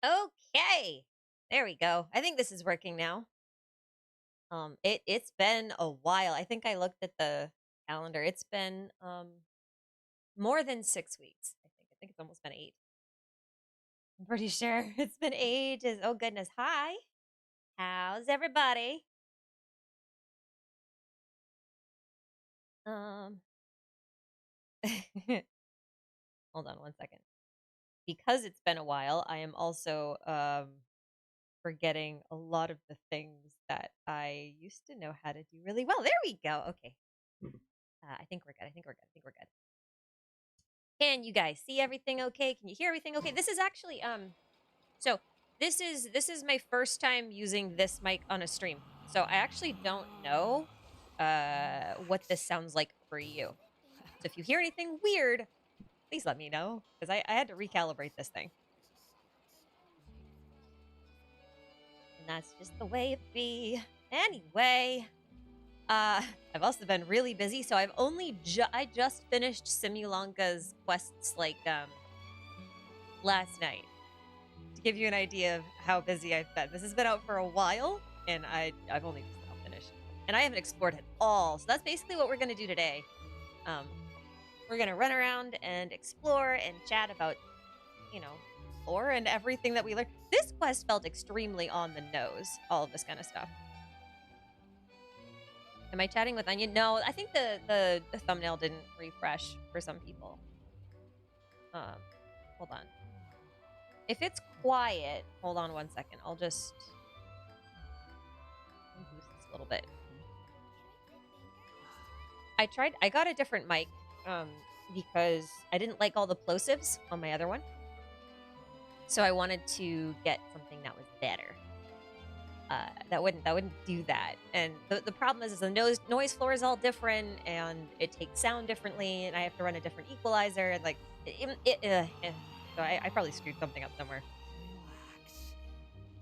Okay, there we go. I think this is working now. It's been a while. I think I looked at the calendar. It's been more than 6 weeks. I think it's almost been 8. I'm pretty sure it's been ages. Oh goodness. Hi. How's everybody? Um hold on one second. Because it's been a while, I am also forgetting a lot of the things that I used to know how to do really well. There we go. Okay. I think we're good. I think we're good. I think we're good. Can you guys see everything okay? Can you hear everything okay? This is actually so this is my first time using this mic on a stream. So I actually don't know what this sounds like for you. So if you hear anything weird, please let me know, because I had to recalibrate this thing. And that's just the way it be. Anyway, I've also been really busy, so I've only I just finished Simulanka's quests like last night, to give you an idea of how busy I've been. This has been out for a while, and I've only just now finished, and I haven't explored it all. So that's basically what we're gonna do today. We're gonna run around and explore and chat about, lore and everything that we learned. This quest felt extremely on the nose. All of this kind of stuff. Am I chatting with Onion? No, I think the thumbnail didn't refresh for some people. Hold on. If it's quiet, hold on one second. I'll just boost this a little bit. I got a different mic because I didn't like all the plosives on my other one. So I wanted to get something that was better. That wouldn't do that. And the problem is the noise floor is all different, and it takes sound differently, and I have to run a different equalizer, and like so I probably screwed something up somewhere.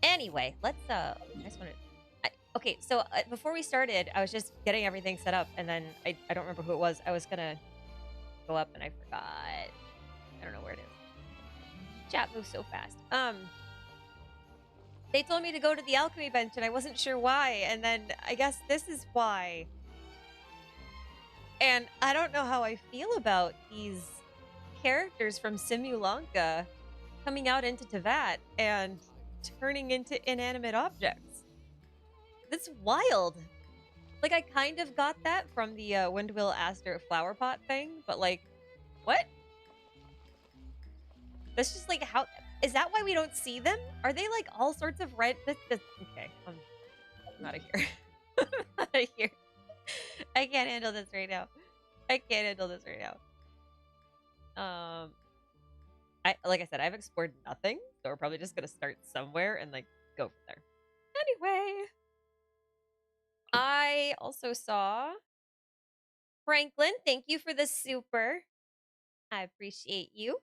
Anyway, let's I just want to. Okay, so before we started, I was just getting everything set up, and then I don't remember who it was. I was gonna go up, and I forgot. I don't know where it is. Chat moves so fast. They told me to go to the alchemy bench, and I wasn't sure why, and then I guess this is why. And I don't know how I feel about these characters from Simulanka coming out into Teyvat and turning into inanimate objects. That's wild. Like, I kind of got that from the Windwheel Aster flower pot thing, but like, what? That's just like, how is that why we don't see them? Are they like all sorts of red? Okay, I'm out of here. I'm out of here. I can't handle this right now. I can't handle this right now. Like I said, I've explored nothing, so we're probably just gonna start somewhere and like go from there. Anyway, I also saw Franklin. Thank you for the super. I appreciate you.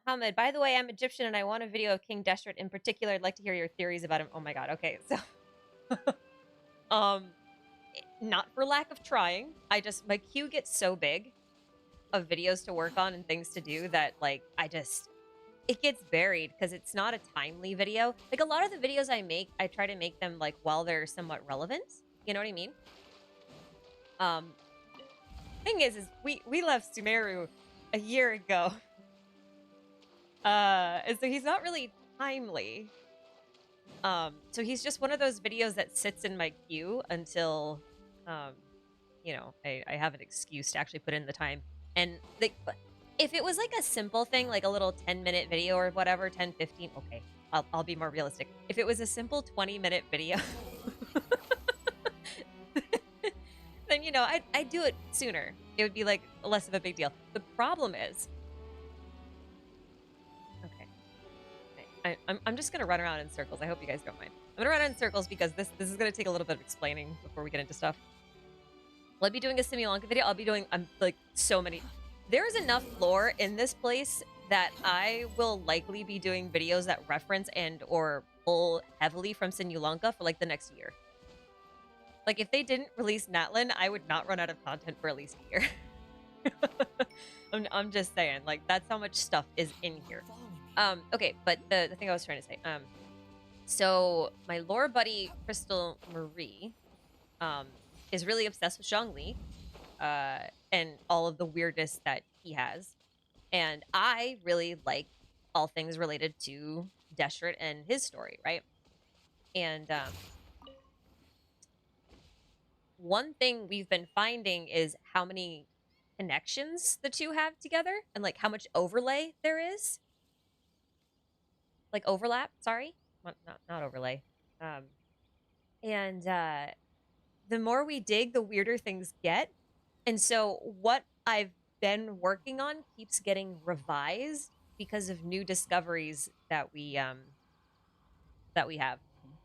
Muhammad, by the way, I'm Egyptian and I want a video of King Deshret in particular. I'd like to hear your theories about him. Oh my god, okay, so not for lack of trying. My queue gets so big of videos to work on and things to do that like it gets buried because it's not a timely video. Like a lot of the videos I make, I try to make them like while they're somewhat relevant. You know what I mean? Thing is we left Sumeru a year ago. And so he's not really timely. So he's just one of those videos that sits in my queue until, I have an excuse to actually put in the time. And like, if it was like a simple thing, like a little 10-minute video or whatever, 10, 15, okay, I'll be more realistic. If it was a simple 20-minute video, then, I'd do it sooner. It would be like less of a big deal. The problem is, I'm just gonna run around in circles. I hope you guys don't mind. I'm gonna run in circles because this is gonna take a little bit of explaining before we get into stuff. Will I be doing a Simulanka video? I'll be doing like so many. There's enough lore in this place that I will likely be doing videos that reference and or pull heavily from Simulanka for like the next year. Like, if they didn't release Natlan, I would not run out of content for at least a year. I'm just saying, like, that's how much stuff is in here. Okay, but the thing I was trying to say, so my lore buddy Crystal Marie, is really obsessed with Zhongli, and all of the weirdness that he has, and I really like all things related to Deshret and his story, right? And one thing we've been finding is how many connections the two have together and like how much overlay there is. Like overlap, sorry. Not overlay. And the more we dig, the weirder things get. And so what I've been working on keeps getting revised because of new discoveries that we have.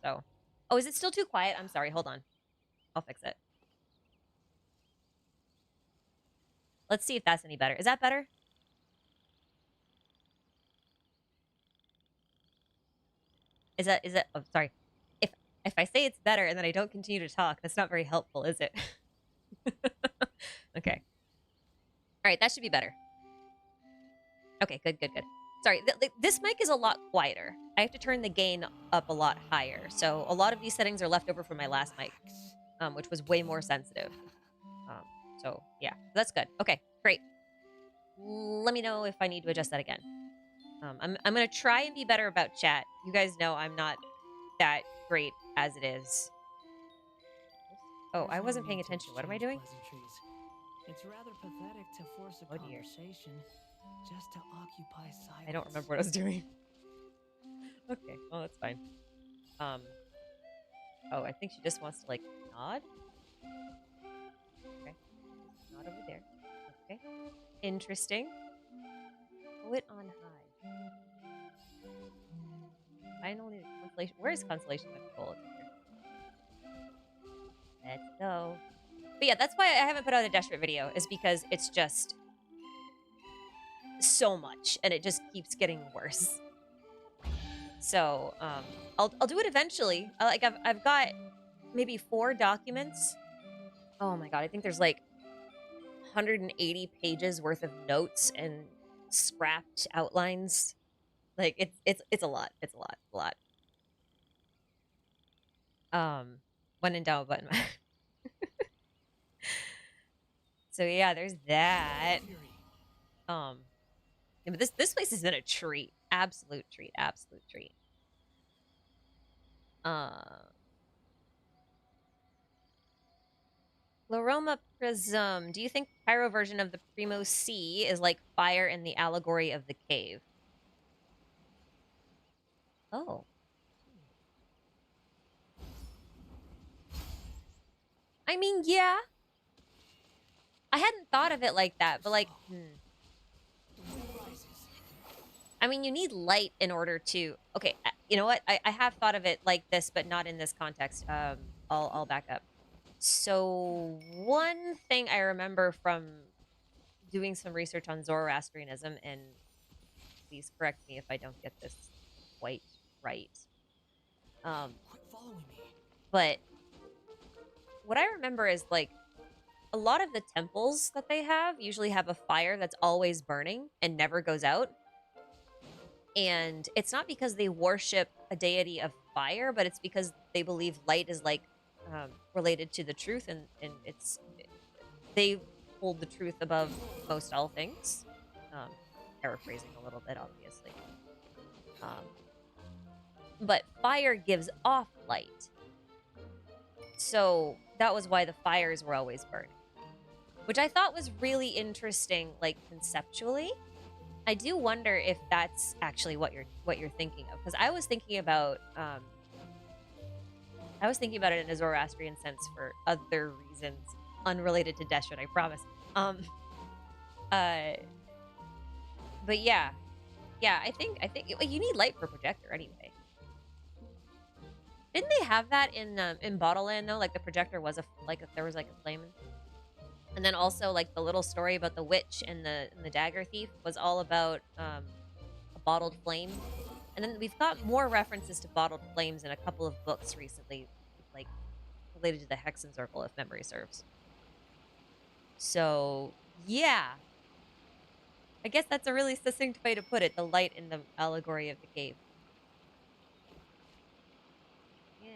So, oh, is it still too quiet? I'm sorry. Hold on. I'll fix it. Let's see if that's any better. Is that better? Is that oh, sorry. If I say it's better and then I don't continue to talk, that's not very helpful, is it? Okay. All right, that should be better. Okay, good. Sorry, this mic is a lot quieter. I have to turn the gain up a lot higher. So a lot of these settings are left over from my last mic, which was way more sensitive. So yeah, that's good. Okay, great. Let me know if I need to adjust that again. I'm gonna try and be better about chat. You guys know I'm not that great as it is. Oh, I wasn't paying attention. What am I doing? It's rather pathetic to force a conversation just to occupy silence. I don't remember what I was doing. Okay, well that's fine. Oh, I think she just wants to like nod. Okay, nod over there. Okay, interesting. Poet on high. Finally, constellation. Where is constellation with gold? Let's go. But yeah, that's why I haven't put out a Deshret video, is because it's just so much, and it just keeps getting worse. So, I'll do it eventually. I've got maybe 4 documents. Oh my god, I think there's like 180 pages worth of notes and scrapped outlines. Like it's a lot. It's a lot. When in doubt, button. So yeah, there's that. But this place has been a treat. Absolute treat. Loroma Prism. Do you think pyro version of the Primo C is like fire in the allegory of the cave? Oh. I mean, yeah. I hadn't thought of it like that, but like, I mean, you need light in order to... Okay, you know what? I have thought of it like this, but not in this context. I'll back up. So one thing I remember from doing some research on Zoroastrianism, and please correct me if I don't get this quite right. But what I remember is like a lot of the temples that they have usually have a fire that's always burning and never goes out. And it's not because they worship a deity of fire, but it's because they believe light is like related to the truth, and they hold the truth above most all things. Paraphrasing a little bit, obviously. But fire gives off light. So that was why the fires were always burning. Which I thought was really interesting, like conceptually. I do wonder if that's actually what you're thinking of, because I was thinking about it in a Zoroastrian sense for other reasons unrelated to Deshret, I promise. But yeah, I think you need light for projector anyway. Didn't they have that in Bottleland though? Like the projector was there was like a flame. And then also like the little story about the witch and the dagger thief was all about a bottled flame. And then we've got more references to bottled flames in a couple of books recently, like related to the Hexen Circle, if memory serves. So, yeah. I guess that's a really succinct way to put it, the light in the allegory of the cave. Yeah.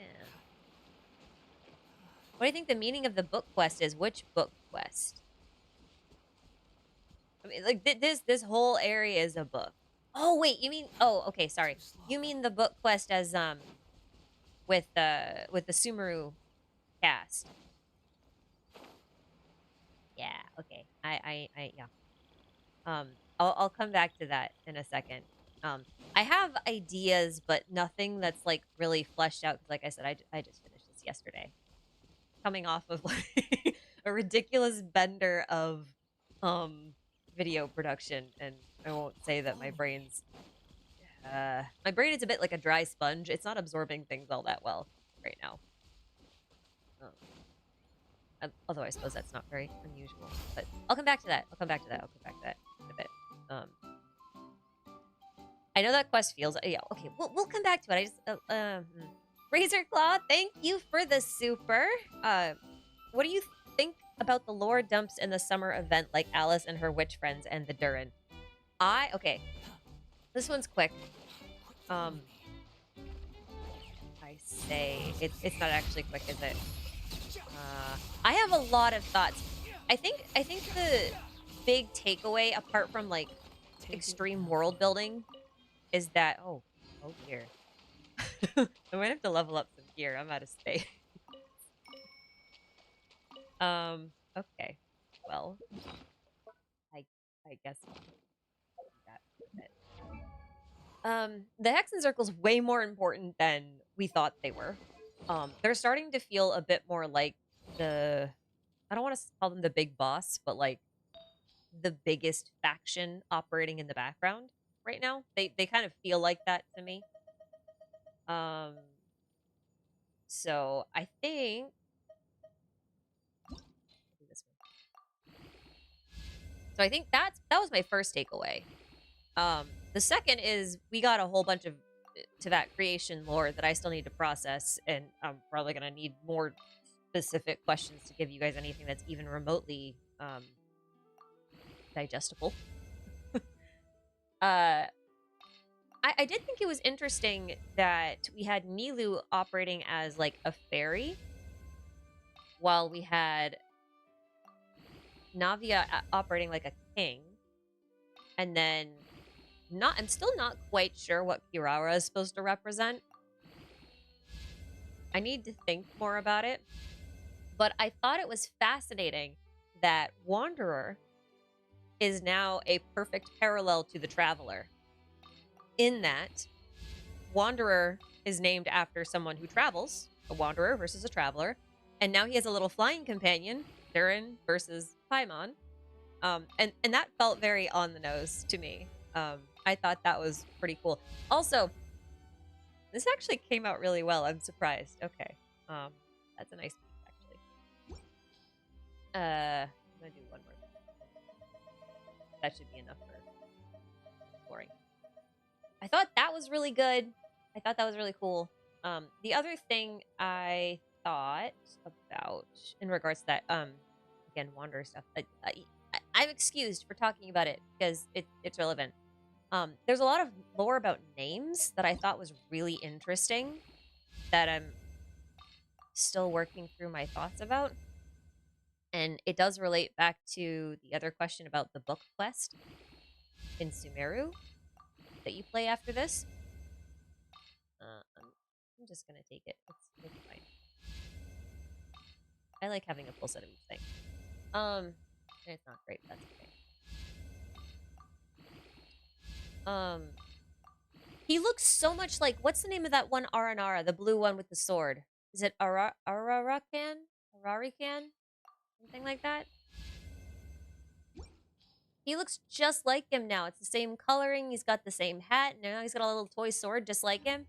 What do you think the meaning of the book quest is? Which book quest? I mean, like, this whole area is a book. Oh, wait, you mean... Oh, okay, sorry. You mean the book quest as, with the Sumeru cast. Yeah, okay. Yeah. I'll come back to that in a second. I have ideas, but nothing that's, like, really fleshed out. Because, like I said, I just finished this yesterday. Coming off of, like, a ridiculous bender of, video production. And I won't say that my brain's... my brain is a bit like a dry sponge. It's not absorbing things all that well right now. Although I suppose that's not very unusual. But I'll come back to that. I'll come back to that in a bit. I know that quest feels... Yeah, okay. We'll come back to it. I just... Razor Claw, thank you for the super. What do you think about the lore dumps in the summer event, like Alice and her witch friends and the Duren? Okay. This one's quick. I say... It's not actually quick, is it? I have a lot of thoughts. I think the big takeaway, apart from, like, extreme world building, is that... Oh dear. I might have to level up some gear. I'm out of space. Okay. Well, I guess I'll do that for a bit. The Hexen Circle's way more important than we thought they were. They're starting to feel a bit more like the... I don't want to call them the big boss, but, like, the biggest faction operating in the background right now. They kind of feel like that to me. So I think... So I think that was my first takeaway. The second is we got a whole bunch of Teyvat creation lore that I still need to process, and I'm probably going to need more specific questions to give you guys anything that's even remotely digestible. I did think it was interesting that we had Nilou operating as, like, a fairy, while we had Navia operating like a king. And then I'm still not quite sure what Khaenri'ah is supposed to represent. I need to think more about it. But I thought it was fascinating that Wanderer is now a perfect parallel to the Traveler. In that, Wanderer is named after someone who travels, a Wanderer versus a Traveler. And now he has a little flying companion, Duren versus Paimon. And that felt very on the nose to me. I thought that was pretty cool. Also, this actually came out really well. I'm surprised. Okay. That's a nice piece, actually. I'm gonna do one more. That should be enough for scoring. I thought that was really good. I thought that was really cool. The other thing I thought about in regards to that, again, Wanderer stuff, I'm excused for talking about it because it's relevant. There's a lot of lore about names that I thought was really interesting that I'm still working through my thoughts about. And it does relate back to the other question about the book quest in Sumeru that you play after this. I'm just going to take it. It's fine. I like having a full set of each thing. It's not great, but that's okay. He looks so much like... What's the name of that one Aranara, the blue one with the sword? Is it Ararican? Something like that? He looks just like him now. It's the same coloring. He's got the same hat. And now he's got a little toy sword just like him.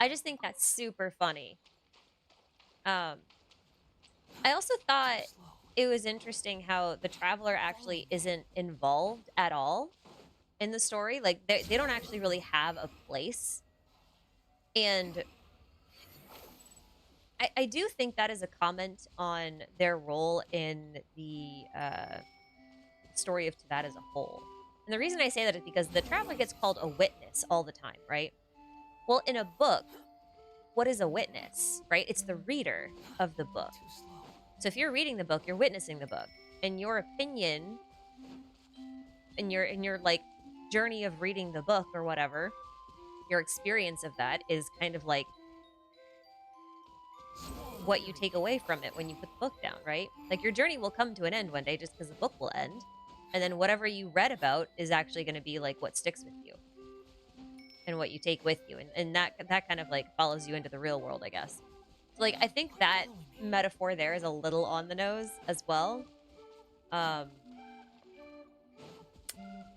I just think that's super funny. I also thought it was interesting how the Traveler actually isn't involved at all in the story. Like, they don't actually really have a place. And I do think that is a comment on their role in the story of Teyvat as a whole. And the reason I say that is because the traveler gets called a witness all the time, right? Well, in a book, what is a witness, right? It's the reader of the book. So if you're reading the book, you're witnessing the book. And your opinion in your like journey of reading the book or whatever, your experience of that is kind of like what you take away from it when you put the book down, right? Like your journey will come to an end one day just because the book will end. And then whatever you read about is actually going to be like what sticks with you and what you take with you. And that kind of like follows you into the real world, I guess. So like, I think that metaphor there is a little on the nose as well. And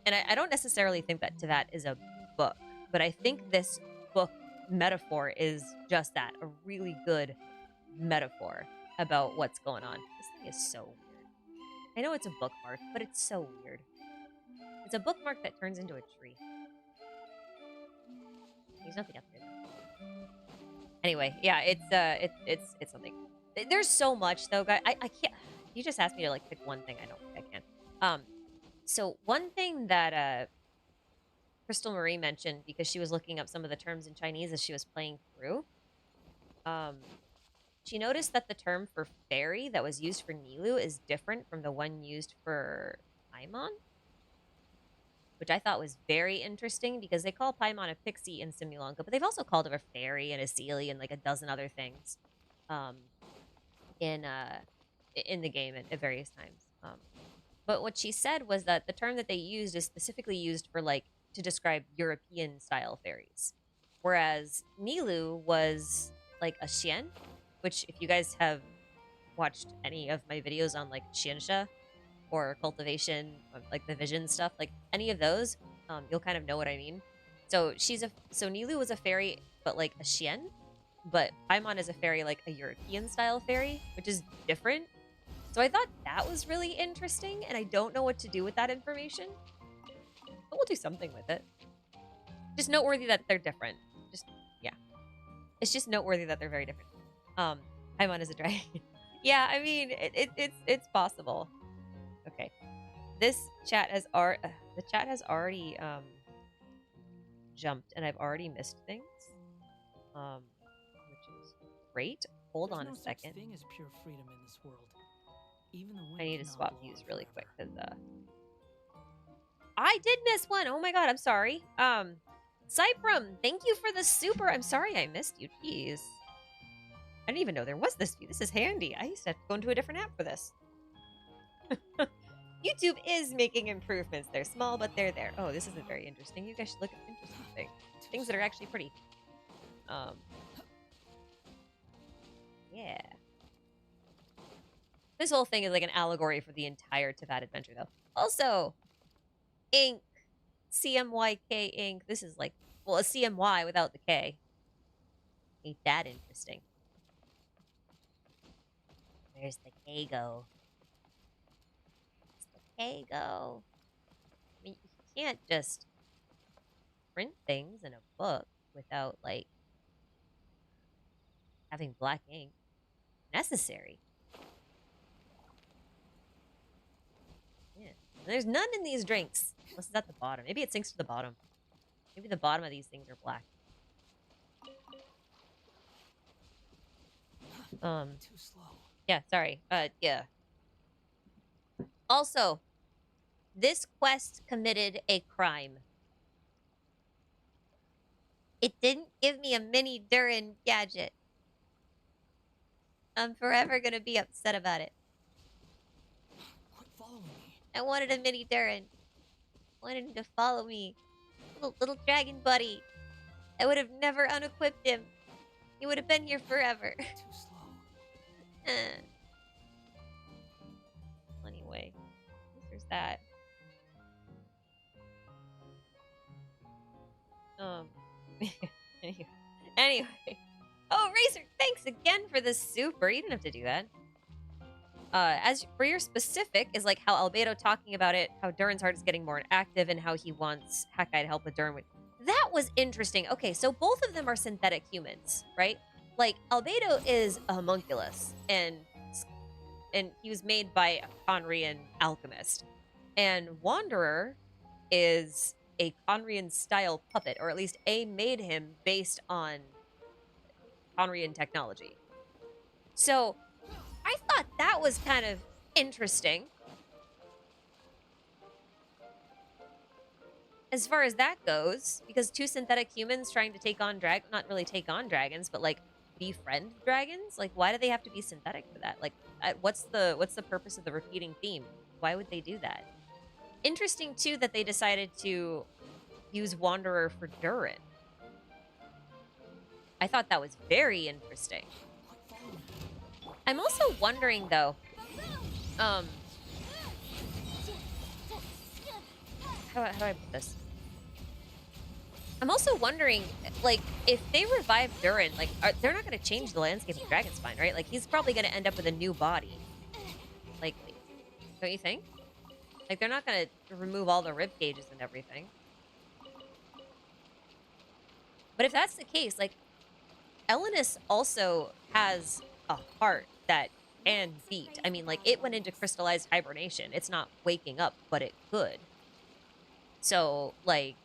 I don't necessarily think that Teyvat is a book, but I think this book metaphor is just that, a really good metaphor about what's going on. This thing is so weird. I know it's a bookmark, but it's so weird. It's a bookmark that turns into a tree. There's nothing up there though. Anyway, yeah, it's something. There's so much though, guys. I can't. You just asked me to like pick one thing. I don't think I can. So one thing that Crystal Marie mentioned, because she was looking up some of the terms in Chinese as she was playing through, she noticed that the term for fairy that was used for Nilou is different from the one used for Paimon, which I thought was very interesting because they call Paimon a pixie in Simulanka, but they've also called her a fairy and a Seelie and like a dozen other things in the game at various times. But what she said was that the term that they used is specifically used for like to describe European style fairies, whereas Nilou was like a xian, which if you guys have watched any of my videos on like xiansha or cultivation, like the vision stuff, like any of those, you'll kind of know what I mean. So Nilou was a fairy, but like a xian, but Paimon is a fairy like a European style fairy, which is different. So I thought that was really interesting, and I don't know what to do with that information. But we'll do something with it. Just noteworthy that they're different. Yeah. It's just noteworthy that they're very different. Paimon is a dragon. Yeah, I mean, it's possible. Okay. This chat has the chat has already jumped, and I've already missed things. Which is great. Hold on a second. Thing is pure freedom in this world. Even the I need to swap views really quick because I did miss one. Oh my god, I'm sorry. Cyprum, thank you for the super. I'm sorry I missed you. Jeez. I didn't even know there was this view. This is handy. I used to have to go into a different app for this. YouTube is making improvements. They're small, but they're there. Oh, this isn't very interesting. You guys should look at interesting things. Things that are actually pretty. Yeah. This whole thing is like an allegory for the entire Teyvat adventure, though. Also, ink. CMYK ink. This is like, well, a CMY without the K. Ain't that interesting. Where's the K go? Where's the K go? I mean, you can't just print things in a book without, like, having black ink. Necessary. There's none in these drinks. Unless it's at the bottom. Maybe it sinks to the bottom. Maybe the bottom of these things are black. Too slow. Yeah, sorry. Yeah. Also, this quest committed a crime. It didn't give me a mini Duren gadget. I'm forever gonna be upset about it. Quit following me. I wanted a mini Duren. I wanted him to follow me. Little dragon buddy. I would have never unequipped him. He would have been here forever. Too slow. Anyway, there's that. Anyway. Oh, Racer, thanks again for the super. You didn't have to do that. As for your specific is like how Albedo talking about it, how Duren's heart is getting more active, and how he wants Hakai to help with Duren. That was interesting. Okay, so both of them are synthetic humans, right? like, Albedo is a homunculus, and he was made by a Khaenri'ah alchemist. And Wanderer is a Khaenri'ah-style puppet, or at least A made him based on Khaenri'ah technology. So I thought that was kind of interesting. As far as that goes, because two synthetic humans trying to take on not really take on dragons, but like befriend dragons, like why do they have to be synthetic for that? Like, what's the purpose of the repeating theme? Why would they do that? Interesting too that they decided to use Wanderer for Duren. I thought that was very interesting. I'm also wondering though, how do I put this? I'm also wondering, like, if they revive Duren, like, they're not going to change the landscape of Dragonspine, right? Like, he's probably going to end up with a new body. Like, don't you think? Like, they're not going to remove all the rib cages and everything. But if that's the case, like, Elenis also has a heart that can beat. I mean, like, it went into crystallized hibernation. It's not waking up, but it could. So, like,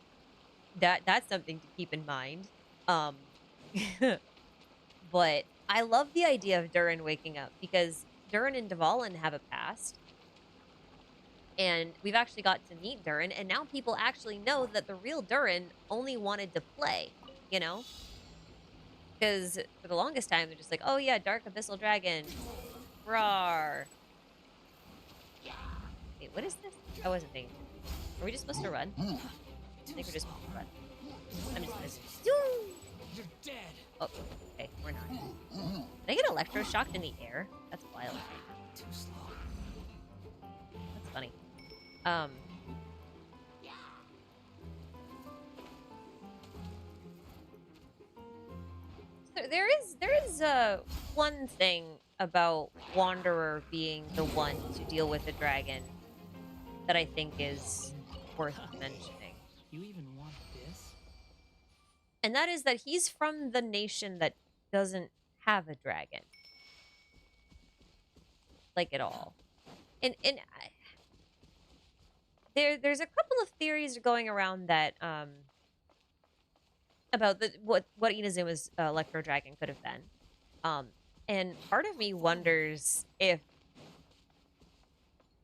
that's something to keep in mind. But I love the idea of Duren waking up, because Duren and Dvalin have a past. And we've actually got to meet Duren, and now people actually know that the real Duren only wanted to play, you know? Because for the longest time, they're just like, oh yeah, Dark Abyssal Dragon. Rawr. Wait, what is this? I wasn't thinking. Are we just supposed to run? I think we're just supposed to run. I'm just gonna... You're dead. Oh, okay, we're not. Did I get electroshocked in the air? That's wild. Too slow. That's funny. So there is one thing about Wanderer being the one to deal with the dragon that I think is worth mentioning. You even want this? And that is that he's from the nation that doesn't have a dragon. Like, at all. And there's a couple of theories going around that about what Inazuma's Electro Dragon could have been. And part of me wonders if,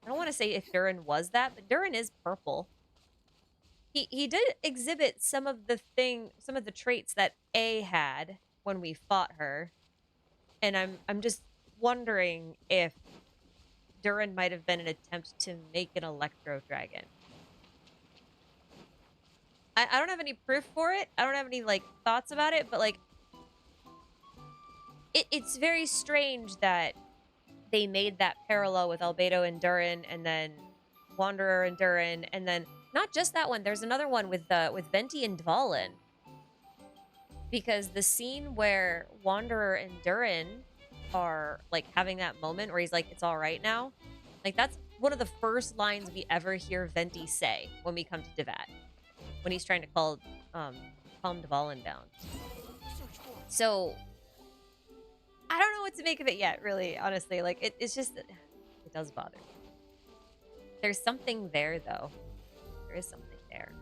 I don't want to say if Duren was that, but Duren is purple. He did exhibit some of the traits that A had when we fought her. And I'm just wondering if Duren might have been an attempt to make an Electro Dragon. I don't have any proof for it. I don't have any, like, thoughts about it, but, like, it's very strange that they made that parallel with Albedo and Duren, and then Wanderer and Duren, and then not just that one. There's another one with Venti and Dvalin. Because the scene where Wanderer and Duren are, like, having that moment where he's like, it's all right now. Like, that's one of the first lines we ever hear Venti say when we come to Teyvat. When he's trying to calm Dvalin down. So, I don't know what to make of it yet, really, honestly. Like, it's just, it does bother me. There's something there, though. There is something there.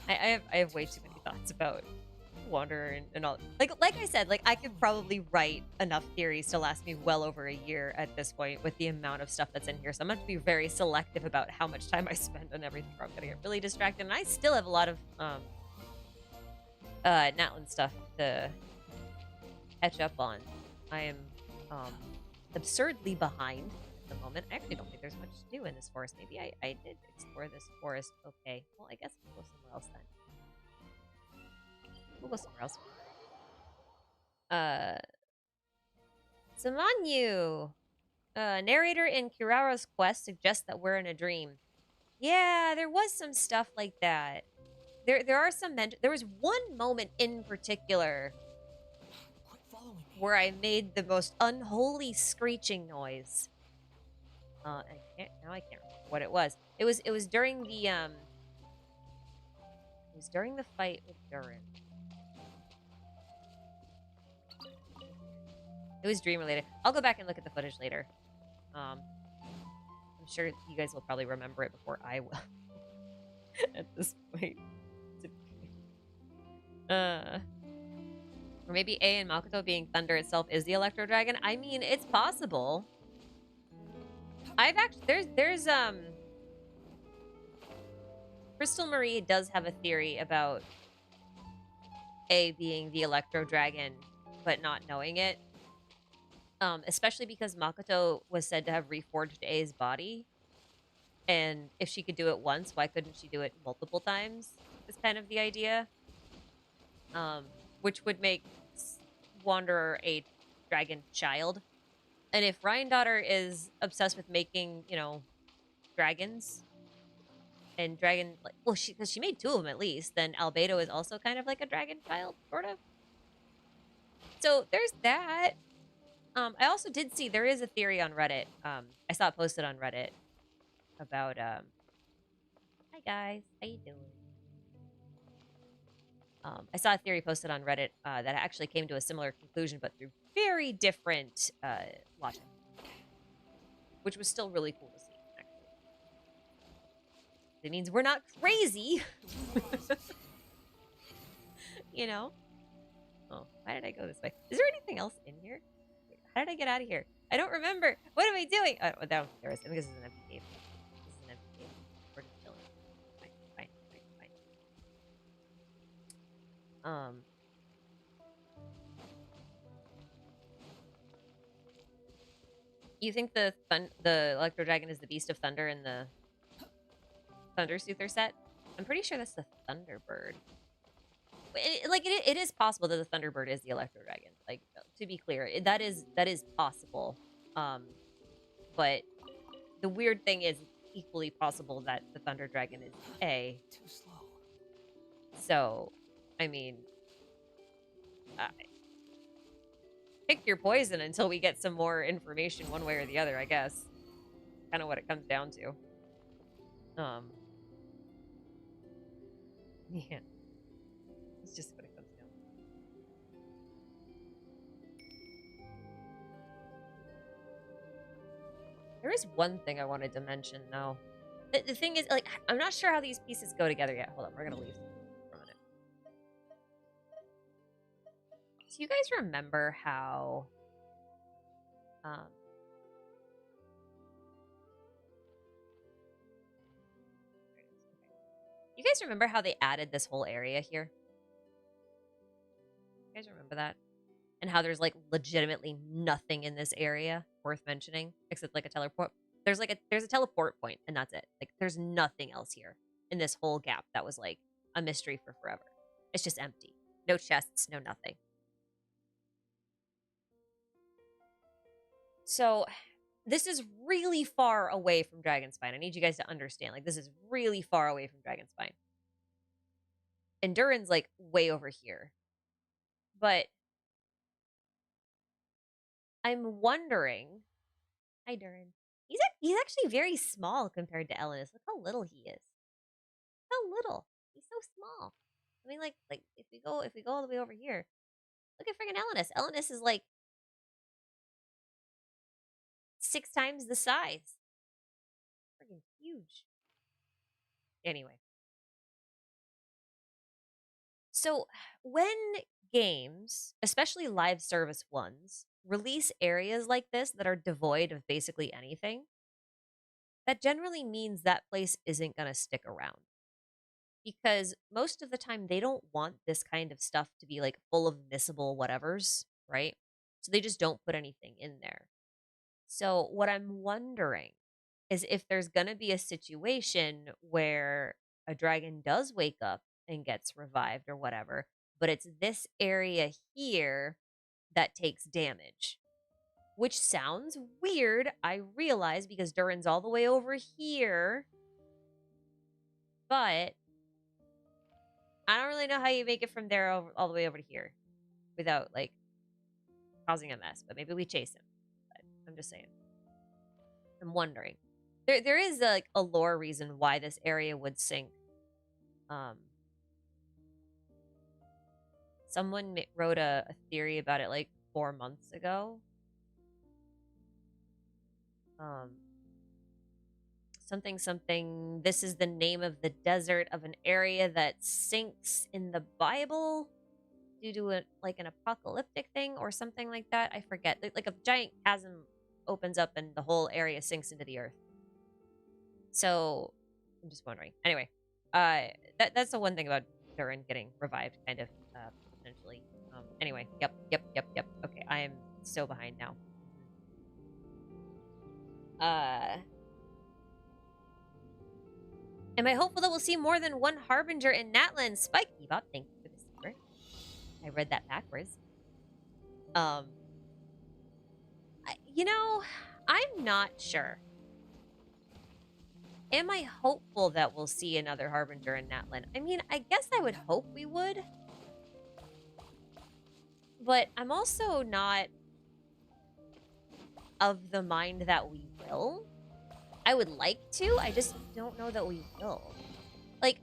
I have way too many thoughts about Wanderer and all. Like I said, like, I could probably write enough theories to last me well over a year at this point with the amount of stuff that's in here. So I'm going to be very selective about how much time I spend on everything, or I'm going to get really distracted. And I still have a lot of Natlan stuff to catch up on. I am absurdly behind at the moment. I actually don't think there's much to do in this forest. Maybe I did explore this forest. Okay, well, I guess we'll go somewhere else then. We'll go somewhere else. Samanyu! Narrator in Kirara's quest suggests that we're in a dream. Yeah, there was some stuff like that. There are some there was one moment in particular where I made the most unholy screeching noise. I can't remember what it was. It was during the fight with Duren. It was dream related. I'll go back and look at the footage later. I'm sure you guys will probably remember it before I will. At this point. Or maybe A and Makoto being thunder itself is the Electro Dragon. I mean, it's possible. I've actually there's Crystal Marie does have a theory about A being the Electro Dragon, but not knowing it. Especially because Makoto was said to have reforged A's body. And if she could do it once, why couldn't she do it multiple times? Is kind of the idea. Which would make Wanderer a dragon child. And if Ryandaughtr is obsessed with making, you know, dragons and dragon, like, well, because she made 2 of them at least, then Albedo is also kind of like a dragon child, sort of. So there's that. I also did see there is a theory on Reddit. I saw it posted on Reddit about hi guys, how you doing? I saw a theory posted on Reddit that actually came to a similar conclusion, but through very different logic, which was still really cool to see. Actually, it means we're not crazy, you know. Oh, why did I go this way? Is there anything else in here? Wait, how did I get out of here? I don't remember. What am I doing? Oh, down there is. I think this is an empty cave. This is an empty cave. We're just chilling. Fine. You think the Electro Dragon is the Beast of Thunder in the Thunder Soother set? I'm pretty sure that's the Thunderbird. It is possible that the Thunderbird is the Electro Dragon. Like, to be clear, that is possible. But the weird thing is, it's equally possible that the Thunder Dragon is A. Too slow. So, I mean, pick your poison until we get some more information one way or the other, I guess. Kind of what it comes down to. Yeah. It's just what it comes down to. There is one thing I wanted to mention, though. The thing is, like, I'm not sure how these pieces go together yet. Hold on, we're gonna leave for a minute. So you guys remember how... You guys remember how they added this whole area here? You guys remember that? And how there's like legitimately nothing in this area worth mentioning except like a teleport. There's a teleport point and that's it. Like there's nothing else here in this whole gap that was like a mystery for forever. It's just empty. No chests, no nothing. So this is really far away from Dragonspine. I need you guys to understand. Like this is really far away from Dragonspine. And Duren's like way over here. But I'm wondering. Hi, Duren. He's actually very small compared to Elenis. Look how little he is. How little. He's so small. I mean, like if we go all the way over here, look at freaking Elenis. Elenis is like 6 times the size. Freaking huge. Anyway. So when games, especially live service ones, release areas like this that are devoid of basically anything, that generally means that place isn't going to stick around. Because most of the time they don't want this kind of stuff to be like full of missable whatevers, right? So they just don't put anything in there. So what I'm wondering is if there's going to be a situation where a dragon does wake up and gets revived or whatever, but it's this area here that takes damage. Which sounds weird, I realize, because Duren's all the way over here. But I don't really know how you make it from there all the way over to here without, like, causing a mess. But maybe we chase him. But I'm just saying. I'm wondering. there is like a lore reason why this area would sink. Someone wrote a theory about it like 4 months ago. Something. This is the name of the desert of an area that sinks in the Bible due to an apocalyptic thing or something like that. I forget. Like a giant chasm opens up and the whole area sinks into the earth. So I'm just wondering. Anyway, that's the one thing about Duren getting revived, kind of potentially. Anyway, yep. Okay, I am so behind now. Am I hopeful that we'll see more than one Harbinger in Natlan? Spike Bebop, thank you for the secret. I read that backwards. I'm not sure. Am I hopeful that we'll see another Harbinger in Natlan? I mean, I guess I would hope we would. But I'm also not of the mind that we will. I would like to, I just don't know that we will. Like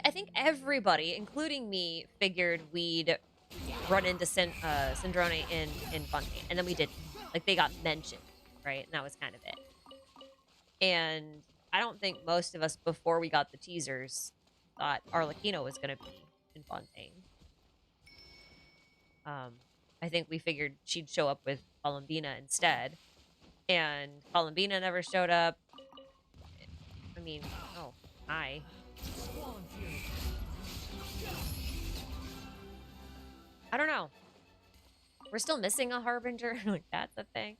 I think everybody, including me, figured we'd run into Syndrome in Fontaine, and then we didn't. Like, they got mentioned, right? And that was kind of it. And I don't think most of us, before we got the teasers, thought Arlecchino was going to be in Fontaine. I think we figured she'd show up with Columbina instead. And Columbina never showed up. I mean, oh, hi. I don't know. We're still missing a Harbinger. Like, that's a thing.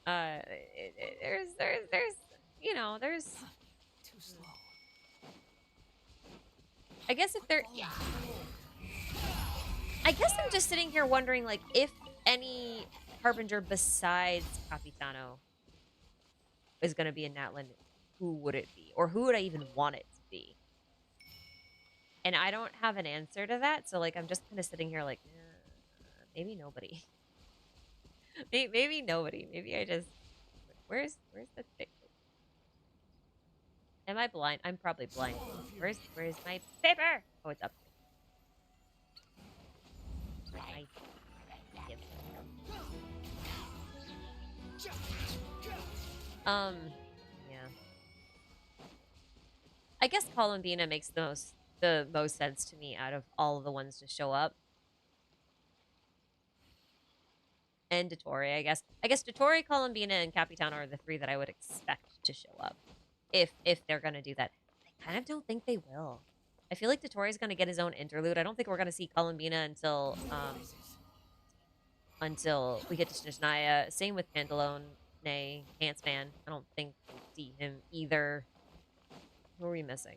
There's Too slow. I guess if there, I guess I'm just sitting here wondering, like, if any Harbinger besides Capitano is going to be in Natlan, who would it be? Or who would I even want it to be? And I don't have an answer to that, so, like, I'm just kind of sitting here like, maybe nobody. Maybe nobody. Maybe I just... Where's the picture? Am I blind? I'm probably blind. Where's my paper? Oh, it's up here. Yeah. I guess Columbina makes the most sense to me out of all of the ones to show up. And Dottore, I guess. I guess Dottore, Columbina, and Capitano are the three that I would expect to show up. If they're gonna do that. I kind of don't think they will. I feel like Dottore's gonna get his own interlude. I don't think we're gonna see Columbina until we get to Snezhnaya. Same with Pantalone, nay, Pants Man. I don't think we'll see him either. Who are we missing?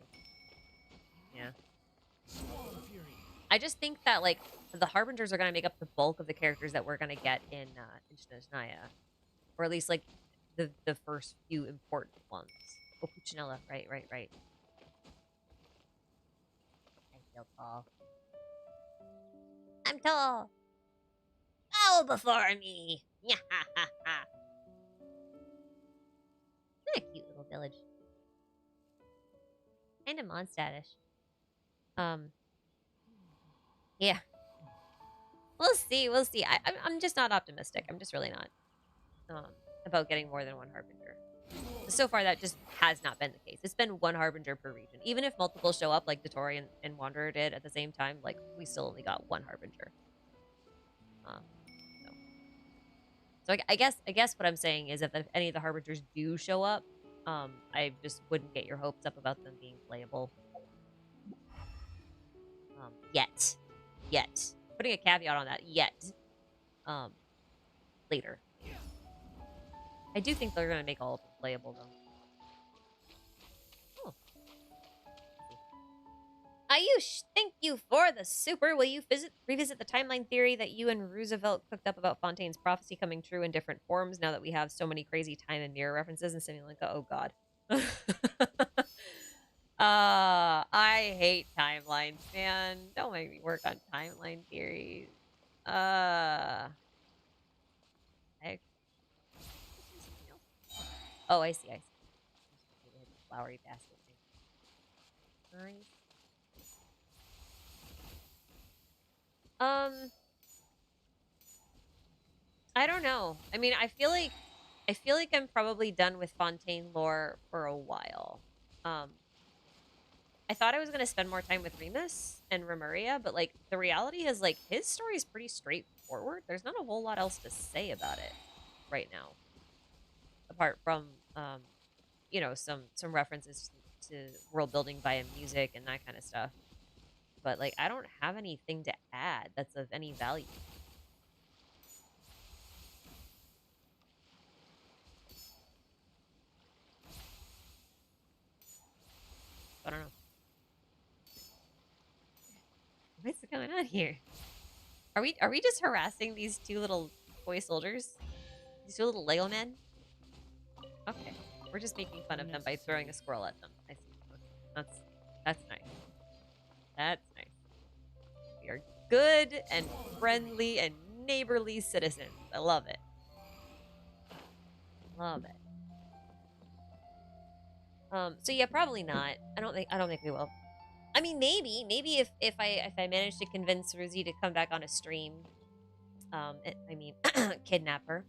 Yeah. I just think that, like, the Harbingers are going to make up the bulk of the characters that we're going to get in Snezhnaya. Or at least, like, the first few important ones. Oh, Puccinella. Right. I feel tall. I'm tall. Bow before me. Yeah, ha, ha, ha. What a cute little village. Kind of Mondstadtish. Yeah. We'll see. I'm just not optimistic. I'm just really not about getting more than one Harbinger. So far, that just has not been the case. It's been one Harbinger per region. Even if multiple show up, like Dottore and Wanderer did at the same time, like, we still only got one Harbinger. So I guess what I'm saying is, if any of the Harbingers do show up, I just wouldn't get your hopes up about them being playable. Yet. Putting a caveat on that, yet. Later. I do think they're going to make all of them playable, though. Oh. Ayush, thank you for the super. Will you revisit the timeline theory that you and Roosevelt cooked up about Fontaine's prophecy coming true in different forms now that we have so many crazy time and mirror references in Simulanka? Oh, God. I hate timelines, man. Don't make me work on timeline theories. Oh, I see, I see. They had the flowery basket thing. Nice. I don't know. I mean, I feel like I'm probably done with Fontaine lore for a while. I thought I was gonna spend more time with Remus and Remuria, but like the reality is like his story is pretty straightforward. There's not a whole lot else to say about it right now, apart from you know, some references to world building via music and that kind of stuff. But like I don't have anything to add that's of any value. I don't know. What's going on here? Are we just harassing these two little toy soldiers? These two little Lego men? Okay. We're just making fun of them by throwing a squirrel at them. I see. Okay. That's nice. That's nice. We are good and friendly and neighborly citizens. I love it. Love it. So yeah, probably not. I don't think we will. I mean, maybe if I manage to convince Ruzi to come back on a stream, I mean, kidnap her.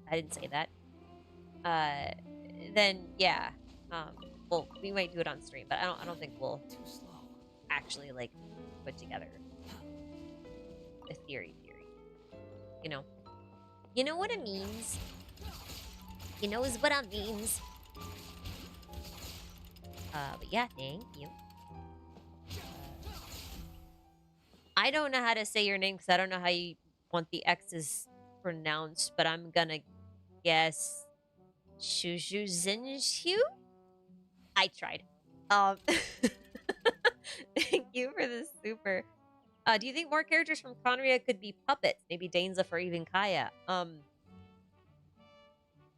I didn't say that. Then yeah, well, we might do it on stream, but I don't think we'll actually like put together a theory. You know what it means. You know is what it means. But yeah, thank you. I don't know how to say your name because I don't know how you want the X's pronounced, but I'm gonna guess Shushu Zinju? I tried. Thank you for the super. Do you think more characters from Khaenri'ah could be puppets? Maybe Dainza or even Kaya?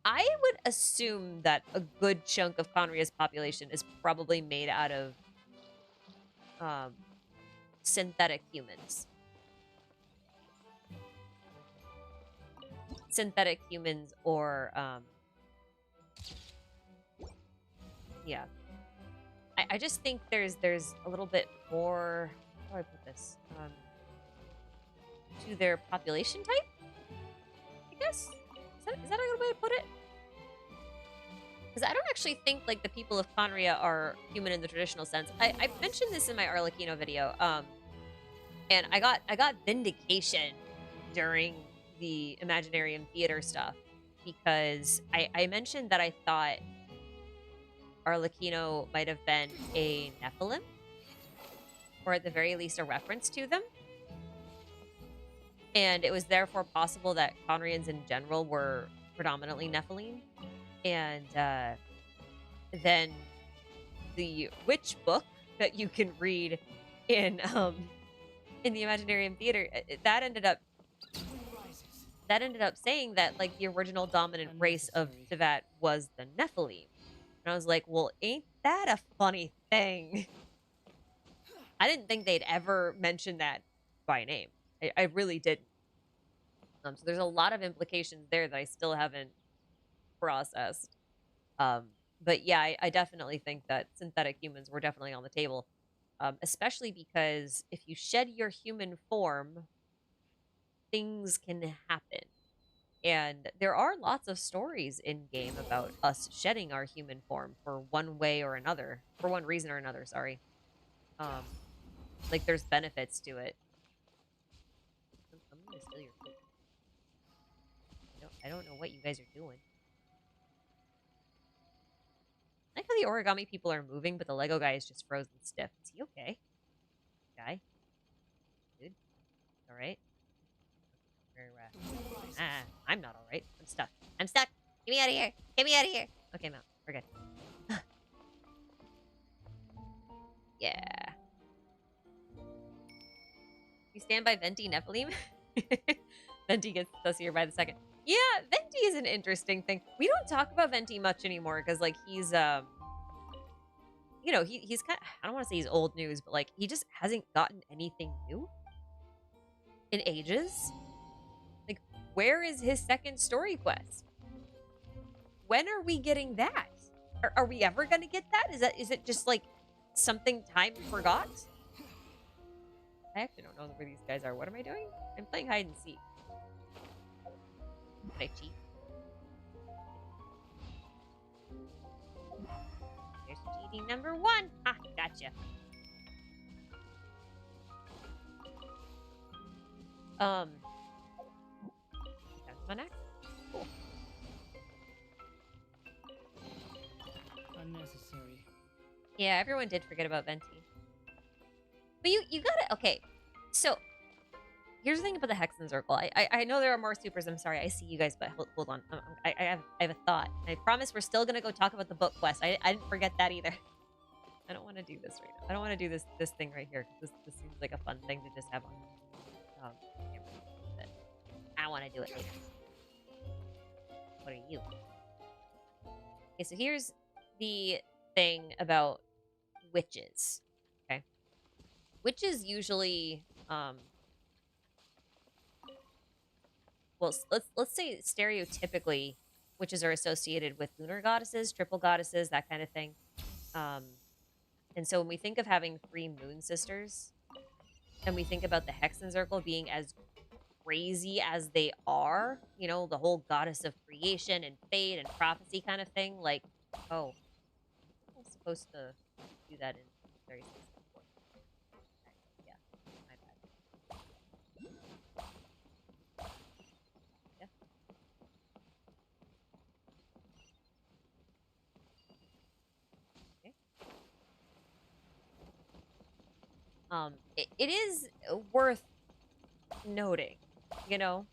I would assume that a good chunk of Khaenri'ah's population is probably made out of synthetic humans. Synthetic humans or yeah. I just think there's a little bit more, how do I put this? To their population type, I guess? Is that a good way to put it? Because I don't actually think like the people of Khaenri'ah are human in the traditional sense. I mentioned this in my Arlecchino video, and I got vindication during the Imaginarium theater stuff because I mentioned that I thought Arlecchino might have been a Nephilim, or at the very least a reference to them. And it was therefore possible that Khaenri'ahs in general were predominantly Nephilim. And then the witch book that you can read in the Imaginarium theater, that ended up saying that like the original dominant race of Teyvat was the Nephilim. And I was like, well, ain't that a funny thing? I didn't think they'd ever mention that by name. I really didn't. So there's a lot of implications there that I still haven't processed. But yeah, I definitely think that synthetic humans were definitely on the table. Especially because if you shed your human form, things can happen. And there are lots of stories in game about us shedding our human form for one way or another, for one reason or another, sorry. Like there's benefits to it. I'm gonna steal your food. I don't know what you guys are doing. I like how the origami people are moving, but the Lego guy is just frozen stiff. Is he okay? Guy? Dude? Alright? Very rare. I'm not alright. I'm stuck. I'm stuck! Get me out of here! Get me out of here! Okay, I'm out. We're good. Yeah. You stand by Venti Nephilim? Venti gets sussier by the second. Yeah, Venti is an interesting thing. We don't talk about Venti much anymore because, like, he's, you know, he's kind of, I don't want to say he's old news, but, like, he just hasn't gotten anything new in ages. Like, where is his second story quest? when are we getting that? Are we ever gonna get that? Is it just like something time forgot? I actually don't know where these guys are. What am I doing? I'm playing hide and seek. Can I cheat? There's cheating number 1. Ah, gotcha. That's my next. Cool. Unnecessary. Yeah, everyone did forget about Venti. But you gotta, okay. So, here's the thing about the Hexen Circle. I know there are more supers. I'm sorry. I see you guys, but hold on. I have a thought. I promise we're still gonna go talk about the book quest. I didn't forget that either. I don't want to do this right now. I don't want to do this thing right here because this seems like a fun thing to just have on. I want to do it later. What are you? Okay, so here's the thing about witches. Okay, witches usually, well, let's say stereotypically, witches are associated with lunar goddesses, triple goddesses, that kind of thing. And so when we think of having 3 moon sisters, and we think about the Hexen Circle being as crazy as they are, you know, the whole goddess of creation and fate and prophecy kind of thing, like, oh, I'm supposed to do that in very specific order. Okay, yeah, my bad. Yeah. Okay. It is worth noting, you know,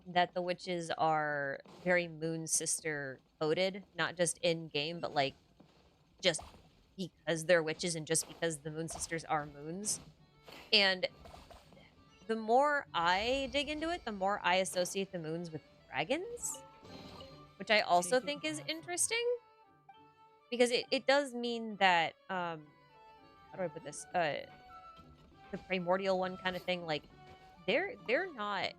that the witches are very moon sister coded, not just in game, but like just because they're witches and just because the moon sisters are moons. And the more I dig into it, the more I associate the moons with dragons, which I also think is interesting because it does mean that how do I put this? The primordial one kind of thing, like they're not,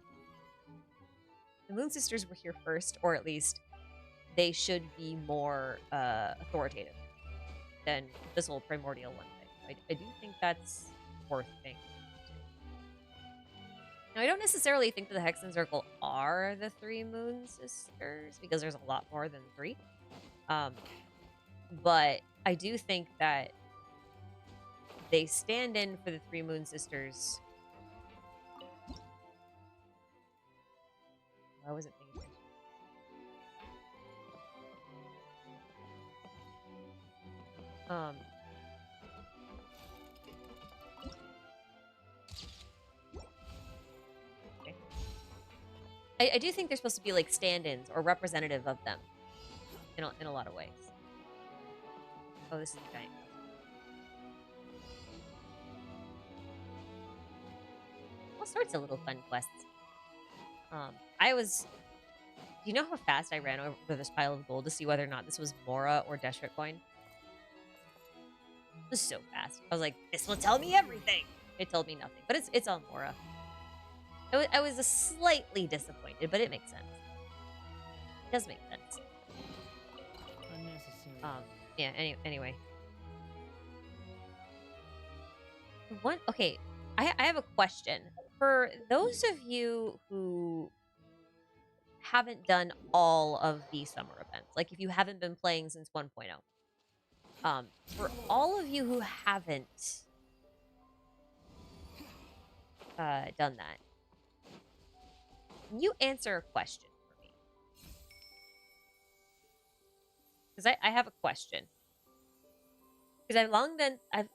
the moon sisters were here first, or at least they should be more authoritative than this whole primordial one thing. I do think that's worth thinking. Now, I don't necessarily think that the Hexen Circle are the 3 moon sisters, because there's a lot more than 3. But I do think that they stand in for the 3 moon sisters. I wasn't thinking. Okay. I do think they're supposed to be like stand-ins or representative of them in a lot of ways. Oh, this is a giant. All sorts of little fun quests. Do you know how fast I ran over this pile of gold to see whether or not this was Mora or Deshret coin? It was so fast. I was like, this will tell me everything. It told me nothing, but it's on Mora. I was slightly disappointed, but it makes sense. It does make sense. Unnecessary. Yeah, anyway. Okay, I have a question. For those of you who haven't done all of the summer events, like if you haven't been playing since 1.0, for all of you who haven't done that, can you answer a question for me? Because I have a question. Because I've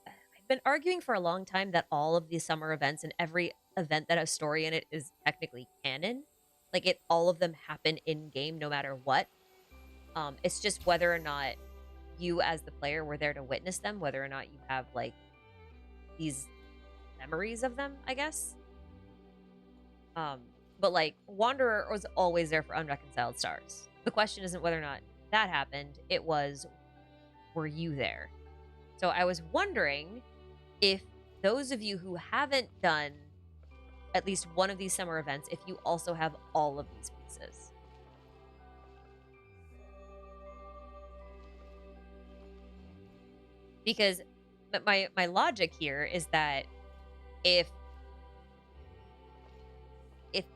been arguing for a long time that all of the summer events and every event that has story in it is technically canon. Like all of them happen in game no matter what. It's just whether or not you as the player were there to witness them, whether or not you have like these memories of them, I guess. But like Wanderer was always there for Unreconciled Stars. The question isn't whether or not that happened, it was, were you there? So I was wondering if those of you who haven't done at least one of these summer events, if you also have all of these pieces. Because my logic here is that if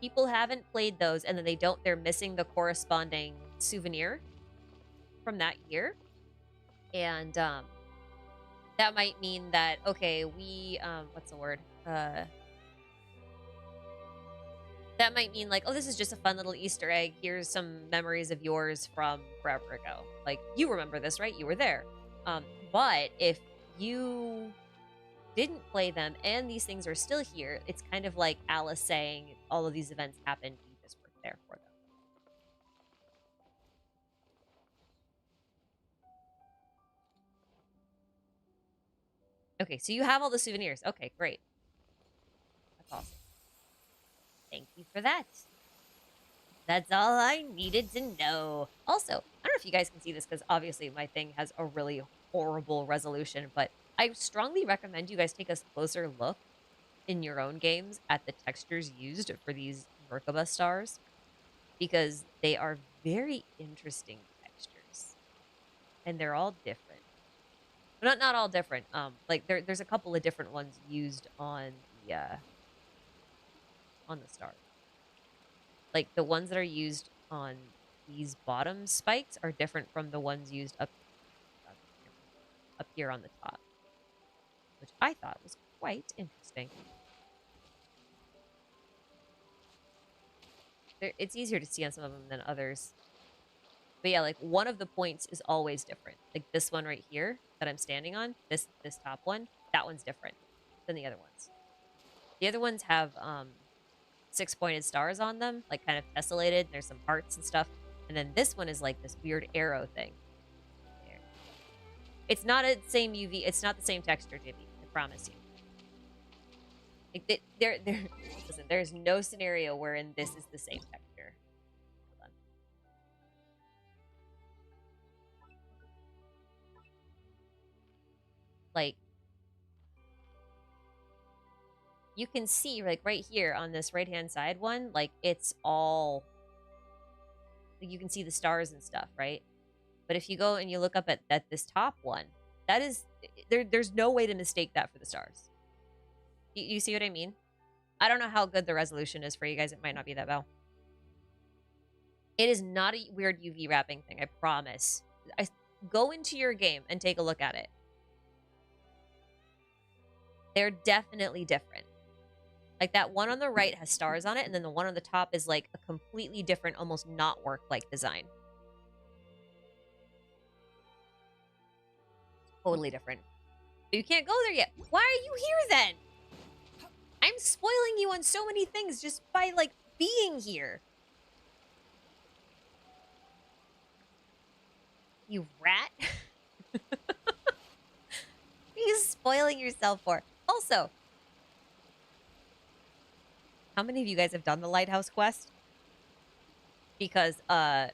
people haven't played those and then they're missing the corresponding souvenir from that year, and that might mean that, okay, we what's the word, that might mean like, oh, this is just a fun little Easter egg, here's some memories of yours from forever ago, like, you remember this, right? You were there. But if you didn't play them and these things are still here, it's kind of like Alice saying all of these events happened, you just weren't there for them. Okay, so you have all the souvenirs. Okay, great. That's awesome. Thank you for that. That's all I needed to know. Also, I don't know if you guys can see this because obviously my thing has a really horrible resolution, but I strongly recommend you guys take a closer look in your own games at the textures used for these Merkaba stars, because they are very interesting textures, and they're all different. But not all different. Like there's a couple of different ones used on the star. Like the ones that are used on these bottom spikes are different from the ones used up here on the top, which I thought was quite interesting. It's easier to see on some of them than others. But yeah, like one of the points is always different. Like this one right here that I'm standing on, this top one, that one's different than the other ones. The other ones have 6-pointed stars on them, like kind of tessellated. There's some hearts and stuff. And then this one is like this weird arrow thing. There. It's not the same UV. It's not the same texture, Jimmy. I promise you. Like listen, there's no scenario wherein this is the same texture. Hold on. Like, you can see, like, right here on this right-hand side one, like, it's all... Like, you can see the stars and stuff, right? But if you go and you look up at this top one, that is... There's no way to mistake that for the stars. You see what I mean? I don't know how good the resolution is for you guys. It might not be that well. It is not a weird UV wrapping thing, I promise. Go into your game and take a look at it. They're definitely different. Like that one on the right has stars on it, and then the one on the top is like a completely different, almost not work-like design. Totally different. But you can't go there yet. Why are you here then? I'm spoiling you on so many things just by, like, being here. You rat. What are you spoiling yourself for? Also, how many of you guys have done the lighthouse quest? Because, I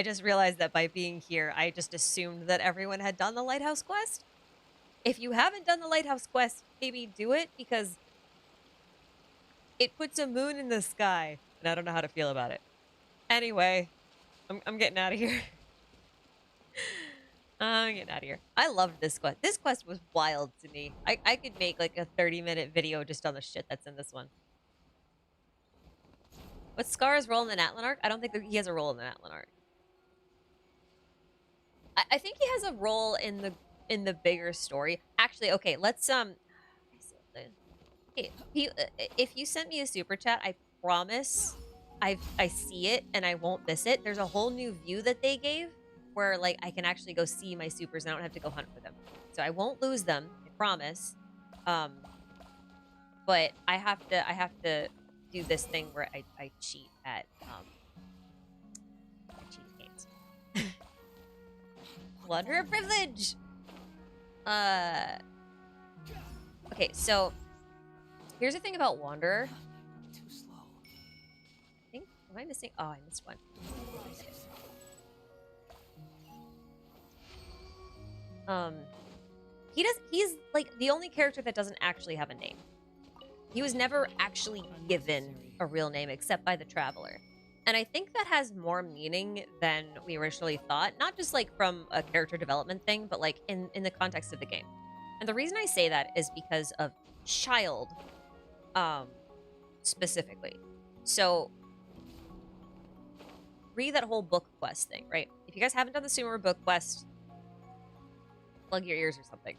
just realized that by being here, I just assumed that everyone had done the lighthouse quest. If you haven't done the lighthouse quest, maybe do it, because it puts a moon in the sky, and I don't know how to feel about it. Anyway, I'm getting out of here. I'm getting out of here. I loved this quest. This quest was wild to me. I could make like a 30-minute video just on the shit that's in this one. What's Scar's role in the Natlan arc? I don't think he has a role in the Natlan arc. I think he has a role in the bigger story. Actually, okay, let's if you sent me a super chat, I promise I see it and I won't miss it. There's a whole new view that they gave where like I can actually go see my supers and I don't have to go hunt for them. So I won't lose them, I promise. But I have to do this thing where I cheat at I cheat games. Wanderer privilege. Okay, so here's the thing about Wanderer. Too slow. I think, am I missing? Oh, I missed one. He's like the only character that doesn't actually have a name. He was never actually given a real name except by the Traveler. And I think that has more meaning than we originally thought, not just like from a character development thing, but like in the context of the game. And the reason I say that is because of child specifically. So read that whole book quest thing, right? If you guys haven't done the Sumer book quest, plug your ears or something.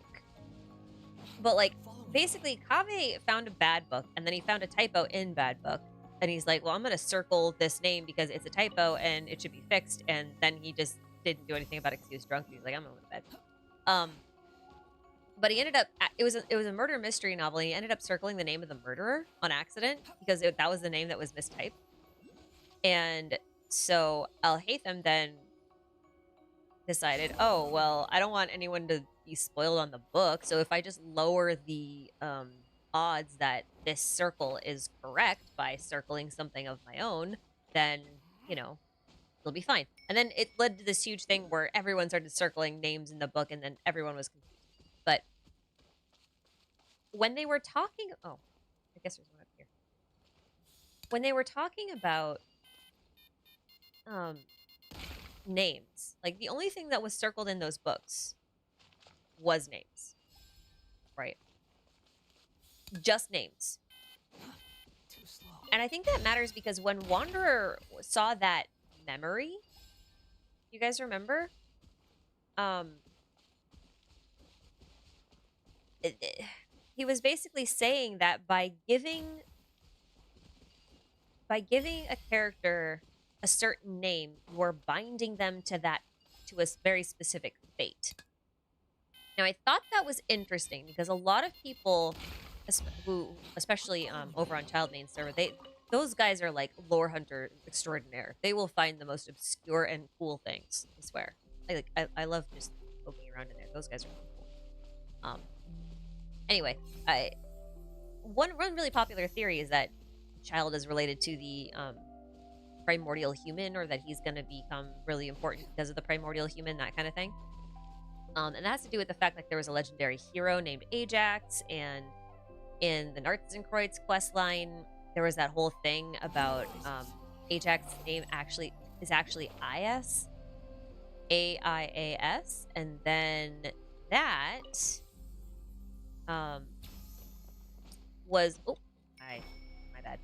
But like basically Kaveh found a bad book and then he found a typo in bad book. And he's like, well, I'm going to circle this name because it's a typo and it should be fixed. And then he just didn't do anything about it because he was drunk. He was like, I'm going to bed. But he ended up, it was a murder mystery novel. And he ended up circling the name of the murderer on accident because that was the name that was mistyped. And so Al-Haytham then decided, oh, well, I don't want anyone to be spoiled on the book. So if I just lower the odds that this circle is correct by circling something of my own, then, you know, it'll be fine. And then it led to this huge thing where everyone started circling names in the book and then everyone was confused. But when they were talking, oh, I guess there's one up here. When they were talking about names, like the only thing that was circled in those books was names, right? Just names. Too slow. And I think that matters because when Wanderer saw that memory, you guys remember? He was basically saying that by giving a character a certain name, you are binding them to a very specific fate. Now, I thought that was interesting because a lot of people who, especially over on Child Main server, those guys are like lore hunter extraordinaire. They will find the most obscure and cool things. I swear. I love just poking around in there. Those guys are cool. Anyway, one really popular theory is that Child is related to the primordial human, or that he's going to become really important because of the primordial human, that kind of thing. And that has to do with the fact that there was a legendary hero named Ajax, and in the Nartzenkreuz quest line, there was that whole thing about Ajax's name is actually Aias, A-I-A-S, and then that was my bad.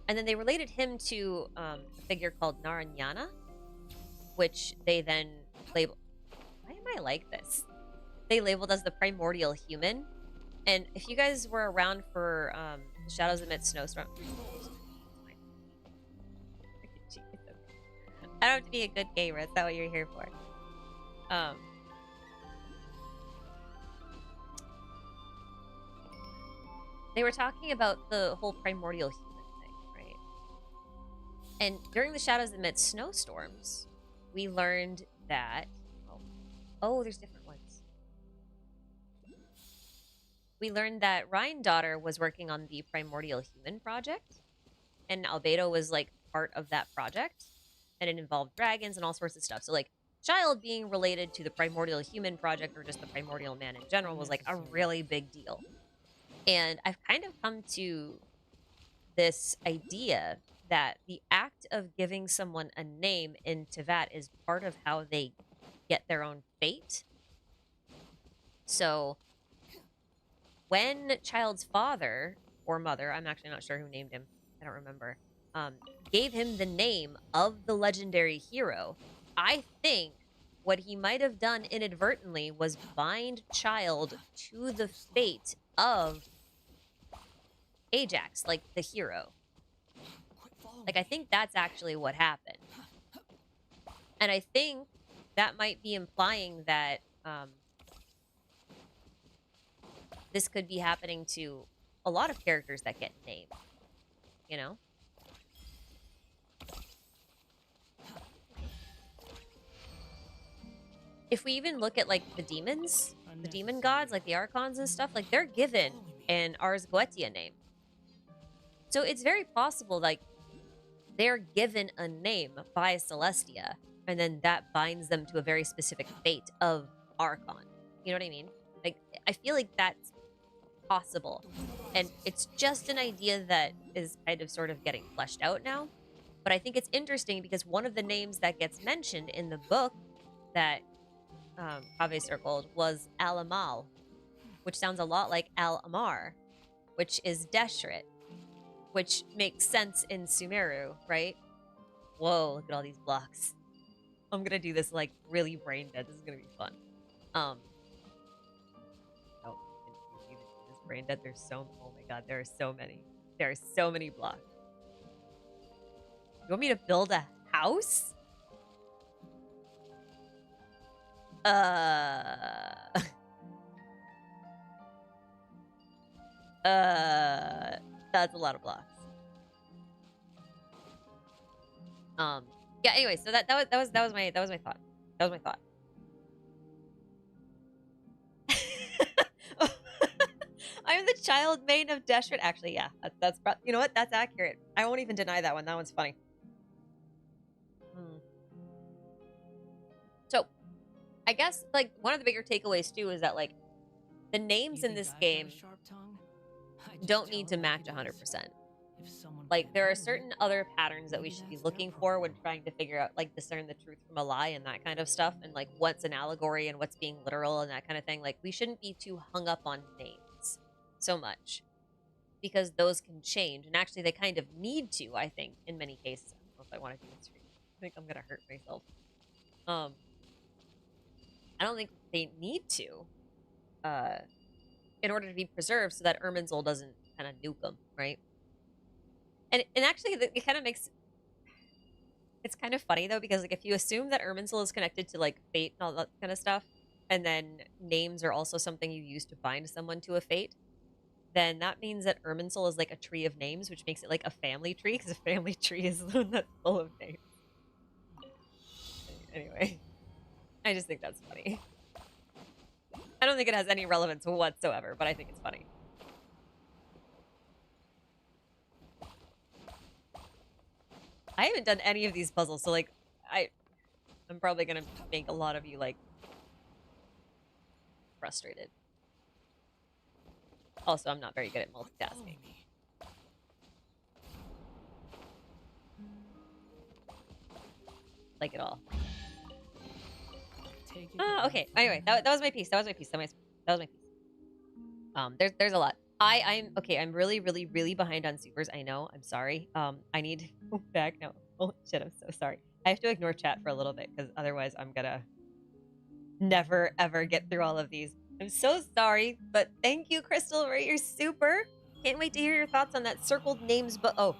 And then they related him to a figure called Naranyana, which they then labeled. Why am I like this? They labeled as the primordial human. And if you guys were around for Shadows Amid Snowstorm, I don't have to be a good gamer. That's not what you're here for. They were talking about the whole primordial human thing, right? And during the Shadows Amid Snowstorms, we learned that... Oh, there's different ones. We learned that Daughter was working on the Primordial Human project, and Albedo was, like, part of that project, and it involved dragons and all sorts of stuff. So, like, Child being related to the Primordial Human project, or just the Primordial Man in general, was, like, a really big deal. And I've kind of come to this idea that the act of giving someone a name in Teyvat is part of how they get their own fate. So when Child's father or mother, I'm actually not sure who named him, I don't remember, gave him the name of the legendary hero, I think what he might have done inadvertently was bind Child to the fate of Ajax, like the hero. Like, I think that's actually what happened. And I think that might be implying that this could be happening to a lot of characters that get named, you know? If we even look at, like, the demons, the demon gods, like the archons and stuff, like, they're given an Ars Goetia name. So it's very possible, like, they're given a name by Celestia, and then that binds them to a very specific fate of Archon. You know what I mean? Like, I feel like that's possible. And it's just an idea that is kind of sort of getting fleshed out now. But I think it's interesting because one of the names that gets mentioned in the book that Khaenri'ah circled was Al-Amal, which sounds a lot like Al-Amar, which is Deshret, which makes sense in Sumeru, right? Whoa, look at all these blocks. I'm gonna do this like really brain dead. This is gonna be fun. Oh, even this brain dead. Oh my god, there are so many. There are so many blocks. You want me to build a house? That's a lot of blocks. Yeah, anyway, so that was my thought. That was my thought. I'm the child maiden of Deshret. Actually, yeah, that's you know what? That's accurate. I won't even deny that one. That one's funny. So, I guess like one of the bigger takeaways too is that like the names in this game don't need to match 100%. Like there are certain other patterns that we should be looking for when trying to figure out, like, discern the truth from a lie and that kind of stuff, and like what's an allegory and what's being literal and that kind of thing. Like we shouldn't be too hung up on names so much because those can change, and actually they kind of need to, I think, in many cases. I don't know if I want to do this stream. I think I'm gonna hurt myself. I don't think they need to in order to be preserved so that Irminsul doesn't kind of nuke them, right? And actually, it kind of makes... It's kind of funny, though, because like if you assume that Irminsul is connected to like fate and all that kind of stuff, and then names are also something you use to bind someone to a fate, then that means that Irminsul is like a tree of names, which makes it like a family tree, because a family tree is the one that's full of names. Anyway, I just think that's funny. I don't think it has any relevance whatsoever, but I think it's funny. I haven't done any of these puzzles, so like I'm probably gonna make a lot of you like frustrated. Also, I'm not very good at multitasking. Like at all. Okay. Anyway, that was my piece. That was my piece. That was my piece. There's a lot. I'm okay. I'm really behind on supers. I know. I'm sorry. I need to go back now. Oh shit! I'm so sorry. I have to ignore chat for a little bit because otherwise I'm gonna never ever get through all of these. I'm so sorry, but thank you, Crystal, for your super. Can't wait to hear your thoughts on that circled names. But oh.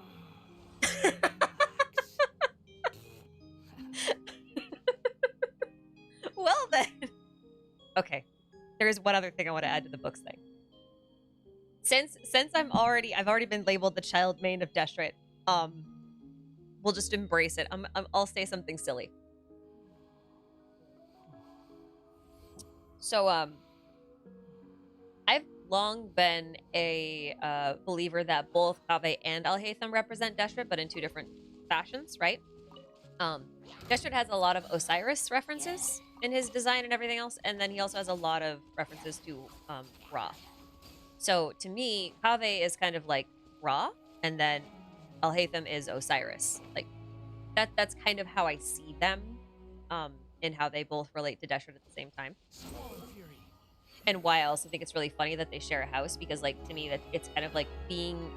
Well then. Okay. There's one other thing I want to add to the books thing. Since I've already been labeled the child maiden of Deshret, we'll just embrace it. I'll say something silly. So I've long been a believer that both Khaenri'ah and Alhaitham represent Deshret, but in two different fashions, right? Deshret has a lot of Osiris references in his design and everything else, and then he also has a lot of references to Ra. So to me, Khaenri'ah is kind of like Ra, and then Alhaitham is Osiris. Like that's kind of how I see them, and how they both relate to Deshret at the same time. And why I also think it's really funny that they share a house, because like to me that it's kind of like being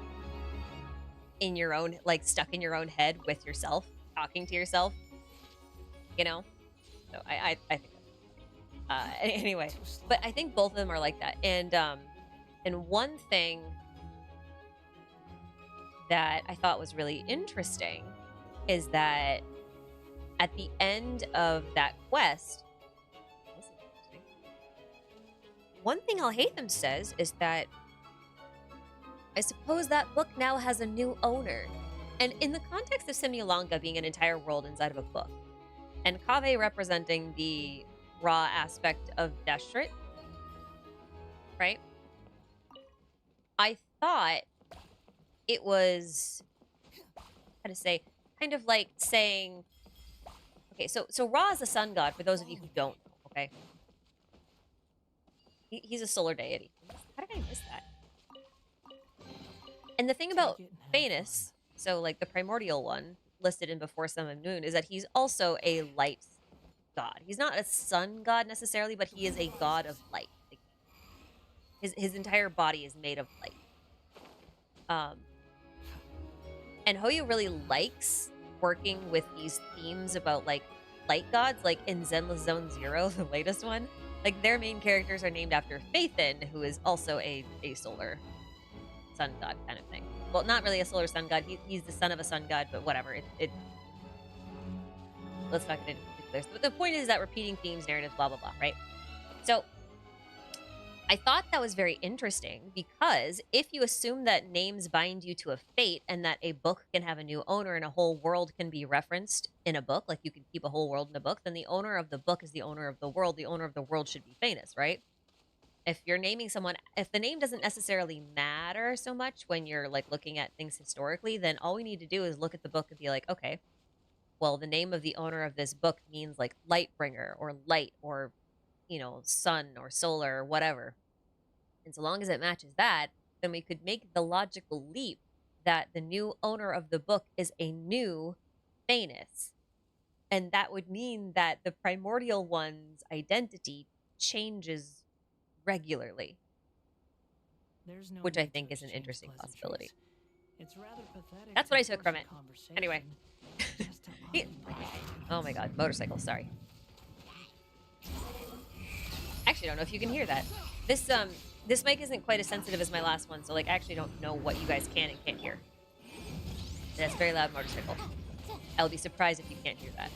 in your own, like stuck in your own head with yourself, talking to yourself, you know. So I think anyway, but I think both of them are like that. And one thing that I thought was really interesting is that at the end of that quest, one thing Alhaitham says is that I suppose that book now has a new owner. And in the context of Simulanka being an entire world inside of a book, and Khaenri'ah representing the raw aspect of Deshret, right? I thought it was, how to say, kind of like saying, okay, so Ra is a sun god, for those of you who don't know, okay? He's a solar deity. How did I miss that? And the thing about Take it and have Phaenus, so like the primordial one listed in Before Sun and Moon, is that he's also a light god. He's not a sun god necessarily, but he is a god of light. Like, his entire body is made of light. And Hoyo really likes working with these themes about like light gods, like in Zenless Zone Zero, the latest one. Like their main characters are named after Phaethon, who is also a solar sun god kind of thing. Well, not really a solar sun god. He's the son of a sun god, but whatever. Let's not get into particulars. But the point is that repeating themes, narratives, blah blah blah, right? So I thought that was very interesting because if you assume that names bind you to a fate and that a book can have a new owner and a whole world can be referenced in a book, like you can keep a whole world in a book, then the owner of the book is the owner of the world. The owner of the world should be Phaenus, right? If you're naming someone, if the name doesn't necessarily matter so much when you're like looking at things historically, then all we need to do is look at the book and be like, okay, well, the name of the owner of this book means like light bringer or light or, sun or solar or whatever. And so long as it matches that, then we could make the logical leap that the new owner of the book is a new Phaenus. And that would mean that the primordial one's identity changes regularly. There's no which I need to think is an exchange interesting possibility. pleasantries. It's rather pathetic That's to what I took force from a it. conversation Anyway. just to Oh my god, motorcycle, sorry. Actually, I don't know if you can hear that. This mic isn't quite as sensitive as my last one, so like I actually don't know what you guys can and can't hear. That's a very loud motorcycle. I'll be surprised if you can't hear that.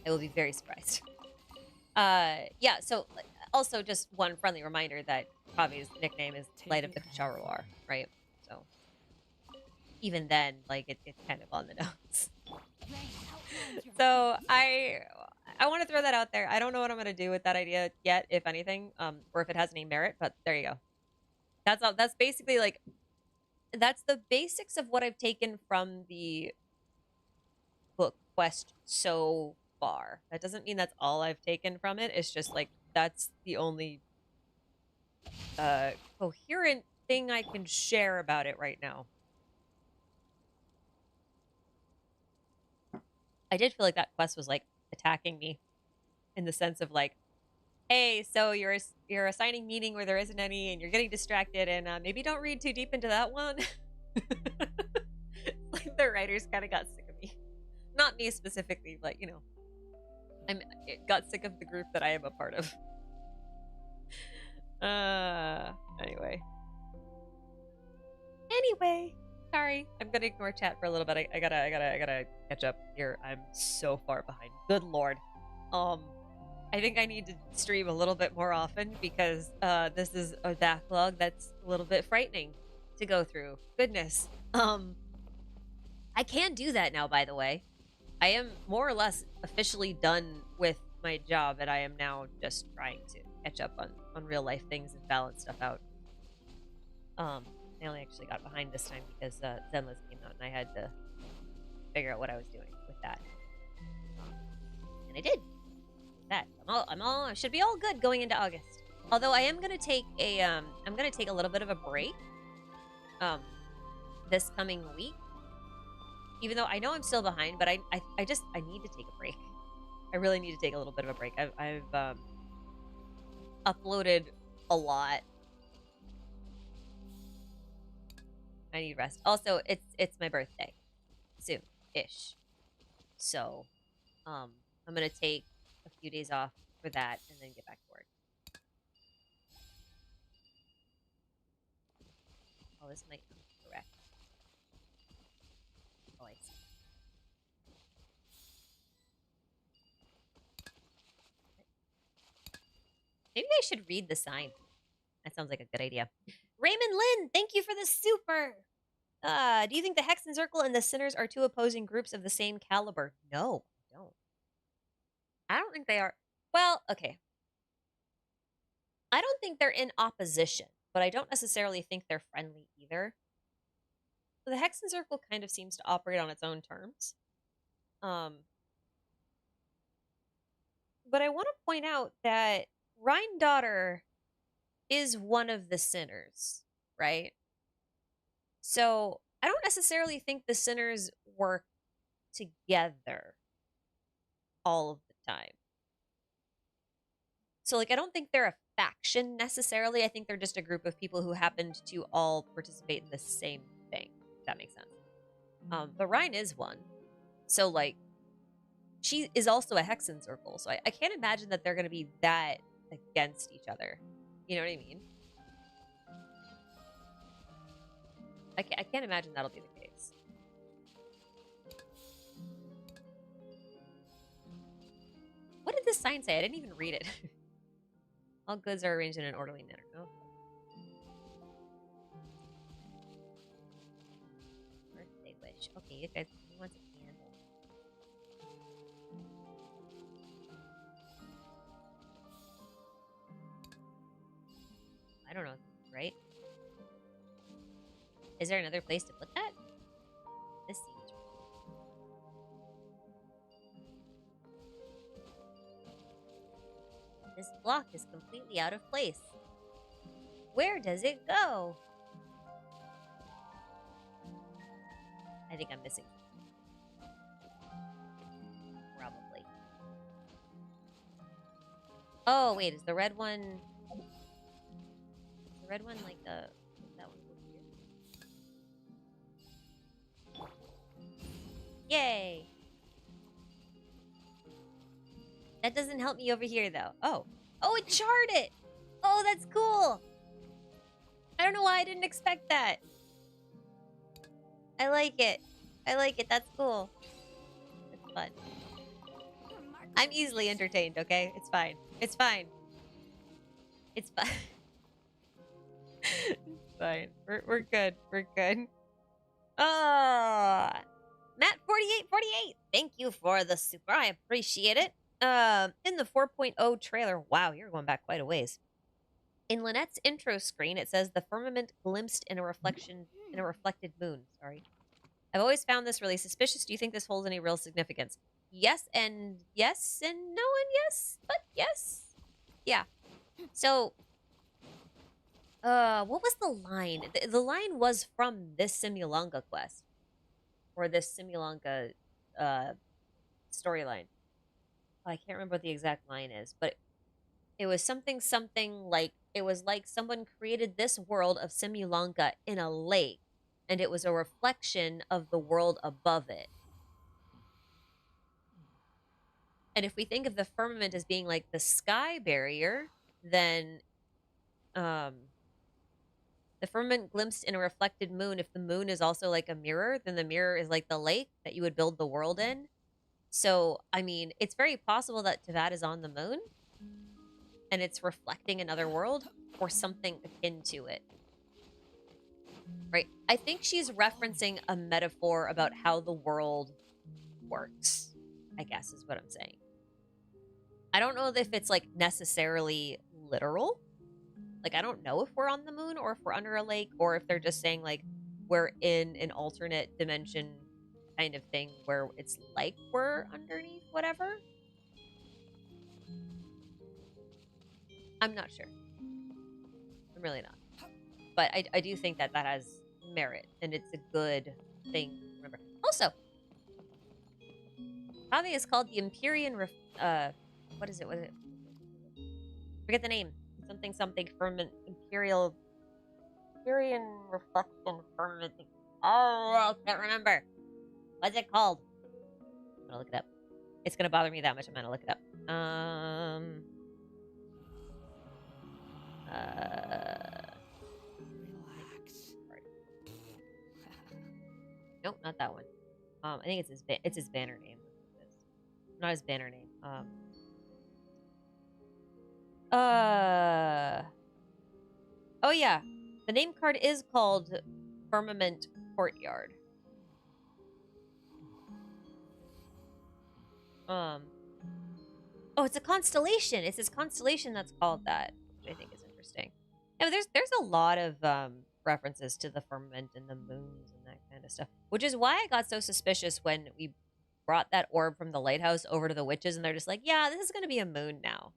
I will be very surprised. Yeah, so also just one friendly reminder that Kavi's nickname is Light of the Khaenri'ah, right? So even then, like it's kind of on the nose. So I want to throw that out there. I don't know what I'm gonna do with that idea yet, if anything, or if it has any merit, but there you go. That's all. That's basically like that's the basics of what I've taken from the book quest so far. That doesn't mean that's all I've taken from it. It's just like that's the only coherent thing I can share about it right now. I did feel like that quest was like attacking me in the sense of like, hey, so you're assigning meaning where there isn't any and you're getting distracted, and maybe don't read too deep into that one. Like the writers kind of got sick of me. Not me specifically, but it got sick of the group that I am a part of. Anyway, sorry, I'm gonna ignore chat for a little bit. I gotta catch up here. I'm so far behind. Good lord. I think I need to stream a little bit more often because this is a backlog that's a little bit frightening to go through. Goodness. I can do that now, by the way. I am more or less officially done with my job, and I am now just trying to catch up on real life things and balance stuff out. I only actually got behind this time because Zenless came out and I had to figure out what I was doing with that. And I did. That I should be all good going into August. Although I am gonna take a little bit of a break this coming week. Even though I know I'm still behind, but I need to take a break. I really need to take a little bit of a break. I've uploaded a lot. I need rest. Also, it's my birthday soon-ish. So I'm gonna take a few days off for that and then get back to work. Oh, this might not be correct. Oh, I see. Maybe I should read the sign. That sounds like a good idea. Raymond Lynn, thank you for the super. Do you think the Hexen Circle and the Sinners are two opposing groups of the same caliber? No, I don't. I don't think they are. Well, okay. I don't think they're in opposition, but I don't necessarily think they're friendly either. So the Hexen Circle kind of seems to operate on its own terms. But I want to point out that Rhine is one of the sinners, right? So I don't necessarily think the sinners work together all of the time. So, like, I don't think they're a faction necessarily. I think they're just a group of people who happened to all participate in the same thing, if that makes sense. But Rhine is one. So, like, she is also a Hexen Circle. So I can't imagine that they're going to be that against each other. You know what I mean? I can't imagine that'll be the case. What did this sign say? I didn't even read it. All goods are arranged in an orderly manner. Oh. Birthday wish. Okay, you guys, who wants a candle? I don't know, right? Is there another place to put that? This seems right. This block is completely out of place. Where does it go? I think I'm missing something. Probably. Oh, wait, is the red one... Is the red one like a... Is that one over here? Yay! That doesn't help me over here, though. Oh. Oh, it charred it! Oh, that's cool! I don't know why I didn't expect that. I like it. I like it. That's cool. It's fun. I'm easily entertained, okay? It's fine. It's fine. It's fine. It's fine. We're good. We're good. Ah, Matt4848. Thank you for the super. I appreciate it. In the 4.0 trailer, wow, you're going back quite a ways. In Lynette's intro screen, it says the firmament glimpsed in a reflected moon. Sorry. I've always found this really suspicious. Do you think this holds any real significance? Yes and yes and no and yes, but yes. Yeah. So, what was the line? The line was from this Simulanka quest. Or this Simulanka, storyline. I can't remember what the exact line is, but it was something like, it was like someone created this world of Simulanka in a lake, and it was a reflection of the world above it. And if we think of the firmament as being like the sky barrier, then the firmament glimpsed in a reflected moon. If the moon is also like a mirror, then the mirror is like the lake that you would build the world in. So, I mean, it's very possible that Teyvat is on the moon and it's reflecting another world or something akin to it. Right? I think she's referencing a metaphor about how the world works, I guess is what I'm saying. I don't know if it's like necessarily literal. Like, I don't know if we're on the moon or if we're under a lake, or if they're just saying like we're in an alternate dimension kind of thing where it's like we're underneath whatever. I'm not sure. I'm really not. But I do think that that has merit, and it's a good thing to remember. Also, Kave is called the Empyrean what is it? What is it? Forget the name. Something firmament, Empyrean reflection firmament. Oh, I can't remember. What's it called? I'm gonna look it up. It's gonna bother me that much. I'm gonna look it up. Relax. Nope, not that one. I think it's his banner name. Not his banner name. Oh yeah, the name card is called Firmament Courtyard. Oh, it's a constellation. It's his constellation that's called that, which I think is interesting. Yeah, but there's a lot of references to the firmament and the moons and that kind of stuff, which is why I got so suspicious when we brought that orb from the lighthouse over to the witches, and they're just like, "Yeah, this is gonna be a moon now."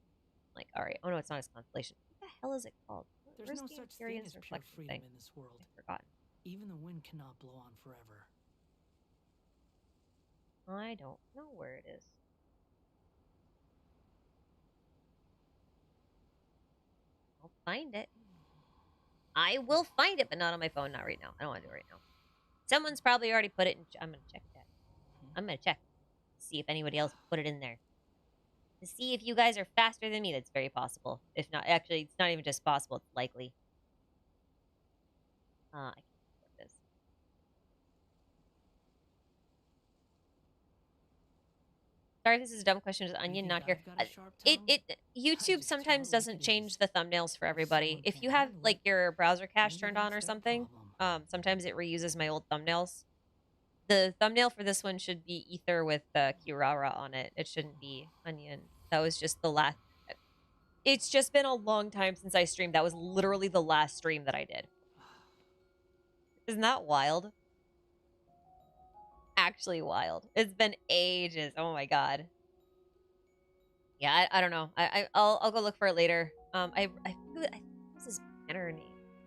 like, all right. Oh no, it's not his constellation. What the hell is it called? There's Where's no the such thing Empyrean's as pure reflection freedom thing? in this world. I've forgotten. Even the wind cannot blow on forever. I don't know where it is. I'll find it. I will find it, but not on my phone. Not right now. I don't want to do it right now. Someone's probably already put it in. I'm going to check that. I'm going to check. See if anybody else put it in there. To see if you guys are faster than me. That's very possible. If not, actually, it's not even just possible. It's likely. I can't afford this. Sorry if this is a dumb question. Is Onion not here? YouTube sometimes doesn't change the thumbnails for everybody. If you have like your browser cache turned on or something, sometimes it reuses my old thumbnails. The thumbnail for this one should be Ether with Khaenri'ah on it. It shouldn't be Onion. That was just the last. It's just been a long time since I streamed. That was literally the last stream that I did. Isn't that wild? Actually wild. It's been ages. Oh my god. Yeah, I don't know. I'll go look for it later. I think what's his banner name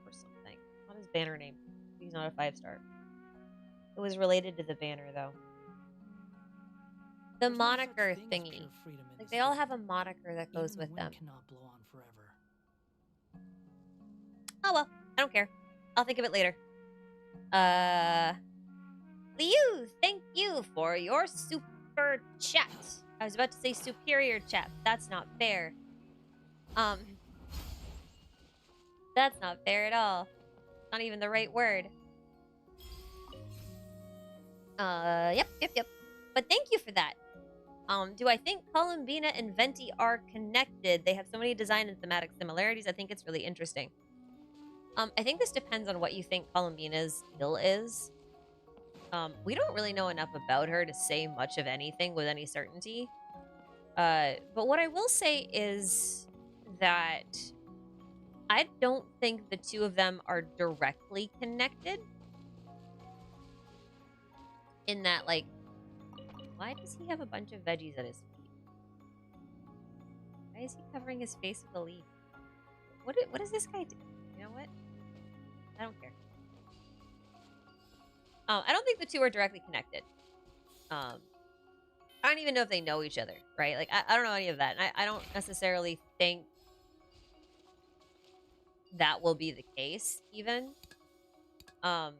or something. Not his banner name. He's not a 5-star. It was related to the banner though. The moniker thingy. Like they all have a moniker that goes with them. Oh well, I don't care. I'll think of it later. Liu, thank you for your super chat. I was about to say superior chat. That's not fair. That's not fair at all. Not even the right word. Yep. But thank you for that. Do I think Columbina and Venti are connected? They have so many design and thematic similarities. I think it's really interesting. I think this depends on what you think Columbina's skill is. We don't really know enough about her to say much of anything with any certainty. But what I will say is that I don't think the two of them are directly connected. In that, like, why does he have a bunch of veggies at his feet? Why is he covering his face with a leaf? What does this guy do? You know what? I don't care. I don't think the two are directly connected. I don't even know if they know each other, right? Like, I don't know any of that. And I don't necessarily think that will be the case, even. But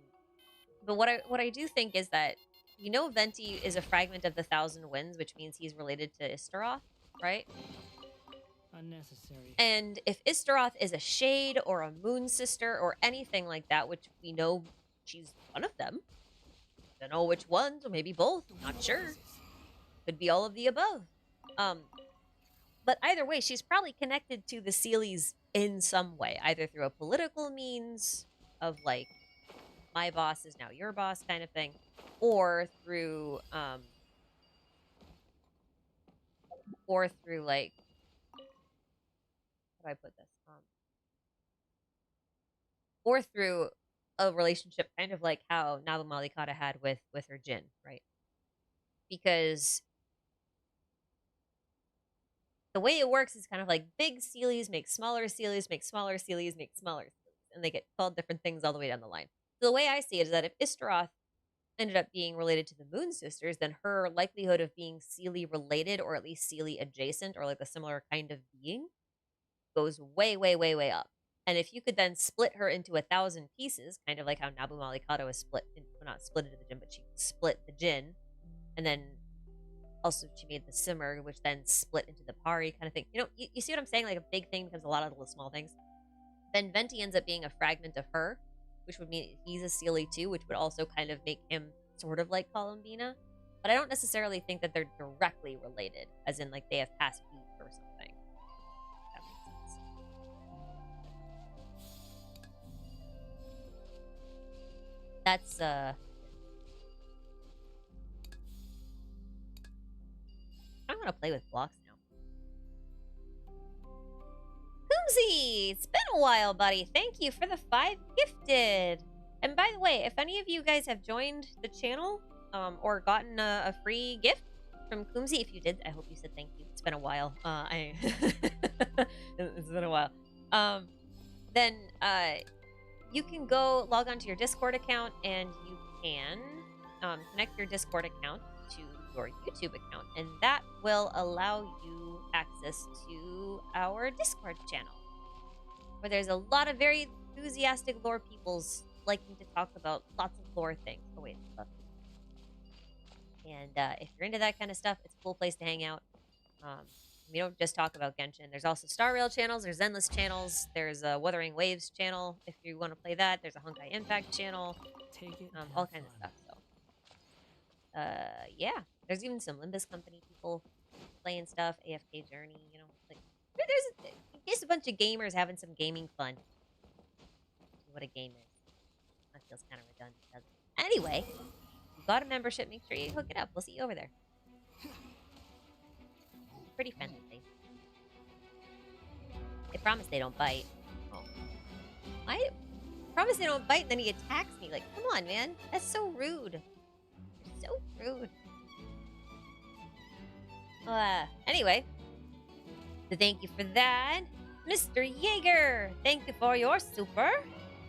what I do think is that, you know, Venti is a fragment of the Thousand Winds, which means he's related to Istaroth, right? Unnecessary. And if Istaroth is a shade or a moon sister or anything like that, which we know she's one of them. Don't know which ones, or maybe both. Not sure. Could be all of the above. But either way, she's probably connected to the Seelies in some way, either through a political means of like, my boss is now your boss kind of thing, or through like, how do I put this? Or through a relationship kind of like how Nabu Malikata had with her Jinn, right? Because the way it works is kind of like big Seelies make smaller Seelies, make smaller Seelies, make smaller Seelies, and they get called different things all the way down the line. So the way I see it is that if Istaroth ended up being related to the Moon Sisters, then her likelihood of being Seelie related, or at least Seelie adjacent, or like a similar kind of being, goes way, way, way, way up. And if you could then split her into 1,000 pieces, kind of like how Nabu Malikata was split, not split into the Jinn, but she split the Jinn, and then also she made the Simmer, which then split into the Pari kind of thing. You know, you see what I'm saying? Like a big thing becomes a lot of little small things. Then Venti ends up being a fragment of her, which would mean he's a Seelie too, which would also kind of make him sort of like Columbina. But I don't necessarily think that they're directly related, as in like they have past beef or something. That makes sense. That's I'm gonna play with blocks now. Koomsy! It's been a while, buddy. Thank you for the 5 gifted. And by the way, if any of you guys have joined the channel or gotten a free gift, from Kumzi. If you did, I hope you said thank you. It's been a while. It's been a while. Then you can go log onto your Discord account and you can connect your Discord account to your YouTube account, and that will allow you access to our Discord channel, where there's a lot of very enthusiastic lore peoples liking to talk about lots of lore things. Oh wait, and if you're into that kind of stuff, it's a cool place to hang out. We don't just talk about Genshin. There's also Star Rail channels. There's Endless channels. There's a Wuthering Waves channel if you want to play that. There's a Honkai Impact channel. All kinds of stuff. So, yeah. There's even some Limbus Company people playing stuff. AFK Journey, you know. Like, there's just a bunch of gamers having some gaming fun. What a game is. That feels kind of redundant, doesn't it? Anyway, you got a membership. Make sure you hook it up. We'll see you over there. Pretty friendly thing. They promise they don't bite. Oh. I promise they don't bite and then he attacks me. Like, come on, man. That's so rude. You're so rude. Anyway. So thank you for that. Mr. Jaeger, thank you for your super.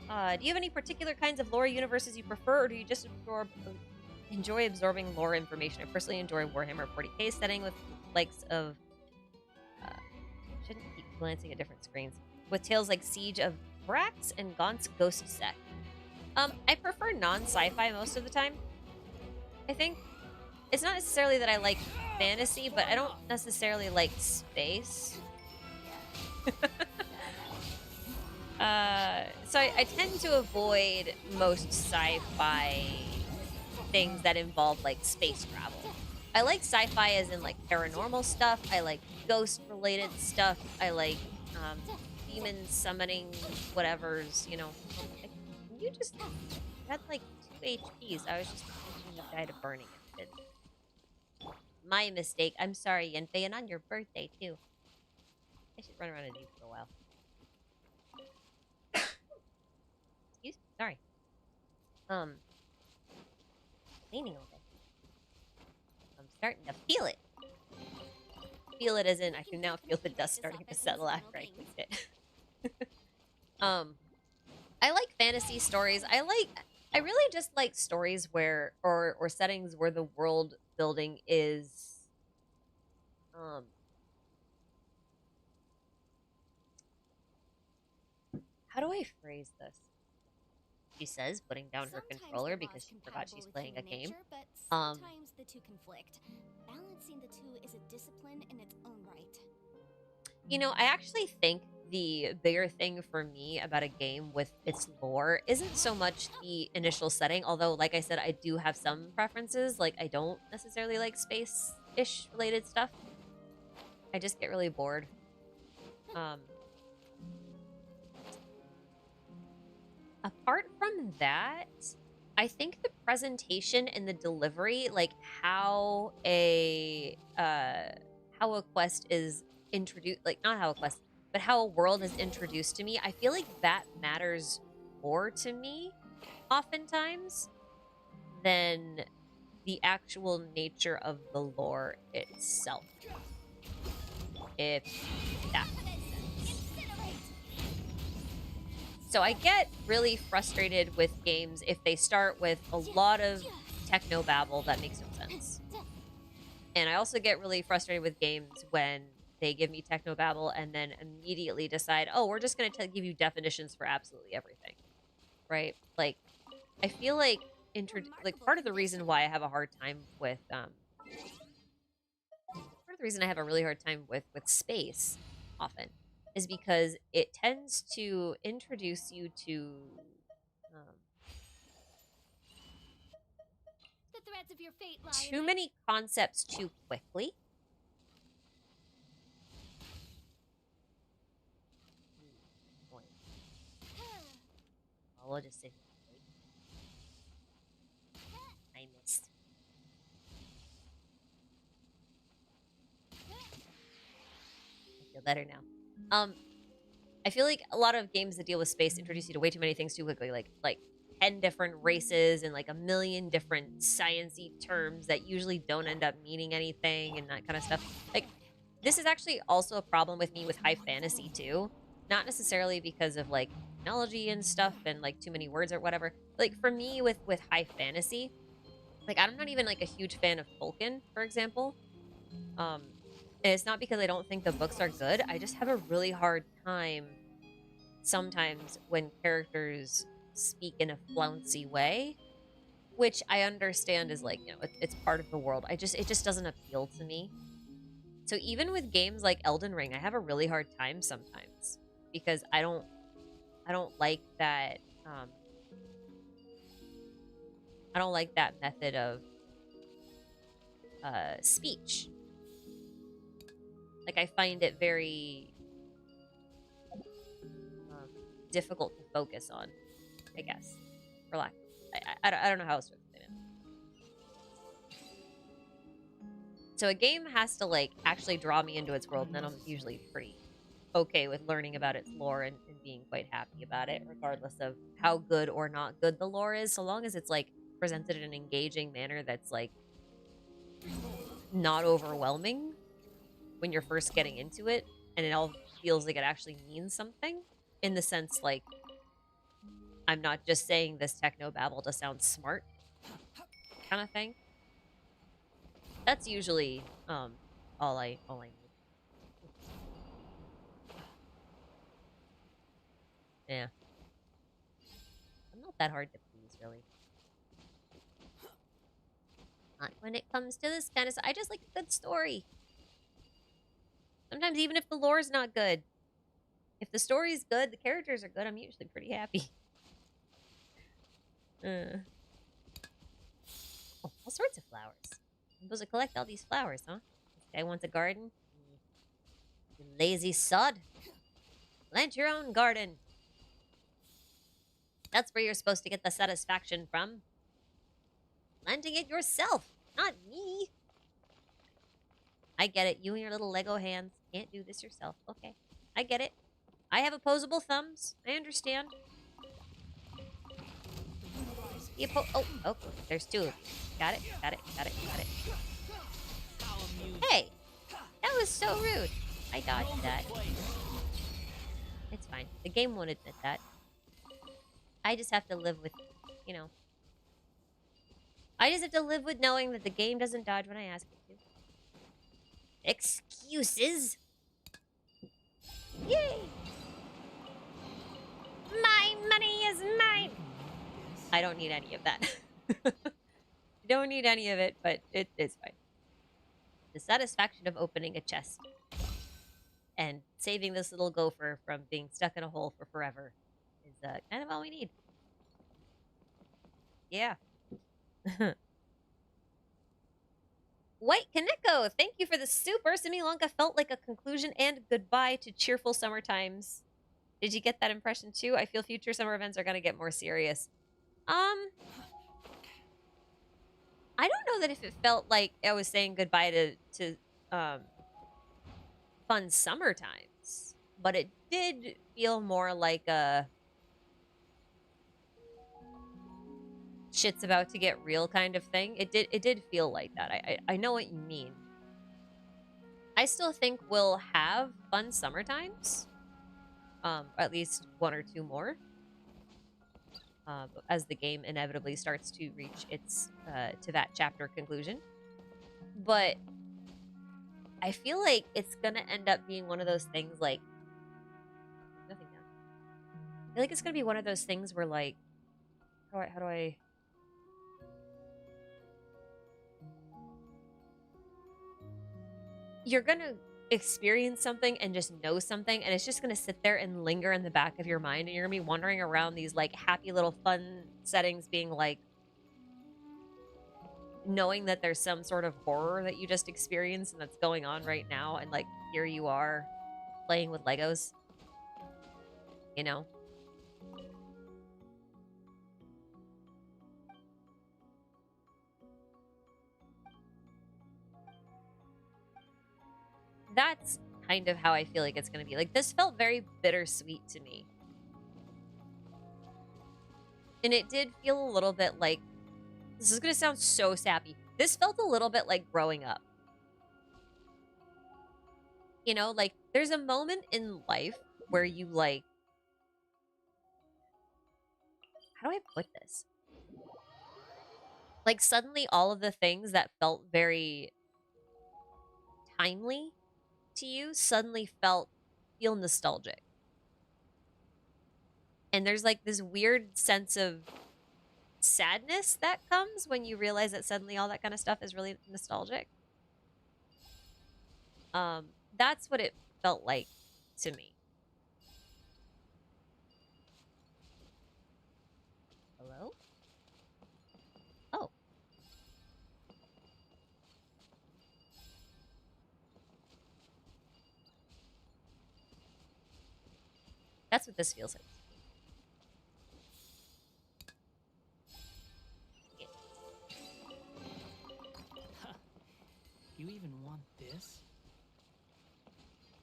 Do you have any particular kinds of lore universes you prefer, or do you just enjoy absorbing lore information? I personally enjoy Warhammer 40k setting with likes of shouldn't keep glancing at different screens, with tales like Siege of Brax and Gaunt's Ghost Sect. I prefer non-sci-fi most of the time. I think it's not necessarily that I like fantasy, but I don't necessarily like space. So I tend to avoid most sci-fi things that involve like space travel. I like sci-fi as in like paranormal stuff. I like ghost-related stuff. I like demon summoning whatevers, you know. Like, you just had like 2 HPs. I was just thinking you died of burning it. My mistake. I'm sorry, Yenfei, and on your birthday too. I should run around and do for a while. Excuse me. Sorry. Cleaning all day. I'm starting to feel it. Feel it as in I can now feel the dust starting to settle after I clicked it. I like fantasy stories. I really just like stories where or settings where the world building is how do I phrase this? She says, putting down her controller because she forgot she's playing a game. But sometimes the two conflict. Balancing the two is a discipline in its own right. You know, I actually think the bigger thing for me about a game with its lore isn't so much the initial setting, although, like I said, I do have some preferences. Like, I don't necessarily like space-ish related stuff. I just get really bored. Apart from that, I think the presentation and the delivery, like how a quest is introduced, like not how a quest, but how a world is introduced to me, I feel like that matters more to me oftentimes than the actual nature of the lore itself. If that So I get really frustrated with games if they start with a lot of technobabble that makes no sense. And I also get really frustrated with games when they give me technobabble and then immediately decide, oh, we're just going to give you definitions for absolutely everything. Right? Like, I feel like part of the reason why I have a hard time with I have a really hard time with space often is because it tends to introduce you to The threads of your fate lie too many concepts too quickly. Well, we'll just sit here and wait. I missed. I feel better now. I feel like a lot of games that deal with space introduce you to way too many things too quickly, like 10 different races and like a million different sciencey terms that usually don't end up meaning anything and that kind of stuff. Like, this is actually also a problem with me with high fantasy too. Not necessarily because of like technology and stuff and like too many words or whatever. Like for me with high fantasy, like I'm not even like a huge fan of Tolkien, for example. And it's not because I don't think the books are good. I just have a really hard time sometimes when characters speak in a flouncy way, which I understand is like, you know, it's part of the world. It just doesn't appeal to me. So even with games like Elden Ring, I have a really hard time sometimes because I don't like that I don't like that method of speech. Like I find it very difficult to focus on, I guess, for lack. I don't know how else to explain it. So a game has to like actually draw me into its world, and then I'm usually pretty okay with learning about its lore and being quite happy about it, regardless of how good or not good the lore is, so long as it's like presented in an engaging manner that's like not overwhelming when you're first getting into it, and it all feels like it actually means something, in the sense like I'm not just saying this techno babble to sound smart kind of thing. That's usually all I need. Yeah. I'm not that hard to please, really. Not when it comes to this kind of stuff. I just like a good story. Sometimes even if the lore's not good. If the story's good, the characters are good, I'm usually pretty happy. Oh, all sorts of flowers. I'm supposed to collect all these flowers, huh? This guy wants a garden? You lazy sod. Plant your own garden. That's where you're supposed to get the satisfaction from. Planting it yourself, not me. I get it. You and your little Lego hands can't do this yourself. Okay, I get it. I have opposable thumbs. I understand. Oh, there's two of you. Got it. Hey, that was so rude. I dodged that. It's fine. The game won't admit that. I just have to live with, you know. I just have to live with knowing that the game doesn't dodge when I ask it to. Excuses. Yay! My money is mine! I don't need any of that. I don't need any of it, but it's fine. The satisfaction of opening a chest and saving this little gopher from being stuck in a hole for forever is kind of all we need. Yeah. White Kaneko, thank you for the super. Simulanka felt like a conclusion and goodbye to cheerful summer times. Did you get that impression too? I feel future summer events are going to get more serious. I don't know that if it felt like I was saying goodbye to fun summer times, but it did feel more like a shit's about to get real kind of thing. It did feel like that. I know what you mean. I still think we'll have fun summer times. At least one or two more. As the game inevitably starts to reach its Teyvat chapter conclusion. But I feel like it's gonna end up being one of those things like nothing down. I feel like it's gonna be one of those things where like how do I you're gonna experience something and just know something, and it's just gonna sit there and linger in the back of your mind, and you're gonna be wandering around these like happy little fun settings being like knowing that there's some sort of horror that you just experienced and that's going on right now, and like here you are playing with Legos, you know. That's kind of how I feel like it's gonna be. Like, this felt very bittersweet to me. And it did feel a little bit like, this is going to sound so sappy. This felt a little bit like growing up. You know, like, there's a moment in life where you, like, how do I put this? Like, suddenly all of the things that felt very timely to you suddenly feel nostalgic. And there's, like, this weird sense of sadness that comes when you realize that suddenly all that kind of stuff is really nostalgic. That's what it felt like to me. Hello? Oh. That's what this feels like. You even want this?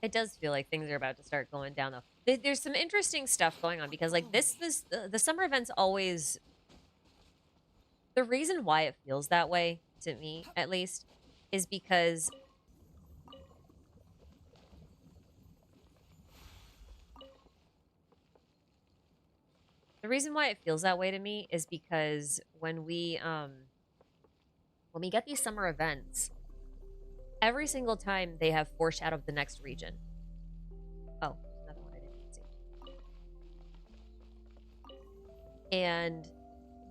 It does feel like things are about to start going down, though. There's some interesting stuff going on because, like, this was the summer events always. The reason why it feels that way to me, at least, is because the reason why it feels that way to me is because when we get these summer events, every single time they have foreshadowed the next region. Oh, another one I didn't see. And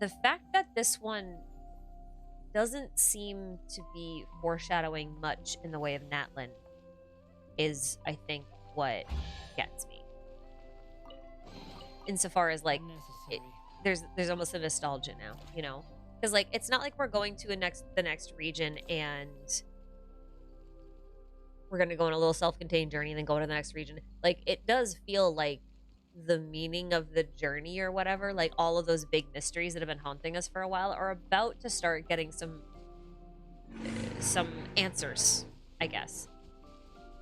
the fact that this one doesn't seem to be foreshadowing much in the way of Natlan is, I think, what gets me. Insofar as, like, there's almost a nostalgia now, you know? Because, like, it's not like we're going to the next region and we're going to go on a little self-contained journey and then go to the next region. Like, it does feel like the meaning of the journey or whatever, like all of those big mysteries that have been haunting us for a while are about to start getting some answers, I guess.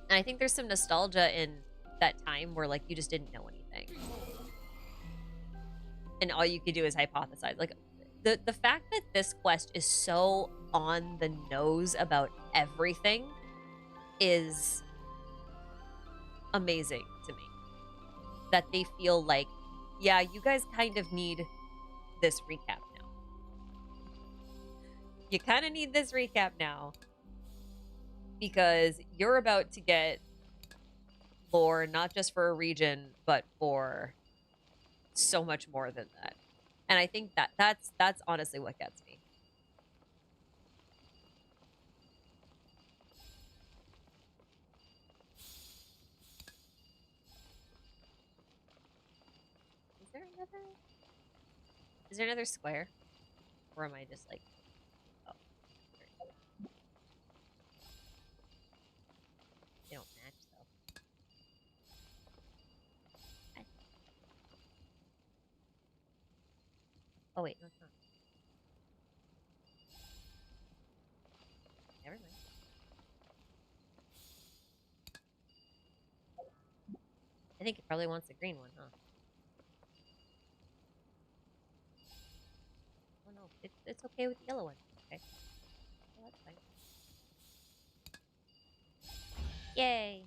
And I think there's some nostalgia in that time where, like, you just didn't know anything. And all you could do is hypothesize. Like, the fact that this quest is so on the nose about everything is amazing to me. That they feel like, yeah, you guys kind of need this recap now. You kind of need this recap now. Because you're about to get lore, not just for a region, but for so much more than that. And I think that's honestly what gets me. Is there another square? Or am I just like, oh. They don't match though. Oh wait, no, it's not. Never mind. I think it probably wants the green one, huh? Oh no, it's okay with the yellow one. Okay. Well, that's fine. Yay!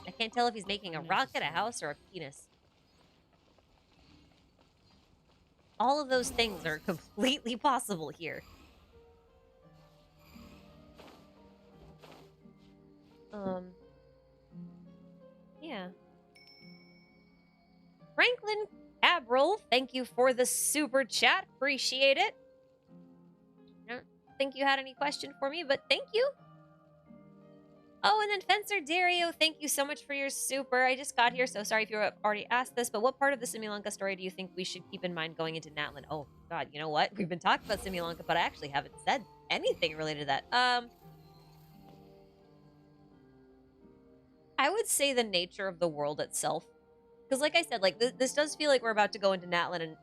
I can't tell if he's making a rocket, a house, or a penis. All of those things are completely possible here. Yeah. Franklin Cabral, thank you for the super chat. Appreciate it. I don't think you had any question for me, but thank you. Oh, and then Fencer Dario, thank you so much for your super. I just got here, so sorry if you already asked this, but what part of the Simulanka story do you think we should keep in mind going into Natlan? Oh, God, you know what? We've been talking about Simulanka, but I actually haven't said anything related to that. I would say the nature of the world itself. Because like I said, like this does feel like we're about to go into Natlan, and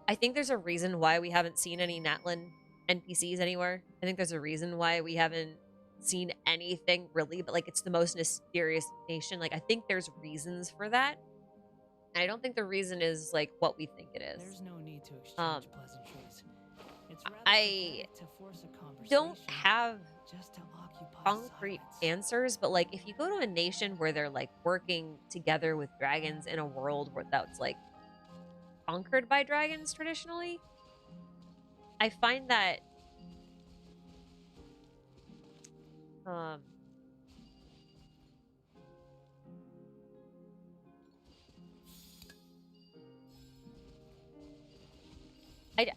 I think there's a reason why we haven't seen any Natlan NPCs anywhere. I think there's a reason why we haven't seen anything really, but like it's the most mysterious nation. Like I think there's reasons for that. And I don't think the reason is like what we think it is. There's no need to exchange pleasantries. It's rather I pathetic to force a conversation don't have just to occupy concrete silence. answers, but like if you go to a nation where they're like working together with dragons in a world where that's like conquered by dragons traditionally, I find that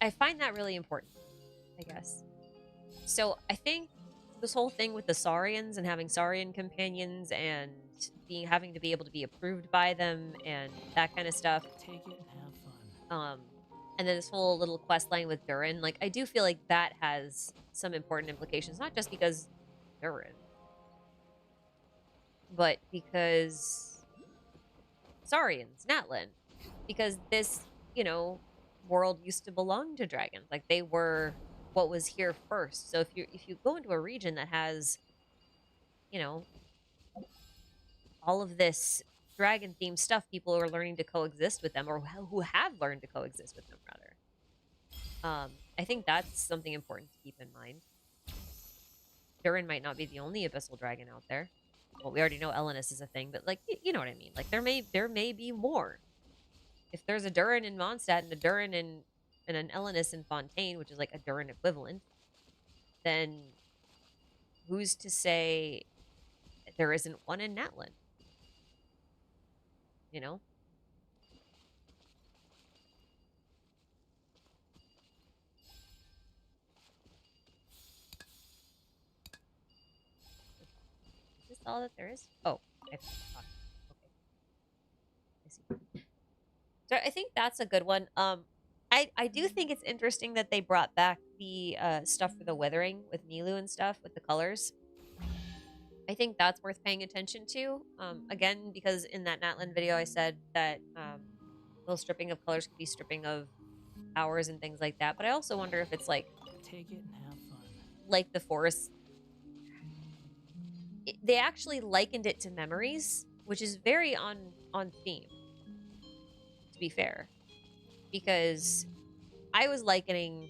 I find that really important, I guess. So I think this whole thing with the Saurians and having Saurian companions and having to be able to be approved by them and that kind of stuff. Take it and have fun. And then this whole little quest line with Duren, like I do feel like that has some important implications, not just because Duren, but because Saurians, Natlan, because this, you know, world used to belong to dragons. Like they were what was here first. So if you go into a region that has, you know, all of this dragon themed stuff, people are learning to coexist with them, or who have learned to coexist with them rather. I think that's something important to keep in mind. Duren might not be the only abyssal dragon out there. Well, we already know Elenus is a thing, but like you know what I mean. Like there may be more. If there's a Duren in Mondstadt and a Duren and an Elenus in Fontaine, which is like a Duren equivalent, then who's to say there isn't one in Natlan? You know? Is this all that there is? Oh, okay. I see. So I think that's a good one. I do think it's interesting that they brought back the stuff for the Withering with Nilu and stuff with the colors. I think that's worth paying attention to. Again, because in that Natlan video I said that little stripping of colors could be stripping of powers and things like that. But I also wonder if it's like take it and have fun. Like the forest. They actually likened it to memories, which is very on theme, to be fair. Because I was likening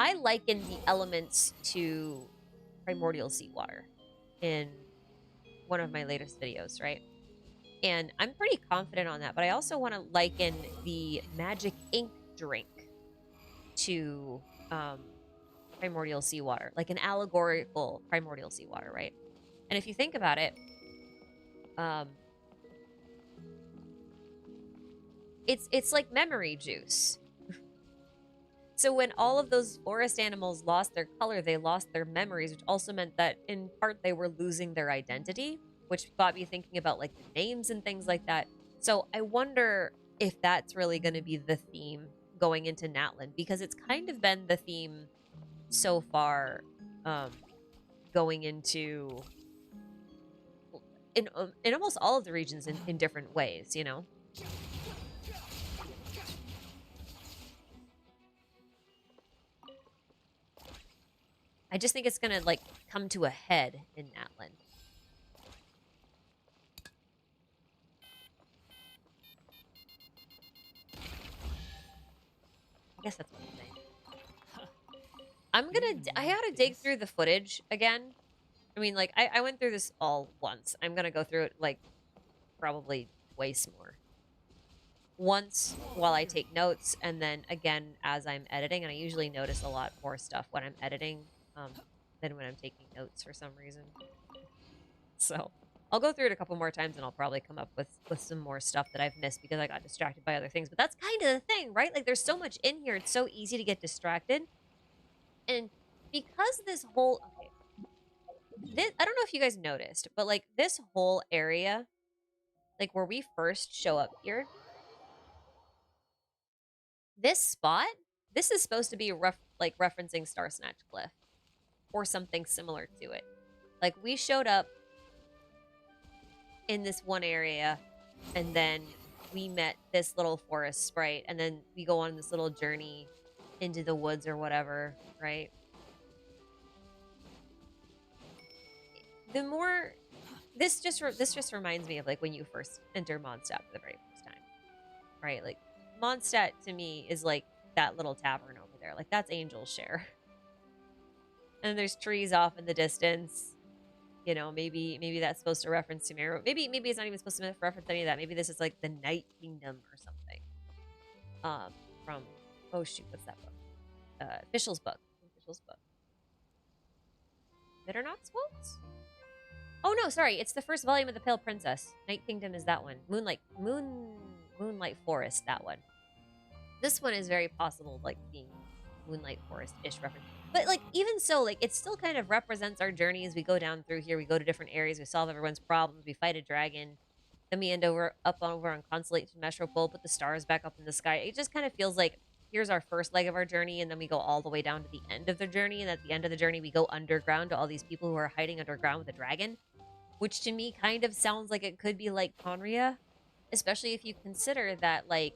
I liken the elements to primordial seawater in one of my latest videos, right? And I'm pretty confident on that, but I also want to liken the magic ink drink to primordial seawater, like an allegorical primordial seawater, right? And if you think about it, it's like memory juice. So when all of those forest animals lost their color, they lost their memories, which also meant that in part they were losing their identity, which got me thinking about like the names and things like that. So I wonder if that's really going to be the theme going into Natlan, because it's kind of been the theme so far, going into in almost all of the regions in different ways, you know. I just think it's gonna like come to a head in Natlan. I guess that's what I'm saying. I gotta dig through the footage again. I mean, like, I went through this all once. I'm gonna go through it, like, probably twice more. Once while I take notes, and then again as I'm editing, and I usually notice a lot more stuff when I'm editing than when I'm taking notes for some reason. So I'll go through it a couple more times and I'll probably come up with some more stuff that I've missed because I got distracted by other things. But that's kind of the thing, right? Like there's so much in here. It's so easy to get distracted. And because this whole... Okay. I don't know if you guys noticed, but like this whole area, like where we first show up here, this spot, this is supposed to be referencing Star Snatch Cliff or something similar to it. Like we showed up in this one area and then we met this little forest sprite and then we go on this little journey into the woods or whatever, right? The more this just reminds me of like when you first enter Mondstadt for the very first time, right? Like Mondstadt to me is like that little tavern over there. Like that's Angel's Share. And there's trees off in the distance. You know, maybe that's supposed to reference Sumeru. Maybe it's not even supposed to reference any of that. Maybe this is like the Night Kingdom or something. From oh shoot, what's that book? Official's book. Bitternox Wolves? Oh no, sorry, it's the first volume of the Pale Princess. Night Kingdom is that one. Moonlight Forest, that one. This one is very possible, like being Moonlight Forest-ish reference. But like even so, like it still kind of represents our journey as we go down through here. We go to different areas, we solve everyone's problems, we fight a dragon, then we end over on Constellation Metropole, put the stars back up in the sky. It just kind of feels like here's our first leg of our journey, and then we go all the way down to the end of the journey, and at the end of the journey we go underground to all these people who are hiding underground with a dragon, which to me kind of sounds like it could be like Khaenri'ah, especially if you consider that like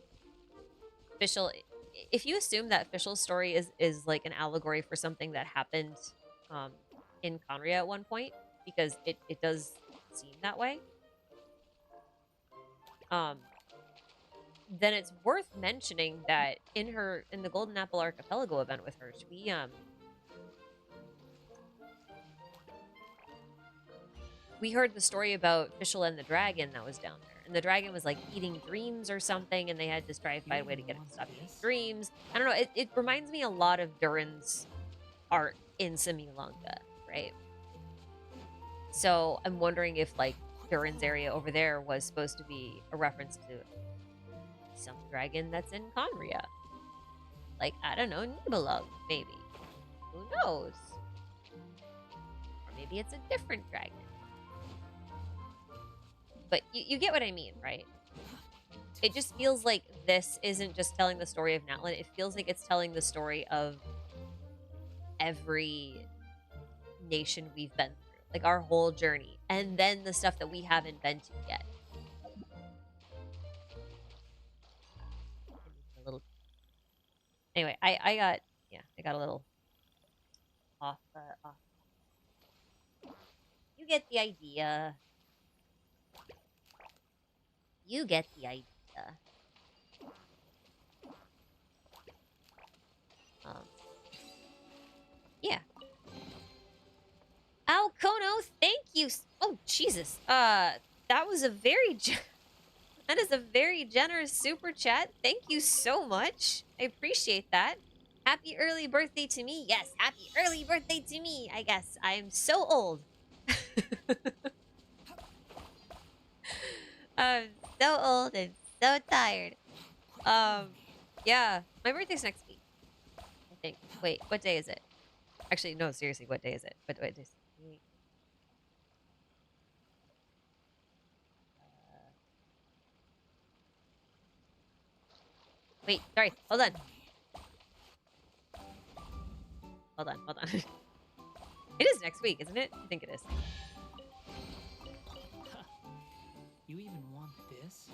if you assume that Fischl's story is like an allegory for something that happened in Khaenri'ah at one point, because it does seem that way, then it's worth mentioning that in the Golden Apple Archipelago event with her, we heard the story about Fischl and the dragon that was down there. And the dragon was like eating dreams or something, and they had to try to find a way to get it to stop eating dreams. I don't know, it reminds me a lot of Duren's art in Simulanka, right? So I'm wondering if like Duren's area over there was supposed to be a reference to some dragon that's in Khaenri'ah. Like, I don't know, Nibelung, maybe. Who knows? Or maybe it's a different dragon. But you get what I mean, right? It just feels like this isn't just telling the story of Natlan. It feels like it's telling the story of every nation we've been through. Like our whole journey. And then the stuff that we haven't been to yet. Anyway, I got a little off. You get the idea. You get the idea. Yeah. Al Kono, thank you. Oh, Jesus. That was a very... That is a very generous super chat. Thank you so much. I appreciate that. Happy early birthday to me. Yes, happy early birthday to me, I guess. I am so old. I'm so old and so tired. Yeah. My birthday's next week, I think. Wait, what day is it? Actually, no, seriously, what day is it? What day is it? Wait, sorry. Hold on. Hold on. It is next week, isn't it? I think it is. You even want this?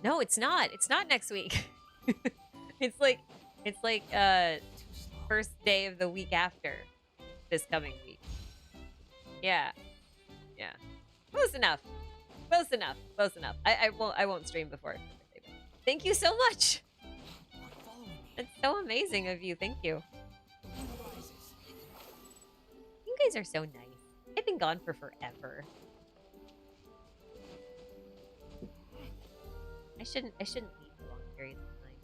No, it's not. It's not next week. It's like first day of the week after this coming week. Yeah. Yeah. Close enough. Close enough. Close enough. I won't stream before. Thank you so much. That's so amazing of you. Thank you. You guys are so nice. I've been gone for forever. I shouldn't leave for long periods of time.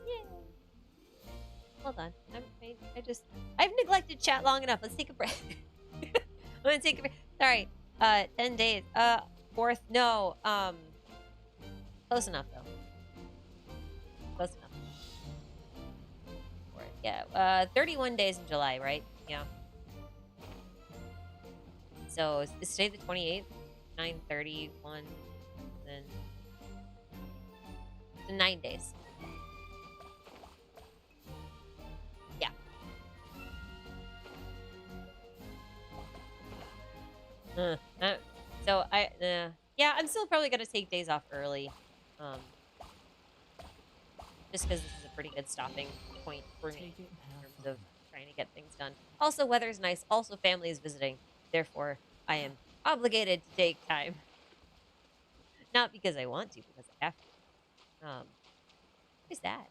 Yeah. Hold on. I've neglected chat long enough. Let's take a break. I'm gonna take a break. Sorry. 10 days. 4th. No. Close enough though. Close enough. 4th. Yeah. 31 days in July, right? Yeah. So is today the 28th? 9:31. Then 9 days. Yeah. So yeah, I'm still probably gonna take days off early. just because this is a pretty good stopping point for me Take it and in have terms fun. of trying to get things done. Also, weather's nice. Also, family is visiting. Therefore, I am obligated to take time. Not because I want to, because I have to. What is that?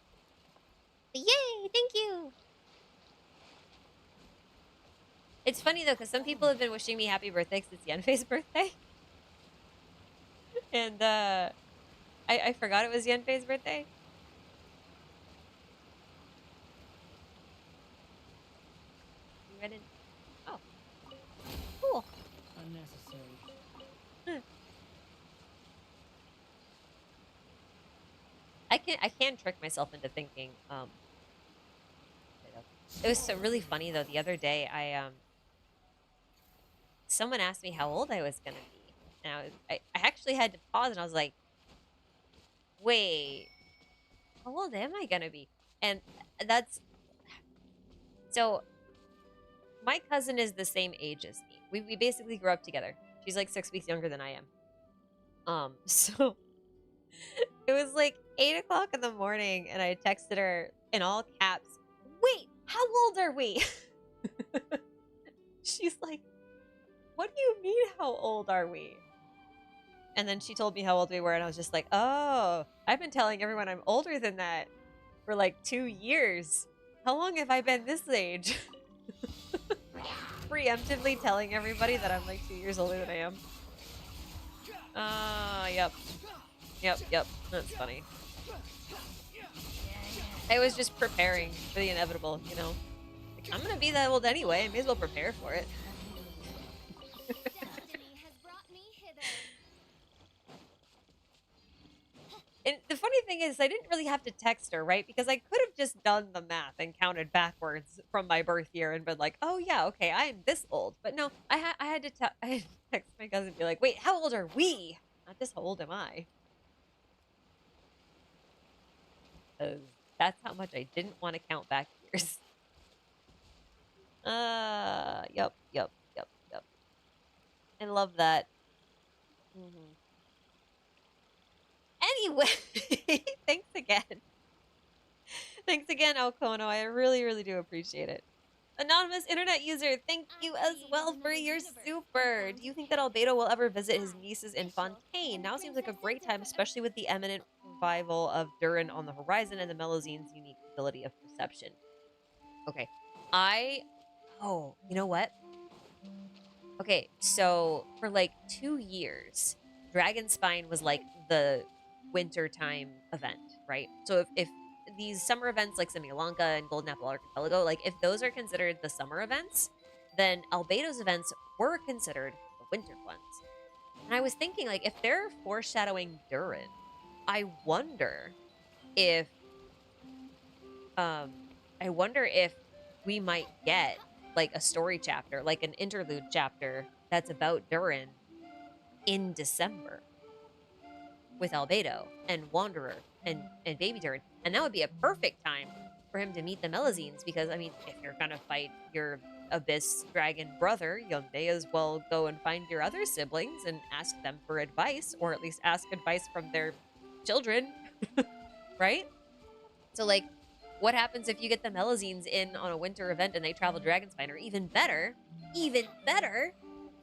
Yay! Thank you! It's funny, though, because some people have been wishing me happy birthday because it's Yenfei's birthday. And, I forgot it was Yenfei's birthday. You read it? Oh. Cool. Unnecessary. I can trick myself into thinking, it was so really funny, though. The other day, someone asked me how old I was gonna be. And I actually had to pause, and I was like, wait, how old am I gonna be? And that's... So, my cousin is the same age as me. We basically grew up together. She's like 6 weeks younger than I am. So it was like 8 o'clock in the morning, and I texted her in all caps, wait, how old are we? She's like, what do you mean, how old are we? And then she told me how old we were, and I was just like, oh, I've been telling everyone I'm older than that for like 2 years. How long have I been this age? Preemptively telling everybody that I'm like 2 years older than I am. Yep. Yep. That's funny. I was just preparing for the inevitable, you know? Like, I'm gonna be that old anyway. I may as well prepare for it. Destiny has brought me hither. And the funny thing is, I didn't really have to text her, right? Because I could have just done the math and counted backwards from my birth year and been like, oh yeah, okay, I'm this old. But no, I had to text my cousin and be like, wait, how old are we? Not just how old am I? Because that's how much I didn't want to count back years. Yep. I love that. Anyway, thanks again. Thanks again, Okono. I really, really do appreciate it. Anonymous internet user, thank you as well for your super. Do you think that Albedo will ever visit his nieces in Fontaine? Now seems like a great time, especially with the imminent revival of Duren on the horizon and the Melusine's unique ability of perception. Okay. Oh, you know what? Okay, so for like 2 years, Dragonspine was like the wintertime event, right? So if these summer events like Simulanka and Golden Apple Archipelago, like if those are considered the summer events, then Albedo's events were considered the winter ones. And I was thinking, like, if they're foreshadowing Duren, I wonder if we might get like a story chapter, like an interlude chapter that's about Duren in December with Albedo and Wanderer and Baby Duren. And that would be a perfect time for him to meet the Melusines, because I mean, if you're gonna fight your Abyss Dragon brother, you may as well go and find your other siblings and ask them for advice, or at least ask advice from their children, right? So like, what happens if you get the Melusines in on a winter event and they travel Dragonspine? Or even better,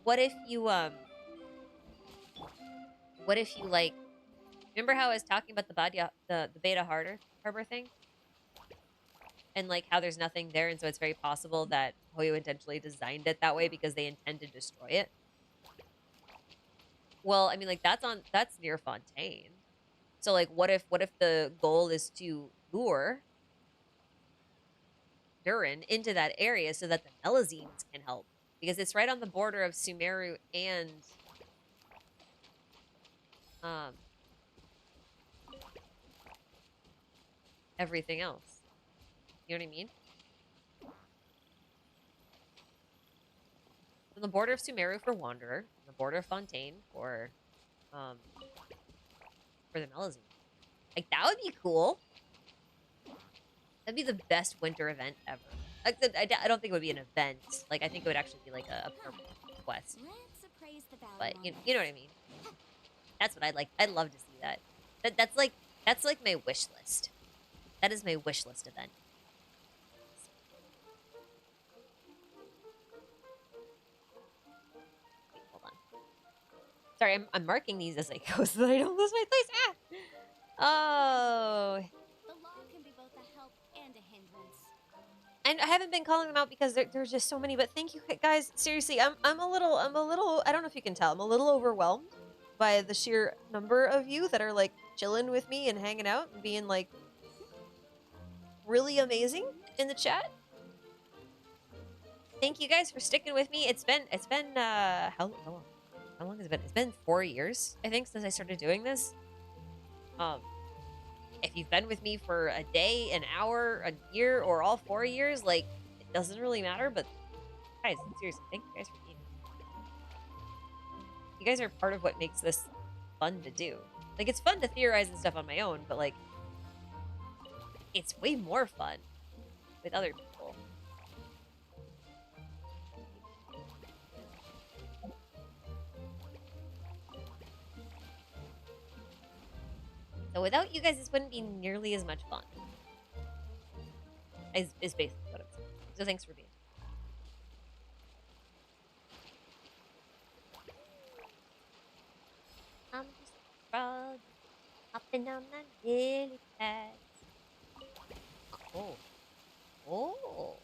what if you like, remember how I was talking about the Beta Harbor thing? And like how there's nothing there, and so it's very possible that Hoyo intentionally designed it that way because they intend to destroy it. Well, I mean, like that's near Fontaine. So like what if the goal is to lure Duren into that area so that the Melusines can help? Because it's right on the border of Sumeru and everything else. You know what I mean? On the border of Sumeru for Wanderer, on the border of Fontaine for the Melusine. Like, that would be cool. That'd be the best winter event ever. Except I don't think it would be an event. Like, I think it would actually be like a permanent quest. Let's appraise the value But on you know what I mean. That's what I'd like. I'd love to see that. That's like my wish list. That is my wish list event. Wait, hold on. Sorry, I'm marking these as I go so that I don't lose my place. Ah! Oh. The law can be both a help and a hindrance. And I haven't been calling them out because there's just so many, but thank you guys. Seriously, I'm a little, I don't know if you can tell, I'm a little overwhelmed by the sheer number of you that are like chilling with me and hanging out and being like really amazing in the chat. Thank you guys for sticking with me. It's been how long has it been? It's been 4 years, I think, since I started doing this. If you've been with me for a day, an hour, a year, or all 4 years, like, it doesn't really matter, but guys, seriously, thank you guys for being here. You guys are part of what makes this fun to do. Like, it's fun to theorize and stuff on my own, but, like, it's way more fun with other people. So without you guys, this wouldn't be nearly as much fun. Is basically what I'm saying. So thanks for being here. I'm just a frog, hopping on my lily pad. Oh. Oh.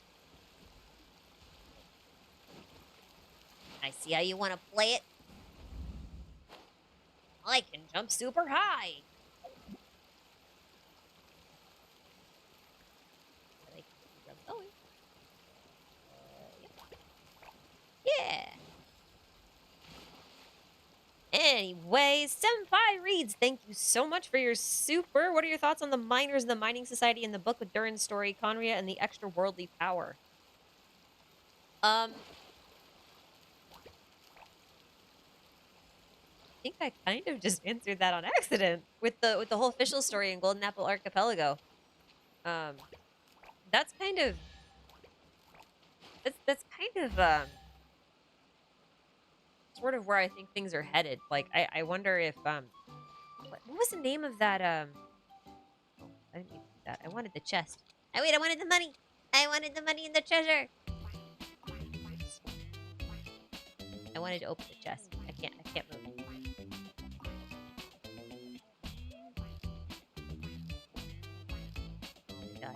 I see how you want to play it. I can jump super high. Yeah. Anyways, Senpai Reads, thank you so much for your super. What are your thoughts on the miners, the mining society, and the book with Duren's story, Khaenri'ah, and the extra worldly power? I think I kind of just answered that on accident with the whole official story in Golden Apple Archipelago. That's kind of sort of where I think things are headed. Like, I wonder if what was the name of that oh, I didn't need that. I wanted the chest. I wanted the money. I wanted the money and the treasure. I wanted to open the chest. I can't move. Oh my god.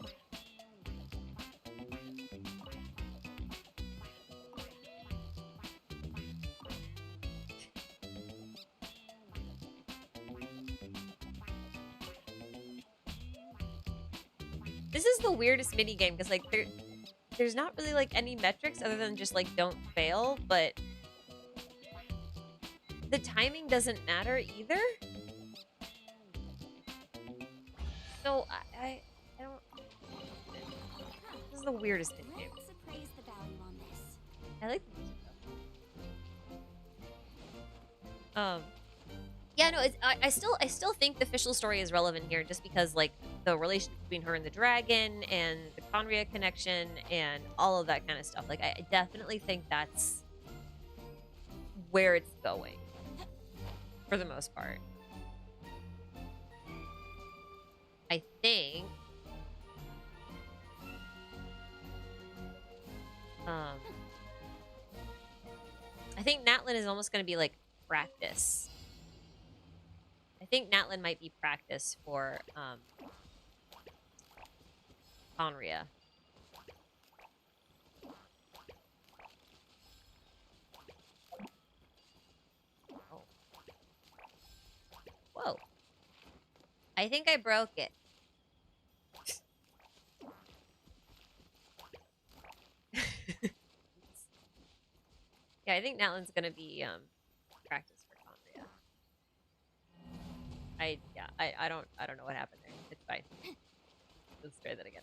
This is the weirdest mini game because like there's not really like any metrics other than just like don't fail, but the timing doesn't matter either. So I don't. This is the weirdest mini game. Let's appraise the value on this. I like the music though. Yeah, no, I still think the official story is relevant here, just because like the relationship between her and the dragon and the Khaenri'ah connection and all of that kind of stuff. Like, I definitely think that's where it's going for the most part. I think Natlan is almost going to be like practice. I think Natlan might be practice for Khaenri'ah. Oh. Whoa. I think I broke it. Yeah, I think Natlan's gonna be practice for Khaenri'ah. I don't know what happened there. It's fine. Let's try that again.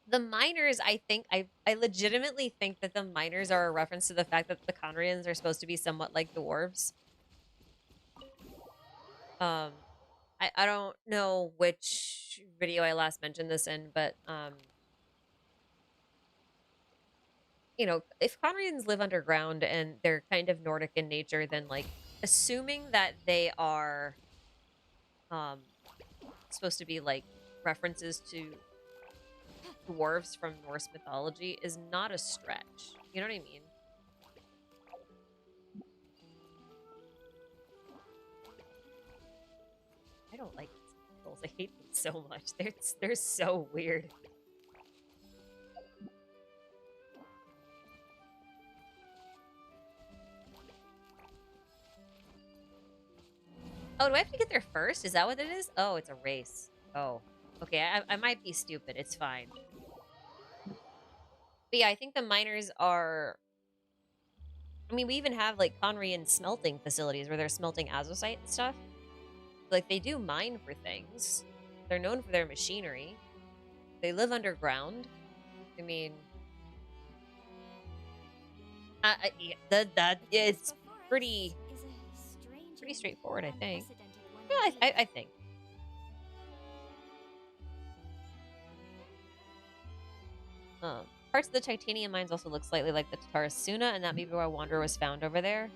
The miners, I think I legitimately think that the miners are a reference to the fact that the Khaenri'ahs are supposed to be somewhat like dwarves. I don't know which video I last mentioned this in, but you know, if Khaenri'ahs live underground and they're kind of Nordic in nature, then like assuming that they are supposed to be like references to dwarves from Norse mythology is not a stretch. You know what I mean? I don't like these controls. I hate them so much. They're so weird. Oh, do I have to get there first? Is that what it is? Oh, it's a race. Oh. Okay, I might be stupid. It's fine. But yeah, I think the miners are... I mean, we even have, like, Khaenri'ah smelting facilities where they're smelting azosite and stuff. Like, they do mine for things. They're known for their machinery. They live underground. I mean... it's pretty straightforward, I think. Yeah, I think. Parts of the titanium mines also look slightly like the Tatarasuna, and that may be why Wanderer was found over there.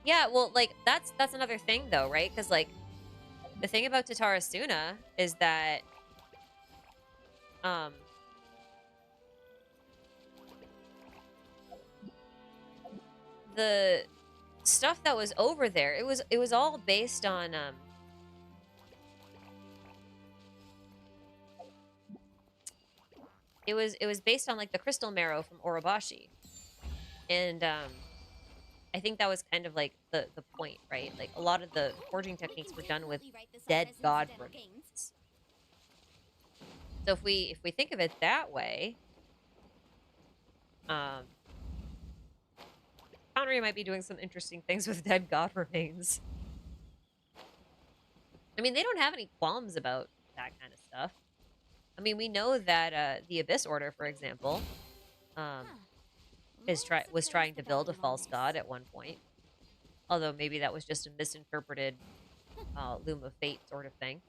Yeah, well, like, that's another thing, though, right? Because, like, the thing about Tatarasuna is that, the stuff that was over there, it was all based on, it was based on, like, the crystal marrow from Orobashi. And, I think that was kind of, like, the point, right? Like, a lot of the forging techniques were done with dead god remains. So if we think of it that way, Khaenri'ah might be doing some interesting things with dead god remains. I mean, they don't have any qualms about that kind of stuff. I mean, we know that the Abyss Order, for example, was trying to build a false god at one point. Although maybe that was just a misinterpreted Loom of Fate sort of thing.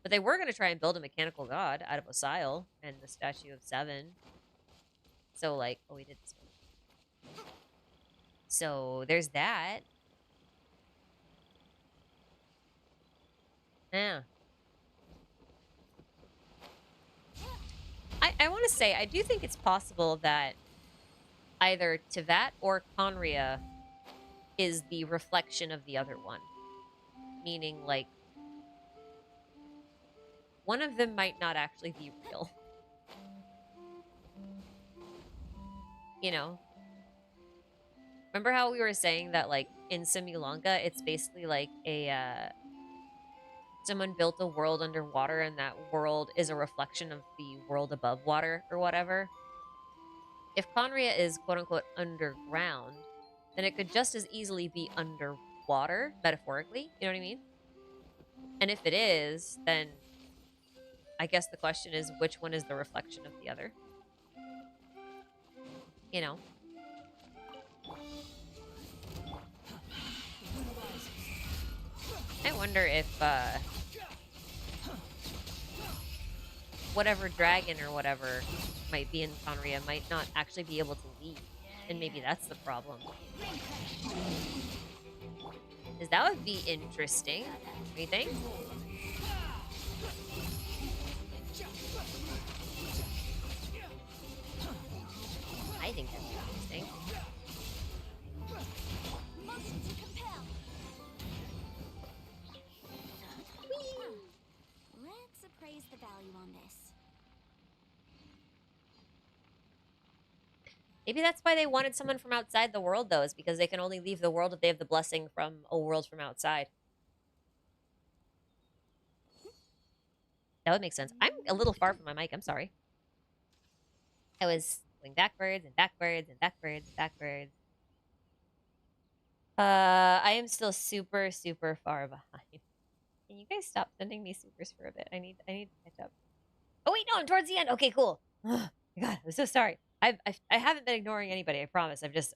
But they were going to try and build a mechanical god out of Osile and the Statue of Seven. So, like, oh, we did this one. So, there's that. Yeah. I want to say, I do think it's possible that either Teyvat or Khaenri'ah is the reflection of the other one. Meaning, like, one of them might not actually be real. You know? Remember how we were saying that, like, in Simulanka, it's basically like a, someone built a world underwater and that world is a reflection of the world above water or whatever? If Khaenri'ah is quote-unquote underground, then it could just as easily be underwater, metaphorically, you know what I mean? And if it is, then I guess the question is, which one is the reflection of the other? You know? I wonder if, whatever dragon or whatever might be in Khaenri'ah might not actually be able to leave. And maybe that's the problem. Because that would be interesting. What do you think? I think that's interesting. Let's appraise the value on this. Maybe that's why they wanted someone from outside the world, though, is because they can only leave the world if they have the blessing from a world from outside. That would make sense. I'm a little far from my mic. I'm sorry. I was going backwards and backwards and backwards and backwards. I am still super, super far behind. Can you guys stop sending me supers for a bit? I need to catch up. Oh wait, no, I'm towards the end. Okay, cool. Oh my God, I'm so sorry. I haven't been ignoring anybody. I promise. I just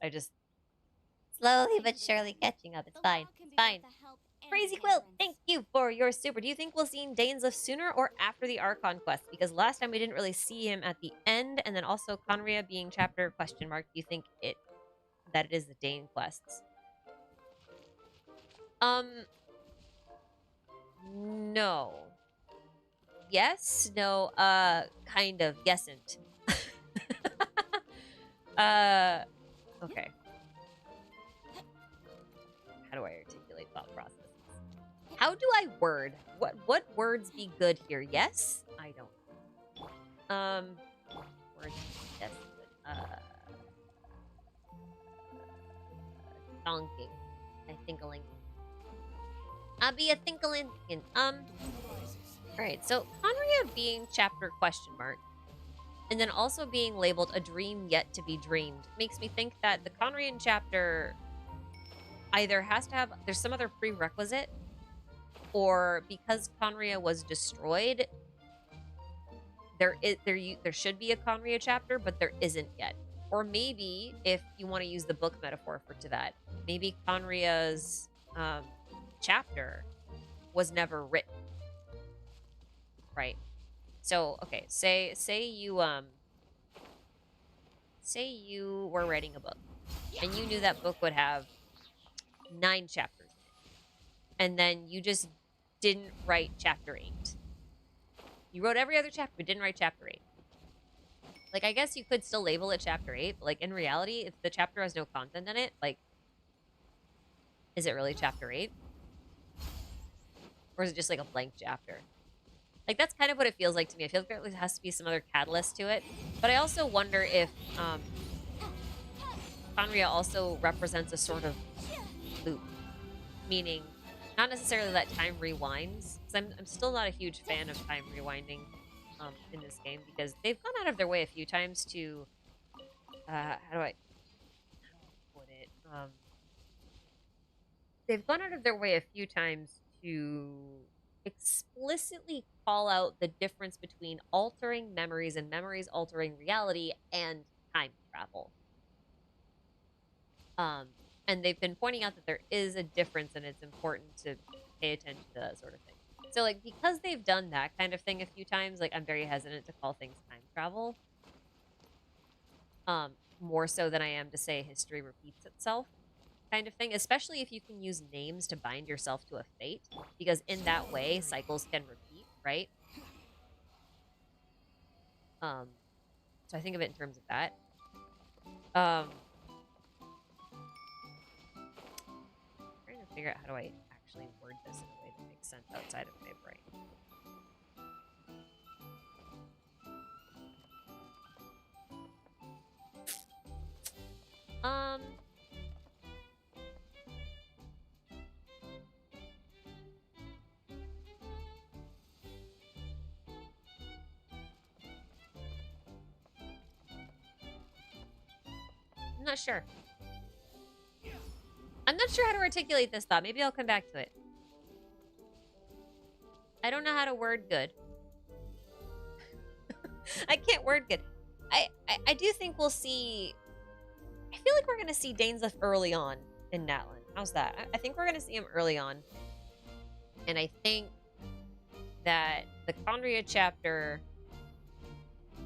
slowly but surely catching up. It's fine. It's fine. Crazy Quilt, thank you for your super. Do you think we'll see Daneslef sooner or after the Archon quest? Because last time we didn't really see him at the end, and then also Khaenri'ah being chapter question mark. Do you think that it is the Dane quests? No. yes, no, kind of, yesn't. Okay. How do I articulate thought processes? How do I word? What words be good here? Yes? I don't know. Words yes. Donking. I thinkling. I'll be a thinkling. Alright, so Khaenri'ah being chapter question mark, and then also being labeled a dream yet to be dreamed, makes me think that the Khaenri'ah chapter either has to have, there's some other prerequisite, or because Khaenri'ah was destroyed, there should be a Khaenri'ah chapter, but there isn't yet. Or maybe, if you want to use the book metaphor to that, maybe Khaenri'ah's chapter was never written. Right? So, okay, say you were writing a book, and you knew that book would have 9 chapters in it, and then you just didn't write chapter 8. You wrote every other chapter, but didn't write chapter 8. Like, I guess you could still label it chapter 8, but, like, in reality, if the chapter has no content in it, like, is it really chapter 8? Or is it just, like, a blank chapter? Like, that's kind of what it feels like to me. I feel like there has to be some other catalyst to it. But I also wonder if Khaenri'ah also represents a sort of loop. Meaning, not necessarily that time rewinds. Because I'm still not a huge fan of time rewinding in this game. Because they've gone out of their way a few times to... how do I put it? They've gone out of their way a few times to explicitly call out the difference between altering memories and memories altering reality and time travel. And they've been pointing out that there is a difference, and it's important to pay attention to that sort of thing. So, like, because they've done that kind of thing a few times, like, I'm very hesitant to call things time travel. More so than I am to say history repeats itself kind of thing, especially if you can use names to bind yourself to a fate, because in that way cycles can repeat, right? So I think of it in terms of that. Trying to figure out how do I actually word this in a way that makes sense outside of my brain. I'm not sure. I'm not sure how to articulate this thought. Maybe I'll come back to it. I don't know how to word good. I can't word good. I do think we'll see... I feel like we're going to see Dainsleif early on in Natlan. How's that? I think we're going to see him early on. And I think that the Khaenri'ah chapter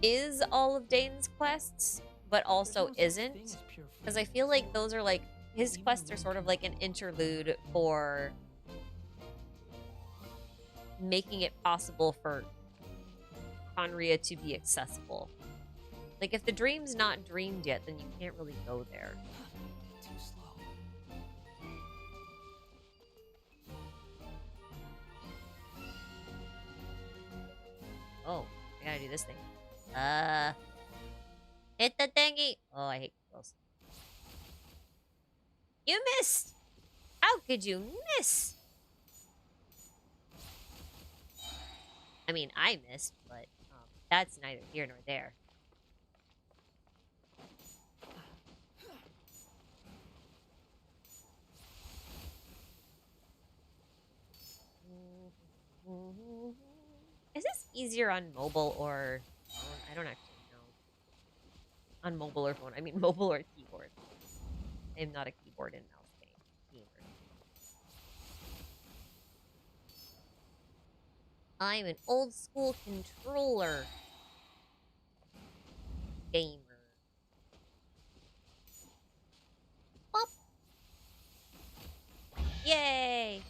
is all of Dane's quests, but also isn't. Because I feel like those are like... His quests are sort of like an interlude for making it possible for Khaenri'ah to be accessible. Like, if the dream's not dreamed yet, then you can't really go there. Too slow. Oh, I gotta do this thing. Hit the thingy! Oh, I hate girls. You missed! How could you miss? I mean, I missed, but that's neither here nor there. Is this easier on mobile or phone? I don't actually know. On mobile or phone. I mean mobile or keyboard. I am not a keyboard and mouse gamer. I'm an old school controller gamer. Pop! Yay!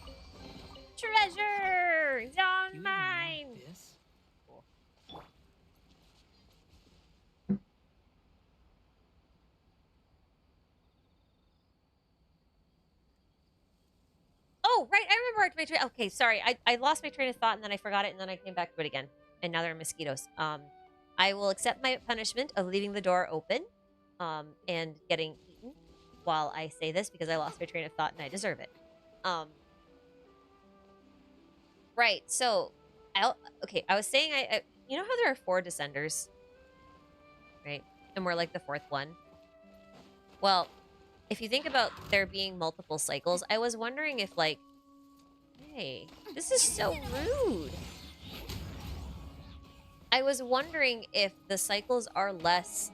Treasure! It's on mine! This? Oh, right. I remember my train. Okay, sorry. I lost my train of thought and then I forgot it and then I came back to it again. And now there are mosquitoes. I will accept my punishment of leaving the door open and getting eaten while I say this because I lost my train of thought and I deserve it. Right. So, okay. I was saying you know how there are 4 descenders, right? And we're like the 4th one. Well, if you think about there being multiple cycles, I was wondering if, like, hey, this is so rude. I was wondering if the cycles are less.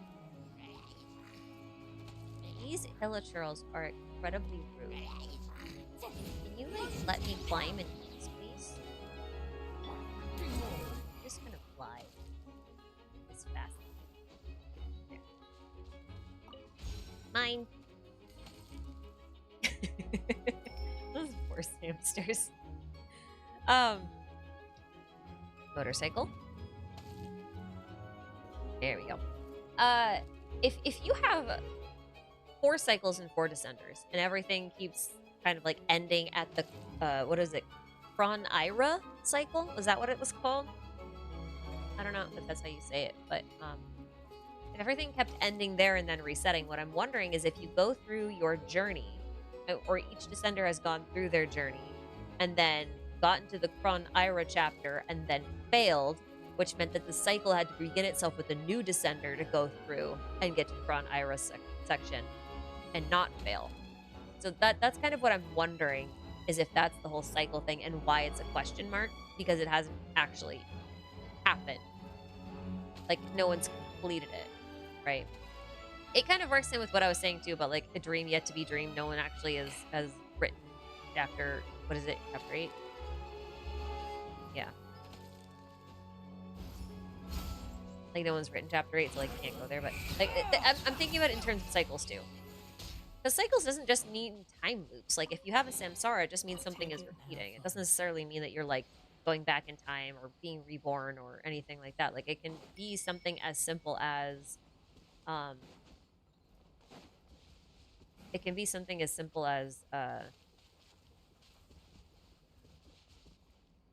These Illichurls are incredibly rude. Can you, like, let me climb in peace, please? I'm just gonna fly as fast as I can. There. Mine. Those poor hamsters. Motorcycle. There we go. If you have 4 cycles and 4 descenders, and everything keeps kind of like ending at the what is it? Khaenri'ah cycle? Was that what it was called? I don't know if that's how you say it, but if everything kept ending there and then resetting, what I'm wondering is if you go through your journey, or each descender has gone through their journey, and then gotten to the Khaenri'ah chapter and then failed, which meant that the cycle had to begin itself with a new descender to go through and get to Khaenri'ah section and not fail. So that's kind of what I'm wondering, is if that's the whole cycle thing and why it's a question mark, because it hasn't actually happened. Like, no one's completed it, right? It kind of works in with what I was saying too about, like, a dream yet to be dreamed. No one actually has written chapter, what is it, chapter 8? Yeah. Like, no one's written chapter 8, so, like, can't go there. But, like, I'm thinking about it in terms of cycles too. Because cycles doesn't just mean time loops. Like, if you have a samsara, it just means something is repeating. It doesn't necessarily mean that you're, like, going back in time or being reborn or anything like that. Like, it can be something as simple as, it can be something as simple as,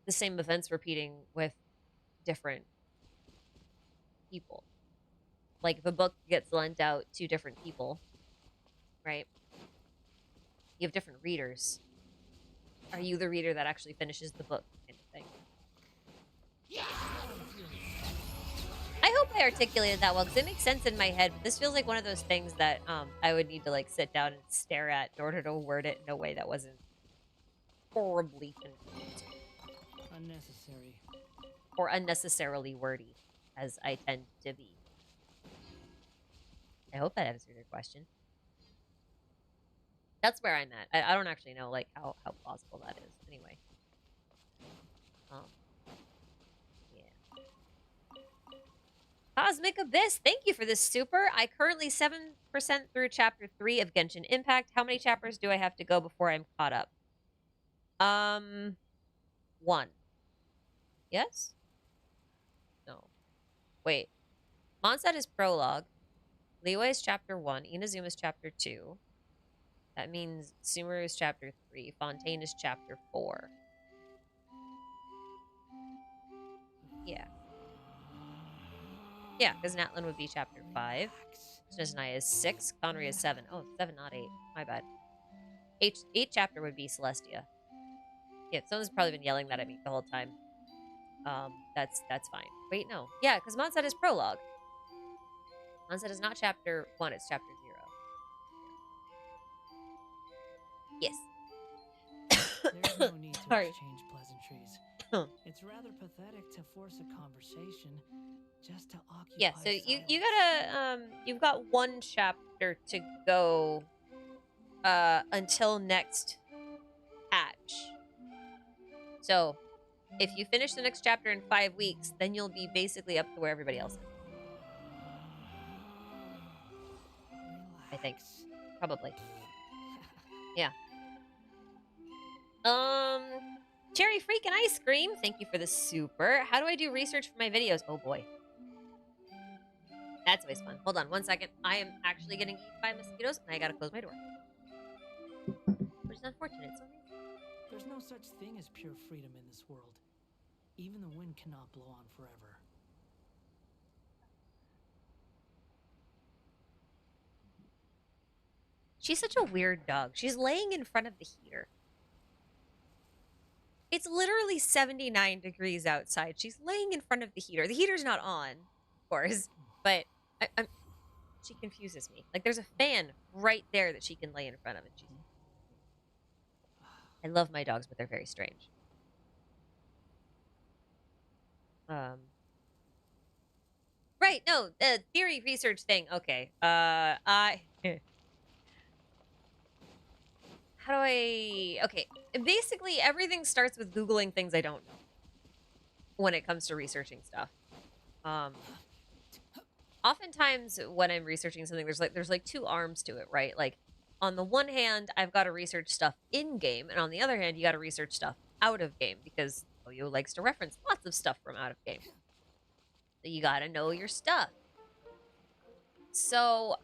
the same events repeating with different people. Like, if a book gets lent out to different people, right? You have different readers. Are you the reader that actually finishes the book, kind of thing? I hope I articulated that well, because it makes sense in my head. But this feels like one of those things that I would need to, like, sit down and stare at in order to word it in a way that wasn't horribly confused. Unnecessary. Or unnecessarily wordy, as I tend to be. I hope that answered your question. That's where I'm at. I don't actually know, like, how plausible that is. Anyway. Yeah. Cosmic Abyss, thank you for this super. I currently 7% through chapter 3 of Genshin Impact. How many chapters do I have to go before I'm caught up? 1. Yes? No. Wait. Mondstadt is prologue. Liyue is chapter 1. Inazuma is chapter 2. That means Sumeru is chapter 3. Fontaine is chapter 4. Yeah. Yeah, because Natlan would be chapter 5. Snezhnaya is 6. Khaenri'ah is 7. Oh, 7, not 8. My bad. 8 chapter would be Celestia. Yeah, someone's probably been yelling that at me the whole time. That's fine. Wait, no. Yeah, because Mondstadt is prologue. Mondstadt is not chapter 1, it's chapter 0. Yes. There's no need to Sorry. exchange pleasantries. It's rather pathetic to force a conversation just to occupy Yeah, so you silence. gotta you've got 1 chapter to go until next patch. So if you finish the next chapter in 5 weeks, then you'll be basically up to where everybody else is. I think. Probably. Yeah. Cherry Freak and Ice Cream, thank you for the super. How do I do research for my videos? Oh boy. That's always fun. Hold on 1 second. I am actually getting eaten by mosquitoes and I gotta close my door. Which is unfortunate. So There's no such thing as pure freedom in this world. Even the wind cannot blow on forever. She's such a weird dog. She's laying in front of the heater. It's literally 79 degrees outside. She's laying in front of the heater. The heater's not on, of course, but she confuses me. Like, there's a fan right there that she can lay in front of it. I love my dogs, but they're very strange. Right, no, the theory research thing. Okay. How do I... Okay, basically everything starts with Googling things I don't know when it comes to researching stuff. Oftentimes when I'm researching something, there's like two arms to it, right? Like, on the one hand, I've got to research stuff in-game, and on the other hand, you got to research stuff out of game, because Oyo likes to reference lots of stuff from out of game. So you got to know your stuff. So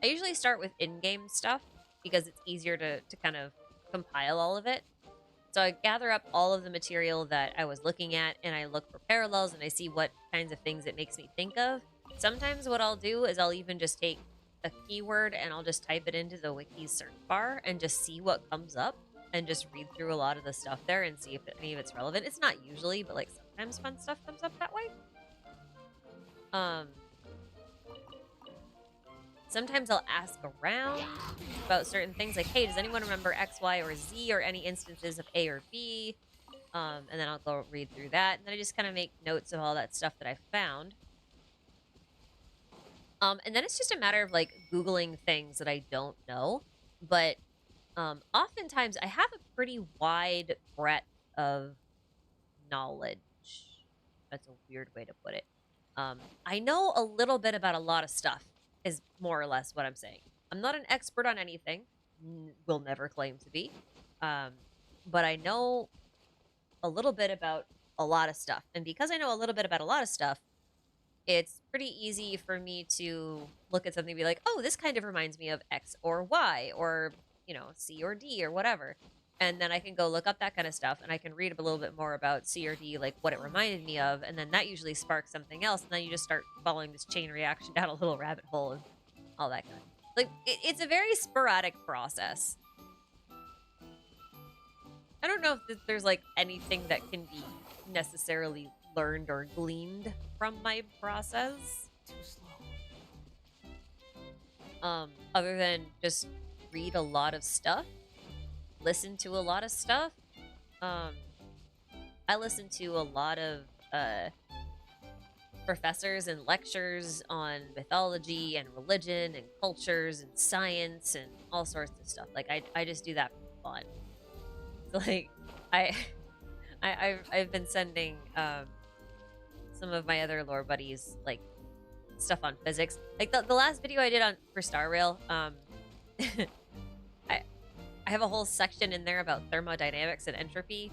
I usually start with in-game stuff, because it's easier to kind of compile all of it. So I gather up all of the material that I was looking at, and I look for parallels, and I see what kinds of things it makes me think of. Sometimes what I'll do is I'll even just take a keyword and I'll just type it into the wiki's search bar and just see what comes up, and just read through a lot of the stuff there and see if any of it's relevant. It's not usually, but like sometimes fun stuff comes up that way. Sometimes I'll ask around about certain things, like, hey, does anyone remember X, Y, or Z, or any instances of A or B? And then I'll go read through that, and then I just kind of make notes of all that stuff that I found. And then it's just a matter of, like, Googling things that I don't know. But oftentimes I have a pretty wide breadth of knowledge. That's a weird way to put it. I know a little bit about a lot of stuff, is more or less what I'm saying. I'm not an expert on anything. Will never claim to be. But I know a little bit about a lot of stuff. And because I know a little bit about a lot of stuff, it's pretty easy for me to look at something and be like, oh, this kind of reminds me of X or Y, or, you know, C or D or whatever. And then I can go look up that kind of stuff, and I can read a little bit more about C or D, like what it reminded me of, and then that usually sparks something else, and then you just start following this chain reaction down a little rabbit hole and all that kind of... Like, it's a very sporadic process. I don't know if there's, like, anything that can be necessarily learned or gleaned from my process. Too slow. Other than just read a lot of stuff, listen to a lot of stuff. I listen to a lot of professors and lectures on mythology and religion and cultures and science and all sorts of stuff. Like, I just do that for fun. So, like, I've been sending some of my other lore buddies, like, stuff on physics. Like, the last video I did for Star Rail, I have a whole section in there about thermodynamics and entropy,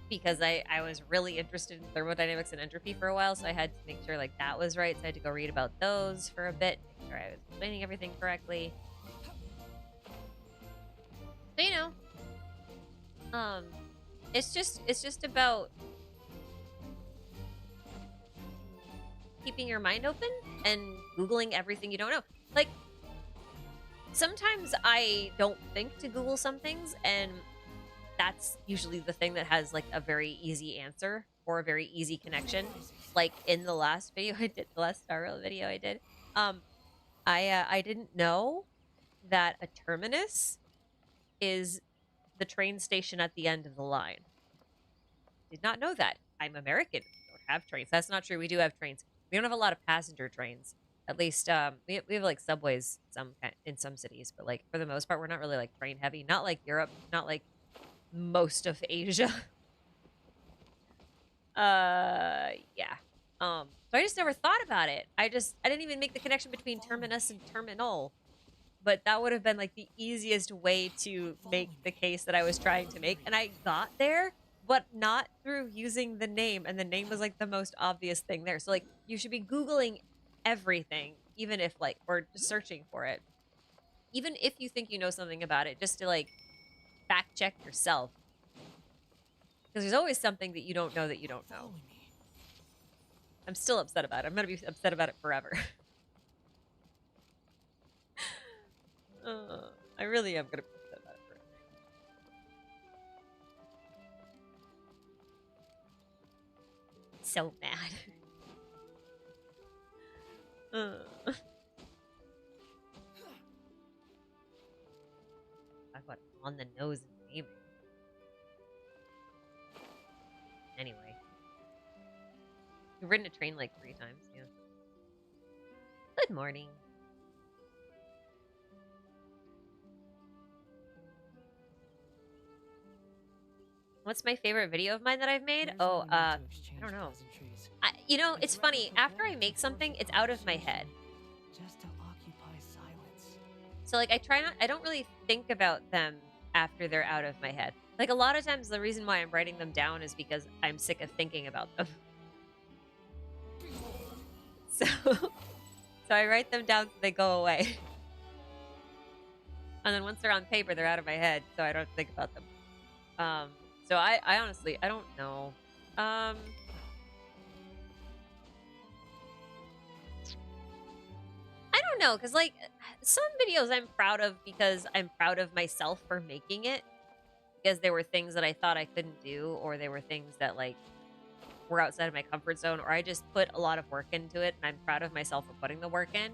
because I was really interested in thermodynamics and entropy for a while, so I had to make sure, like, that was right. So I had to go read about those for a bit, make sure I was explaining everything correctly. But, you know, it's just about keeping your mind open and Googling everything you don't know. Like, sometimes I don't think to Google some things, and that's usually the thing that has, like, a very easy answer or a very easy connection. Like, in the last video I did, the last Star Rail video I did, I didn't know that a terminus is the train station at the end of the line. Did not know that. I'm American. We don't have trains. That's not true. We do have trains. We don't have a lot of passenger trains. At least, we have, like, subways in some cities, but, like, for the most part, we're not really, like, train heavy. Not like Europe. Not like most of Asia. Yeah. So I just never thought about it. I didn't even make the connection between terminus and terminal. But that would have been, like, the easiest way to make the case that I was trying to make. And I got there, but not through using the name. And the name was, like, the most obvious thing there. So, like, you should be Googling everything, even if, like, or just searching for it. Even if you think you know something about it, just to, like, fact check yourself. Because there's always something that you don't know that you don't know. Follow me. I'm still upset about it. I'm going to be upset about it forever. I really am going to be upset about it forever. So mad. Talk about on the nose and naming. Anyway. You've ridden a train like 3 times, yeah. Good morning. What's my favorite video of mine that I've made? Oh, I don't know. You know, it's funny. After I make something, it's out of my head. Just to occupy silence. So, like, I don't really think about them after they're out of my head. Like, a lot of times the reason why I'm writing them down is because I'm sick of thinking about them. So I write them down so they go away. And then once they're on paper, they're out of my head, so I don't think about them. So I honestly, I don't know. I don't know, because, like, some videos I'm proud of because I'm proud of myself for making it. Because there were things that I thought I couldn't do, or there were things that, like, were outside of my comfort zone, or I just put a lot of work into it, and I'm proud of myself for putting the work in.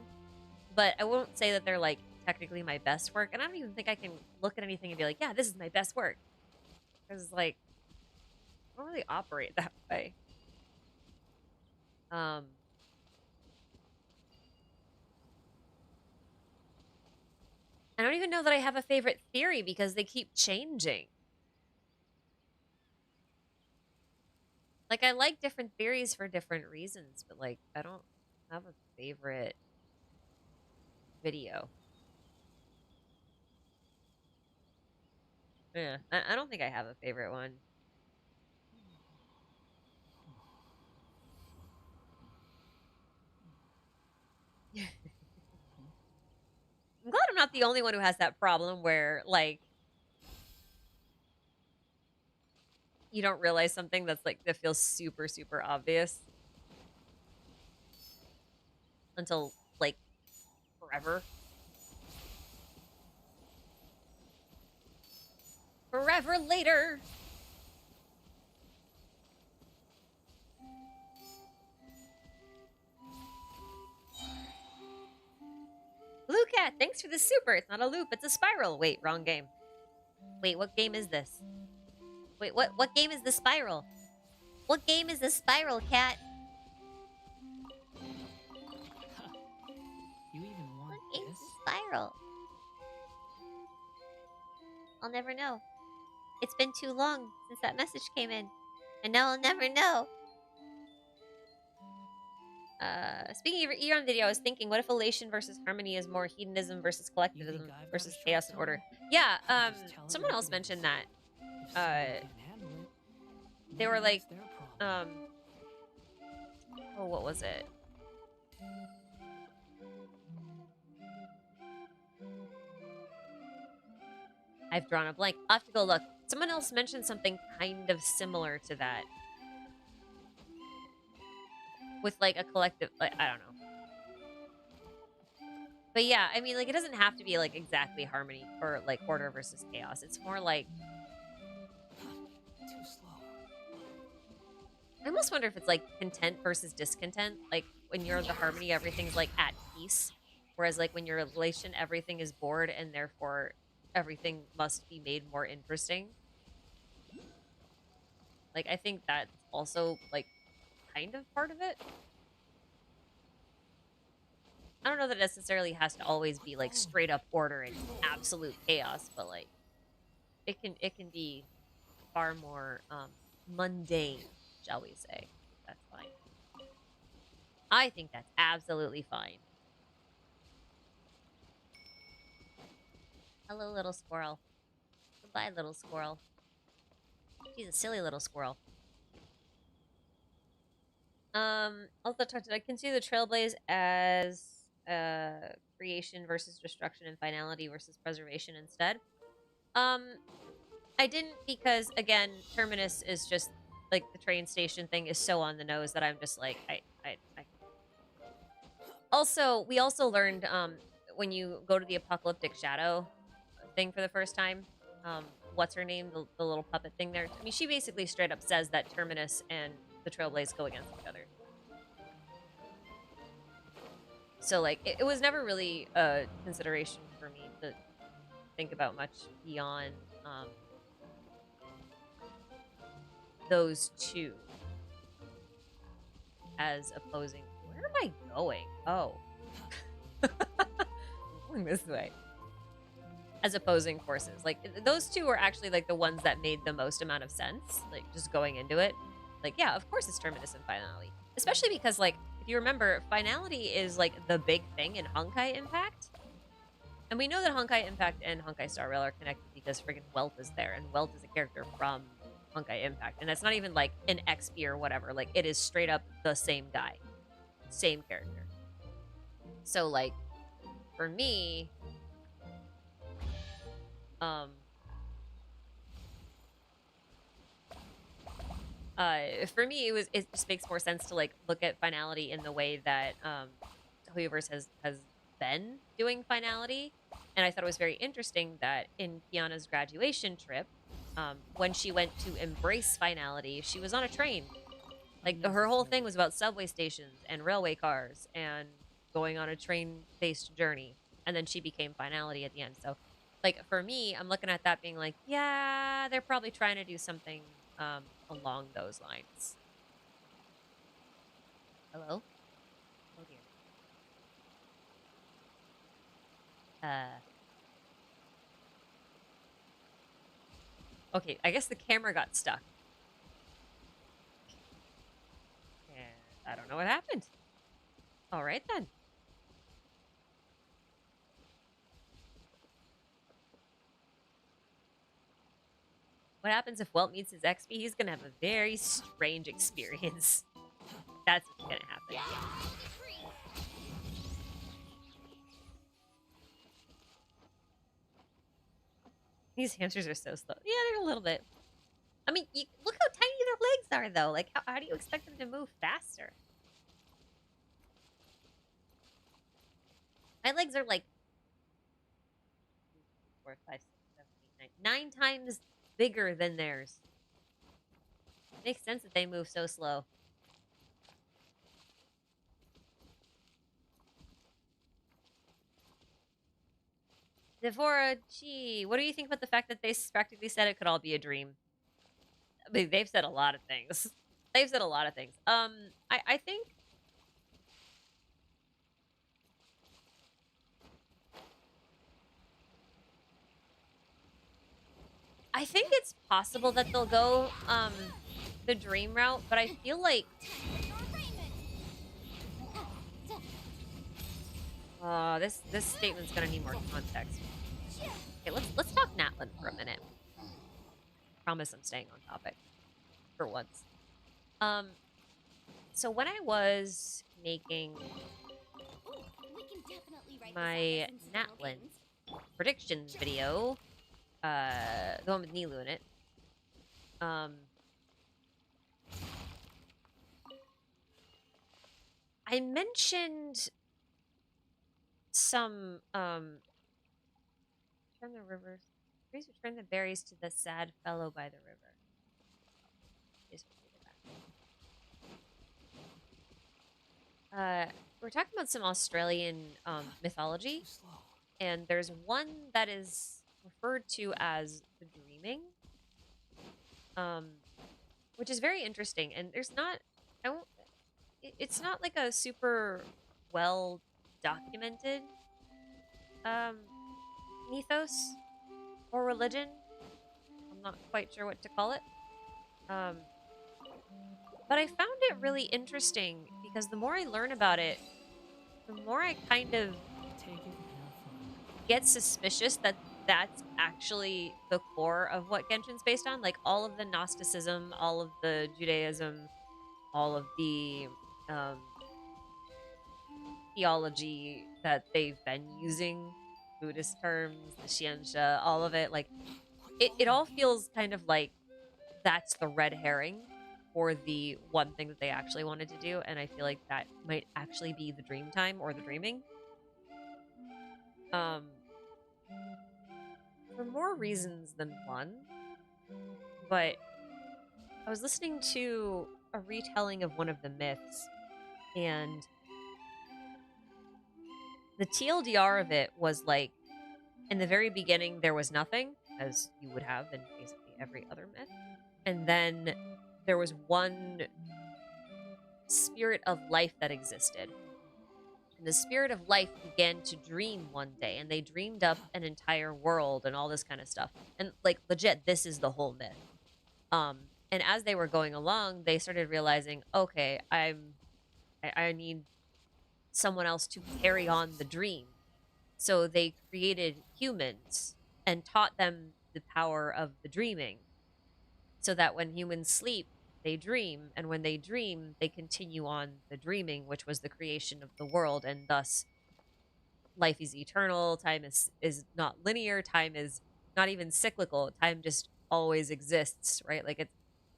But I won't say that they're, like, technically my best work, and I don't even think I can look at anything and be like, yeah, this is my best work. Because, like, I don't really operate that way. I don't even know that I have a favorite theory because they keep changing. Like, I like different theories for different reasons, but, like, I don't have a favorite video. Yeah, I don't think I have a favorite one. I'm glad I'm not the only one who has that problem where, like, you don't realize something that's, like, that feels super, super obvious until, like, forever. Forever later! Blue Cat, thanks for the super. It's not a loop, it's a spiral. Wait, wrong game. Wait, what game is this? Wait, what game is the spiral? What game is the spiral, Cat? You even want What game's this? the spiral? I'll never know. It's been too long since that message came in. And now I'll never know. Speaking of your Eon video, I was thinking, what if elation versus harmony is more hedonism versus collectivism versus chaos and order? Yeah, someone else mentioned that. They were like, oh, what was it? I've drawn a blank. I'll have to go look. Someone else mentioned something kind of similar to that. With, like, a collective, like, I don't know. But yeah, I mean, like, it doesn't have to be, like, exactly harmony or, like, order versus chaos. It's more like... Too slow. I almost wonder if it's, like, content versus discontent. Like, when you're the harmony, everything's, like, at peace. Whereas, like, when you're a relation, everything is bored, and therefore everything must be made more interesting. Like, I think that's also, like, kind of part of it. I don't know that it necessarily has to always be, like, straight up order and absolute chaos, but, like, it can be far more mundane, shall we say. That's fine. I think that's absolutely fine. Hello, little squirrel. Goodbye, little squirrel. She's a silly little squirrel. Also talked I can see the Trailblaze as creation versus destruction and finality versus preservation instead. I didn't because, again, Terminus is just, like, the train station thing is so on the nose that I'm just like, I Also, we also learned, when you go to the Apocalyptic Shadow thing for the first time, what's her name? The little puppet thing there. I mean, she basically straight up says that Terminus and the Trailblaze go against each other. So, like, it was never really a consideration for me to think about much beyond those two as opposing. Where am I going? Oh. I'm going this way. As opposing forces. Like, those two were actually, like, the ones that made the most amount of sense. Like, just going into it. Like, yeah, of course it's Terminus and Finality. Especially because, like, if you remember, Finality is, like, the big thing in Honkai Impact. And we know that Honkai Impact and Honkai Star Rail are connected because friggin' Welt is there. And Welt is a character from Honkai Impact. And that's not even, like, an XP or whatever. Like, it is straight up the same guy. Same character. So, like, for me... for me, it just makes more sense to, like, look at Finality in the way that Hoyoverse has been doing Finality. And I thought it was very interesting that in Kiana's graduation trip, when she went to embrace Finality, she was on a train. Like, her whole thing was about subway stations and railway cars and going on a train-based journey. And then she became Finality at the end. So, like, for me, I'm looking at that being like, yeah, they're probably trying to do something along those lines. Hello? Oh, dear. Okay, I guess the camera got stuck. And I don't know what happened. All right, then. What happens if Welt meets his XP? He's gonna have a very strange experience. That's what's gonna happen. These hamsters are so slow. Yeah, they're a little bit. I mean, look how tiny their legs are, though. Like, how do you expect them to move faster? My legs are like 4, 5, 6, 7, 8, 9 times bigger than theirs. It makes sense that they move so slow. Devora, gee, what do you think about the fact that they practically said it could all be a dream? I mean, they've said a lot of things. They've said a lot of things. I think... I think it's possible that they'll go, the dream route, but I feel like... this statement's gonna need more context. Okay, let's talk Natlan for a minute. Promise I'm staying on topic. For once. So when I was making my Natlan predictions video, the one with Nilu in it, I mentioned some, turn the rivers. Please return the berries to the sad fellow by the river. We're talking about some Australian mythology, and there's one that is referred to as the dreaming, which is very interesting. And there's not, it's not like a super well documented mythos or religion. I'm not quite sure what to call it. But I found it really interesting because the more I learn about it, the more I kind of get suspicious that that's actually the core of what Genshin's based on. Like, all of the Gnosticism, all of the Judaism, all of the theology that they've been using, Buddhist terms, the Xianxia, all of it, like, it all feels kind of like that's the red herring for the one thing that they actually wanted to do, and I feel like that might actually be the dream time or the dreaming. For more reasons than one, but I was listening to a retelling of one of the myths, and the TLDR of it was like, in the very beginning, there was nothing, as you would have in basically every other myth. And then there was one spirit of life that existed. And the spirit of life began to dream one day, and they dreamed up an entire world and all this kind of stuff. And like legit, this is the whole myth. And as they were going along, they started realizing, okay, I need someone else to carry on the dream. So they created humans and taught them the power of the dreaming, so that when humans sleep, they dream, and when they dream, they continue on the dreaming, which was the creation of the world, and thus life is eternal, time is not linear, time is not even cyclical, time just always exists, right? Like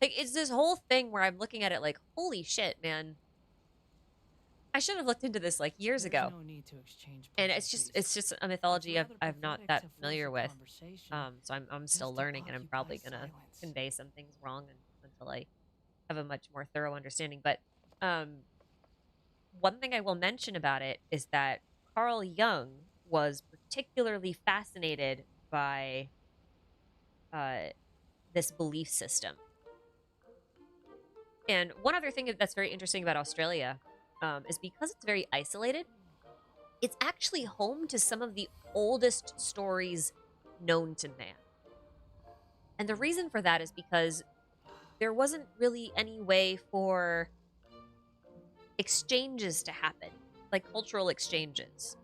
it's this whole thing where I'm looking at it like, holy shit, man. I should have looked into this like years ago. No need to exchange And it's just a mythology I'm not that familiar with. So So I'm still learning, and I'm probably gonna convey some things wrong until I have a much more thorough understanding. But one thing I will mention about it is that Carl Jung was particularly fascinated by this belief system. And one other thing that's very interesting about Australia is because it's very isolated, it's actually home to some of the oldest stories known to man. And the reason for that is because there wasn't really any way for exchanges to happen, like cultural exchanges,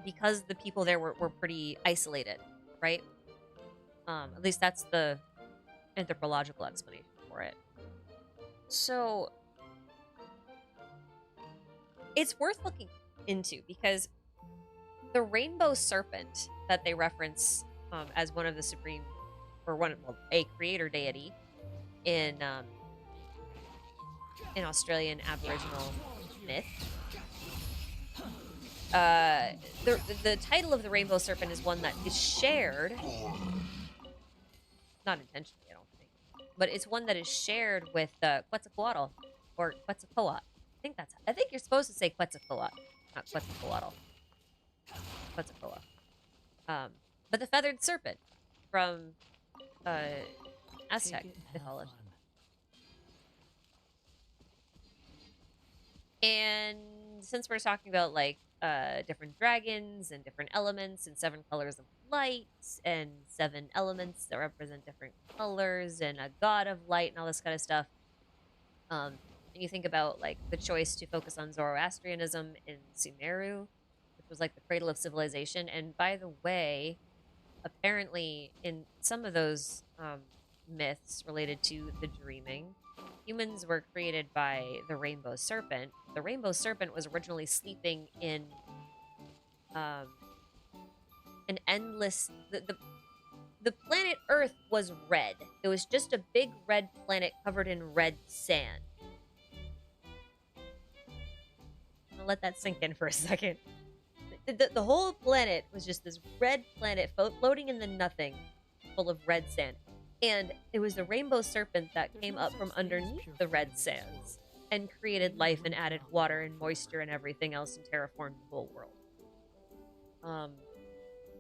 because the people there were pretty isolated, right? At least that's the anthropological explanation for it. So it's worth looking into, because the rainbow serpent that they reference as one of the supreme, or a creator deity in Australian Aboriginal myth. The title of the rainbow serpent is one that is shared, not intentionally, I don't think, but it's one that is shared with Quetzalcoatl or Quetzalcoatl. I think you're supposed to say Quetzalcoatl, not Quetzalcoatl. Quetzalcoatl. But the feathered serpent from Aztec mythology. And since we're talking about like different dragons and different elements and 7 colors of light and 7 elements that represent different colors and a god of light and all this kind of stuff, and you think about like the choice to focus on Zoroastrianism in Sumeru, which was like the cradle of civilization. And by the way, apparently in some of those myths related to the dreaming, humans were created by the rainbow serpent. The rainbow serpent was originally sleeping in an endless... The planet Earth was red. It was just a big red planet covered in red sand. I'll let that sink in for a second. The whole planet was just this red planet floating in the nothing, full of red sand. And it was the rainbow serpent that came up from underneath the red sands and created life and added water and moisture and everything else and terraformed the whole world.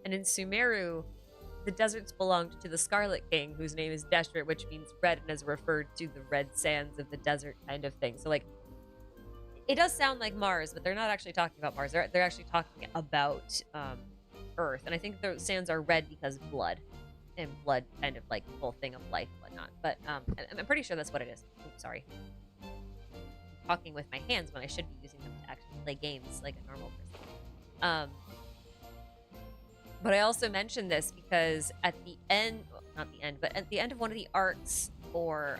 And in Sumeru, the deserts belonged to the Scarlet King, whose name is Deshret, which means red and is referred to the red sands of the desert kind of thing. So, like, it does sound like Mars, but they're not actually talking about Mars. They're actually talking about Earth. And I think the sands are red because blood. And blood kind of like the whole thing of life and whatnot. But I'm pretty sure that's what it is. Oops, sorry. I'm talking with my hands when I should be using them to actually play games like a normal person. But I also mentioned this because at the end, well, not the end, but at the end of one of the arcs for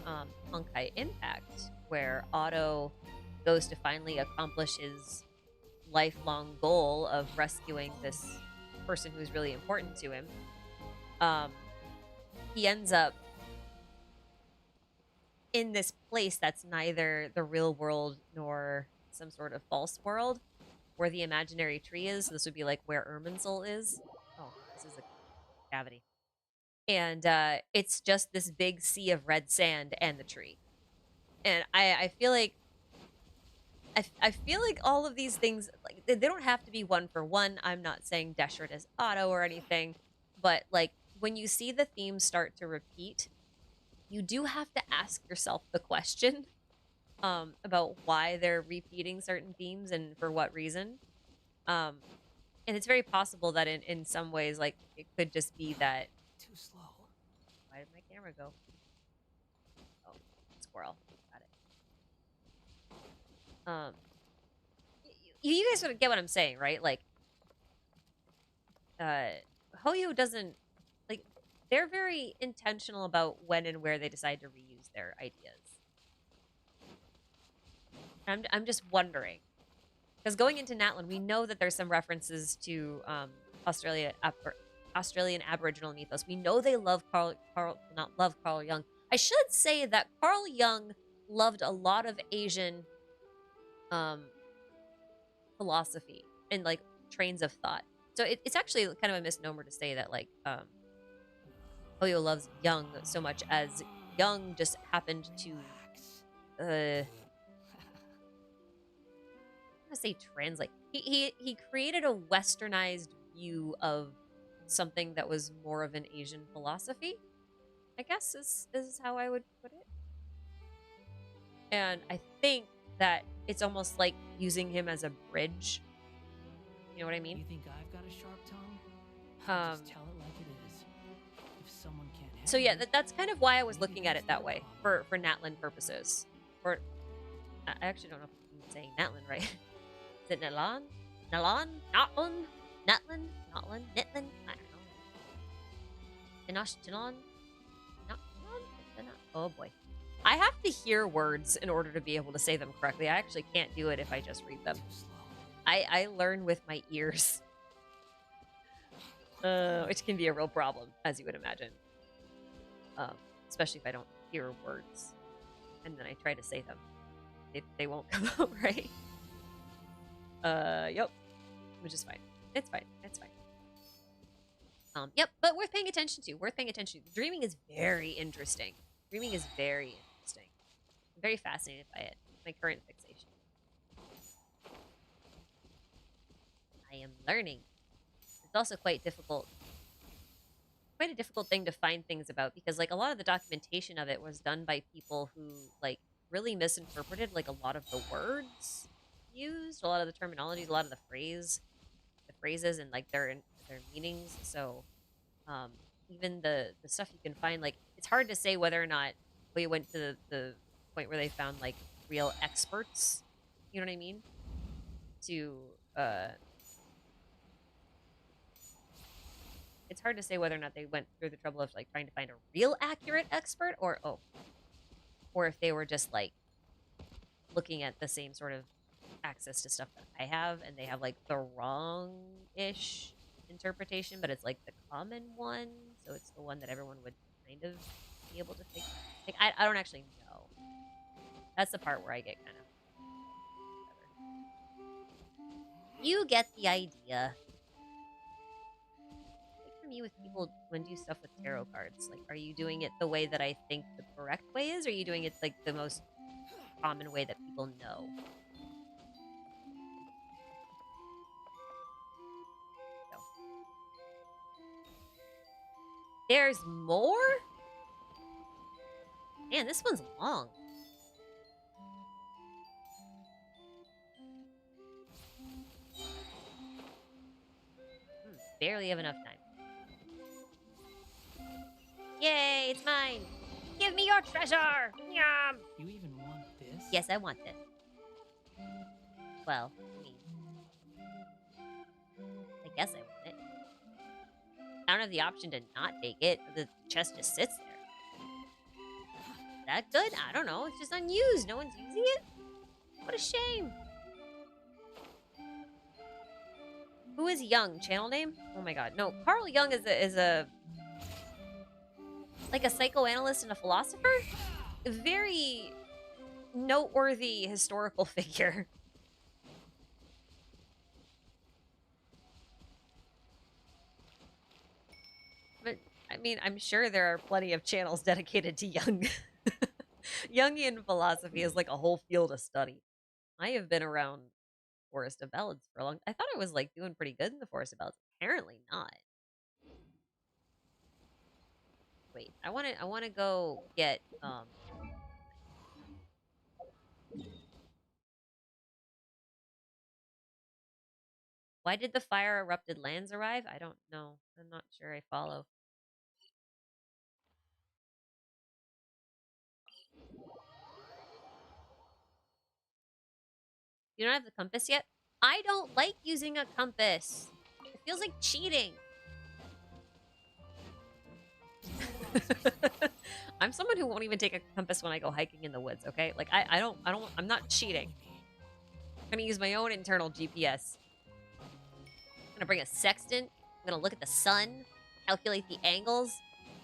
Honkai Impact, where Otto goes to finally accomplish his lifelong goal of rescuing this person who's really important to him, he ends up in this place that's neither the real world nor some sort of false world, where the imaginary tree is. So this would be like where Irminsul is. Oh, this is a cavity. And it's just this big sea of red sand and the tree. And I feel like I feel like all of these things, like they don't have to be one for one. I'm not saying Deshret is auto or anything, but like when you see the themes start to repeat, you do have to ask yourself the question about why they're repeating certain themes and for what reason. And it's very possible that in some ways, like it could just be that. Too slow. Why did my camera go? Oh, squirrel. Got it. You guys sort of get what I'm saying, right? Like, Hoyo doesn't, like, they're very intentional about when and where they decide to reuse their ideas. I'm just wondering, because going into Natlan, we know that there's some references to Australian Aboriginal mythos. We know they love not love Carl Jung. I should say that Carl Jung loved a lot of Asian philosophy and like trains of thought. So it's actually kind of a misnomer to say that like Hoyo loves Jung so much, as Jung just happened to I'm gonna say translate. He created a westernized view of something that was more of an Asian philosophy, I guess is how I would put it. And I think that it's almost like using him as a bridge. You know what I mean? You think I've got a sharp tongue? I'll just tell it like it is. If someone can't handle So yeah, it, that's kind of why I was maybe looking at that's it that their way problem. for Natlan purposes. Or I actually don't know if I'm saying Natlan right. Is it Natlan? Natlan? Natlan? Natlan? Natlan? Nitlin? I don't know. Tenoch? Oh boy. I have to hear words in order to be able to say them correctly. I actually can't do it if I just read them. Too slow. I learn with my ears. Which can be a real problem, as you would imagine. Especially if I don't hear words. And then I try to say them. They won't come out right. Yep. Which is fine. It's fine. It's fine. Yep, but worth paying attention to. Worth paying attention to. Dreaming is very interesting. Dreaming is very interesting. I'm very fascinated by it. My current fixation. I am learning. It's also quite difficult. Quite a difficult thing to find things about, because like a lot of the documentation of it was done by people who like really misinterpreted like a lot of the words used, a lot of the terminologies, a lot of the phrases and like their meanings. So even the stuff you can find, like it's hard to say whether or not we went to the point where they found like real experts, you know what I mean, to it's hard to say whether or not they went through the trouble of like trying to find a real accurate expert, or if they were just like looking at the same sort of access to stuff that I have, and they have like the wrong-ish interpretation, but it's like the common one, so it's the one that everyone would kind of be able to figure. Like I don't actually know. That's the part where I get kind of whatever. You get the idea. Like for me, with people when do stuff with tarot cards, like are you doing it the way that I think the correct way is, or are you doing it like the most common way that people know? There's more? Man, this one's long. Barely have enough time. Yay, it's mine. Give me your treasure. Yum. You even want this? Yes, I want this. Well, I mean, I guess I want it. I don't have the option to not take it. The chest just sits there. Is that good? I don't know. It's just unused. No one's using it? What a shame. Who is Young? Channel name? Oh my god. No, Carl Jung is a Like a psychoanalyst and a philosopher? A very noteworthy historical figure. But, I mean, I'm sure there are plenty of channels dedicated to Jungian philosophy is like a whole field of study. I have been around Forest of Ballads for a long time. I thought I was like doing pretty good in the Forest of Ballads. Apparently not. Wait, I wanna go get why did the fire erupted lands arrive? I don't know. I'm not sure I follow. You don't have the compass yet? I don't like using a compass. It feels like cheating. I'm someone who won't even take a compass when I go hiking in the woods, okay? Like I'm not cheating. I'm gonna use my own internal GPS. I'm gonna bring a sextant. I'm gonna look at the sun, calculate the angles,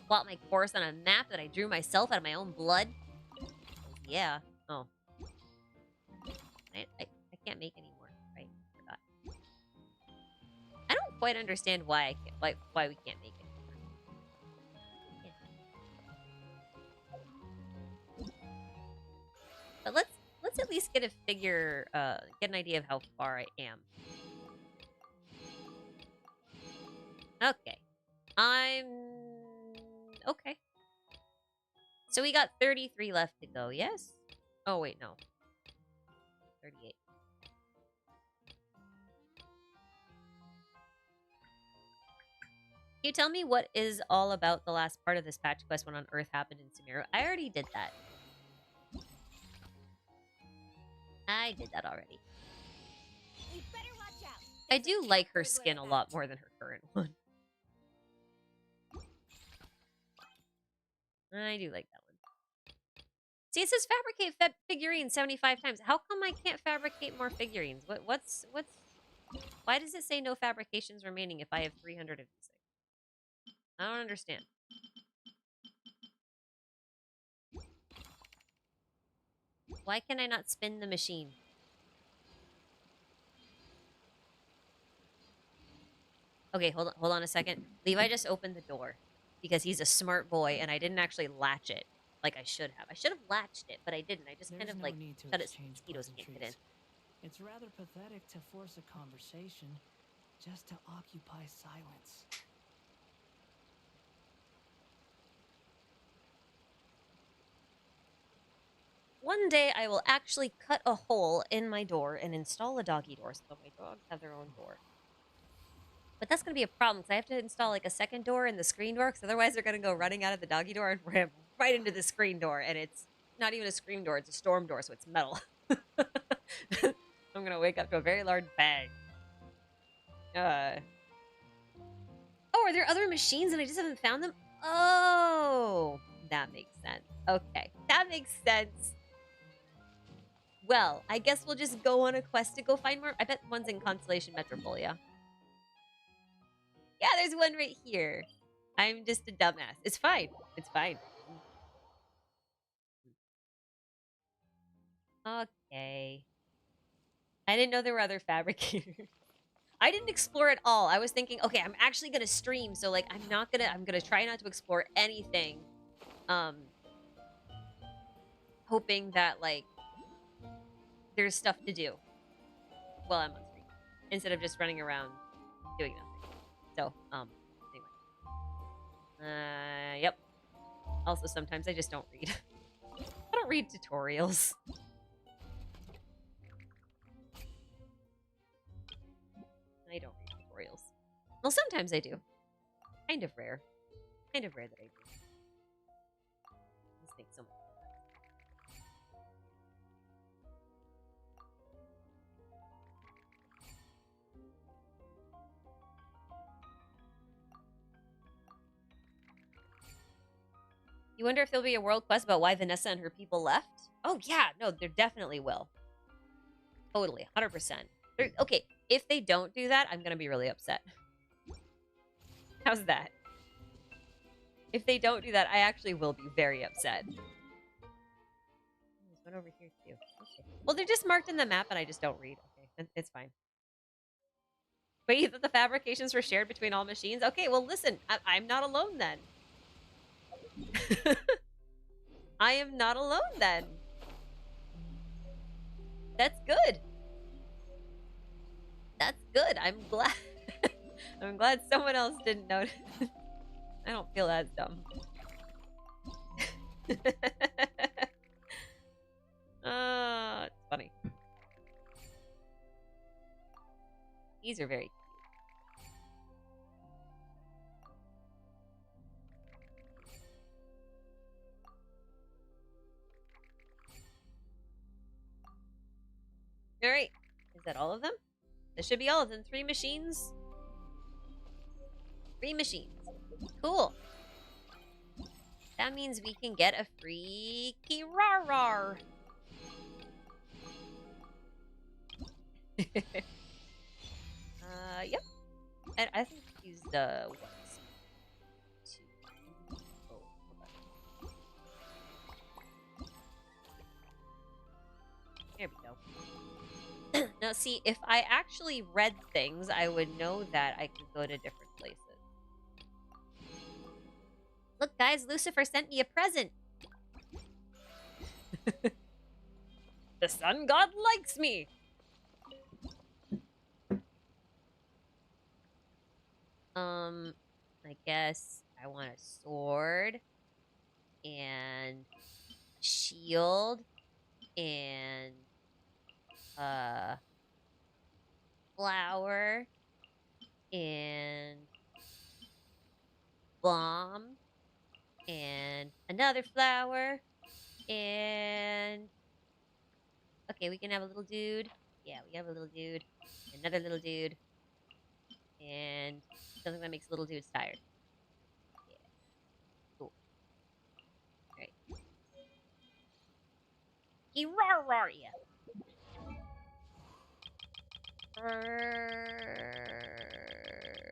plot my course on a map that I drew myself out of my own blood. Yeah. Oh. I can't make any more, right? Forgot. I don't quite understand why I can't, why we can't make it. But let's at least get a figure, get an idea of how far I am. Okay. Okay. So we got 33 left to go, yes? Oh, wait, no. 38. Can you tell me what is all about the last part of this patch quest when on Earth happened in Sumeru? I already did that. I did that already. You better watch out. I do like her skin a lot more than her current one. I do like that one. See, it says fabricate figurines 75 times. How come I can't fabricate more figurines? What's... Why does it say no fabrications remaining if I have 300 of these things? I don't understand. Why can I not spin the machine? Okay, hold on a second. Levi just opened the door because he's a smart boy and I didn't actually latch it like I should have. I should have latched it, but I didn't. I just kind of like shut it so mosquitoes can't get in. It's rather pathetic to force a conversation just to occupy silence. One day I will actually cut a hole in my door and install a doggy door so that my dogs have their own door. But that's going to be a problem because I have to install like a second door in the screen door because otherwise they're going to go running out of the doggy door and ram right into the screen door. And it's not even a screen door, it's a storm door, so it's metal. I'm going to wake up to a very large bang. Oh, are there other machines and I just haven't found them? Oh, that makes sense. Okay, that makes sense. Well, I guess we'll just go on a quest to go find more. I bet one's in Constellation Metropolia. Yeah, there's one right here. I'm just a dumbass. It's fine. It's fine. Okay. I didn't know there were other fabricators. I didn't explore at all. I was thinking, okay, I'm actually gonna stream, so like I'm gonna try not to explore anything. Hoping that like there's stuff to do while I'm on stream. Instead of just running around doing nothing. So, anyway. Yep. Also, sometimes I just don't read. I don't read tutorials. I don't read tutorials. Well, sometimes I do. Kind of rare. Kind of rare that I do. This makes so much sense. You wonder if there'll be a world quest about why Vanessa and her people left? Oh, yeah. No, there definitely will. Totally. 100%. Okay, if they don't do that, I'm going to be really upset. How's that? If they don't do that, I actually will be very upset. There's one over here too. Okay. Well, they're just marked in the map and I just don't read. Okay, it's fine. Wait, you thought the fabrications were shared between all machines? Okay, well listen, I'm not alone then. I am not alone then. That's good. That's good. I'm glad. I'm glad someone else didn't notice. I don't feel as dumb. It's funny. These are very cute. All right. Is that all of them? This should be all of them. 3 machines. 3 machines. Cool. That means we can get a free Khaenri'ah. Yep. And I think these ones. Oh, hold on. There we go. Now, see, if I actually read things, I would know that I could go to different places. Look, guys, Lucifer sent me a present. The sun god likes me. I guess I want a sword and a shield and flower and bomb and another flower and okay, we can have a little dude. Yeah, we have a little dude, another little dude, and something that makes little dudes tired. Yeah, cool. All right. Khaenri'ah.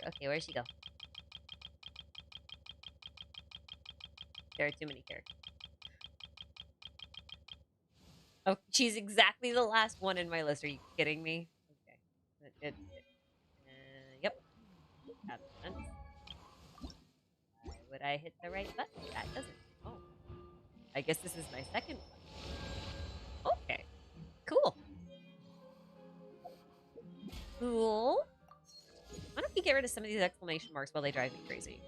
Okay, where'd she go? There are too many characters. Oh, she's exactly the last one in my list. Are you kidding me? Okay. Yep. That makes sense. Why would I hit the right button? That doesn't. Oh. I guess this is my second one. Okay. Cool. Cool. Why don't we get rid of some of these exclamation marks while they drive me crazy?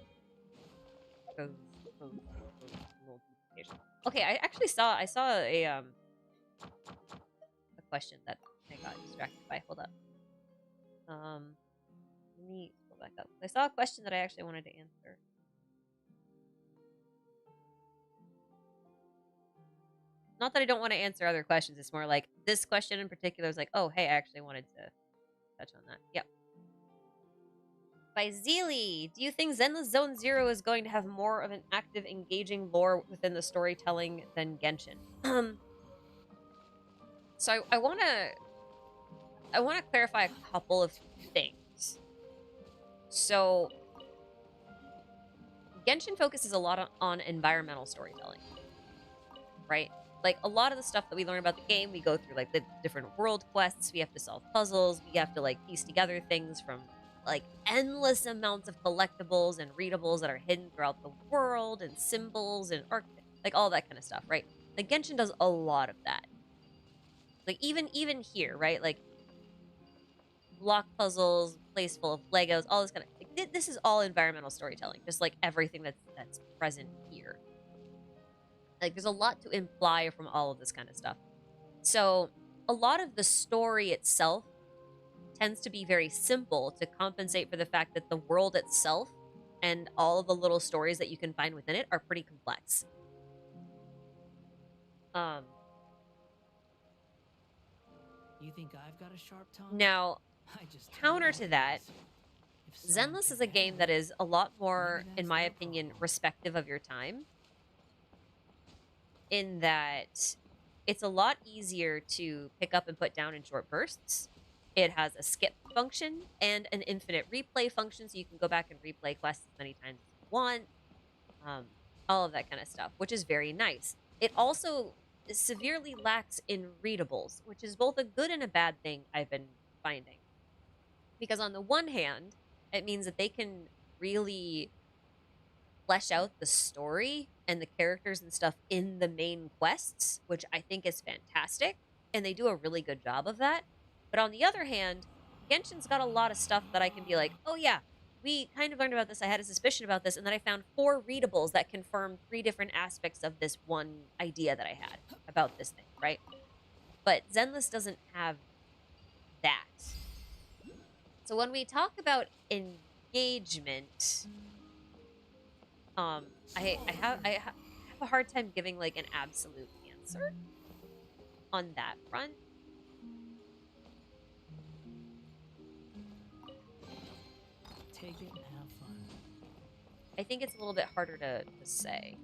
Okay, I actually saw a question that I got distracted by. Hold up. Let me go back up. I saw a question that I actually wanted to answer. Not that I don't want to answer other questions. It's more like this question in particular is like, oh, hey, I actually wanted to touch on that. Yep. By Zeely, do you think Zenless Zone Zero is going to have more of an active, engaging lore within the storytelling than Genshin? So I want to clarify a couple of things. So Genshin focuses a lot on environmental storytelling, right? Like a lot of the stuff that we learn about the game, we go through like the different world quests, we have to solve puzzles, we have to like piece together things from like endless amounts of collectibles and readables that are hidden throughout the world and symbols and like all that kind of stuff, right? Like Genshin does a lot of that. Like even here, right? Like block puzzles, place full of Legos, all this kind of like, this is all environmental storytelling, just like everything that's present here. Like there's a lot to imply from all of this kind of stuff. So a lot of the story itself tends to be very simple to compensate for the fact that the world itself and all of the little stories that you can find within it are pretty complex. You think I've got a sharp tongue? Now, counter to that, Zenless is a game that is a lot more, in my opinion, respective of your time. In that it's a lot easier to pick up and put down in short bursts. It has a skip function and an infinite replay function, so you can go back and replay quests as many times as you want. all of that kind of stuff, which is very nice. It also severely lacks in readables, which is both a good and a bad thing I've been finding. Because on the one hand, it means that they can really flesh out the story and the characters and stuff in the main quests, which I think is fantastic. And they do a really good job of that. But on the other hand, Genshin's got a lot of stuff that I can be like, oh yeah, we kind of learned about this. I had a suspicion about this. And then I found 4 readables that confirmed 3 different aspects of this one idea that I had about this thing, right? But Zenless doesn't have that. So when we talk about engagement, I have a hard time giving like an absolute answer on that front. Take it and have fun. I think it's a little bit harder to say.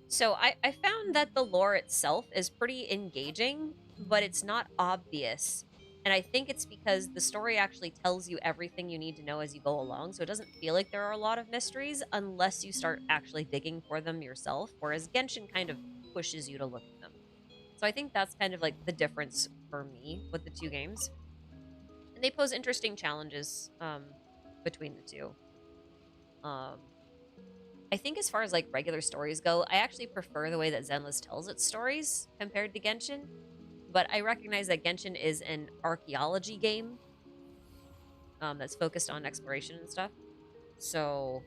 So I found that the lore itself is pretty engaging, but it's not obvious. And I think it's because the story actually tells you everything you need to know as you go along, so it doesn't feel like there are a lot of mysteries unless you start actually digging for them yourself, whereas Genshin kind of pushes you to look at them. So I think that's kind of like the difference for me with the 2 games. And they pose interesting challenges between the 2. I think as far as like regular stories go, I actually prefer the way that Zenless tells its stories compared to Genshin. But I recognize that Genshin is an archaeology game that's focused on exploration and stuff. So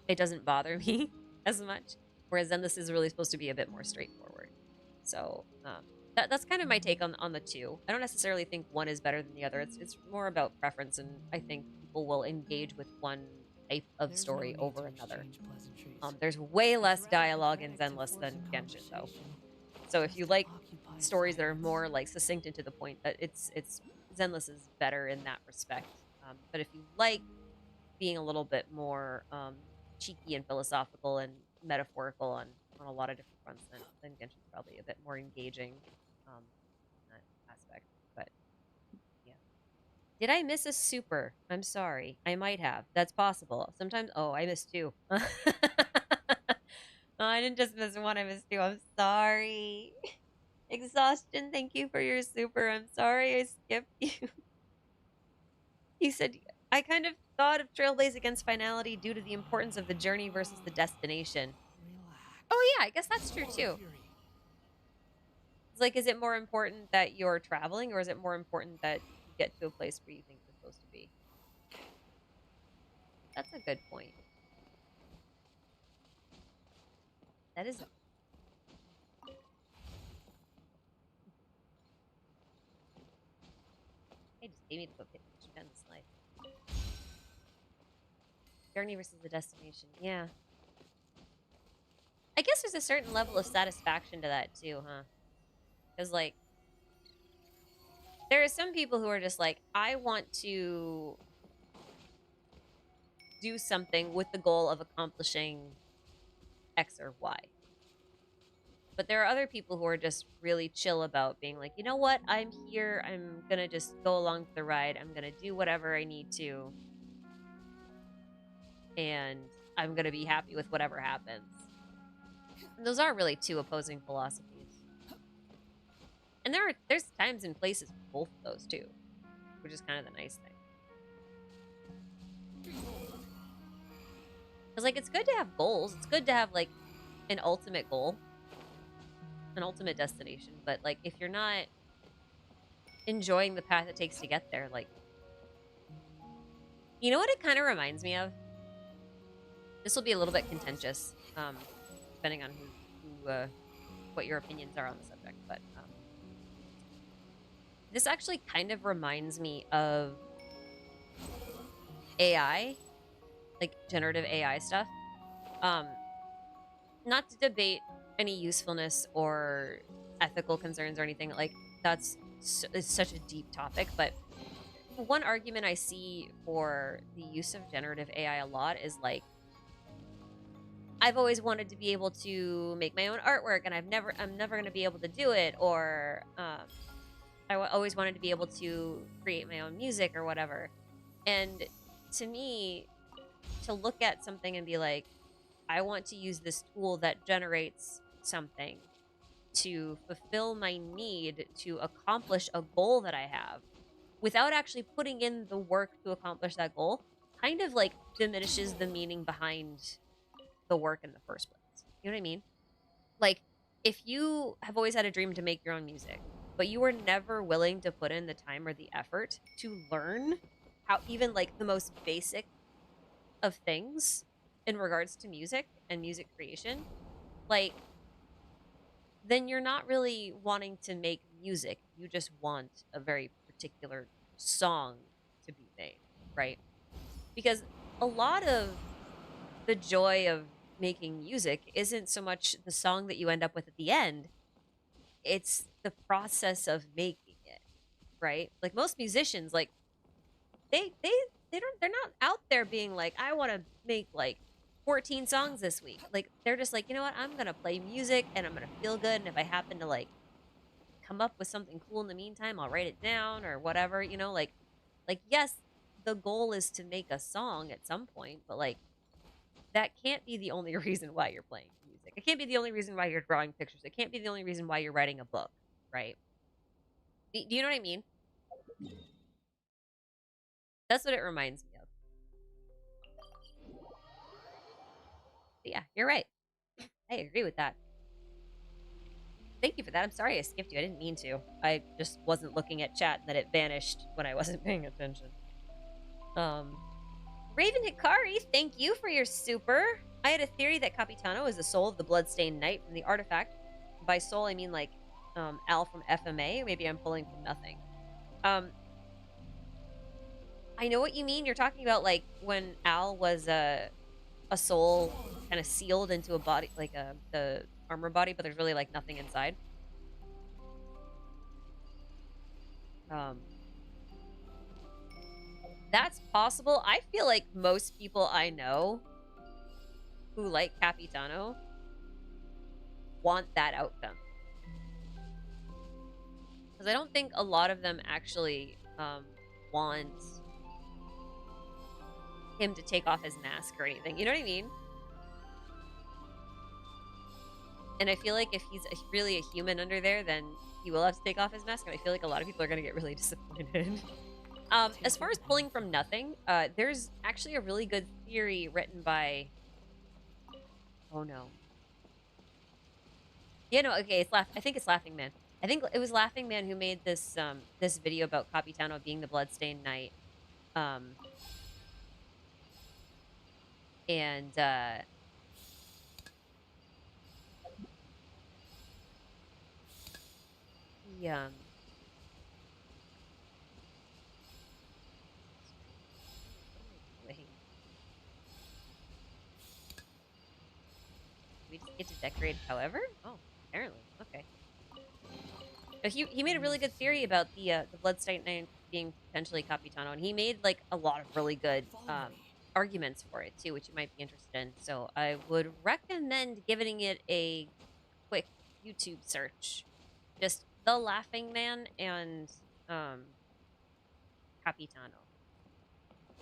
it doesn't bother me as much. Whereas Zenless is really supposed to be a bit more straightforward. So that's kind of my take on the 2. I don't necessarily think one is better than the other. It's more about preference, and I think people will engage with one type of story over another. There's way less dialogue in Zenless than Genshin, though. So if you like stories that are more like succinct and to the point, that it's Zenless is better in that respect. But if you like being a little bit more cheeky and philosophical and metaphorical on a lot of different fronts, then Genshin's probably a bit more engaging in that aspect. But yeah, did I miss a super? I'm sorry. I might have. That's possible. Sometimes. Oh, I missed 2. Oh, I didn't just miss 1, I missed 2. I'm sorry. Exhaustion, thank you for your super. I'm sorry I skipped you. He said, I kind of thought of Trailblaze against finality due to the importance of the journey versus the destination. Oh yeah, I guess that's true too. It's like, is it more important that you're traveling, or is it more important that you get to a place where you think you're supposed to be? That's a good point. That is... Hey, just gave me the book. It should end this life. Journey versus the destination. Yeah. I guess there's a certain level of satisfaction to that too, huh? Because, like, there are some people who are just like, I want to do something with the goal of accomplishing X or Y. But there are other people who are just really chill about being like, you know what? I'm here. I'm going to just go along for the ride. I'm going to do whatever I need to. And I'm going to be happy with whatever happens. And those are really 2 opposing philosophies. And there's times and places for both of those too, which is kind of the nice thing. Because, like, it's good to have goals. It's good to have, like, an ultimate goal, an ultimate destination. But, like, if you're not enjoying the path it takes to get there, like... You know what it kind of reminds me of? This will be a little bit contentious, depending on what your opinions are on the subject, but... This actually kind of reminds me of AI, like generative AI stuff. Not to debate any usefulness or ethical concerns or anything, like it's such a deep topic, but one argument I see for the use of generative AI a lot is like, I've always wanted to be able to make my own artwork and I'm never going to be able to do it, or always wanted to be able to create my own music or whatever. And to me, to look at something and be like, I want to use this tool that generates something to fulfill my need to accomplish a goal that I have without actually putting in the work to accomplish that goal, kind of like diminishes the meaning behind the work in the first place. You know what I mean? Like, if you have always had a dream to make your own music, but you were never willing to put in the time or the effort to learn how even like the most basic of things in regards to music and music creation, like, then you're not really wanting to make music. You just want a very particular song to be made, right? Because a lot of the joy of making music isn't so much the song that you end up with at the end, it's the process of making it, right? Like most musicians, like they're not out there being like, I want to make like 14 songs this week. Like they're just like, you know what, I'm gonna play music and I'm gonna feel good, and if I happen to like come up with something cool in the meantime, I'll write it down or whatever, you know, like yes, the goal is to make a song at some point, but like that can't be the only reason why you're playing music. It can't be the only reason why you're drawing pictures. It can't be the only reason why you're writing a book, right? Do you know what I mean? That's what it reminds me of. But yeah, you're right. I agree with that. Thank you for that. I'm sorry I skipped you. I didn't mean to. I just wasn't looking at chat and then it vanished when I wasn't paying attention. Raven Hikari, thank you for your super. I had a theory that Capitano is the soul of the Bloodstained Knight from the artifact. By soul, I mean like Al from FMA. Maybe I'm pulling from nothing. I know what you mean. You're talking about like when Al was a soul kind of sealed into a body, like the armor body, but there's really like nothing inside. That's possible. I feel like most people I know who like Capitano want that outcome. Because I don't think a lot of them actually want him to take off his mask or anything. You know what I mean? And I feel like if he's really a human under there, then he will have to take off his mask. And I feel like a lot of people are going to get really disappointed. As far as pulling from nothing, there's actually a really good theory written by... Oh, no. Yeah, no, okay, I think it's Laughing Man. I think it was Laughing Man who made this this video about Capitano being the Bloodstained Knight. And we just get to decorate however? Oh, apparently. Okay. But he made a really good theory about the Bloodstained Knight being potentially Capitano, and he made like a lot of really good arguments for it too, which you might be interested in. So I would recommend giving it a quick YouTube search. Just The Laughing Man and Capitano.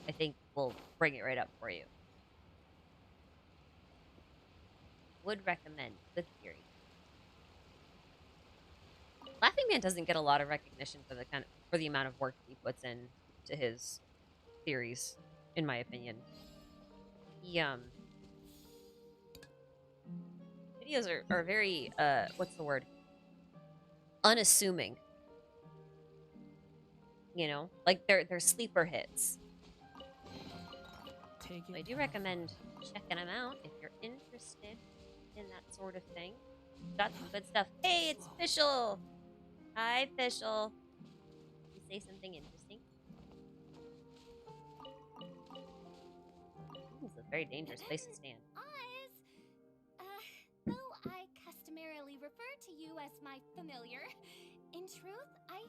I think we'll bring it right up for you. Would recommend. Good theory. Laughing Man doesn't get a lot of recognition for the amount of work he puts in to his theories, in my opinion. He videos are very what's the word? Unassuming. You know, like they're sleeper hits. So I do recommend checking them out if you're interested in that sort of thing. Got some good stuff. Hey, it's Fischl! Hi, Fischl. You say something interesting? This is a very dangerous place to stand. Though I customarily refer to you as my familiar, in truth, I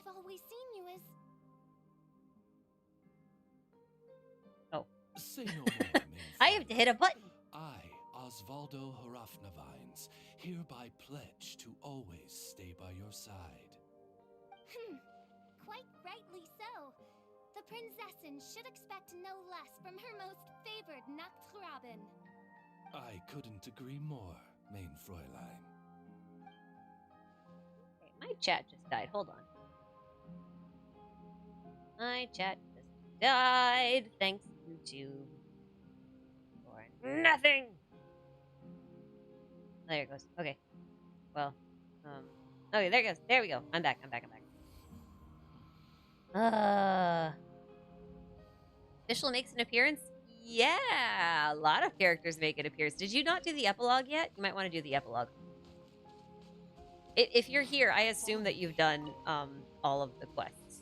have always seen you as... Oh. Say no more, I have to hit a button. I, Osvaldo Harafnavines, hereby pledge to always stay by your side. Quite rightly so. The princessin should expect no less from her most favored Nachtgraben. I couldn't agree more, mein Fräulein. Okay, my chat just died. Hold on. My chat just died. Thanks, YouTube. For nothing! There it goes. Okay. Well, okay, there it goes. There we go. I'm back. Official makes an appearance? Yeah! A lot of characters make an appearance. Did you not do the epilogue yet? You might want to do the epilogue. If you're here, I assume that you've done, all of the quests.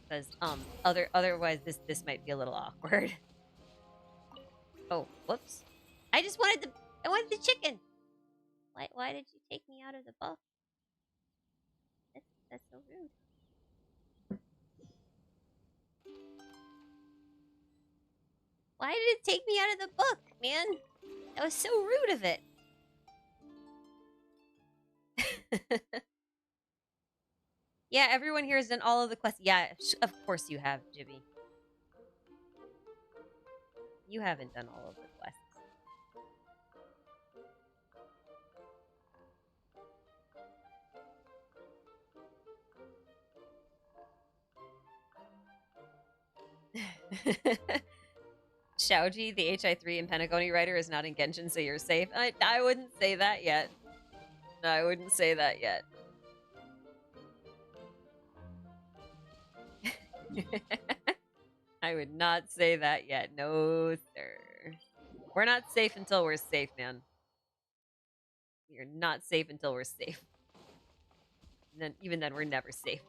Because, otherwise this might be a little awkward. Oh, whoops. I wanted the chicken! Why did you take me out of the buff? That's so rude. Why did it take me out of the book, man? That was so rude of it. Yeah, everyone here has done all of the quests. Yeah, of course you have, Jibby. You haven't done all of the quests. Shaoji, the HI3 and Pentagoni writer, is not in Genshin, so you're safe. I wouldn't say that yet. No, I wouldn't say that yet. I would not say that yet. No, sir. We're not safe until we're safe, man. We are not safe until we're safe. And then, even then, we're never safe.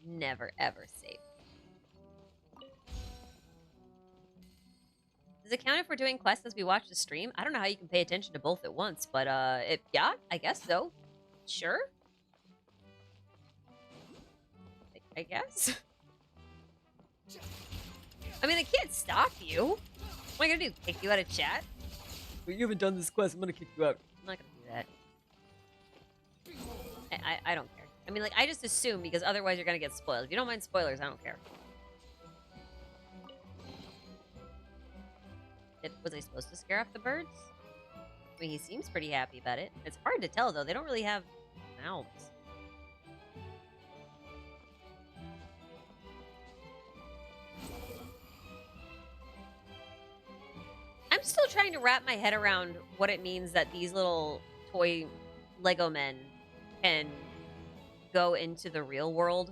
Never, ever safe. Does it count if we're doing quests as we watch the stream? I don't know how you can pay attention to both at once, but, yeah, I guess so. Sure. I guess. I mean, I can't stop you. What am I gonna do? Kick you out of chat? Well, you haven't done this quest. I'm gonna kick you out. I'm not gonna do that. I don't care. I mean, like, I just assume because otherwise you're gonna get spoiled. If you don't mind spoilers, I don't care. Was I supposed to scare off the birds? I mean, he seems pretty happy about it. It's hard to tell, though. They don't really have mouths. I'm still trying to wrap my head around what it means that these little toy Lego men can go into the real world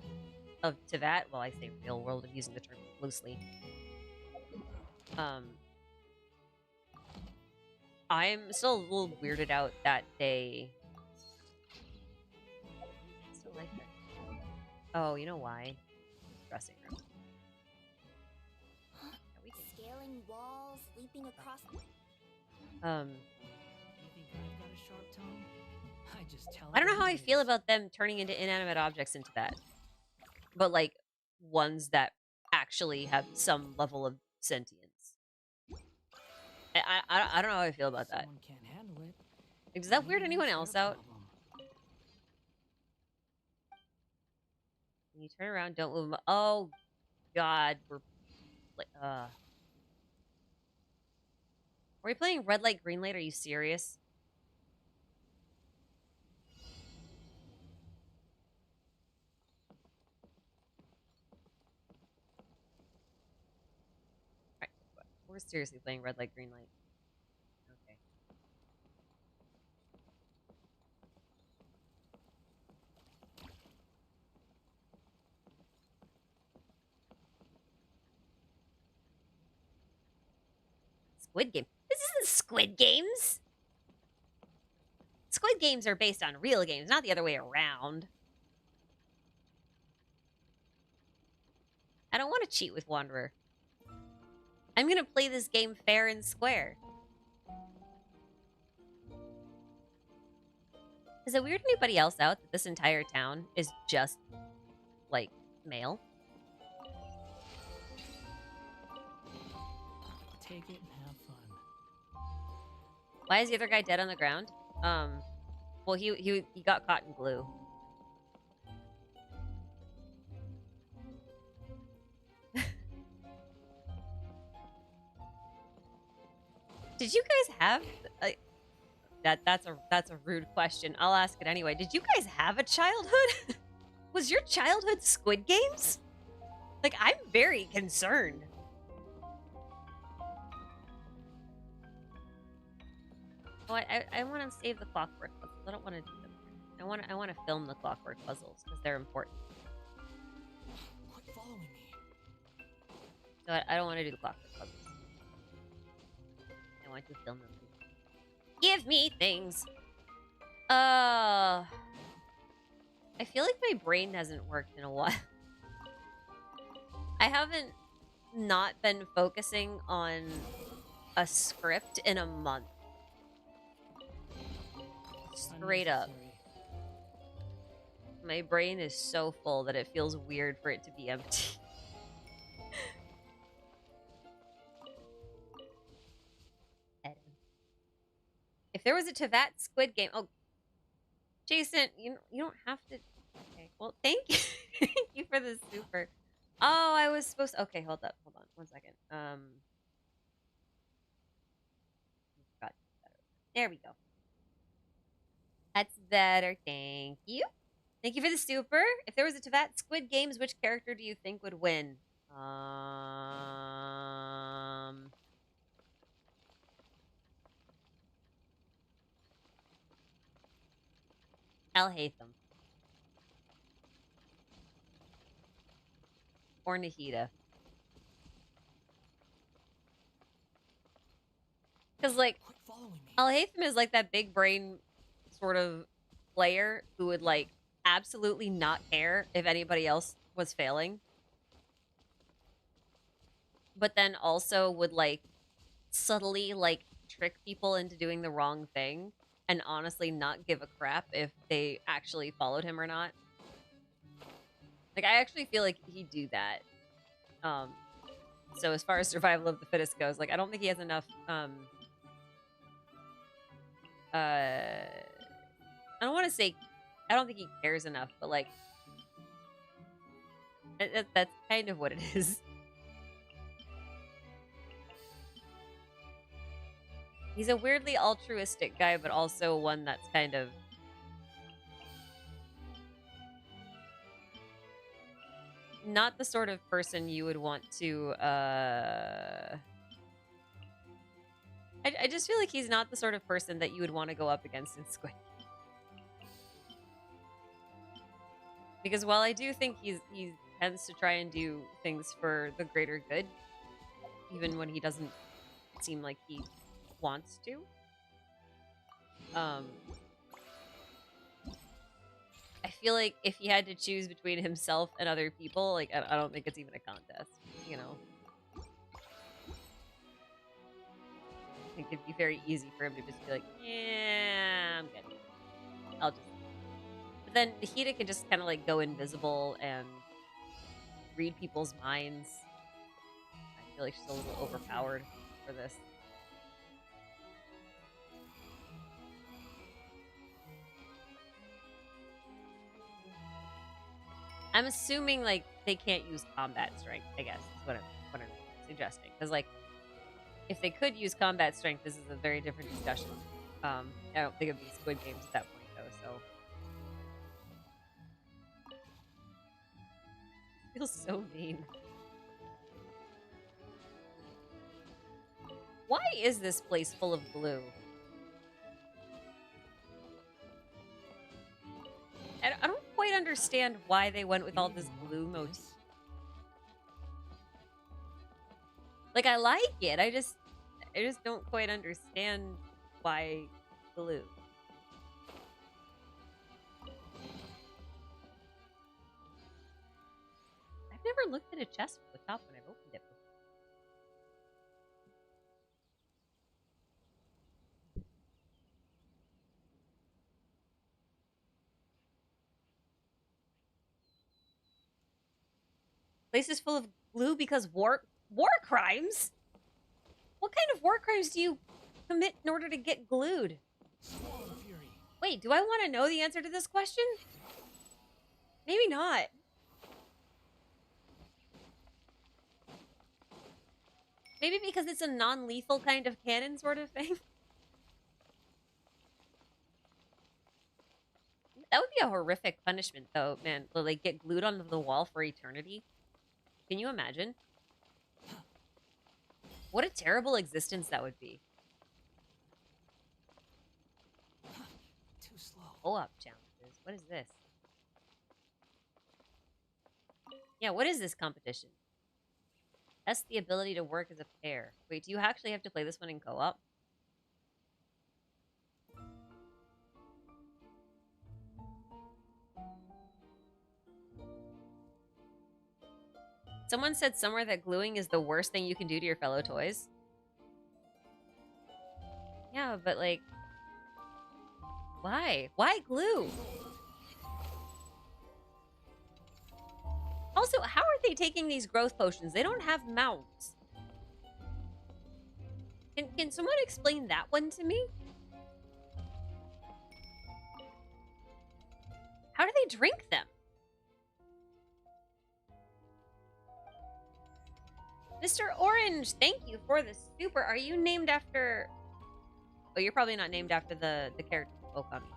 of Teyvat. Well, I say real world, I'm using the term loosely. I'm still a little weirded out that they... I still like that. Oh, you know why? Dressing room. Scaling walls, leaping across. You think I've got a sharp tongue? I just tell I don't know how I feel about them turning into inanimate objects into that. But, like, ones that actually have some level of sentience. I don't know how I feel about that. Someone can't handle it. Does that weird anyone else out? When you turn around, don't move. Oh, God. We're... like, Are we playing red light, green light? Are you serious? Alright, we're seriously playing red light, green light. Okay. Squid Game. This isn't Squid Games! Squid Games are based on real games, not the other way around. I don't want to cheat with Wanderer. I'm gonna play this game fair and square. Does it weird anybody else out that this entire town is just, like, male? Take it and have fun. Why is the other guy dead on the ground? Well, he got caught in glue. Did you guys have that's a rude question. I'll ask it anyway. Did you guys have a childhood? Was your childhood Squid Games? Like, I'm very concerned. Oh, I want to save the clockwork puzzles. I don't want to do them. I want to film the clockwork puzzles because they're important. Quit following me. So I don't want to do the clockwork puzzles. I want to film them. Give me things. I feel like my brain hasn't worked in a while. I haven't not been focusing on a script in a month. Straight up. My brain is so full that it feels weird for it to be empty. If there was a Teyvat Squid Game... Oh, Jason, you don't have to... Okay, well, thank you. Thank you for the super. Oh, I was supposed to... Okay, hold on. 1 second. There we go. That's better. Thank you. Thank you for the super. If there was a Teyvat Squid Games, which character do you think would win? Al-Haytham. Or Nahida. Because, like, Al-Haytham is, like, that big brain sort of player who would, like, absolutely not care if anybody else was failing. But then also would, like, subtly, like, trick people into doing the wrong thing and honestly not give a crap if they actually followed him or not. Like, I actually feel like he'd do that. So as far as survival of the fittest goes, like, I don't think he has enough, I don't want to say, I don't think he cares enough, but, like, that's kind of what it is. He's a weirdly altruistic guy, but also one that's kind of... not the sort of person you would want to, I just feel like he's not the sort of person that you would want to go up against in Squid. Because while I do think he tends to try and do things for the greater good, even when he doesn't seem like he wants to. I feel like if he had to choose between himself and other people, like, I don't think it's even a contest, you know? I think it'd be very easy for him to just be like, yeah, I'm good. I'll just... But then Nahida can just kind of, like, go invisible and read people's minds. I feel like she's a little overpowered for this. I'm assuming, like, they can't use combat strength, I guess, is what I'm suggesting. Because, like, if they could use combat strength, this is a very different discussion. I don't think it'd be Squid Games at that point, though, so... It feels so mean. Why is this place full of glue? I don't quite understand why they went with all this glue motif. Like, I like it. I just don't quite understand why glue. I've never looked at a chest from the top when I've opened it before. Place is full of glue because war crimes? What kind of war crimes do you commit in order to get glued? Wait, do I want to know the answer to this question? Maybe not. Maybe because it's a non-lethal kind of cannon sort of thing. That would be a horrific punishment, though, man. To, like, get glued onto the wall for eternity. Can you imagine? What a terrible existence that would be. Too slow. Co-op challenges. What is this? Yeah, what is this competition? Test the ability to work as a pair. Wait, do you actually have to play this one in co-op? Someone said somewhere that gluing is the worst thing you can do to your fellow toys. Yeah, but like... Why? Why glue? Also, how are they taking these growth potions? They don't have mouths. Can someone explain that one to me? How do they drink them? Mr. Orange, thank you for the super. Are you named after... Oh, you're probably not named after the character who spoke on me.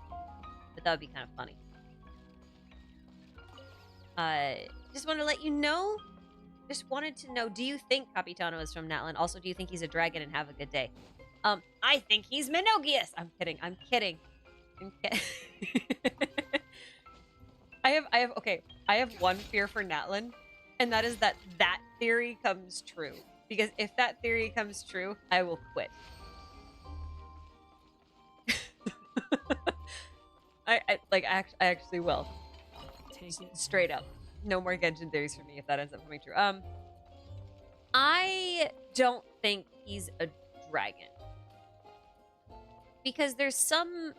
But that would be kind of funny. Just want to let you know. Just wanted to know, do you think Capitano is from Natlan? Also, do you think he's a dragon? And have a good day. I think he's Minogius. I'm kidding. I'm kidding. I'm kidding. I have one fear for Natlan, and that is that theory comes true. Because if that theory comes true, I will quit. I actually will. Straight up. No more Genshin theories for me if that ends up coming true. I don't think he's a dragon. Because there's some...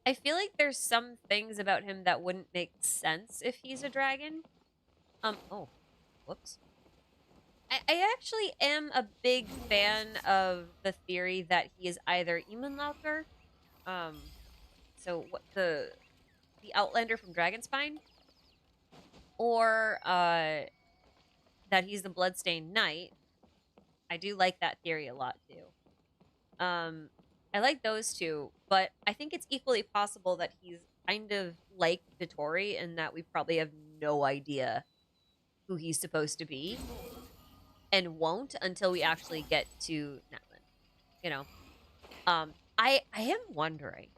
I feel like there's some things about him that wouldn't make sense if he's a dragon. Oh. Whoops. I actually am a big fan of the theory that he is either Imunlauker, so what the Outlander from Dragonspine, or that he's the Bloodstained Knight. I do like that theory a lot too. I like those two, but I think it's equally possible that he's kind of like Vittori in that we probably have no idea who he's supposed to be, and won't until we actually get to Natlan. You know, I am wondering.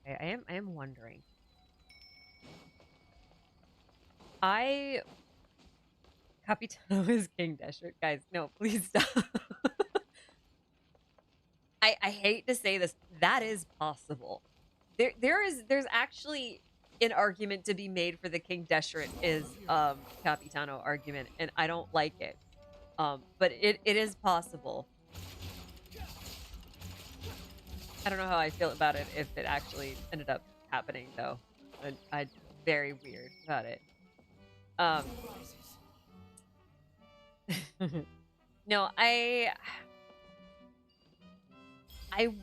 Okay, I am wondering. Capitano is King Deshret, guys. No, please stop. I hate to say this. That is possible. There's actually an argument to be made for the King Deshret is Capitano argument, and I don't like it. But it is possible. I don't know how I feel about it if it actually ended up happening, though. I'm very weird about it. No, I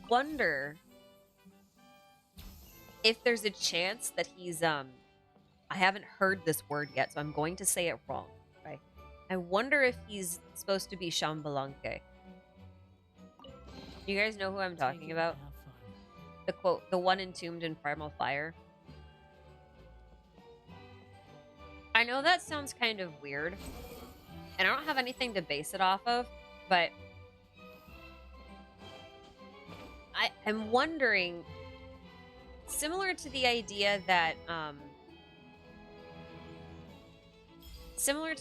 wonder if there's a chance that he's I haven't heard this word yet, so I'm going to say it wrong. Right? I wonder if he's supposed to be Shambalanke. You guys know who I'm talking about? The quote, the one entombed in primal fire. I know that sounds kind of weird, and I don't have anything to base it off of, but I'm wondering, similar to the idea that someone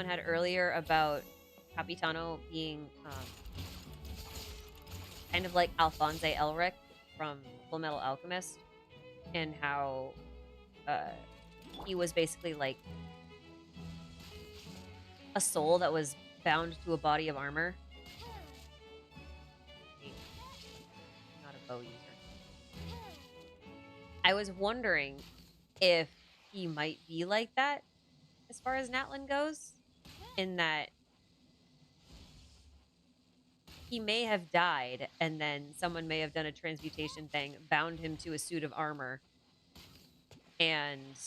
had earlier about Capitano being kind of like Alphonse Elric from Fullmetal Alchemist, and how he was basically like a soul that was bound to a body of armor. Not a bow user. I was wondering if he might be like that as far as Natlan goes, in that he may have died and then someone may have done a transmutation thing, bound him to a suit of armor, and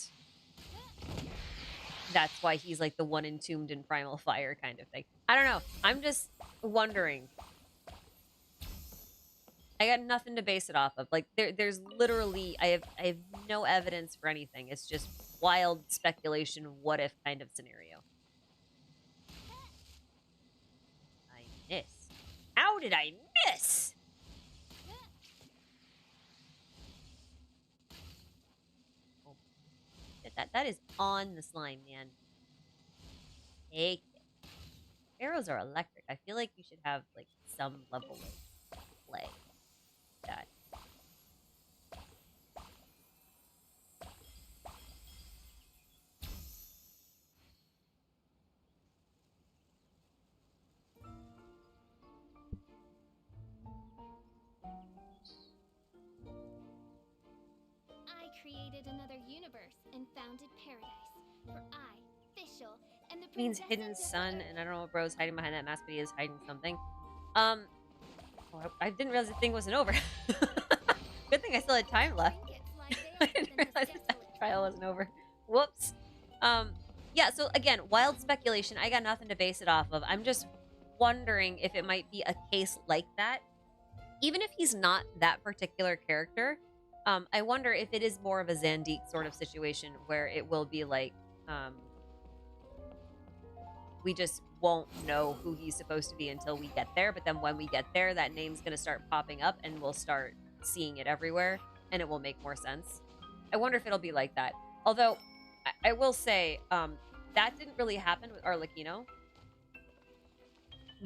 that's why he's like the one entombed in primal fire kind of thing. I don't know. I'm just wondering. I got nothing to base it off of. Like there's literally I have no evidence for anything. It's just wild speculation, what if kind of scenario. I missed. How did I miss? Oh, that is on the slime, man. Take it. Arrows are electric. I feel like you should have like some level of play. That. I created another universe and founded paradise. For I, Fischl, and the Means princess hidden and sun, Zephyr. and I don't know what bro's hiding behind that mask, but he is hiding something. Oh, I didn't realize the thing wasn't over. Good thing I still had time left. Trinkets like they I are didn't within this realize that desolate trial land. wasn't over. Whoops. Yeah, so again, wild speculation. I got nothing to base it off of. I'm just wondering if it might be a case like that. Even if he's not that particular character, I wonder if it is more of a Zandiq sort of situation where it will be like, we just won't know who he's supposed to be until we get there. But then when we get there, that name's going to start popping up and we'll start seeing it everywhere and it will make more sense. I wonder if it'll be like that. Although, I will say, that didn't really happen with Arlecchino.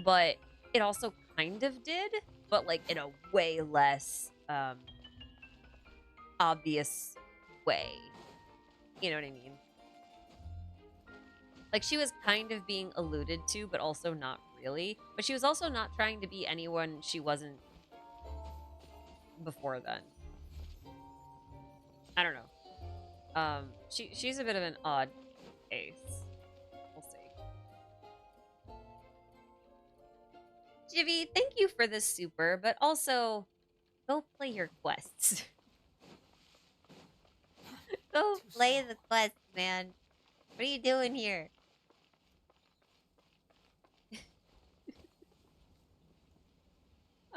But it also kind of did, but like in a way less obvious way. You know what I mean? Like, she was kind of being alluded to, but also not really. But she was also not trying to be anyone she wasn't before then. I don't know. She's a bit of an odd case. We'll see. Jivy, thank you for the super, but also, go play your quests. Go play the quests, man. What are you doing here?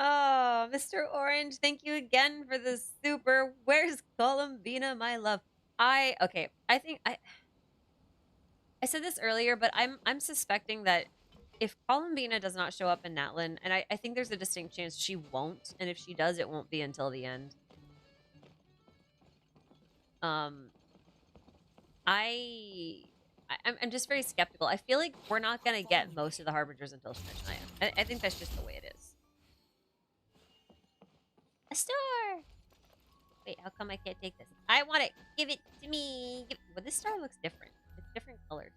Oh, Mr. Orange, thank you again for the super. Where's Columbina, my love? Okay, I think I said this earlier, but I'm suspecting that if Columbina does not show up in Natlan, and I think there's a distinct chance she won't, and if she does, it won't be until the end. I'm just very skeptical. I feel like we're not gonna get most of the Harbingers until Shmeshniah. I think that's just the way it is. A star! Wait, how come I can't take this? I want it! Give it to me! Well, this star looks different. It's different colors.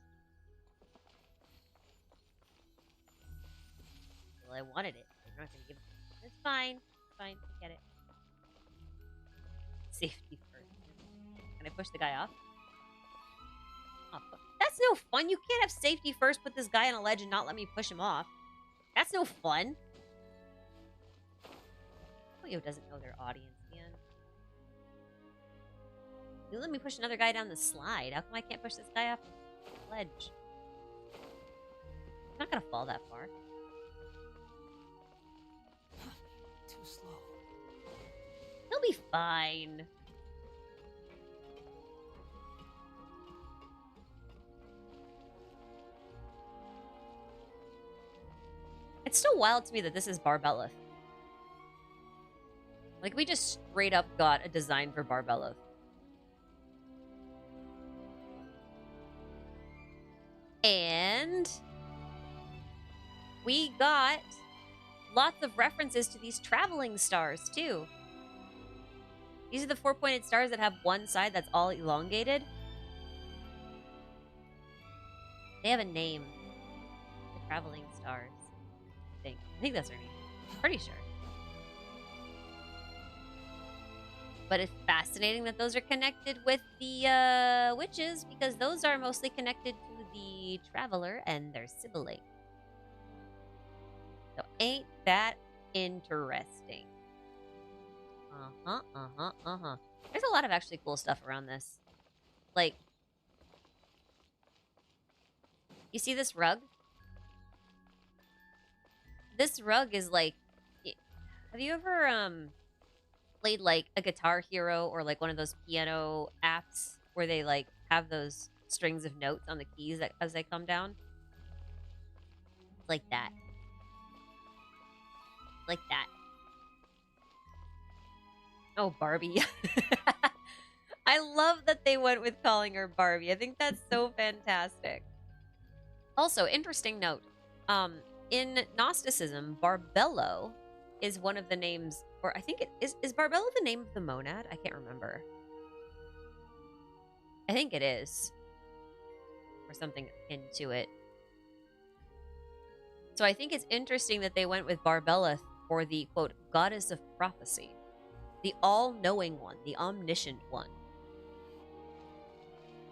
Well, I wanted it. I'm not gonna give it to me. It's fine. It's fine. I get it. Safety first. Can I push the guy off? Oh, that's no fun. You can't have safety first, put this guy on a ledge and not let me push him off. That's no fun. Yo doesn't know their audience, man. You let me push another guy down the slide. How come I can't push this guy off the ledge? I'm not gonna fall that far. Too slow. He'll be fine. It's still wild to me that this is Barbellith. Like, we just straight up got a design for Barbellith. And we got lots of references to these traveling stars, too. These are the four-pointed stars that have one side that's all elongated. They have a name. The traveling stars. I think that's their name. Pretty sure. But it's fascinating that those are connected with the witches, because those are mostly connected to the traveler and their sibling. So ain't that interesting? There's a lot of actually cool stuff around this. Like, You see this rug? This rug is like... Have you ever played like a Guitar Hero or like one of those piano apps where they like have those strings of notes on the keys as they come down? It's like that. Like that. Oh, Barbie. I love that they went with calling her Barbie. I think that's so fantastic. Also, interesting note. In Gnosticism, Barbello is one of the names, or I think it is Barbello the name of the monad? I can't remember. I think it is. Or something akin to it. So I think it's interesting that they went with Barbella for the, quote, goddess of prophecy. The all-knowing one, the omniscient one.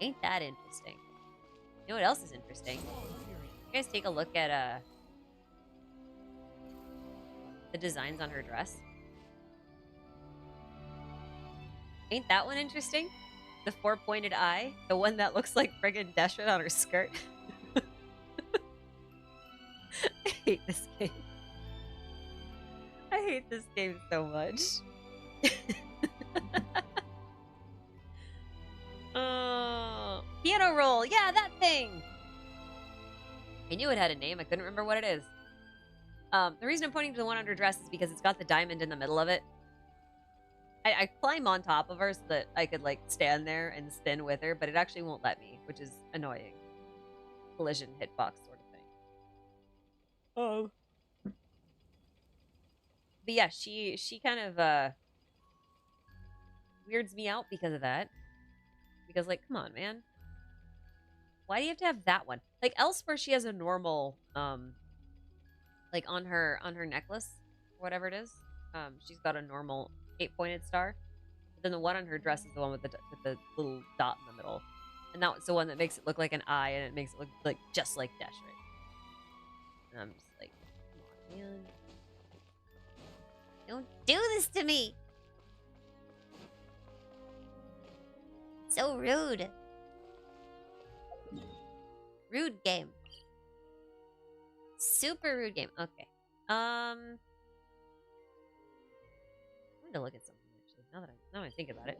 Ain't that interesting? You know what else is interesting? You guys take a look at the designs on her dress. Ain't that one interesting? The four-pointed eye, the one that looks like friggin' Deshret on her skirt. I hate this game. I hate this game so much. Piano roll, yeah, that thing. I knew it had a name. I couldn't remember what it is. The reason I'm pointing to the one under dress is because it's got the diamond in the middle of it. I climb on top of her so that I could like stand there and spin with her, but it actually won't let me, which is annoying. Collision hitbox sort of thing. Oh. But yeah, she kind of weirds me out because of that. Because like, come on, man. Why do you have to have that one? Like elsewhere she has a normal like on her necklace, whatever it is. She's got a normal 8-pointed star. But then the one on her dress is the one with the little dot in the middle. And that's the one that makes it look like an eye, and it makes it look like just like Deshret. And I'm just like, come on, man. Don't do this to me. So rude. Rude game. Super rude game. Okay. I'm going to look at something actually. Now I think about it.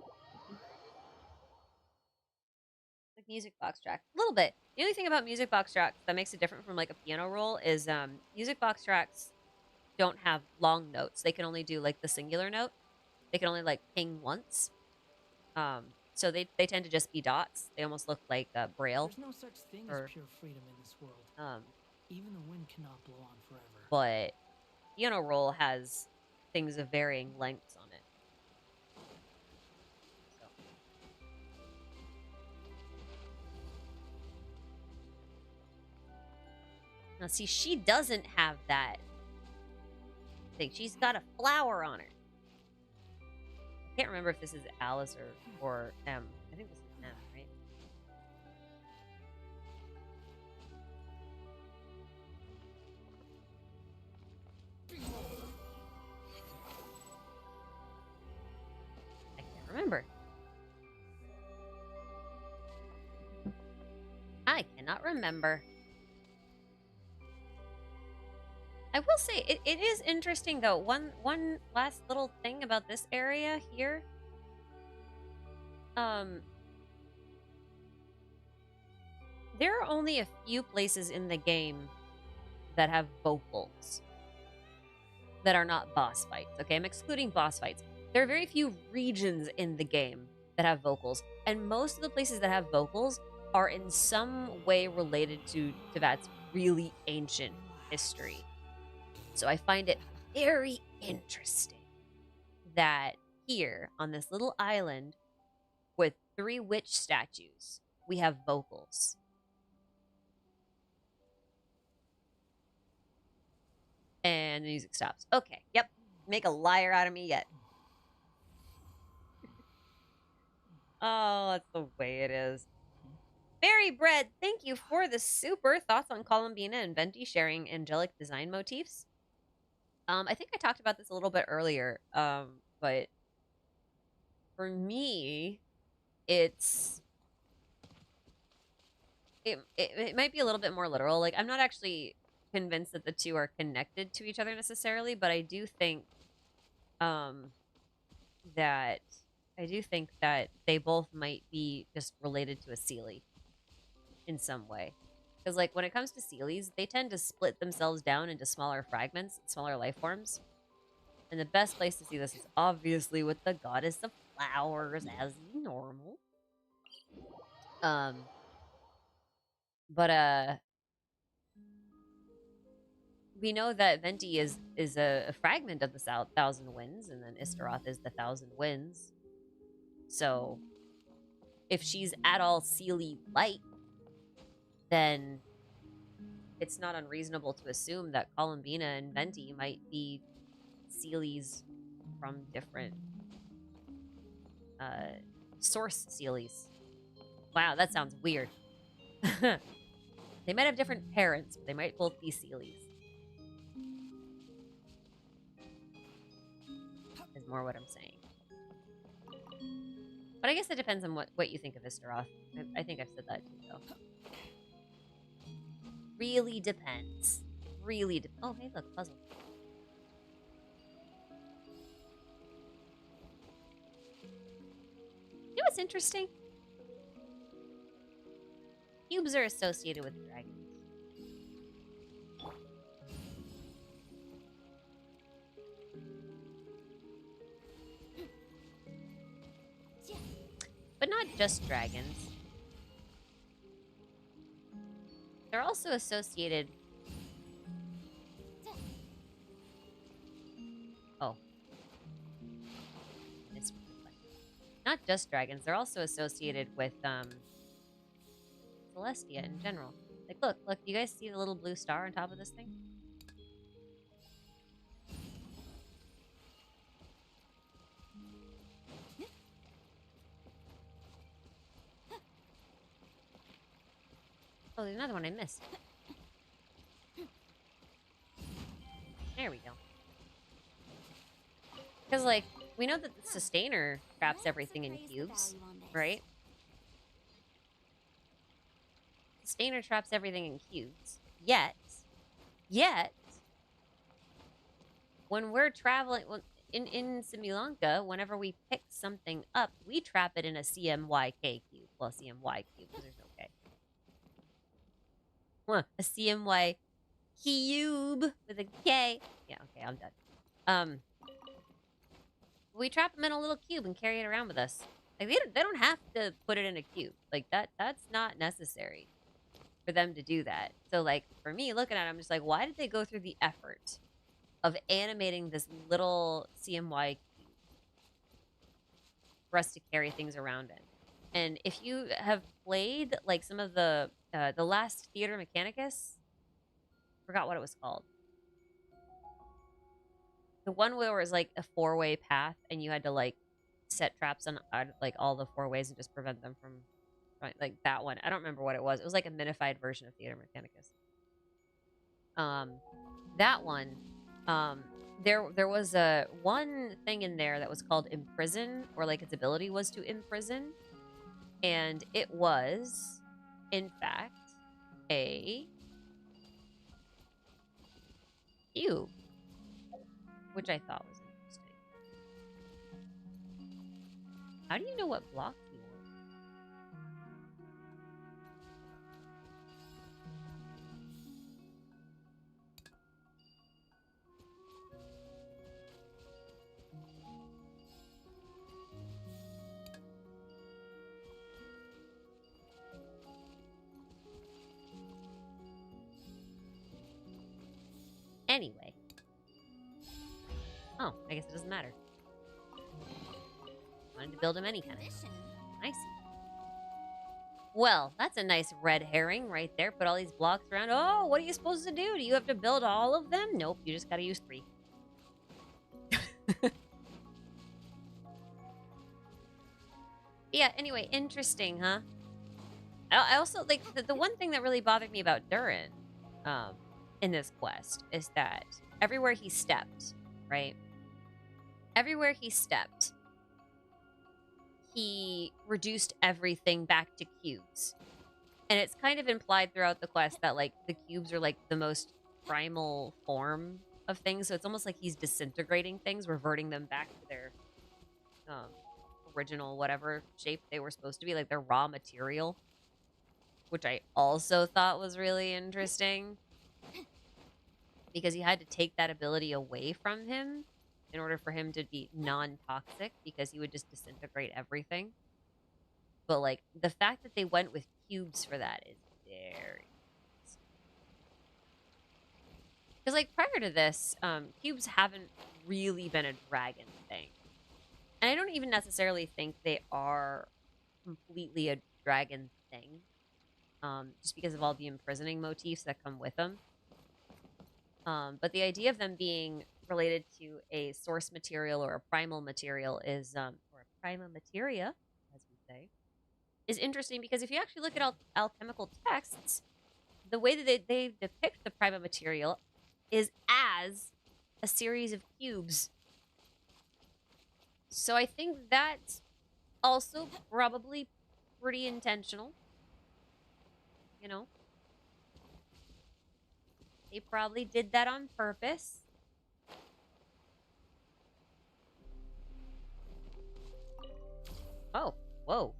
Like music box track. A little bit. The only thing about music box tracks that makes it different from like a piano roll is music box tracks don't have long notes. They can only do like the singular note. They can only like ping once. So they tend to just be dots. They almost look like braille. There's no such thing as pure freedom in this world. Even the wind cannot blow on forever. But piano roll has things of varying lengths on it. So. Now see, she doesn't have that thing. She's got a flower on her. I can't remember if this is Alice or M. I think this is M, right? I can't remember. I cannot remember. I will say, it is interesting, though. One last little thing about this area here. There are only a few places in the game that have vocals that are not boss fights, okay? I'm excluding boss fights. There are very few regions in the game that have vocals, and most of the places that have vocals are in some way related to Teyvat's really ancient history. So I find it very interesting that here on this little island with 3 witch statues, we have vocals. And the music stops. Okay, yep. Make a liar out of me yet. Oh, that's the way it is. Berry Bread, thank you for the super thoughts on Columbina and Venti sharing angelic design motifs. I think I talked about this a little bit earlier, but for me, it's it might be a little bit more literal. Like, I'm not actually convinced that the two are connected to each other necessarily, but I do think that they both might be just related to a Seelie in some way. Because, like, when it comes to Seelies, they tend to split themselves down into smaller fragments, smaller life forms. And the best place to see this is obviously with the goddess of flowers, as normal. But we know that Venti is a fragment of the Thousand Winds, and then Istaroth is the Thousand Winds. So, if she's at all Seelie-like, then it's not unreasonable to assume that Columbina and Venti might be Seelies from different source Seelies. Wow, that sounds weird. They might have different parents, but they might both be Seelies. Is more what I'm saying. But I guess it depends on what you think of Istaroth. I think I've said that too, though. Really depends. Really oh, hey, look, puzzle. You know what's interesting? Cubes are associated with dragons. But not just dragons. They're also associated... Oh. Not just dragons. They're also associated with, Celestia in general. Like, look, you guys see the little blue star on top of this thing? Oh, there's another one I missed. There we go. Because, like, we know that the Sustainer traps everything in cubes, right? Sustainer traps everything in cubes. Yet, when we're traveling... In Simulanka, whenever we pick something up, we trap it in a CMYK cube. Well, CMY cube, because there's no K. A CMY cube with a K. Yeah, okay, I'm done. We trap them in a little cube and carry it around with us. Like, they don't have to put it in a cube. Like, that's not necessary for them to do that. So, like, for me, looking at it, I'm just like, why did they go through the effort of animating this little CMY cube for us to carry things around in? And if you have played, like, some of the last Theater Mechanicus, forgot what it was called. The one where it was, like, a 4-way path, and you had to, like, set traps on, like, all the 4 ways and just prevent them from, like, that one. I don't remember what it was. It was, like, a minified version of Theater Mechanicus. That one, there was a one thing in there that was called Imprison, or, like, its ability was to imprison. And it was, in fact, a cube, which I thought was interesting. How do you know what block you want? Anyway. Oh, I guess it doesn't matter. Wanted to build him any kind of... I see. Well, that's a nice red herring right there. Put all these blocks around. Oh, what are you supposed to do? Do you have to build all of them? Nope, you just gotta use 3. Yeah, anyway, interesting, huh? I also, like, the one thing that really bothered me about Duren, in this quest, is that everywhere he stepped, right? Everywhere he stepped, he reduced everything back to cubes. And it's kind of implied throughout the quest that, like, the cubes are, like, the most primal form of things. So it's almost like he's disintegrating things, reverting them back to their original whatever shape they were supposed to be, like their raw material. Which I also thought was really interesting. Because he had to take that ability away from him in order for him to be non-toxic, because he would just disintegrate everything. But, like, the fact that they went with cubes for that is very... Because, like, prior to this, cubes haven't really been a dragon thing. And I don't even necessarily think they are completely a dragon thing. Just because of all the imprisoning motifs that come with them. But the idea of them being related to a source material or a primal material is, or a prima materia, as we say, is interesting because if you actually look at alchemical texts, the way that they depict the prima material is as a series of cubes. So I think that's also probably pretty intentional. You know? They probably did that on purpose. Oh, whoa.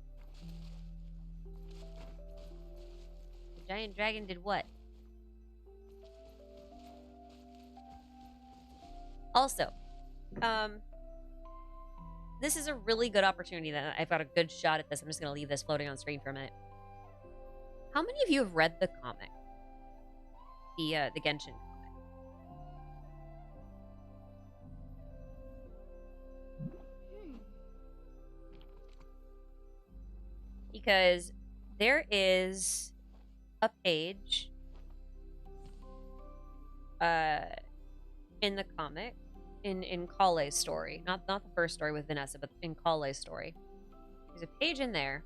The giant dragon did what? Also, this is a really good opportunity that I've got a good shot at this. I'm just going to leave this floating on screen for a minute. How many of you have read the comic? The Genshin comic? Because there is a page in the comic, in Kale's story, not the first story with Vanessa, but in Kale's story, there's a page in there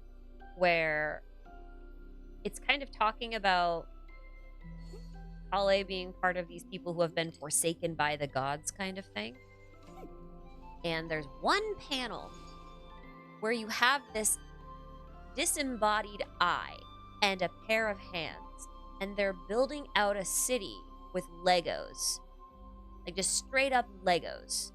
where it's kind of talking about Kale being part of these people who have been forsaken by the gods kind of thing. And there's one panel where you have this disembodied eye and a pair of hands, and they're building out a city with Legos. Like, just straight up Legos.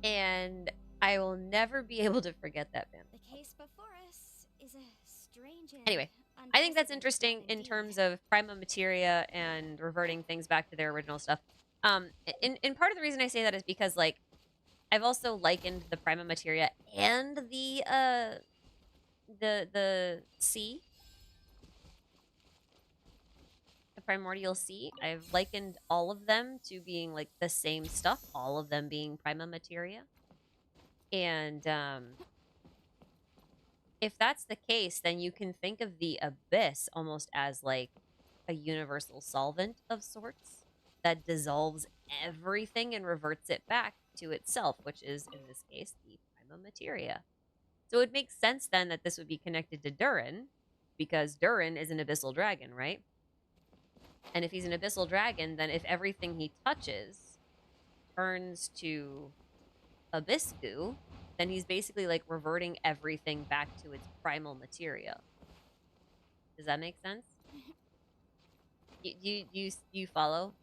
And I will never be able to forget that panel. The case before us is a strange and anyway, I think that's interesting in terms of prima materia and reverting things back to their original stuff. In part of the reason I say that is because, like, I've also likened the prima materia and the sea, the primordial sea. I've likened all of them to being like the same stuff, all of them being prima materia. And if that's the case, then you can think of the abyss almost as like a universal solvent of sorts that dissolves everything and reverts it back to itself, which is, in this case, the prima materia. So it makes sense then that this would be connected to Duren, because Duren is an abyssal dragon, right? And if he's an abyssal dragon, then if everything he touches turns to abyss goo, then he's basically like reverting everything back to its primal materia. Does that make sense? You follow?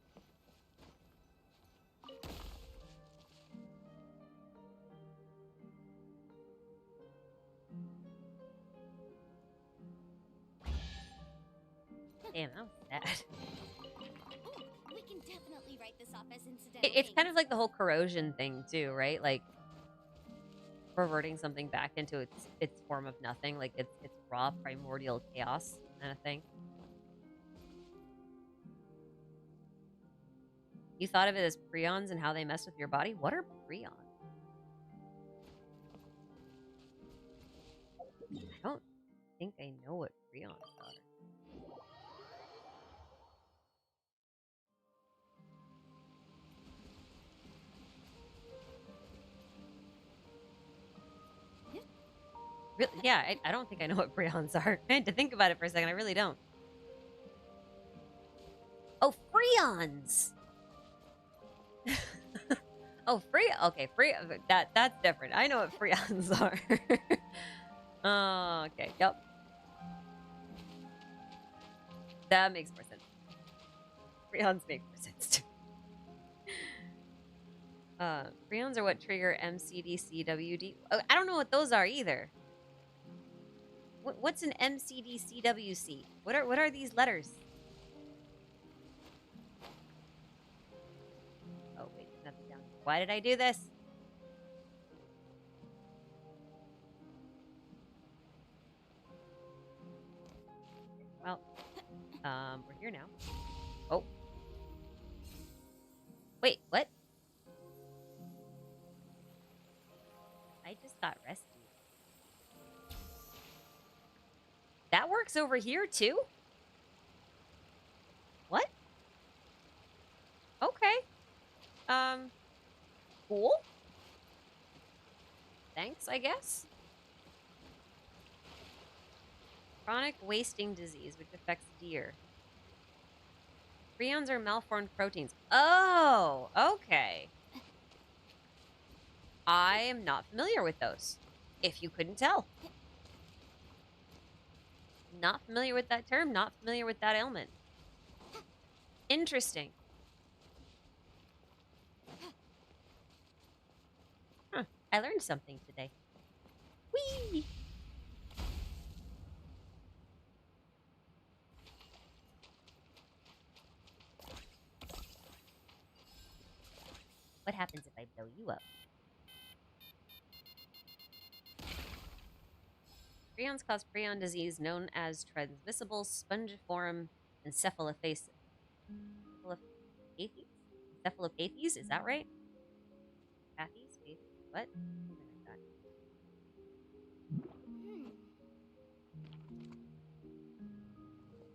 Damn, that was sad. We can definitely write this off as incidental. It's kind of like the whole corrosion thing too, right? Like reverting something back into its form of nothing, like it's raw primordial chaos kind of thing. You thought of it as prions and how they mess with your body? What are prions? I don't think I know what prions are. Really, yeah, I don't think I know what prions are. I had to think about it for a second. I really don't. Oh, prions! Oh, okay, that's different. I know what prions are. Oh, okay. Yep. That makes more sense. Freons make more sense too. Freons are what trigger MCDCWD. Oh, I don't know what those are either. What's an MCDCWC? What are these letters? Oh wait, nothing down here. Why did I do this? Well, we're here now. Oh. Wait, what? I just got rescued. That works over here too? What? Okay. Cool. Thanks, I guess. Chronic wasting disease, which affects deer. Prions are malformed proteins. Oh, okay. I am not familiar with those, if you couldn't tell. Not familiar with that term, not familiar with that ailment. Interesting. Huh, I learned something today. Whee! What happens if I blow you up? Prions cause prion disease known as transmissible spongiform encephalopathies. Encephalopathies? Is that right? Pathies? What? Something like that.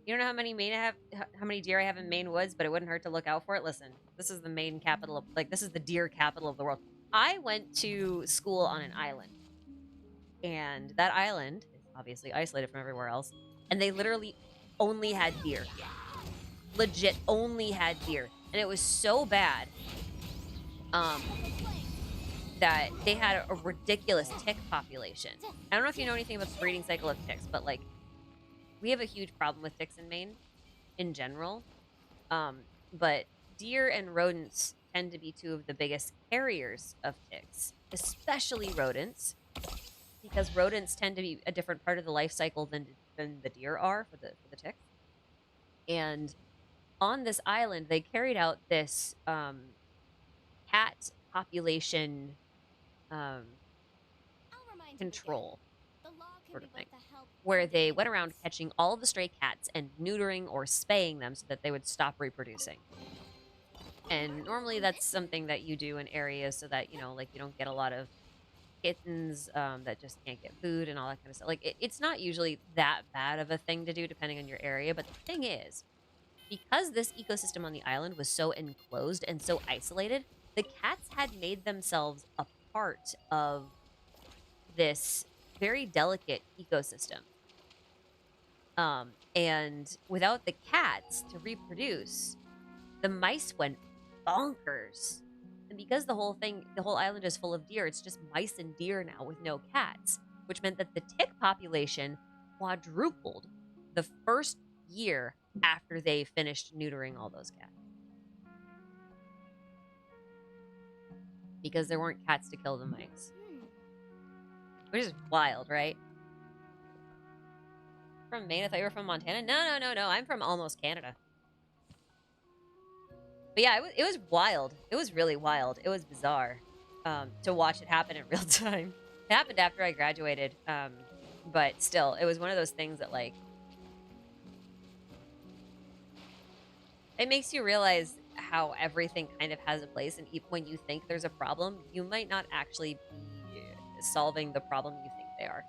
You don't know how many how many deer I have in Maine woods, but it wouldn't hurt to look out for it. Listen, this is the Maine capital of, this is the deer capital of the world. I went to school on an island, and that island is obviously isolated from everywhere else, and they literally only had deer. Legit only had deer, and it was so bad that they had a ridiculous tick population. I don't know if you know anything about the breeding cycle of ticks, but like, we have a huge problem with ticks in Maine in general. But deer and rodents tend to be two of the biggest carriers of ticks, especially rodents, because rodents tend to be a different part of the life cycle than the deer are for the ticks. And on this island, they carried out this cat population control sort of thing, where they went around catching all the stray cats and neutering or spaying them so that they would stop reproducing. And normally that's something that you do in areas so that, you know, like you don't get a lot of kittens that just can't get food and all that kind of stuff. Like it's not usually that bad of a thing to do depending on your area. But the thing is, because this ecosystem on the island was so enclosed and so isolated, the cats had made themselves a part of this very delicate ecosystem. And without the cats to reproduce, the mice went bonkers. And because the whole island is full of deer, it's just mice and deer now with no cats, which meant that the tick population quadrupled the first year after they finished neutering all those cats. Because there weren't cats to kill the mice. Which is wild, right? From Maine? I thought you were from Montana? No. I'm from almost Canada. But yeah, it was wild. It was really wild. It was bizarre to watch it happen in real time. It happened after I graduated. But still, it was one of those things that, like, it makes you realize how everything kind of has a place. And even when you think there's a problem, you might not actually be solving the problem you think they are.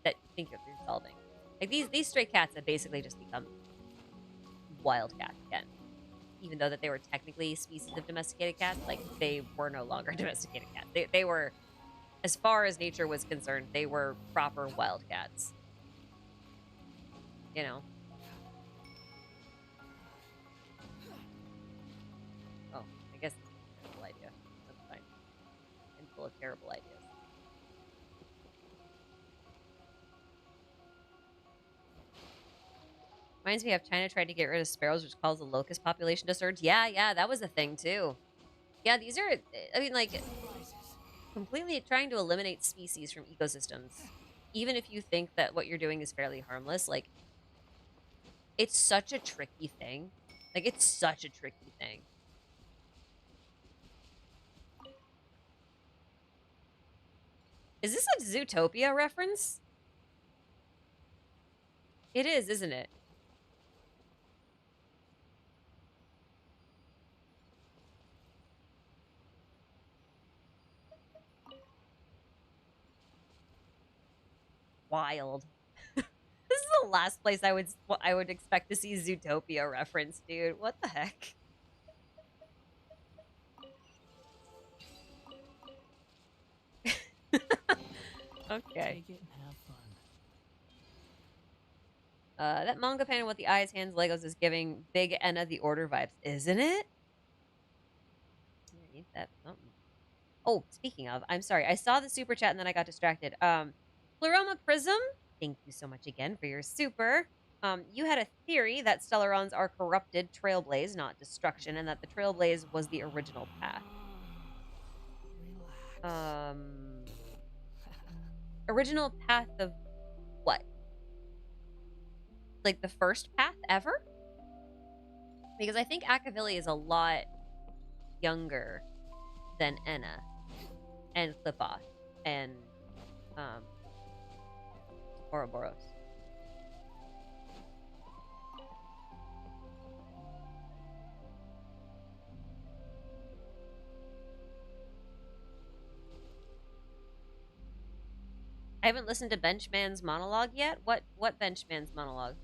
That you think that you're solving. Like, these stray cats have basically just become wild cats again. Even though that they were technically species of domesticated cats, like, they were no longer domesticated cats. They were, as far as nature was concerned, they were proper wild cats. You know? Oh, I guess that's a terrible idea. That's fine. I'm full of terrible ideas. Reminds me of China tried to get rid of sparrows, which caused the locust population to surge. Yeah, that was a thing too. Yeah, these are, I mean, like, completely trying to eliminate species from ecosystems. Even if you think that what you're doing is fairly harmless, like, it's such a tricky thing. Like, it's such a tricky thing. Is this a Zootopia reference? It is, isn't it? Wild. This is the last place I would expect to see Zootopia reference, dude. What the heck? Okay. Take it and have fun. That manga panel with the eyes, hands, Legos is giving Big Enna the Order vibes, isn't it? Ain't that something? Oh, speaking of, I'm sorry. I saw the super chat and then I got distracted. Pleroma Prism, thank you so much again for your super. You had a theory that Stellarons are corrupted trailblaze, not destruction, and that the trailblaze was the original path. Relax. Original path of what? Like the first path ever? Because I think Akavili is a lot younger than Enna and Clipoth and Ouroboros. I haven't listened to Benchman's monologue yet. What Benchman's monologue?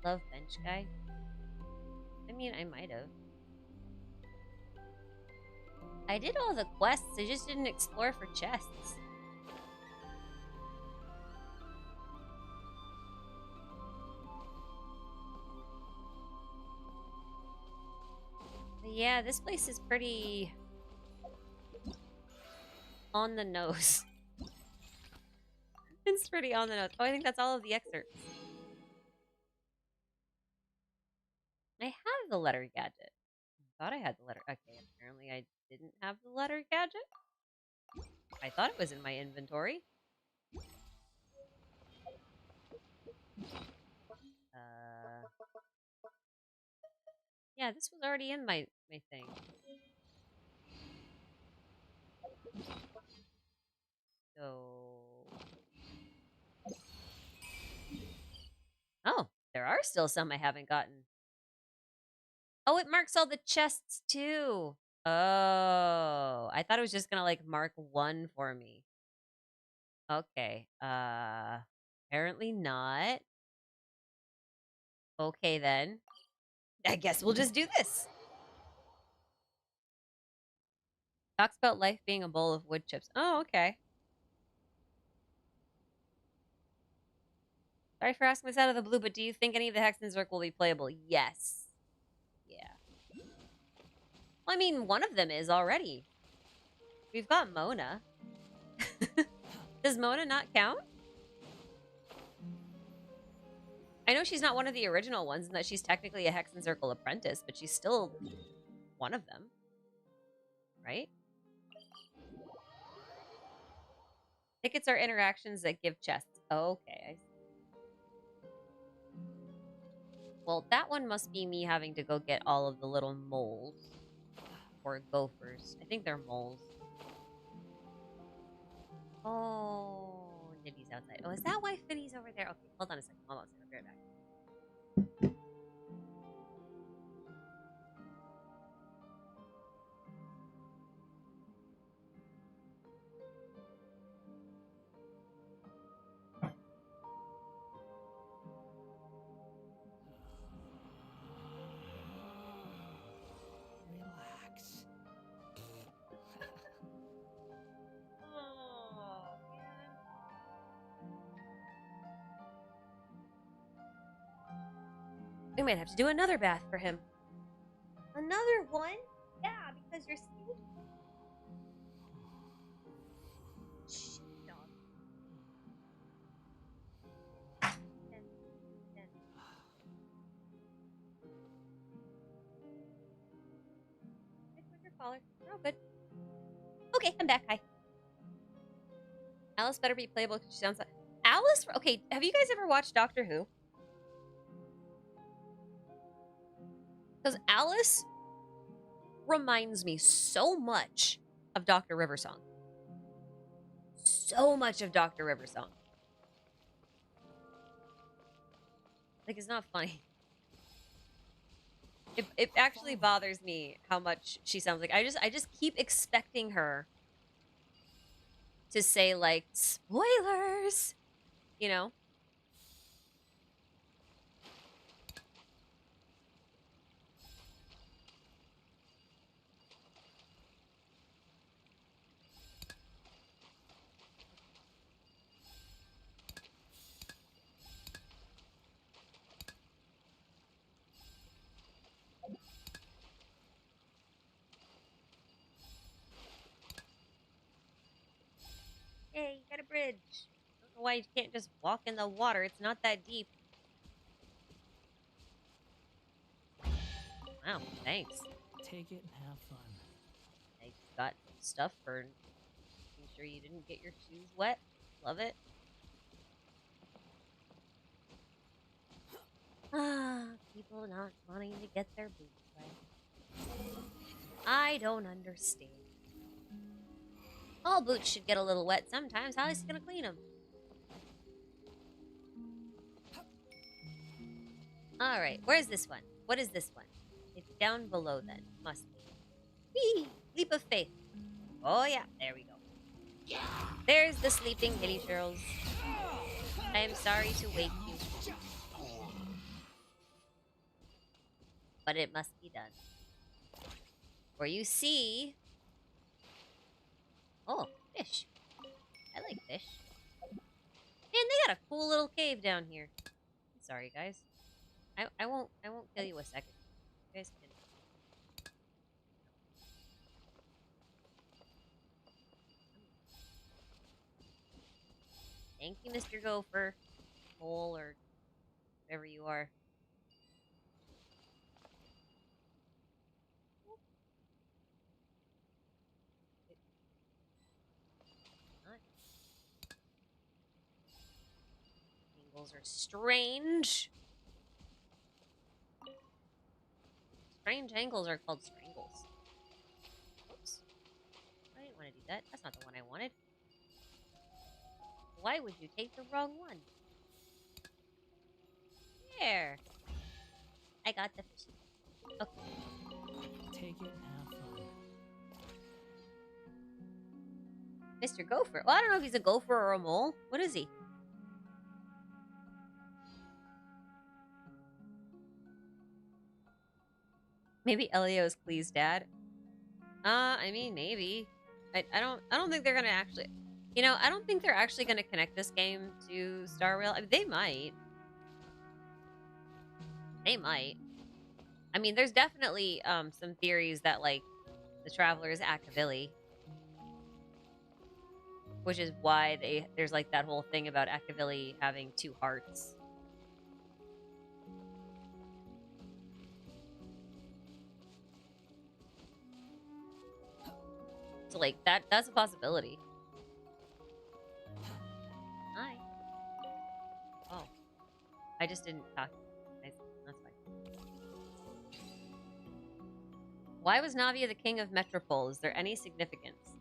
Love Bench Guy? I mean, I might have. I did all the quests, I just didn't explore for chests. But yeah, this place is pretty on the nose. It's pretty on the nose. Oh, I think that's all of the excerpts. I have the letter gadget. I thought I had the letter. Okay, apparently I didn't have the letter gadget. I thought it was in my inventory. Yeah, this was already in my thing. So... Oh, there are still some I haven't gotten. Oh, it marks all the chests too. Oh, I thought it was just gonna like mark one for me. Okay. Apparently not. Okay then. I guess we'll just do this. Talks about life being a bowl of wood chips. Oh, okay. Sorry for asking this out of the blue, but do you think any of the Hexen Circle will be playable? Yes. Yeah. Well, I mean, one of them is already. We've got Mona. Does Mona not count? I know she's not one of the original ones and that she's technically a Hexen Circle apprentice, but she's still one of them. Right? Tickets are interactions that give chests. Okay, I see. Well, that one must be me having to go get all of the little moles. Or gophers. I think they're moles. Oh, Nibby's outside. Oh, is that why Finny's over there? Okay, hold on a second. Hold on a second. I'll be right back. Relax. Oh, man. We might have to do another bath for him. Another one? Yeah, because you're stinky. Shh, dog. 10, 10. With your collar. We're all good. Okay, I'm back. Hi. Alice better be playable because she sounds like... Alice? Okay, have you guys ever watched Doctor Who? Because Alice reminds me so much of Dr. Riversong. So much of Dr. Riversong. Like, it's not funny. It actually bothers me how much she sounds like. I just keep expecting her to say, like, spoilers, you know? Hey, you got a bridge. I don't know why you can't just walk in the water. It's not that deep. Wow, thanks. Take it and have fun. I got stuff for making sure you didn't get your shoes wet. Love it. Ah, people not wanting to get their boots wet. I don't understand. All boots should get a little wet sometimes. How is he gonna clean them? Alright, where's this one? What is this one? It's down below then. Must be. Whee! Leap of faith. Oh yeah, there we go. There's the sleeping mini turtles. I am sorry to wake you. But it must be done. For you see... Oh, fish. I like fish. Man, they got a cool little cave down here. Sorry, guys. I won't kill you a second. You guys can... Thank you, Mr. Gopher. Mole or whatever you are. Angles are strange. Strange angles are called strangles. Oops. I didn't want to do that. That's not the one I wanted. Why would you take the wrong one? There. I got the fish. Okay. Take it and have fun. Mr. Gopher. Well, I don't know if he's a gopher or a mole. What is he? Maybe Elio's Clee's dad. I mean, maybe. I don't think they're gonna actually... You know, I don't think they're actually gonna connect this game to Star Rail. I mean, they might. They might. I mean, there's definitely some theories that, like, the Traveler is Akavili. Which is why there's, like, that whole thing about Akavili having 2 hearts. So, like, that's a possibility. Hi. Oh. I just didn't talk. That's fine. Why was Navia the king of Metropole? Is there any significance?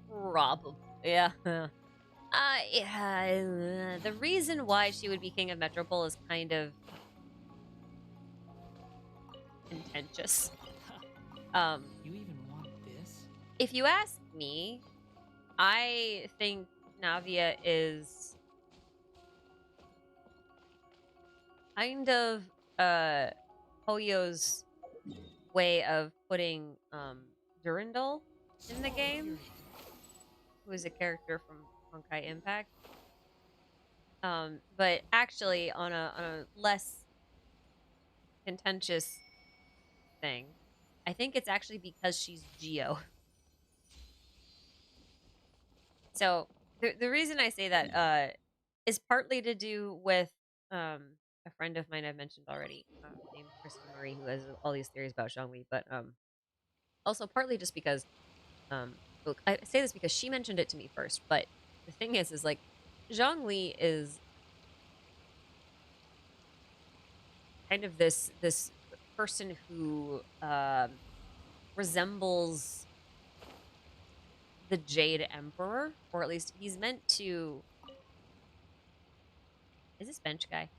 Probably. Yeah. Yeah. The reason why she would be king of Metropole is kind of contentious. You even want this? If you ask me, I think Navia is kind of Hoyo's way of putting Durandal in the game, who is a character from Honkai Impact. But actually on a less contentious thing. I think it's actually because she's Geo. So the reason I say that is partly to do with a friend of mine I've mentioned already, named Kristen Marie, who has all these theories about Zhongli, but also partly just because look, I say this because she mentioned it to me first, but the thing is like Zhongli is kind of this person who resembles the Jade Emperor, or at least he's meant to. Is this bench guy?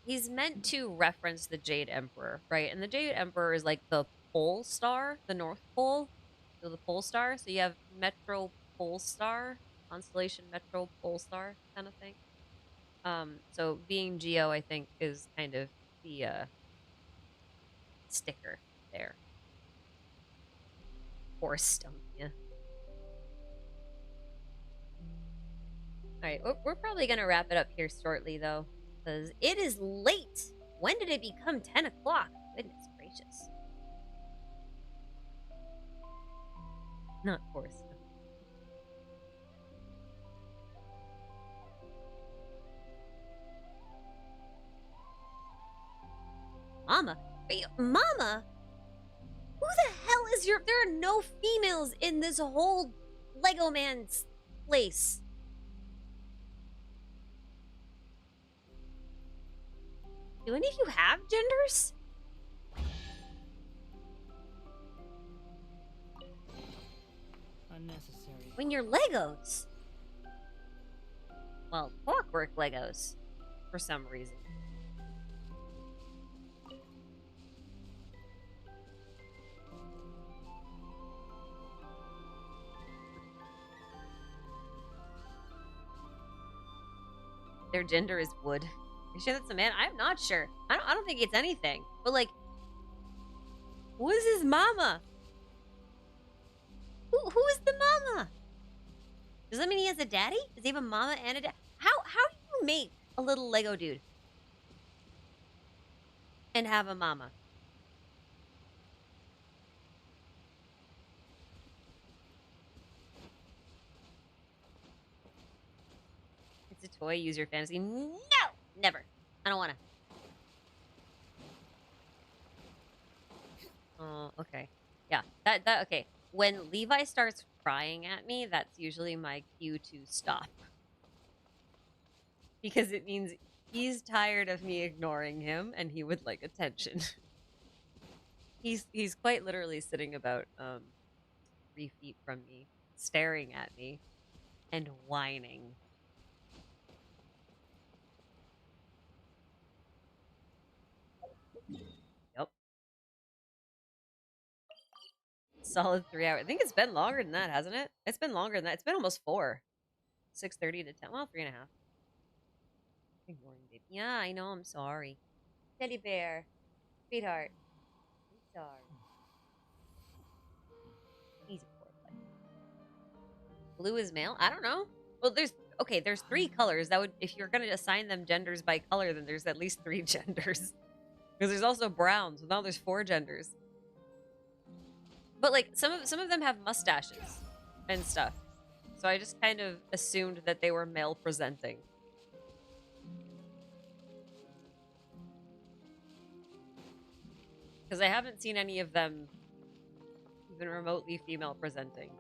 He's meant to reference the Jade Emperor, right? And the Jade Emperor is like the pole star, the North Pole, so the pole star. So you have Metro Pole Star, constellation Metro Pole Star kind of thing. So being Geo, I think, is kind of the sticker there. Or Stonia. Alright, we're probably gonna wrap it up here shortly, though, because it is late. When did it become 10 o'clock? Goodness gracious. Not Forest. Mama? Wait, Mama? Who the hell is your... There are no females in this whole Lego Man's place. Do any of you have genders? Unnecessary. When you're Legos. Well, clockwork Legos. For some reason. Their gender is wood. You sure that's a man? I'm not sure. I don't think it's anything. But like, who is his mama? Who is the mama? Does that mean he has a daddy? Does he have a mama and a dad? How do you make a little Lego dude and have a mama? It's a toy. Use your fantasy. No, never. I don't want to. Oh, okay. Yeah, that okay. When Levi starts crying at me, that's usually my cue to stop. Because it means he's tired of me ignoring him and he would like attention. He's quite literally sitting about 3 feet from me, staring at me and whining. Yep. Solid 3 hours. I think it's been longer than that, hasn't it? It's been longer than that. It's been almost 4. 6:30 to 10. Well, 3.5. Good morning, baby. Yeah, I know. I'm sorry. Teddy bear. Sweetheart. I'm sorry. He's a poor boy. Blue is male? I don't know. Well, there's 3 colors. That would, if you're gonna assign them genders by color, then there's at least 3 genders. Because there's also brown, so now there's 4 genders. But like some of them have mustaches and stuff. So I just kind of assumed that they were male presenting. Because I haven't seen any of them even remotely female presenting.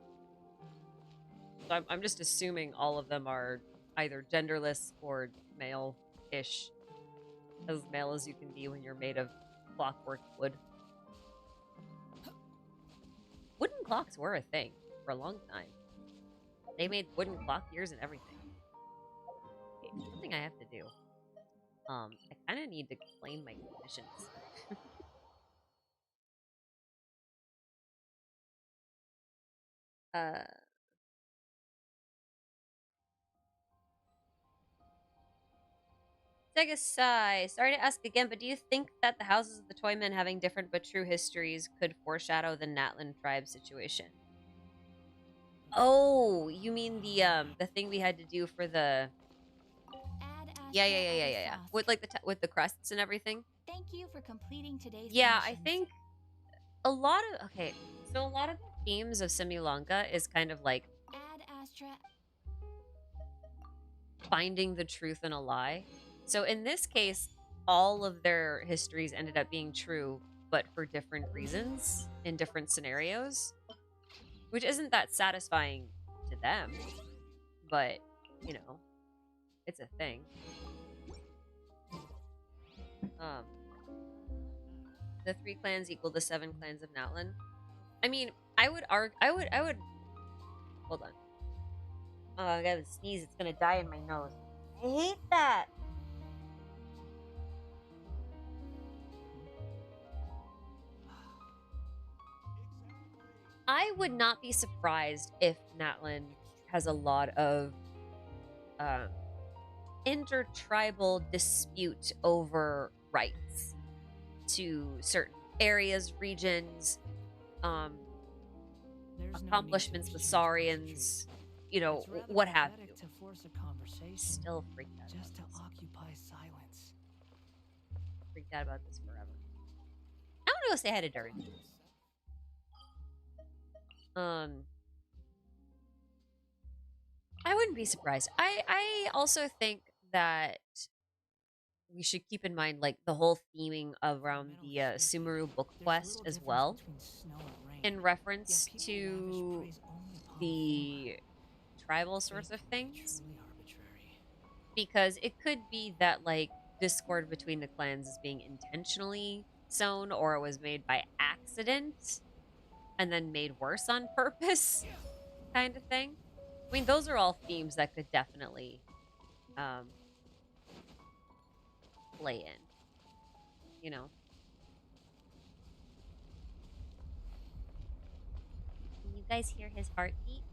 So I'm just assuming all of them are either genderless or male-ish. As male as you can be when you're made of clockwork wood. Wooden clocks were a thing for a long time. They made wooden clock gears and everything. Okay, something I have to do. I kind of need to claim my commissions. Segasai, sorry to ask again, but do you think that the houses of the Toymen having different but true histories could foreshadow the Natlan tribe situation? Oh, you mean the thing we had to do for the Yeah. With like with the crests and everything. Thank you for completing today's Yeah, I commissions. think a lot of so a lot of the themes of Simulanka is kind of like Ad Astra. finding the truth in a lie. So in this case, all of their histories ended up being true, but for different reasons in different scenarios, which isn't that satisfying to them, but you know, it's a thing. The 3 clans equal the 7 clans of Natlan. I mean, I would hold on. Oh, I gotta sneeze, it's gonna die in my nose. I hate that. I would not be surprised if Natlan has a lot of intertribal dispute over rights to certain areas, regions, accomplishments with Saurians, you know, what have you. To force a conversation, Still freaked out just to about this. occupy silence. Freaked out about this forever. I want to go say hi to Duren. I wouldn't be surprised. I also think that we should keep in mind like the whole theming around the Sumeru book quest as well, in reference to the tribal sorts of things, because it could be that like discord between the clans is being intentionally sown, or it was made by accident and then made worse on purpose, kind of thing. I mean, those are all themes that could definitely play in, you know. Can you guys hear his heartbeat?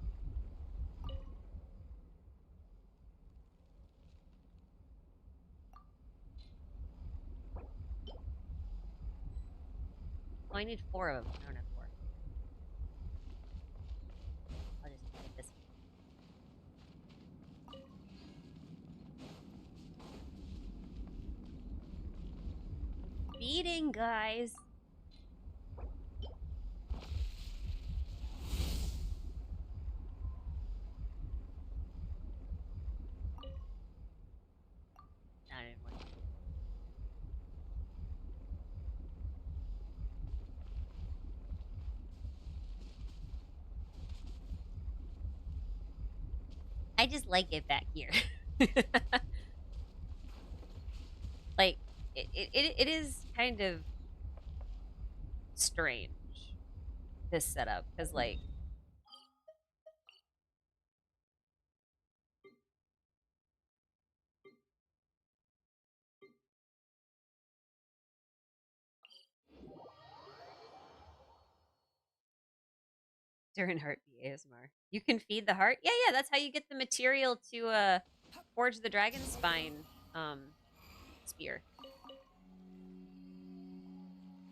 Oh, I need 4 of them. I don't have 4. I'll just get this one. Beating, guys. Not anymore. I just like it back here. Like, it is kind of strange, this setup, because, like, during heartbeat ASMR. You can feed the heart? Yeah, that's how you get the material to forge the dragon spine spear.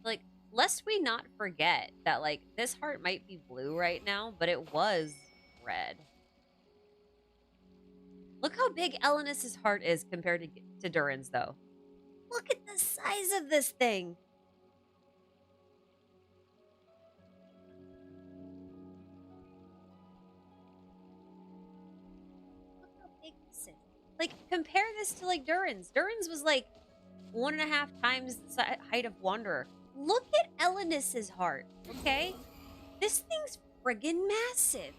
Like, lest we not forget that, like, this heart might be blue right now, but it was red. Look how big Elenis's heart is compared to Duren's, though. Look at the size of this thing. Look how big this is. Like, compare this to, like, Duren's. Duren's was, like, 1.5 times the height of Wanderer. Look at Elenis's heart, okay? This thing's friggin' massive.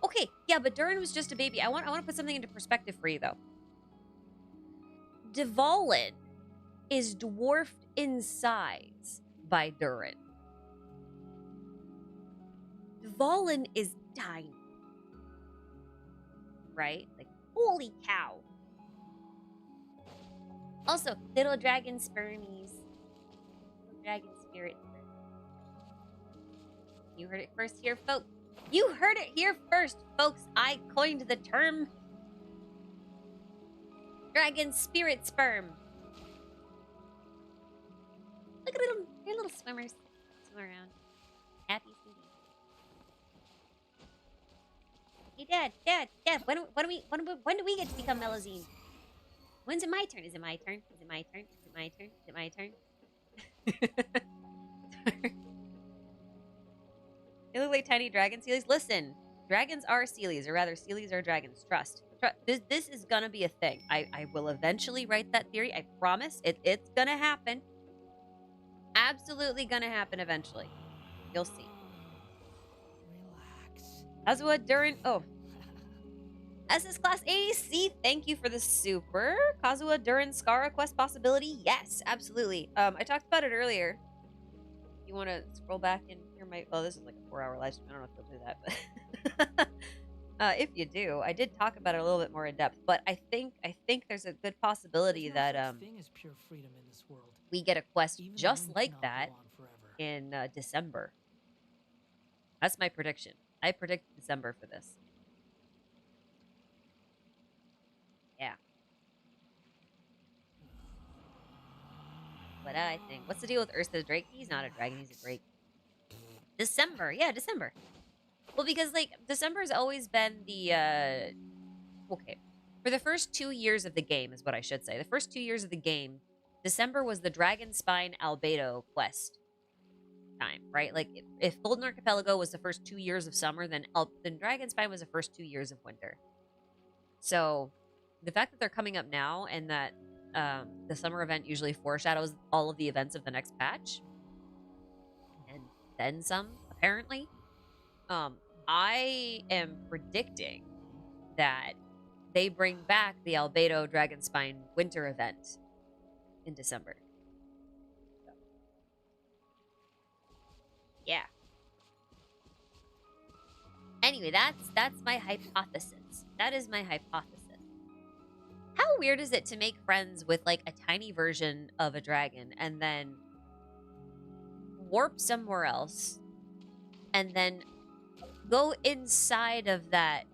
Okay, yeah, but Duren was just a baby. I want to put something into perspective for you, though. Dvalin is dwarfed in size by Duren. Dvalin is tiny. Right? Like, holy cow. Also, little dragon spermies. Little dragon spirit spermies. You heard it first here, folks. You heard it here first, folks. I coined the term dragon spirit sperm. Look at they're little swimmers. Swim around. Happy as can be. Hey, Dad. When do we get to become Melazine? When's it my turn? Is it my turn? Is it my turn? Is it my turn? Is it my turn? They look like tiny dragon sealies. Listen, dragons are sealies, or rather, sealies are dragons. Trust. This is gonna be a thing. I will eventually write that theory. I promise. It's gonna happen. Absolutely gonna happen eventually. You'll see. Relax. Kazuha Duren. Oh. SS Class AC, thank you for the super. Kazuha Duren Skara quest possibility? Yes, absolutely. I talked about it earlier. You want to scroll back and hear my... Well, this is like a 4-hour live stream. I don't know if you'll do that, but... if you do, I did talk about it a little bit more in depth, but I think there's a good possibility that thing is pure freedom in this world. we get a quest Even just one like cannot that go on forever. in December. That's my prediction. I predict December for this. Yeah. What I think. What's the deal with Ursa the Drake? He's not a dragon. He's a drake. December. Yeah, December. Well, because, like, December's always been the, okay. For the first 2 years of the game is what I should say. The first 2 years of the game, December was the Dragon Spine Albedo quest time, right? Like, if Golden Archipelago was the first 2 years of summer, then Dragon Spine was the first 2 years of winter. So, the fact that they're coming up now and that the summer event usually foreshadows all of the events of the next patch, and then some, apparently, I am predicting that they bring back the Albedo Dragonspine winter event in December. So. Yeah. Anyway, that's my hypothesis. That is my hypothesis. How weird is it to make friends with, like, a tiny version of a dragon and then warp somewhere else and then go inside of that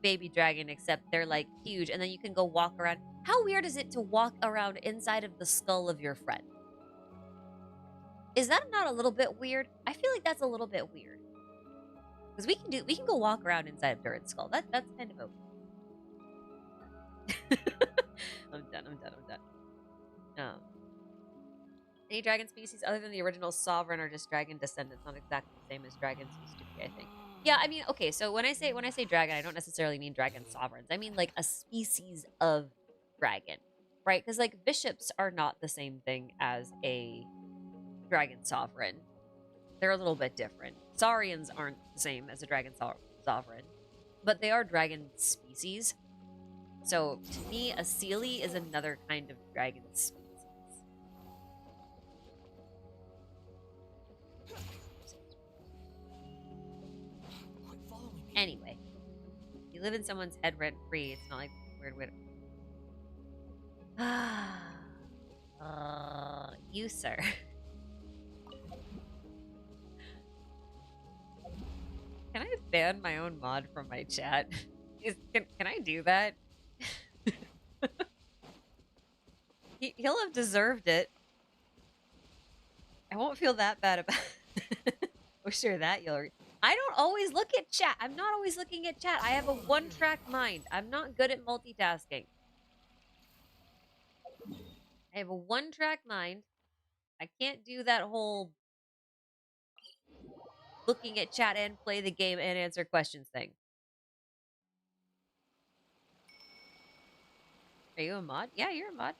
baby dragon, except they're, like, huge, and then you can go walk around. How weird is it to walk around inside of the skull of your friend? Is that not a little bit weird? I feel like that's a little bit weird. Because we can go walk around inside of Duren's skull. That's kind of okay. I'm done. Any dragon species other than the original sovereign are just dragon descendants, not exactly the same as dragons used to be, I think. Yeah, I mean, okay, so when I say dragon, I don't necessarily mean dragon sovereigns. I mean, like, a species of dragon, right? Because, like, bishops are not the same thing as a dragon sovereign. They're a little bit different. Saurians aren't the same as a dragon sovereign, but they are dragon species. So, to me, a Seelie is another kind of dragon species. Anyway, you live in someone's head rent-free. It's not like weird way to... you, sir. Can I ban my own mod from my chat? Can I do that? He'll have deserved it. I won't feel that bad about it. Oh, sure, that you'll... I don't always look at chat. I'm not always looking at chat. I have a one-track mind. I'm not good at multitasking. I have a one-track mind. I can't do that whole looking at chat and play the game and answer questions thing. Are you a mod? Yeah, you're a mod.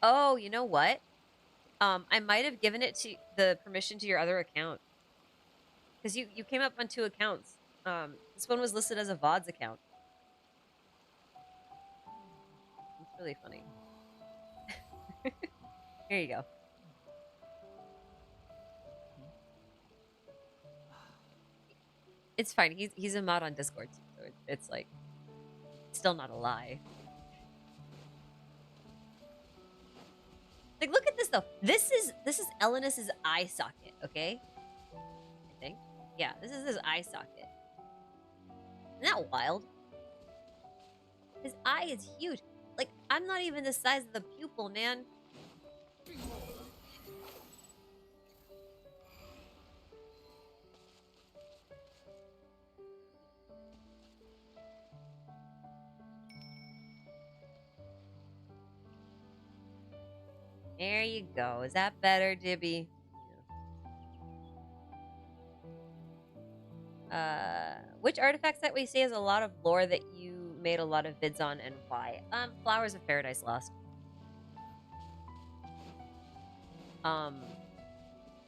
Oh, you know what? I might have given it to the permission to your other account. Because you came up on 2 accounts. This one was listed as a VODs account. It's really funny. Here you go. It's fine. He's a mod on Discord too, so it's like still not a lie. Like, look at this though. This is Elenus's eye socket, okay? I think. Yeah, this is his eye socket. Isn't that wild? His eye is huge. Like, I'm not even the size of the pupil, man. There you go. Is that better, Jibby? Which artifact set we say has a lot of lore that you made a lot of vids on, and why? Flowers of Paradise Lost.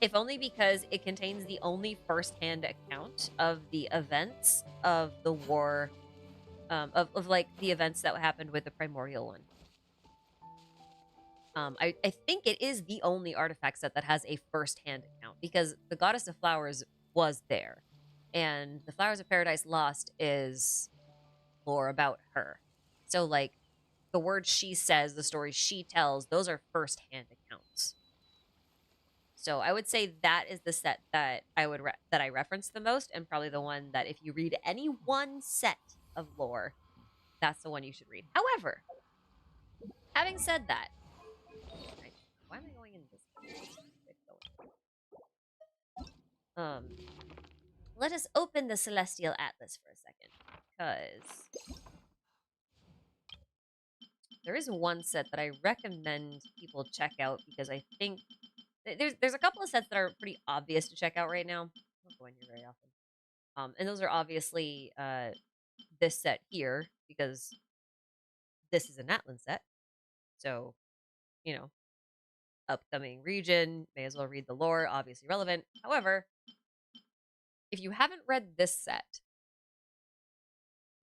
If only because it contains the only first-hand account of the events of the war, of like the events that happened with the Primordial one. I think it is the only artifact set that has a first-hand account, because the Goddess of Flowers was there, and the Flowers of Paradise Lost is lore about her. So, like, the words she says, the stories she tells, those are first-hand accounts. So I would say that is the set that I would that I reference the most, and probably the one that if you read any one set of lore, that's the one you should read. However, having said that, why am I going in this? Let us open the Celestial Atlas for a second, because there is one set that I recommend people check out, because I think there's a couple of sets that are pretty obvious to check out right now. I don't go in here very often. And those are obviously this set here, because this is a Natlan set. So, you know, upcoming region, may as well read the lore, obviously relevant. However, if you haven't read this set,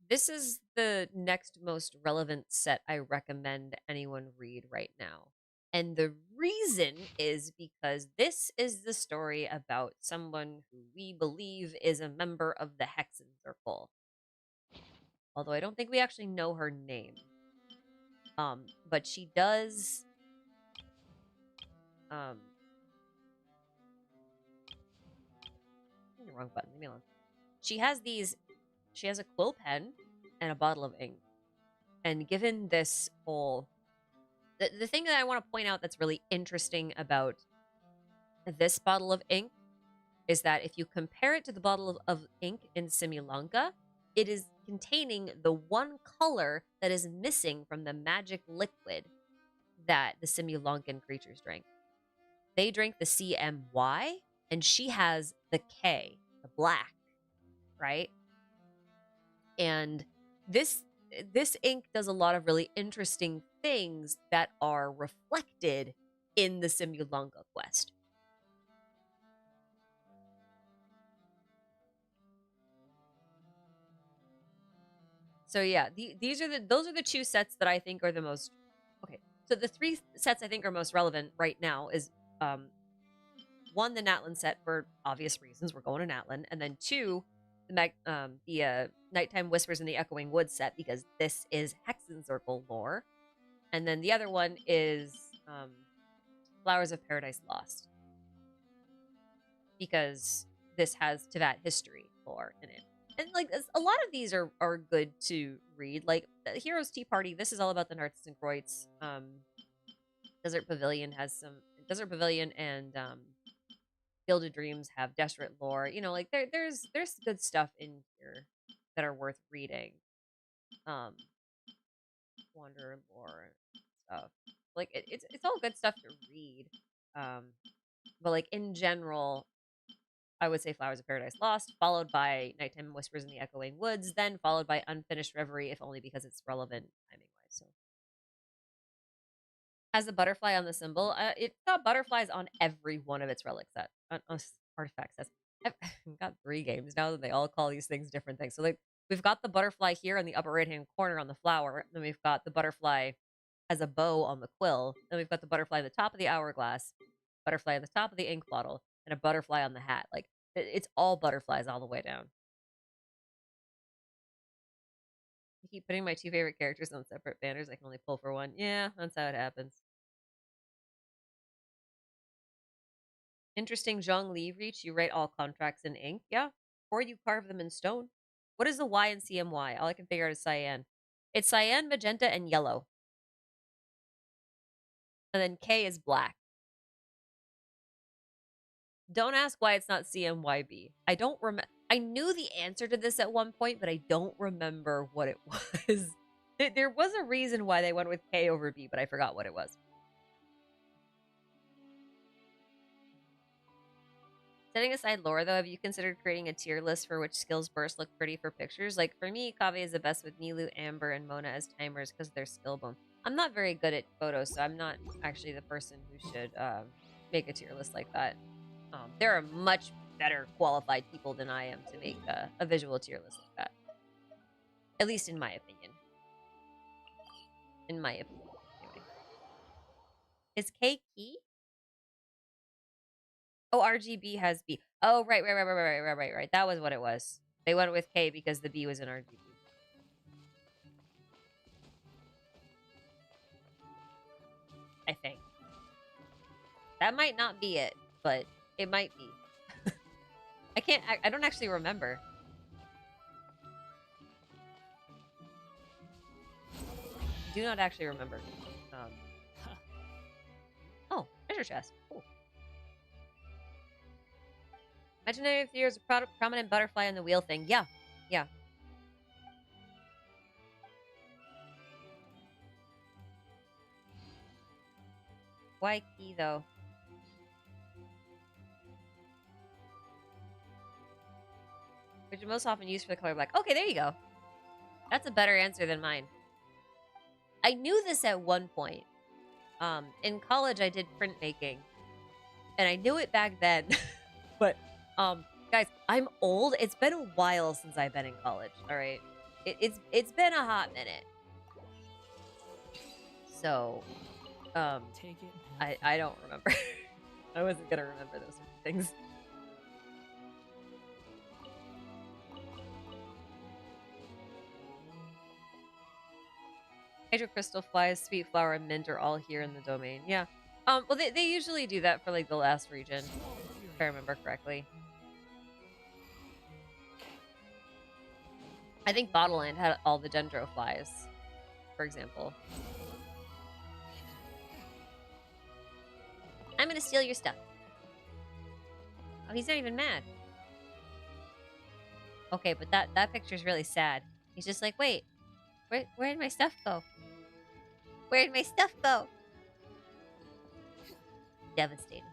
this is the next most relevant set I recommend anyone read right now. And the reason is because this is the story about someone who we believe is a member of the Hexen Circle. Although I don't think we actually know her name. But she does... the wrong button, leave me alone. She has a quill pen and a bottle of ink. And given this whole... The thing that I want to point out that's really interesting about this bottle of ink is that if you compare it to the bottle of ink in Simulanka, it is containing the one color that is missing from the magic liquid that the Simulankan creatures drink. They drink the CMY, and she has the K, the black, right? And this ink does a lot of really interesting things that are reflected in the Simulanka quest. So yeah, those are the two sets that I think are the most... Okay, so the three sets I think are most relevant right now is one, the Natlan set for obvious reasons, we're going to Natlan, and then two, the Nighttime Whispers in the Echoing Woods set, because this is Hexen Circle lore, and then the other one is Flowers of Paradise Lost, because this has Teyvat history lore in it. And like a lot of these are good to read. Like Heroes Tea Party, this is all about the Narts and Croits. Desert Pavilion has some Desert Pavilion, and Gilded Dreams have Desperate lore. You know, like there's good stuff in here that are worth reading. Wanderer lore stuff. Like it's all good stuff to read. But like in general, I would say Flowers of Paradise Lost, followed by Nighttime Whispers in the Echoing Woods, then followed by Unfinished Reverie, if only because it's relevant timing-wise. So, has the butterfly on the symbol. It's got butterflies on every one of its relic set, artifact sets. I've got 3 games now that they all call these things different things. So like we've got the butterfly here in the upper right-hand corner on the flower. Then we've got the butterfly as a bow on the quill. Then we've got the butterfly at the top of the hourglass, butterfly at the top of the ink bottle, and a butterfly on the hat. Like it's all butterflies all the way down. I keep putting my 2 favorite characters on separate banners. I can only pull for one. Yeah, that's how it happens. Interesting Zhongli reach. You write all contracts in ink. Yeah. Or you carve them in stone. What is the Y in CMY? All I can figure out is cyan. It's cyan, magenta, and yellow. And then K is black. Don't ask why it's not CMYB. I don't remember. I knew the answer to this at one point, but I don't remember what it was. There was a reason why they went with K over B, but I forgot what it was. Setting aside lore, though, have you considered creating a tier list for which skills bursts look pretty for pictures? Like, for me, Kaveh is the best with Nilu, Amber, and Mona as timers because they're skill bone. I'm not very good at photos, so I'm not actually the person who should make a tier list like that. There are much better qualified people than I am to make a visual tier list like that. At least in my opinion. In my opinion. Anyway. Is K key? Oh, RGB has B. Oh, right. That was what it was. They went with K because the B was in RGB. I think. That might not be it, but it might be. I don't actually remember. I do not actually remember. Oh, treasure chest. Cool. Imaginary theory is a prominent butterfly on the wheel thing. Yeah. Yeah. Why key, though? Which are most often used for the color black. Okay, there you go. That's a better answer than mine. I knew this at one point. In college, I did printmaking. And I knew it back then. But, guys, I'm old. It's been a while since I've been in college, all right? It's been a hot minute. So, Take it. I don't remember. I wasn't gonna remember those sort of things. Hydro crystal flies, sweet flower, and mint are all here in the domain. Yeah. Well, they usually do that for like the last region, if I remember correctly. I think Bottleland had all the dendro flies, for example. I'm gonna steal your stuff. Oh, he's not even mad. Okay, but that picture's really sad. He's just like, wait, where did my stuff go? Where did my stuff go? Devastating.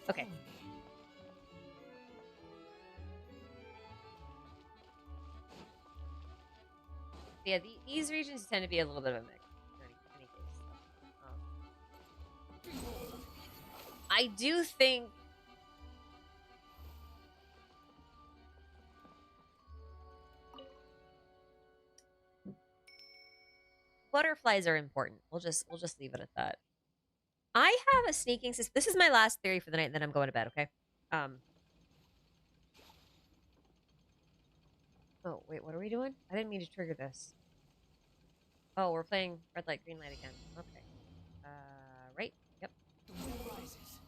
Okay. Yeah, these regions tend to be a little bit of a mix. In any case. I do think... butterflies are important. We'll just leave it at that. I have a sneaking system. This is my last theory for the night, and then I'm going to bed, okay? Oh, wait, what are we doing? I didn't mean to trigger this. Oh, we're playing red light, green light again. Okay. Right? Yep. The wind rises.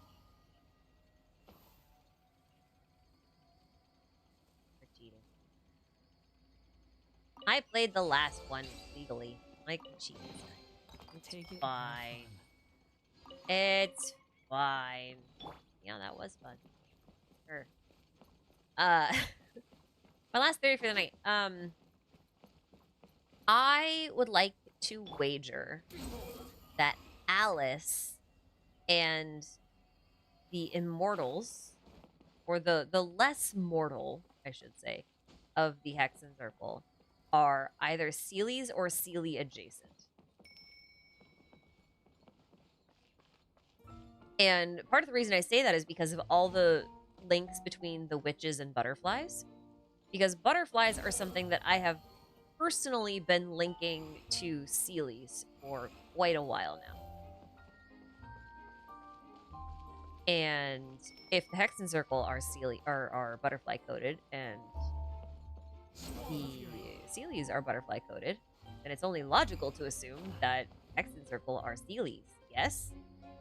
We're cheating. I played the last one legally. I can cheat this time. Take it. Fine. It's fine. Yeah, that was fun. Sure. My last theory for the night. I would like to wager that Alice and the immortals, or the less mortal, I should say, of the Hexen Circle are either Seelies or Seelie adjacent. And part of the reason I say that is because of all the links between the witches and butterflies. Because butterflies are something that I have personally been linking to Seelies for quite a while now. And if the Hexen Circle are are butterfly coded and the Seelies are butterfly coded, then it's only logical to assume that Hexen Circle are Seelies. Yes?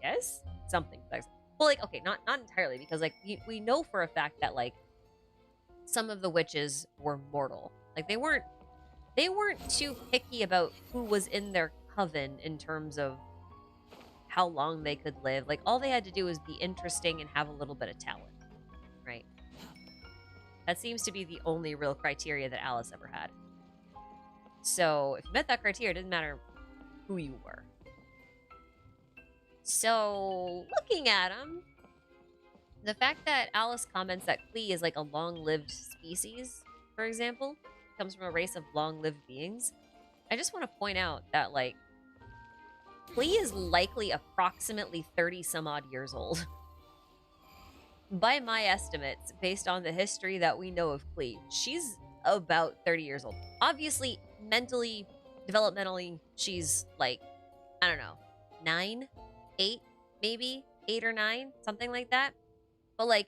Yes? Something. Well, like, okay, not entirely, because like we know for a fact that like some of the witches were mortal. Like they weren't too picky about who was in their coven in terms of how long they could live. Like all they had to do was be interesting and have a little bit of talent, right? That seems to be the only real criteria that Alice ever had. So if you met that criteria, it didn't matter who you were. So, looking at them, the fact that Alice comments that Klee is like a long-lived species, for example, comes from a race of long-lived beings, I just want to point out that, like, Klee is likely approximately 30-some-odd years old. By my estimates, based on the history that we know of Klee, she's about 30 years old. Obviously, mentally, developmentally, she's like, I don't know, 9, 8, maybe 8 or 9, something like that. But like,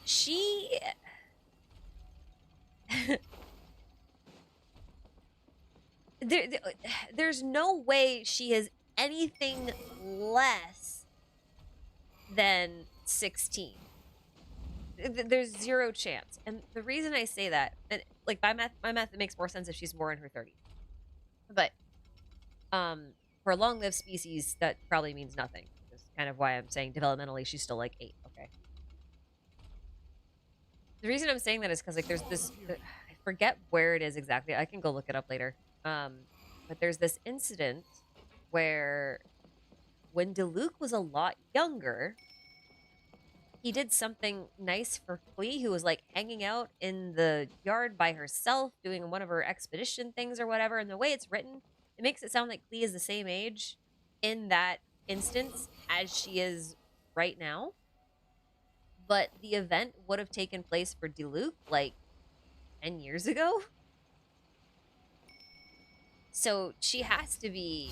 she there's no way she is anything less than 16. There's zero chance. And the reason I say that, and like by my math, it makes more sense if she's more in her 30s. But for a long-lived species, that probably means nothing. That's kind of why I'm saying developmentally she's still like 8. Okay. The reason I'm saying that is because like there's this, I forget where it is exactly. I can go look it up later. But there's this incident where when Diluc was a lot younger, he did something nice for Klee, who was like hanging out in the yard by herself, doing one of her expedition things or whatever. And the way it's written, it makes it sound like Klee is the same age in that instance as she is right now. But the event would have taken place for Diluc like 10 years ago. So she has to be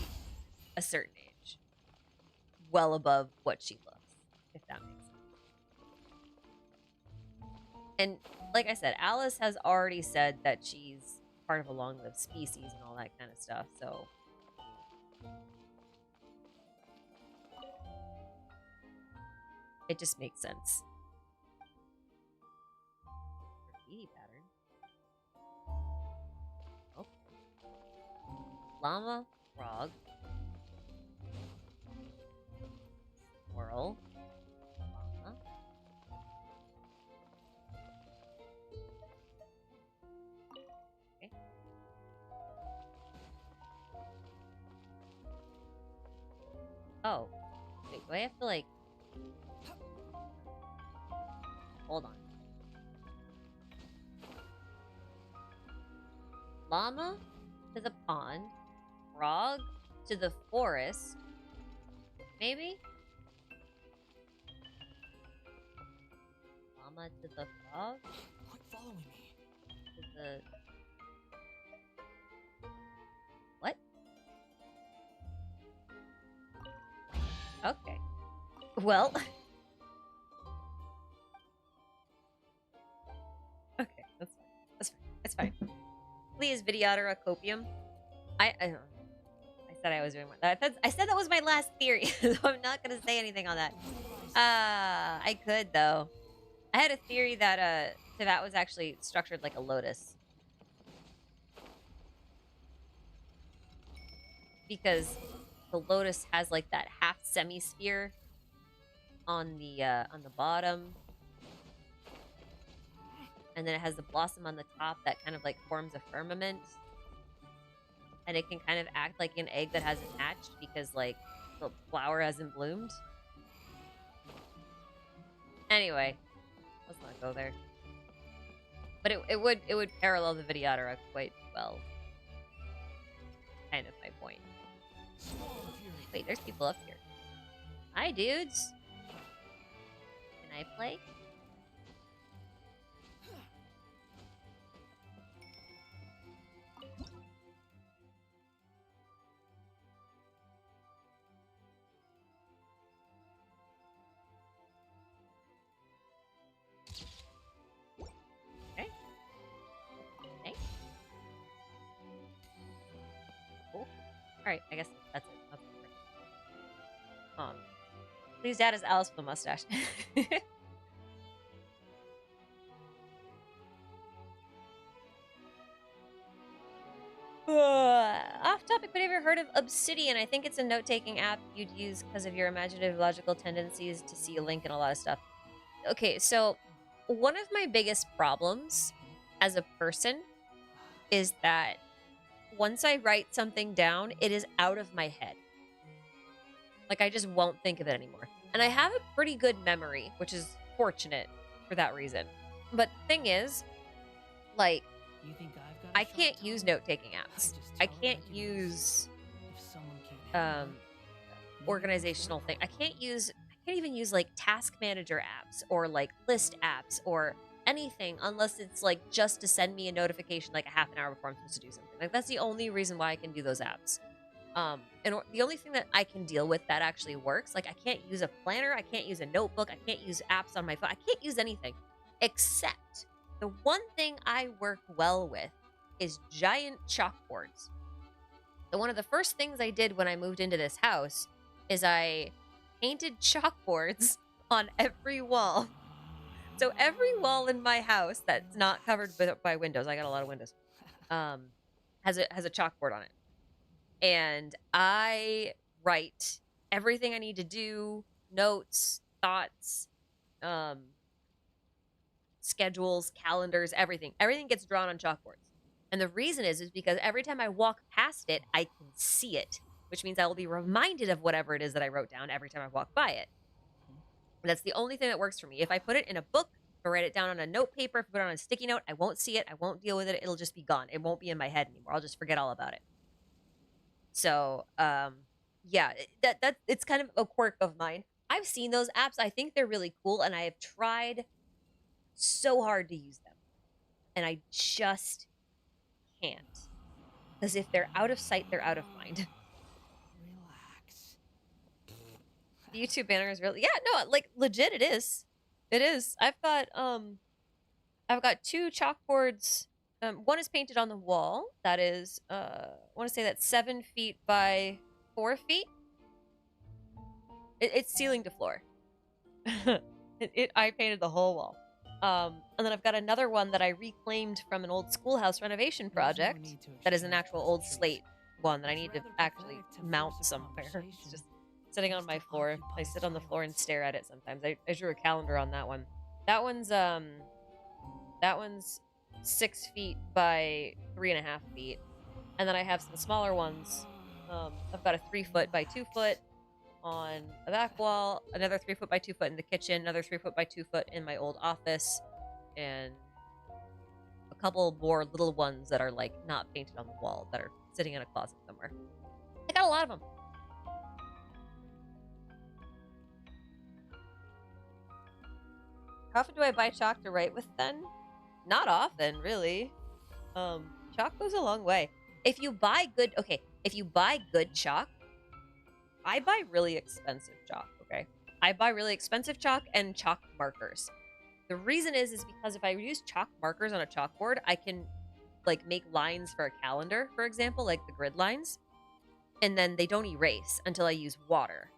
a certain age, well above what she looks, if that makes sense. And like I said, Alice has already said that she's part of a long-lived species and all that kind of stuff, so... it just makes sense. Graffiti pattern. Okay. Llama, frog. Squirrel. Llama. Okay. Oh. Wait, do I have to like... hold on. Llama to the pond. Frog to the forest. Maybe? Llama to the frog? Quit following me. To the... what? Okay. Well... okay, that's fine. That's fine. It's fine. Please, Videotter copium. I said I was doing that. I said that was my last theory, so I'm not gonna say anything on that. I could though. I had a theory that Teyvat was actually structured like a lotus, because the lotus has like that half semi-sphere on the bottom, and then it has the blossom on the top that kind of like forms a firmament. And it can kind of act like an egg that hasn't hatched because, like, the flower hasn't bloomed. Anyway, let's not go there. But it would parallel the Videottera quite well. Kind of my point. Wait, there's people up here. Hi, dudes. Can I play? Alright, I guess that's it. That's Please, Dad is Alice with a mustache. Off topic, but have you ever heard of Obsidian? I think it's a note-taking app you'd use because of your imaginative logical tendencies to see a link and a lot of stuff. Okay, so one of my biggest problems as a person is that once I write something down, it is out of my head. Like, I just won't think of it anymore. And I have a pretty good memory, which is fortunate for that reason. But the thing is, like, You think I've got a I shot, can't use Tom? note-taking apps. I just tell can't it like it is. use If someone can't handle it, maybe organizational they're thing. I wrong. can't even use like task manager apps or like list apps or anything unless it's like just to send me a notification like a half an hour before I'm supposed to do something. Like, that's the only reason why I can do those apps. The only thing that I can deal with that actually works, like, I can't use a planner, I can't use a notebook, I can't use apps on my phone, I can't use anything except the one thing I work well with is giant chalkboards. So one of the first things I did when I moved into this house is I painted chalkboards on every wall. So every wall in my house that's not covered by windows, I got a lot of windows, has a chalkboard on it. And I write everything I need to do, notes, thoughts, schedules, calendars, everything. Everything gets drawn on chalkboards. And the reason is because every time I walk past it, I can see it, which means I will be reminded of whatever it is that I wrote down every time I walk by it. And that's the only thing that works for me. If I put it in a book, if I write it down on a note paper, if I put it on a sticky note, I won't see it. I won't deal with it. It'll just be gone. It won't be in my head anymore. I'll just forget all about it. So, yeah, that it's kind of a quirk of mine. I've seen those apps. I think they're really cool, and I have tried so hard to use them. And I just can't. Because if they're out of sight, they're out of mind. Relax. The YouTube banner is really, yeah, no, like, legit, it is. It is. I've got 2 chalkboards. One is painted on the wall. That is, I want to say that's 7 feet by 4 feet. It's ceiling to floor. I painted the whole wall. And then I've got another one that I reclaimed from an old schoolhouse renovation project. That is an actual old slate one that I need to actually mount somewhere. It's just sitting on my floor. I sit on the floor and stare at it sometimes. I drew a calendar on that one. That one's 6 feet by 3.5 feet. And then I have some smaller ones. I've got a 3 foot by 2 foot on the back wall, another 3 foot by 2 foot in the kitchen, another 3 foot by 2 foot in my old office, and a couple more little ones that are like not painted on the wall that are sitting in a closet somewhere. I got a lot of them. How often do I buy chalk to write with then? Not often, really. Chalk goes a long way. If you buy good chalk, I buy really expensive chalk, okay? I buy really expensive chalk and chalk markers. The reason is because if I use chalk markers on a chalkboard, I can, like, make lines for a calendar, for example, like the grid lines, and then they don't erase until I use water.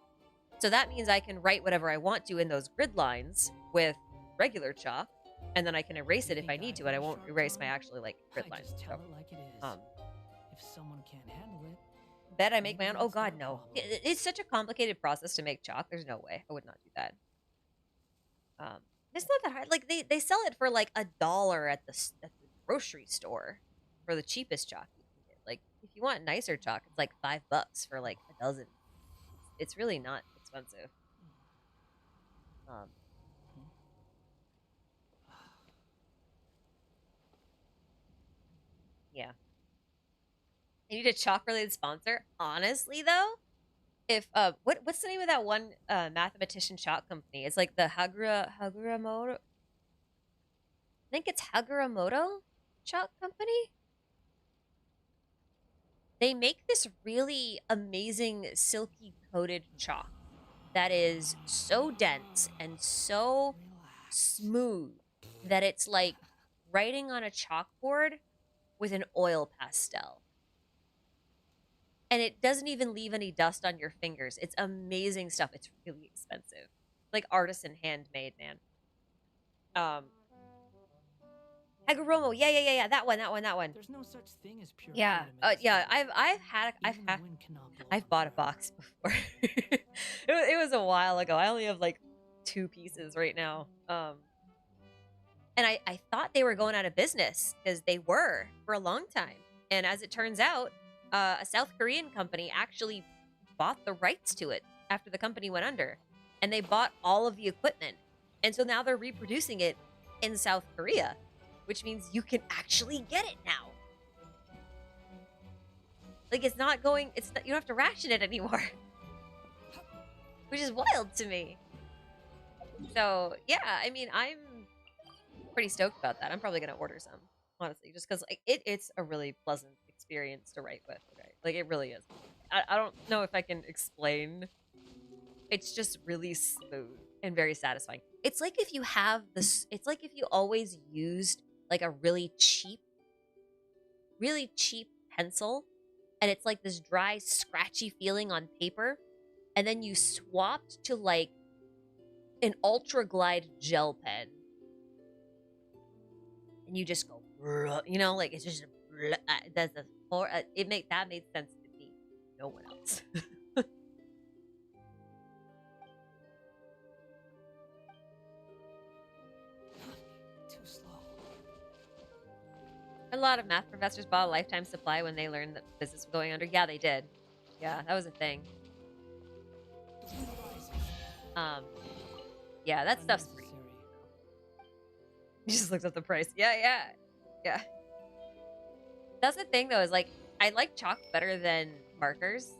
So that means I can write whatever I want to in those grid lines with regular chalk, and then I can erase it if I need to, and I won't erase my actually, like, grid lines. Just tell So, it like it is. If someone can't handle it, bet I make my own? Oh god, no. It's such a complicated process to make chalk. There's no way. I would not do that. It's not that hard. Like, they sell it for like $1 at the grocery store for the cheapest chalk you can get. Like, if you want nicer chalk, it's like $5 for like a dozen. It's really not expensive. Yeah. I need a chalk related sponsor. Honestly, though, if what's the name of that one mathematician chalk company? It's like the Haguramoto. I think it's Haguramoto Chalk Company. They make this really amazing silky coated chalk that is so dense and so smooth that it's like writing on a chalkboard with an oil pastel. And it doesn't even leave any dust on your fingers. It's amazing stuff. It's really expensive. Like artisan handmade, man. Hagoromo. Yeah. That one. there's no such thing as pure Yeah. freedom in Yeah. this world. I've bought a box before. it was a while ago. I only have like 2 pieces right now. And I thought they were going out of business because they were for a long time. And as it turns out, a South Korean company actually bought the rights to it after the company went under, and they bought all of the equipment, and so now they're reproducing it in South Korea, which means you can actually get it now. Like, it's not going, you don't have to ration it anymore. Which is wild to me. So, yeah, I mean, I'm pretty stoked about that. I'm probably going to order some, honestly, just because like, it's a really pleasant experience to write with, right? Like, it really is. I don't know if I can explain. It's just really smooth and very satisfying. It's like if you have this, it's like if you always used like a really cheap pencil, and it's like this dry, scratchy feeling on paper, and then you swapped to like an Ultra Glide gel pen, and you just go, you know, like it's just does the that made sense to me, no one else. Too slow. A lot of math professors bought a lifetime supply when they learned that business was going under. Yeah, they did. Yeah, that was a thing. Yeah, that stuff's free. You just looked up the price. Yeah. That's the thing, though, is like, I like chalk better than markers.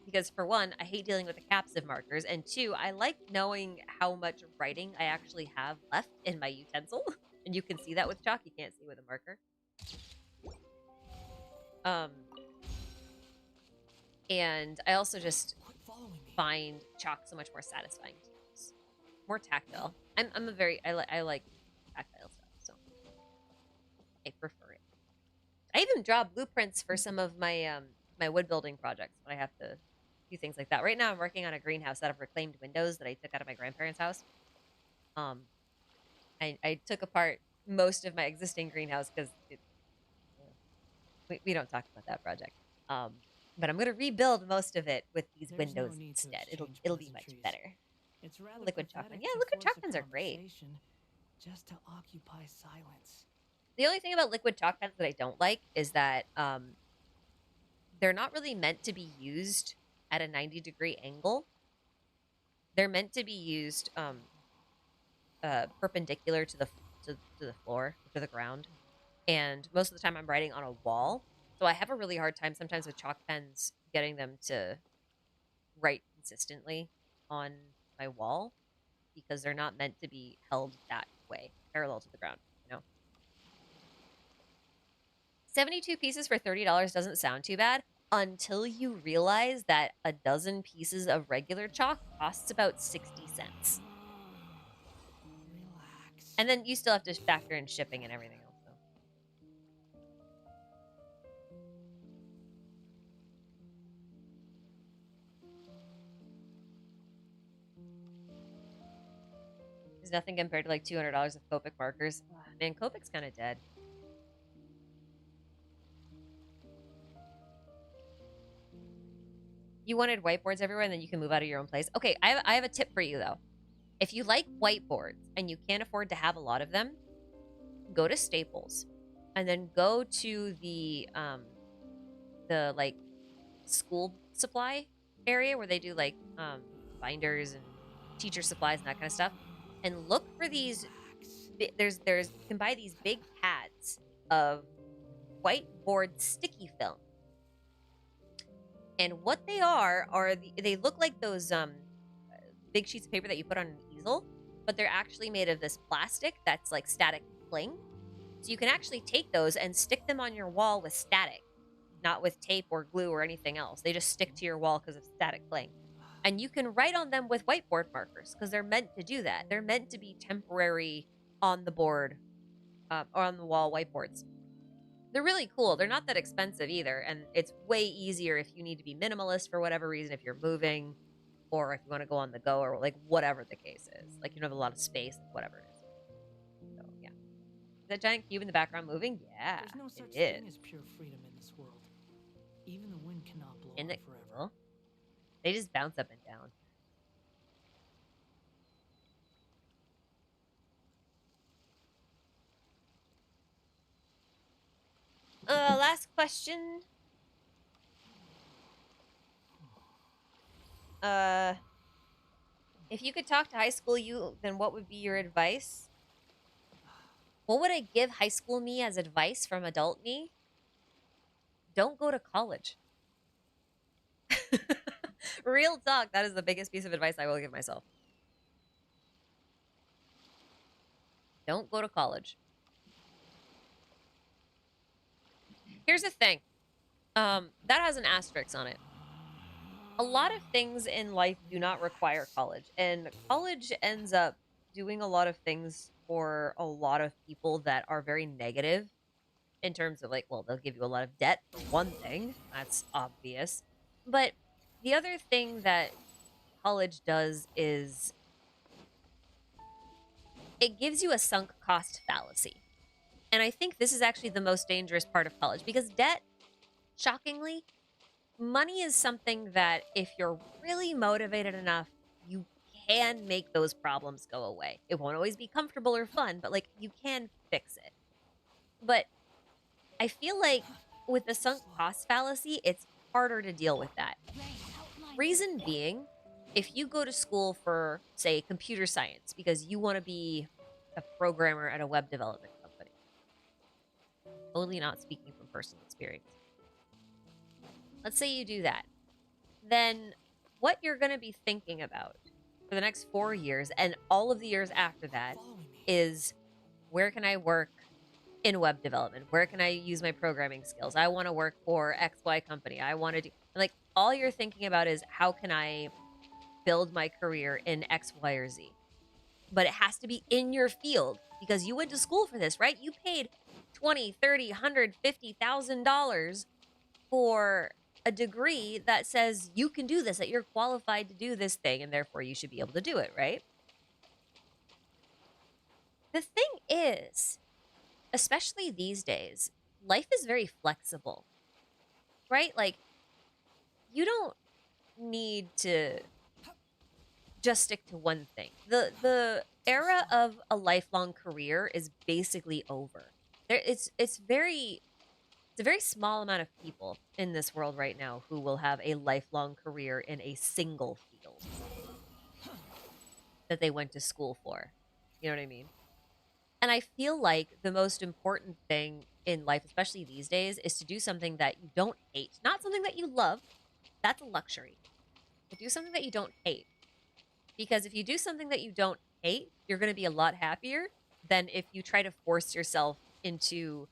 Because for one, I hate dealing with the caps of markers. And two, I like knowing how much writing I actually have left in my utensil. And you can see that with chalk. You can't see with a marker. And I also just find chalk so much more satisfying to use. More tactile. I like tactile stuff, so I prefer it. I even draw blueprints for some of my my wood building projects when I have to do things like that. Right now I'm working on a greenhouse out of reclaimed windows that I took out of my grandparents' house. I took apart most of my existing greenhouse because we don't talk about that project. But I'm gonna rebuild most of it with these windows instead. It'll be much better. It's rather Liquid chalk pen. Yeah, to liquid force chalk a pens are great. conversation just to occupy silence. The only thing about liquid chalk pens that I don't like is that they're not really meant to be used at a 90-degree angle. They're meant to be used perpendicular to the floor, to the ground. And most of the time I'm writing on a wall. So I have a really hard time sometimes with chalk pens getting them to write consistently on my wall because they're not meant to be held that way, parallel to the ground, you know? 72 pieces for $30 doesn't sound too bad until you realize that a dozen pieces of regular chalk costs about 60 cents. Relax. And then you still have to factor in shipping and everything else. There's nothing compared to like $200 of Copic markers. Man, Copic's kind of dead. You wanted whiteboards everywhere and then you can move out of your own place. Okay, I have a tip for you though. If you like whiteboards and you can't afford to have a lot of them, go to Staples and then go to the like school supply area where they do like binders and teacher supplies and that kind of stuff, and look for these. There's you can buy these big pads of whiteboard sticky film, and what they are they look like those big sheets of paper that you put on an easel, but they're actually made of this plastic that's like static cling. So you can actually take those and stick them on your wall with static, not with tape or glue or anything else. They just stick to your wall because of static cling. And you can write on them with whiteboard markers because they're meant to do that. They're meant to be temporary on the board or on the wall whiteboards. They're really cool. They're not that expensive either. And it's way easier if you need to be minimalist for whatever reason, if you're moving or if you want to go on the go or like whatever the case is. Like you don't have a lot of space, whatever it is. So, yeah. Is that giant cube in the background moving? Yeah, There's no such it is. thing as pure freedom in this world. Even the wind cannot blow Isn't on it forever. cool? They just bounce up and down. Last question. If you could talk to high school you, then what would be your advice? What would I give high school me as advice from adult me? Don't go to college. Real talk, that is the biggest piece of advice I will give myself. Don't go to college. Here's the thing. That has an asterisk on it. A lot of things in life do not require college, and college ends up doing a lot of things for a lot of people that are very negative in terms of like, well, they'll give you a lot of debt for one thing. That's obvious. But the other thing that college does is it gives you a sunk cost fallacy. And I think this is actually the most dangerous part of college because debt, shockingly, money is something that if you're really motivated enough, you can make those problems go away. It won't always be comfortable or fun, but like you can fix it. But I feel like with the sunk cost fallacy, it's harder to deal with that. Reason being, if you go to school for, say, computer science because you want to be a programmer at a web development company, totally not speaking from personal experience. Let's say you do that. Then what you're going to be thinking about for the next 4 years and all of the years after that is where can I work in web development? Where can I use my programming skills? I want to work for XY company. I want to do, like, all you're thinking about is how can I build my career in X, Y, or Z? But it has to be in your field because you went to school for this, right? You paid $20, $30, $100, $50,000 for a degree that says you can do this, that you're qualified to do this thing, and therefore you should be able to do it, right? The thing is, especially these days, life is very flexible, right? Like, you don't need to just stick to one thing. The era of a lifelong career is basically over. It's a very small amount of people in this world right now who will have a lifelong career in a single field that they went to school for. You know what I mean? And I feel like the most important thing in life, especially these days, is to do something that you don't hate. Not something that you love. That's a luxury. But do something that you don't hate. Because if you do something that you don't hate, you're going to be a lot happier than if you try to force yourself into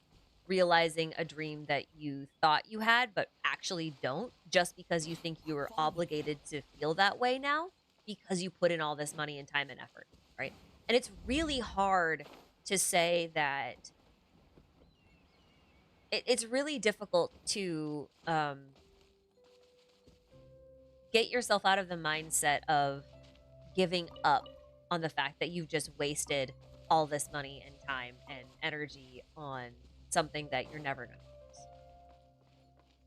realizing a dream that you thought you had but actually don't, just because you think you are obligated to feel that way now because you put in all this money and time and effort, right? And it's really hard to say that it's really difficult to get yourself out of the mindset of giving up on the fact that you've just wasted all this money and time and energy on something that you're never going to use,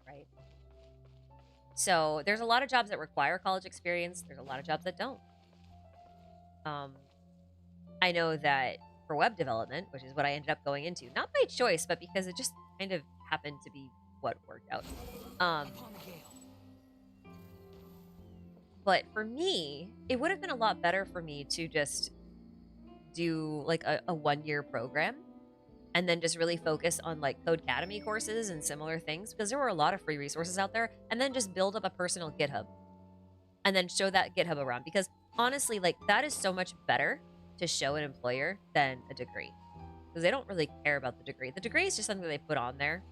right? So there's a lot of jobs that require college experience. There's a lot of jobs that don't. I know that for web development, which is what I ended up going into, not by choice, but because it just kind of happened to be what worked out. But for me, it would have been a lot better for me to just do like a 1-year program and then just really focus on like Codecademy courses and similar things because there were a lot of free resources out there, and then just build up a personal GitHub and then show that GitHub around, because honestly, like, that is so much better to show an employer than a degree because they don't really care about the degree. The degree is just something that they put on there,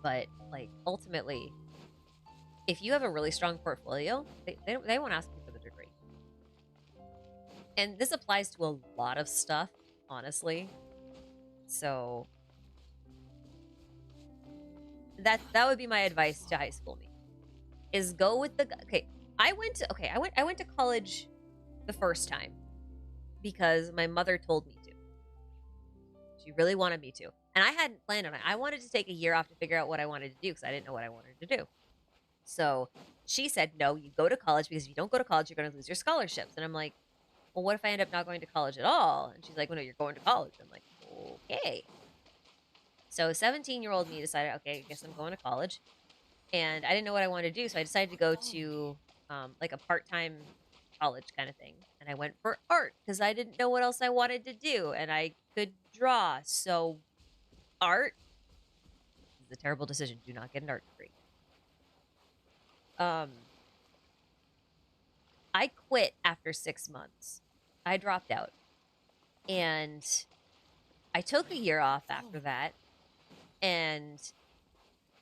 but like ultimately, if you have a really strong portfolio, they won't ask you for the degree. And this applies to a lot of stuff, honestly. So that would be my advice to high school me, is go with the I went to college the first time because my mother told me to. She really wanted me to. And I hadn't planned on it. I wanted to take a year off to figure out what I wanted to do because I didn't know what I wanted to do. So she said, no, you go to college because if you don't go to college, you're going to lose your scholarships. And I'm like, well, what if I end up not going to college at all? And she's like, well, no, you're going to college. I'm like, okay. So 17-year-old me decided, okay, I guess I'm going to college. And I didn't know what I wanted to do, so I decided to go to like a part-time college kind of thing. And I went for art because I didn't know what else I wanted to do, and I could draw. So art is a terrible decision. Do not get an art degree. I quit after 6 months. I dropped out. And I took a year off after that. And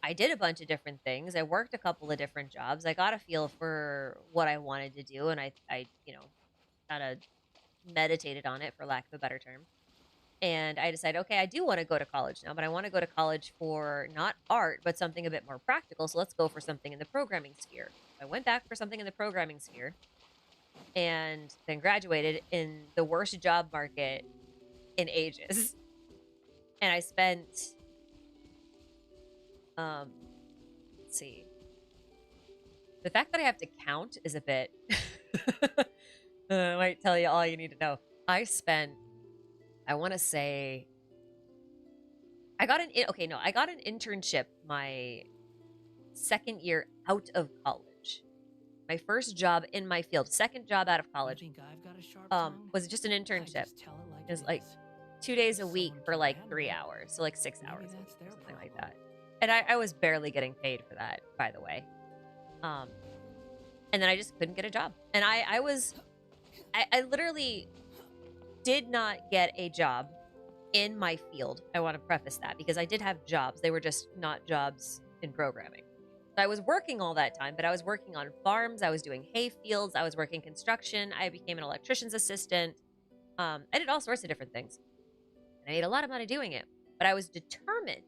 I did a bunch of different things. I worked a couple of different jobs. I got a feel for what I wanted to do. And I kind of meditated on it, for lack of a better term. And I decided, okay, I do want to go to college now, but I want to go to college for not art, but something a bit more practical. So let's go for something in the programming sphere. I went back for something in the programming sphere and then graduated in the worst job market in ages. And I spent, let's see. The fact that I have to count is a bit, I might tell you all you need to know. I spent, I want to say, I got an internship my second year out of college. My first job in my field, second job out of college, was just an internship. It was like 2 days a week for like 3 hours, so like 6 hours a week or something like that. And I was barely getting paid for that, by the way. And then I just couldn't get a job. And I literally did not get a job in my field. I want to preface that because I did have jobs. They were just not jobs in programming. So I was working all that time, but I was working on farms. I was doing hay fields. I was working construction. I became an electrician's assistant. I did all sorts of different things. And I made a lot of money doing it. But I was determined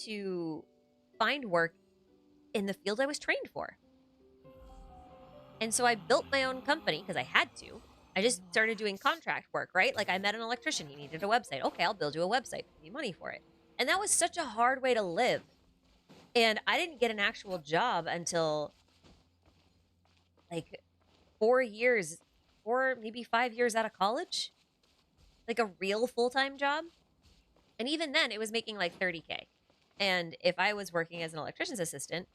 to find work in the field I was trained for. And so I built my own company because I had to. I just started doing contract work, right? Like I met an electrician. He needed a website. Okay, I'll build you a website. Give me money for it. And that was such a hard way to live. And I didn't get an actual job until like 4 years, or maybe 5 years out of college. Like a real full-time job. And even then, it was making like $30K. And if I was working as an electrician's assistant,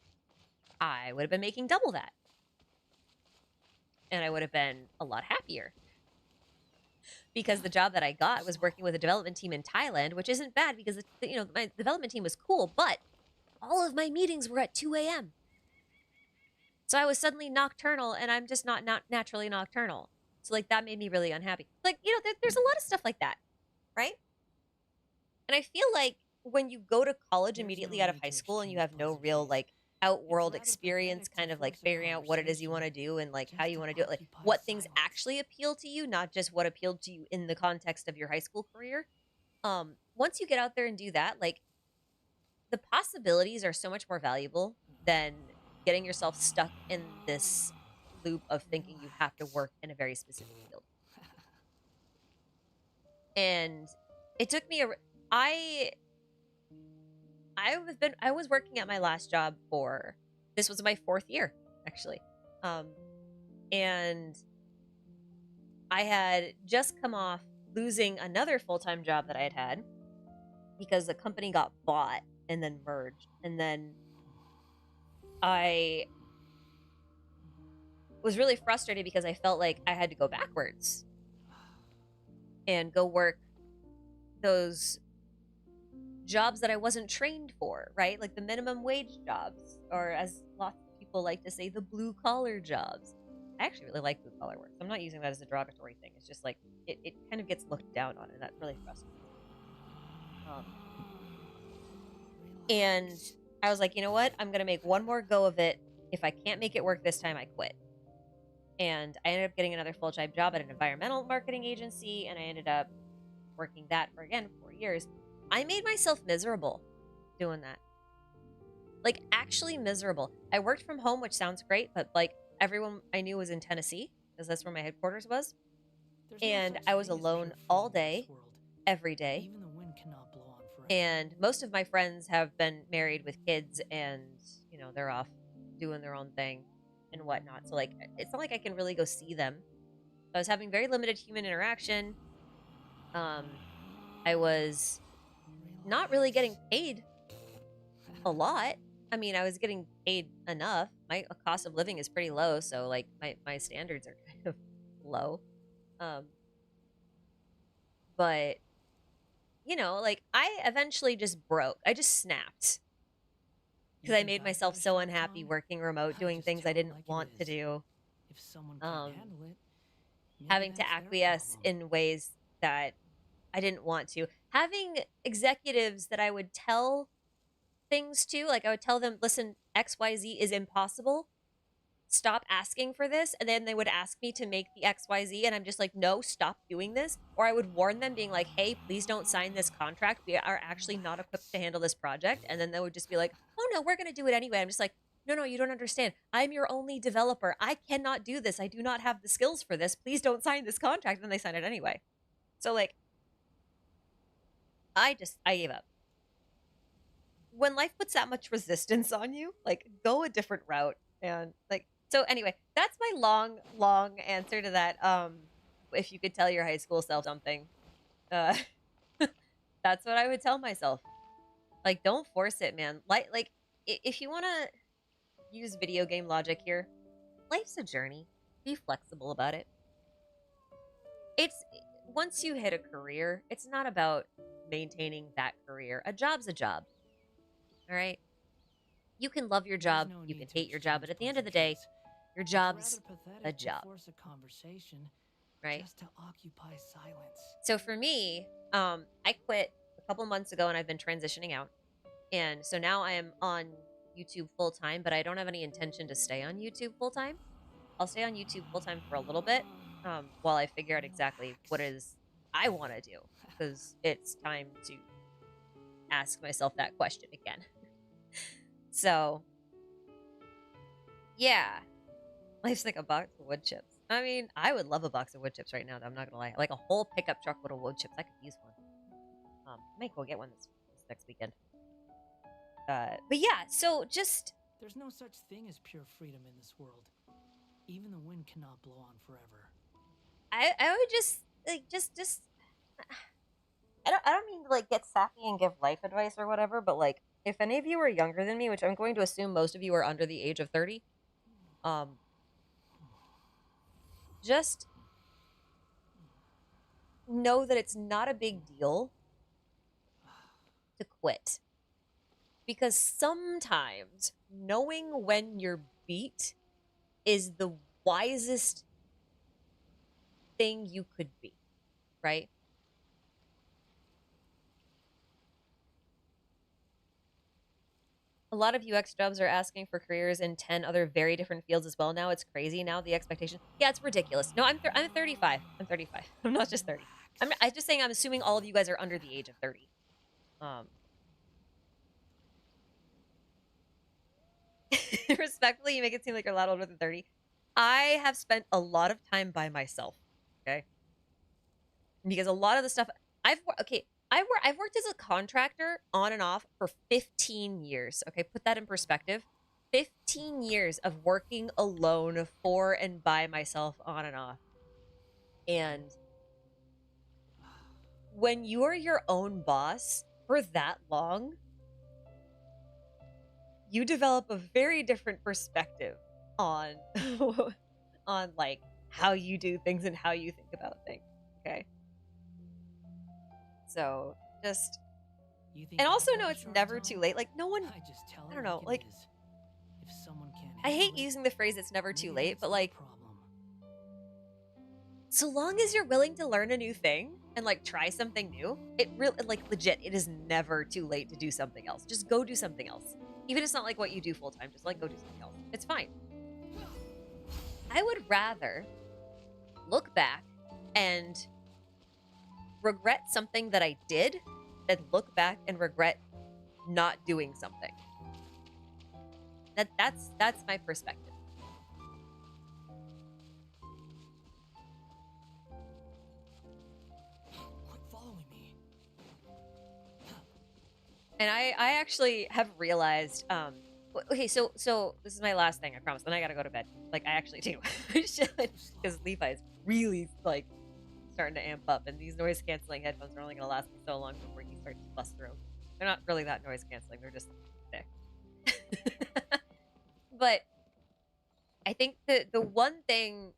I would have been making double that. And I would have been a lot happier. Because the job that I got was working with a development team in Thailand, which isn't bad because, my development team was cool, but all of my meetings were at 2 a.m. So I was suddenly nocturnal, and I'm just not naturally nocturnal. So, like, that made me really unhappy. Like, there's a lot of stuff like that, right? And I feel like when you go to college immediately out of high school and you have no real, like, outworld experience, kind of like figuring out what it is you want to do and like how you want to do it, like what things actually appeal to you, not just what appealed to you in the context of your high school career. Once you get out there and do that, like the possibilities are so much more valuable than getting yourself stuck in this loop of thinking you have to work in a very specific field. And it took me I was working at my last job this was my 4th year, actually. And I had just come off losing another full-time job that I had had because the company got bought and then merged. And then I was really frustrated because I felt like I had to go backwards and go work those jobs that I wasn't trained for, right? Like the minimum wage jobs, or as lots of people like to say, the blue collar jobs. I actually really like blue collar work. So I'm not using that as a derogatory thing. It's just like, it kind of gets looked down on, and that really frustrates me. And I was like, you know what? I'm going to make one more go of it. If I can't make it work this time, I quit. And I ended up getting another full-time job at an environmental marketing agency, and I ended up working that for, again, 4 years. I made myself miserable doing that. Like, actually miserable. I worked from home, which sounds great, but, like, everyone I knew was in Tennessee, because that's where my headquarters was. And I was alone all day, every day. And most of my friends have been married with kids, and, they're off doing their own thing and whatnot. So, like, it's not like I can really go see them. So I was having very limited human interaction. I was not really getting paid a lot. I mean, I was getting paid enough, my cost of living is pretty low, so like my standards are kind of low. But you know, like I eventually just broke. I just snapped because I made myself so unhappy working remote, doing things I didn't want to do. If someone can't handle it, Having to acquiesce in ways that I didn't want to. Having executives that I would tell things to, like I would tell them, listen, XYZ is impossible. Stop asking for this. And then they would ask me to make the XYZ. And I'm just like, no, stop doing this. Or I would warn them being like, hey, please don't sign this contract. We are actually not equipped to handle this project. And then they would just be like, oh no, we're going to do it anyway. I'm just like, no, you don't understand. I'm your only developer. I cannot do this. I do not have the skills for this. Please don't sign this contract. And then they sign it anyway. So like, I gave up. When life puts that much resistance on you, like go a different route. And like, so anyway, that's my long answer to that. If you could tell your high school self something, that's what I would tell myself. Like, don't force it, man. Like if you want to use video game logic here, life's a journey. Be flexible about it. It's once you hit a career, it's not about maintaining that career. A job's a job. All right? You can love your job, you can hate your job, but at the end of the day, your job's a job. Right? Just to occupy silence. So for me, I quit a couple months ago and I've been transitioning out. And so now I am on YouTube full time, but I don't have any intention to stay on YouTube full time. I'll stay on YouTube full time for a little bit while I figure out exactly what it is I want to do, because it's time to ask myself that question again. So, yeah, life's like a box of wood chips. I mean, I would love a box of wood chips right now. I'm not gonna lie, like a whole pickup truck full of wood chips. I could use one. I might go get one this next weekend. But yeah, so just there's no such thing as pure freedom in this world. Even the wind cannot blow on forever. I would just like just I don't mean to like get sappy and give life advice or whatever, but like if any of you are younger than me, which I'm going to assume most of you are under the age of 30, just know that it's not a big deal to quit. Because sometimes knowing when you're beat is the wisest thing you could be, right? A lot of UX jobs are asking for careers in 10 other very different fields as well now. It's crazy now, the expectation. Yeah, it's ridiculous. No, I'm 35. I'm 35. I'm not just 30. I'm just saying I'm assuming all of you guys are under the age of 30. Respectfully, you make it seem like you're a lot older than 30. I have spent a lot of time by myself, okay? Because a lot of the stuff I've worked as a contractor on and off for 15 years. Okay, put that in perspective. 15 years of working alone for and by myself on and off. And when you're your own boss for that long, you develop a very different perspective on on like how you do things and how you think about things. Okay. So just and also know it's never too late. Like no one I don't know, like if someone can't I hate using the phrase it's never too late, but like so long as you're willing to learn a new thing and like try something new, it really like legit, it is never too late to do something else. Just go do something else. Even if it's not like what you do full time, just like go do something else. It's fine. I would rather look back and regret something that I did than look back and regret not doing something. That's my perspective. Quit following me. And I actually have realized okay, so this is my last thing, I promise. Then I gotta go to bed. Like I actually do. I should, because Levi is really like starting to amp up, and these noise canceling headphones are only gonna last me so long before he starts to bust through. They're not really that noise canceling, they're just thick. But I think the one thing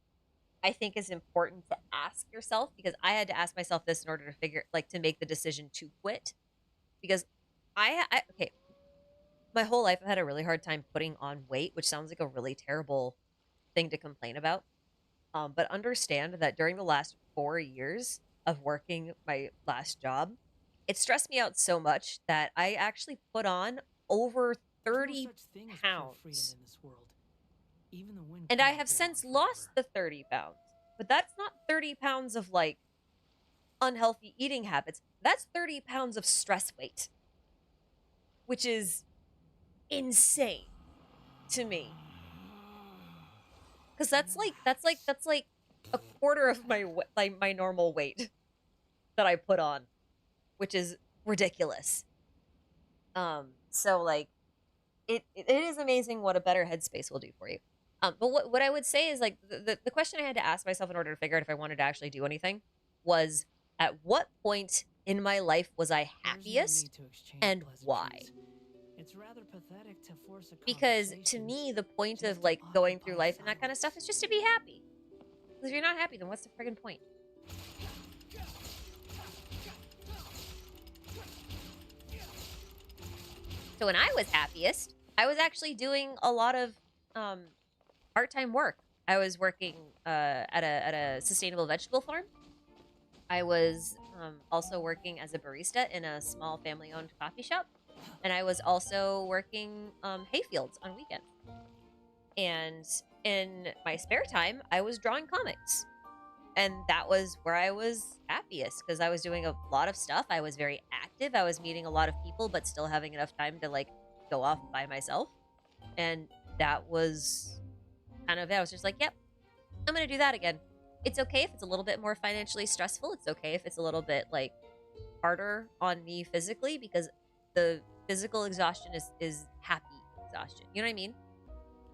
I think is important to ask yourself, because I had to ask myself this in order to figure, like, to make the decision to quit, because okay, my whole life I've had a really hard time putting on weight, which sounds like a really terrible thing to complain about. But understand that during the last 4 years of working my last job, it stressed me out so much that I actually put on over There's no 30 such thing as pure freedom pounds. in this world. Even the wind And I cannot have go since on lost forever. the 30 pounds. But that's not 30 pounds of like unhealthy eating habits. That's 30 pounds of stress weight, which is insane to me. Cuz that's like a quarter of my normal weight that I put on, which is ridiculous. So like it is amazing what a better headspace will do for you. But what I would say is like the question I had to ask myself in order to figure out if I wanted to actually do anything was, at what point in my life was I There's no happiest need to exchange and why? pleasantries. It's rather pathetic to force a Because to conversation me, the point just of to like going through occupy life and that kind of stuff is silence. just to be happy. Because if you're not happy, then what's the friggin' point? So when I was happiest, I was actually doing a lot of part-time work. I was working at a sustainable vegetable farm. I was also working as a barista in a small family-owned coffee shop, and I was also working hayfields on weekends. And in my spare time, I was drawing comics, and that was where I was happiest because I was doing a lot of stuff. I was very active. I was meeting a lot of people, but still having enough time to like go off by myself. And that was kind of it. I was just like, yep, I'm going to do that again. It's okay if it's a little bit more financially stressful. It's okay if it's a little bit like harder on me physically, because the physical exhaustion is happy exhaustion. You know what I mean?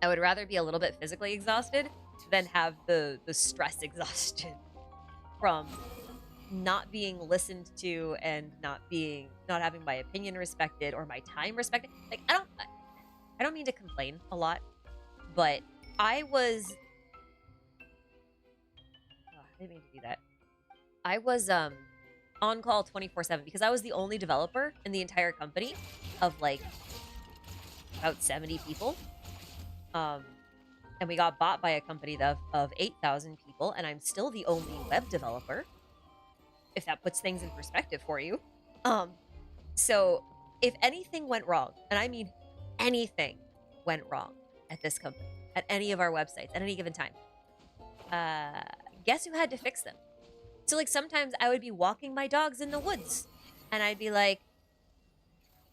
I would rather be a little bit physically exhausted than have the stress exhaustion from not being listened to and not having my opinion respected or my time respected. Like I don't mean to complain a lot, but I was I didn't mean to do that. I was on call 24/7 because I was the only developer in the entire company of like about 70 people. And we got bought by a company of 8,000 people, and I'm still the only web developer, if that puts things in perspective for you. So if anything went wrong, and I mean anything went wrong at this company, at any of our websites, at any given time, guess who had to fix them? So like sometimes I would be walking my dogs in the woods, and I'd be like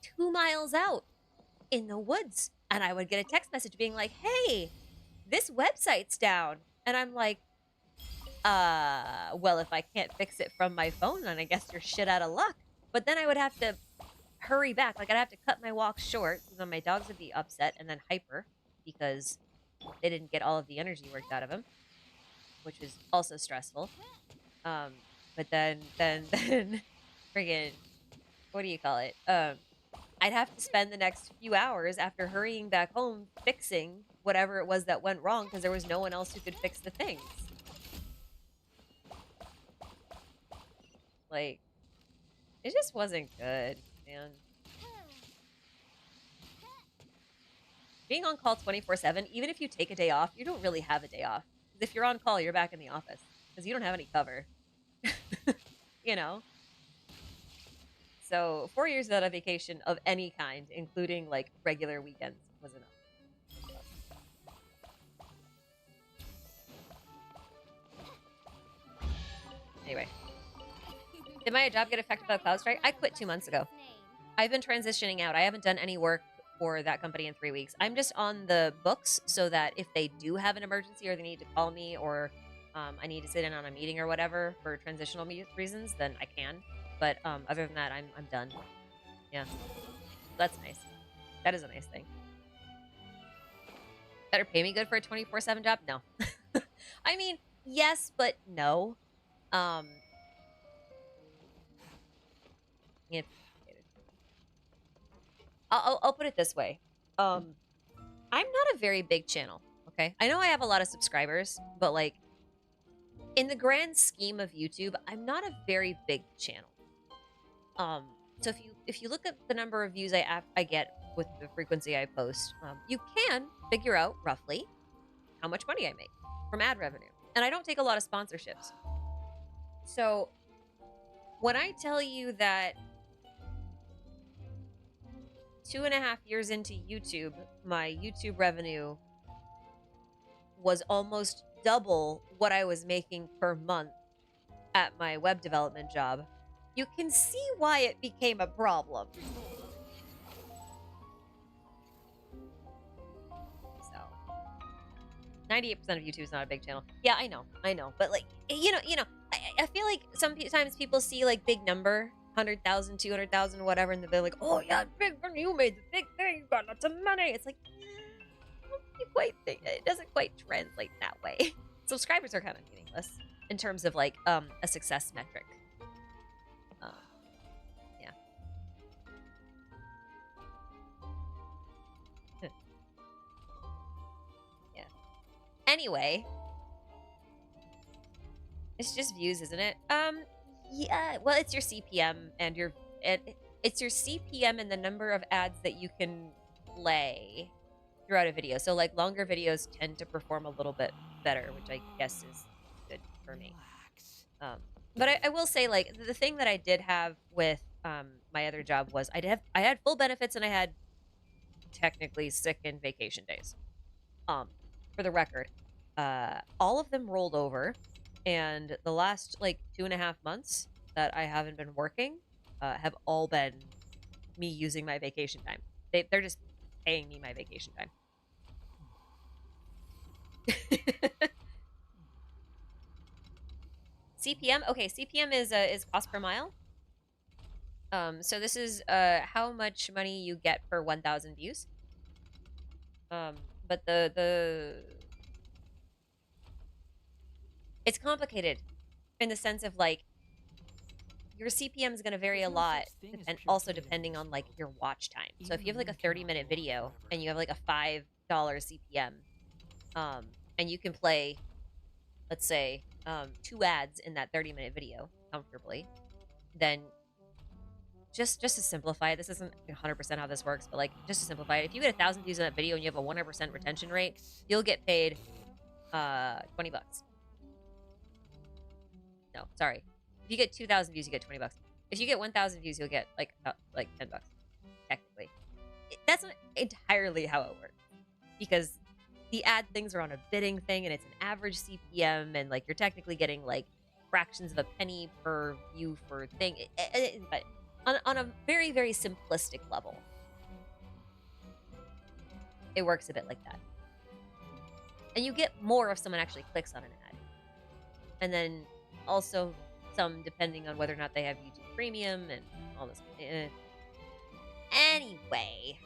2 miles out in the woods, and I would get a text message being like, hey, this website's down. And I'm like, well, if I can't fix it from my phone, then I guess you're shit out of luck. But then I would have to hurry back. Like I'd have to cut my walk short, so then my dogs would be upset and then hyper because they didn't get all of the energy worked out of them, which was also stressful. But then friggin', what do you call it? I'd have to spend the next few hours after hurrying back home fixing whatever it was that went wrong because there was no one else who could fix the things. Like, it just wasn't good, man. Being on call 24/7, even if you take a day off, you don't really have a day off. Because if you're on call, you're back in the office because you don't have any cover. You know? So 4 years without a vacation of any kind, including like regular weekends, was enough. Anyway, did my job get affected by the cloud strike? I quit 2 months ago. I've been transitioning out. I haven't done any work for that company in 3 weeks. I'm just on the books so that if they do have an emergency or they need to call me or I need to sit in on a meeting or whatever for transitional reasons, then I can. But other than that, I'm done. Yeah, that's nice. That is a nice thing. Better pay me good for a 24/7 job? No. I mean, yes, but no. It's I'll put it this way. I'm not a very big channel, okay? I know I have a lot of subscribers, but like in the grand scheme of YouTube, I'm not a very big channel. So if you look at the number of views I get with the frequency I post, you can figure out roughly how much money I make from ad revenue. And I don't take a lot of sponsorships. So when I tell you that 2.5 years into YouTube, my YouTube revenue was almost double what I was making per month at my web development job, you can see why it became a problem. So, 98% of YouTube is not a big channel. Yeah, I know. But like, I feel like sometimes people see like big number, 100,000, 200,000, whatever, and they're like, oh yeah, big money, you made the big thing, you got lots of money. It's like, I don't quite think, it doesn't quite translate that way. Subscribers are kind of meaningless in terms of like a success metric. Yeah. Yeah. Anyway, it's just views, isn't it? Yeah. Well, it's your CPM and it's your CPM and the number of ads that you can play throughout a video. So like longer videos tend to perform a little bit better, which I guess is good for me. But I will say, like, the thing that I did have with my other job was I had full benefits and I had technically sick and vacation days. For the record, all of them rolled over, and the last like 2.5 months that I haven't been working have all been me using my vacation time. They're just paying me my vacation time. CPM? Okay, CPM is cost per mile. So this is how much money you get per 1,000 views. But it's complicated in the sense of like your CPM is going to vary a lot, and also depending on like your watch time. So if you have like a 30-minute video and you have like a $5 CPM, and you can play, let's say, 2 ads in that 30-minute video comfortably, then just to simplify it, this isn't 100% how this works, but like just to simplify it, if you get 1,000 views in that video and you have a 100% retention rate, you'll get paid $20. No, sorry. If you get 2,000 views, you get $20. If you get 1,000 views, you'll get like $10, technically. That's not entirely how it works, because the ad things are on a bidding thing, and it's an average CPM, and like you're technically getting like fractions of a penny per view for thing. But on a very, very simplistic level, it works a bit like that. And you get more if someone actually clicks on an ad. And then also some depending on whether or not they have YouTube Premium and all this. Anyway.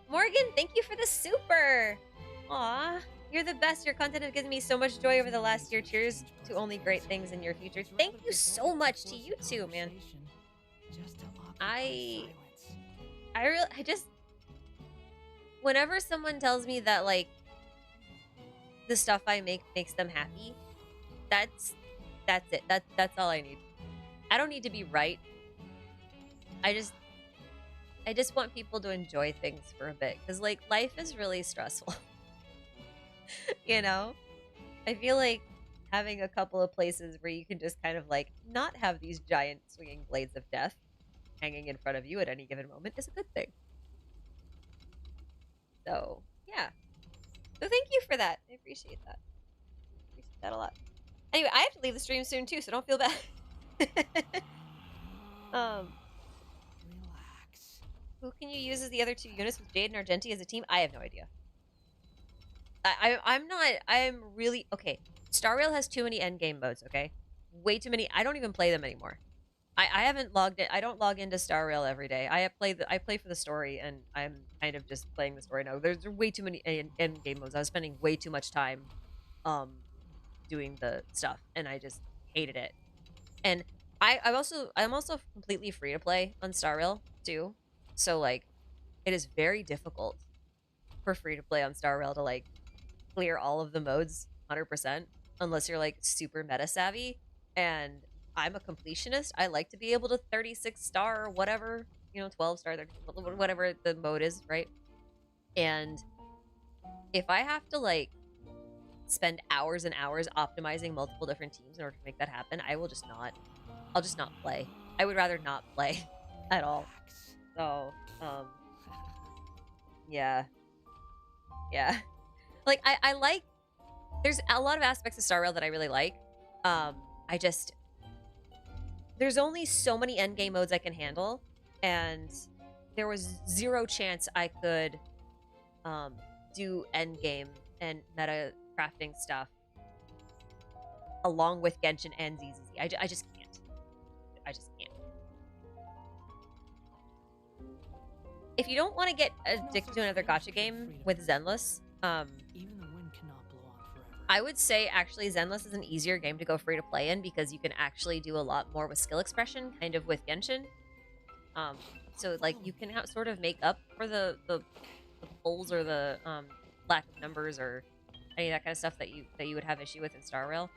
Morgan, thank you for the super! Aw, you're the best. Your content has given me so much joy over the last year. Cheers to only great things in your future. Thank you so much to you too, man. I just, whenever someone tells me that like the stuff I make makes them happy, that's it. That's all I need. I don't need to be right. I just want people to enjoy things for a bit, because like life is really stressful. You know, I feel like having a couple of places where you can just kind of like not have these giant swinging blades of death hanging in front of you at any given moment is a good thing. So yeah, so thank you for that. I appreciate that. Appreciate that a lot. Anyway, I have to leave the stream soon too, so don't feel bad. Who can you use as the other 2 units with Jade and Argenti as a team? I have no idea. I'm really... Okay, Star Rail has too many endgame modes, okay? Way too many. I don't even play them anymore. I haven't logged in. I don't log into Star Rail every day. I play for the story, and I'm kind of just playing the story now. There's way too many endgame modes. I was spending way too much time doing the stuff, and I just hated it. And I'm also completely free to play on Star Rail too. So like, it is very difficult for free to play on Star Rail to like clear all of the modes 100%, unless you're like super meta savvy. And I'm a completionist. I like to be able to 36 star or whatever, 12 star, whatever the mode is, right? And if I have to like spend hours and hours optimizing multiple different teams in order to make that happen, I'll just not play. I would rather not play at all. So, yeah. Like, I like, there's a lot of aspects of Star Rail that I really like. There's only so many endgame modes I can handle, and there was zero chance I could, do endgame and meta crafting stuff along with Genshin and ZZZ. I just can't. If you don't want to get addicted to another gacha game with Zenless, Even the wind cannot blow on forever. I would say actually Zenless is an easier game to go free to play in because you can actually do a lot more with skill expression, kind of with Genshin. So like you can sort of make up for the pulls or the lack of numbers or any of that kind of stuff that you would have issue with in Star Rail.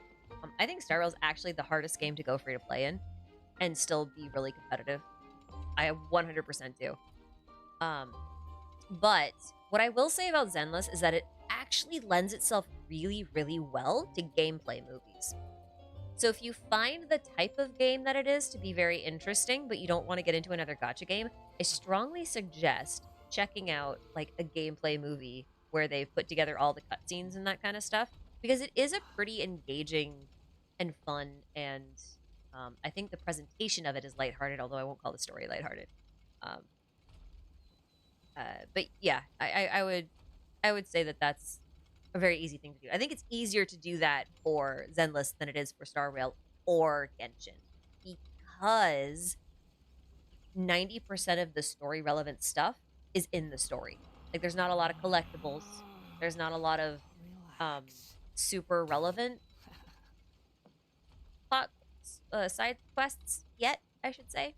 I think Star Rail is actually the hardest game to go free to play in and still be really competitive. I 100% do. But what I will say about Zenless is that it actually lends itself really, really well to gameplay movies. So if you find the type of game that it is to be very interesting, but you don't want to get into another gacha game, I strongly suggest checking out like a gameplay movie where they've put together all the cutscenes and that kind of stuff, because it is a pretty engaging and fun, and I think the presentation of it is lighthearted, although I won't call the story lighthearted. But yeah, I would say that that's a very easy thing to do. I think it's easier to do that for Zenless than it is for Star Rail or Genshin, because 90% of the story relevant stuff is in the story. Like there's not a lot of collectibles. There's not a lot of super relevant plot side quests yet, I should say.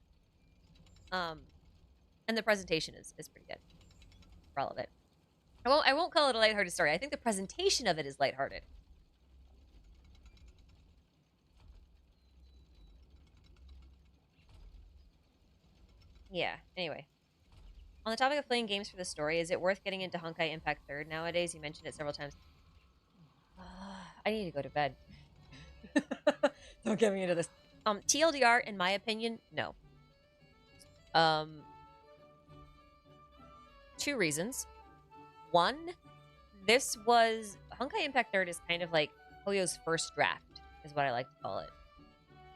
And the presentation is pretty good. Relevant. I won't call it a lighthearted story. I think the presentation of it is lighthearted. Yeah, anyway. On the topic of playing games for the story, is it worth getting into Honkai Impact 3rd nowadays? You mentioned it several times. I need to go to bed. Don't get me into this. TLDR, in my opinion, no. 2 reasons. 1, this was... Honkai Impact 3rd is kind of like Hoyo's first draft, is what I like to call it.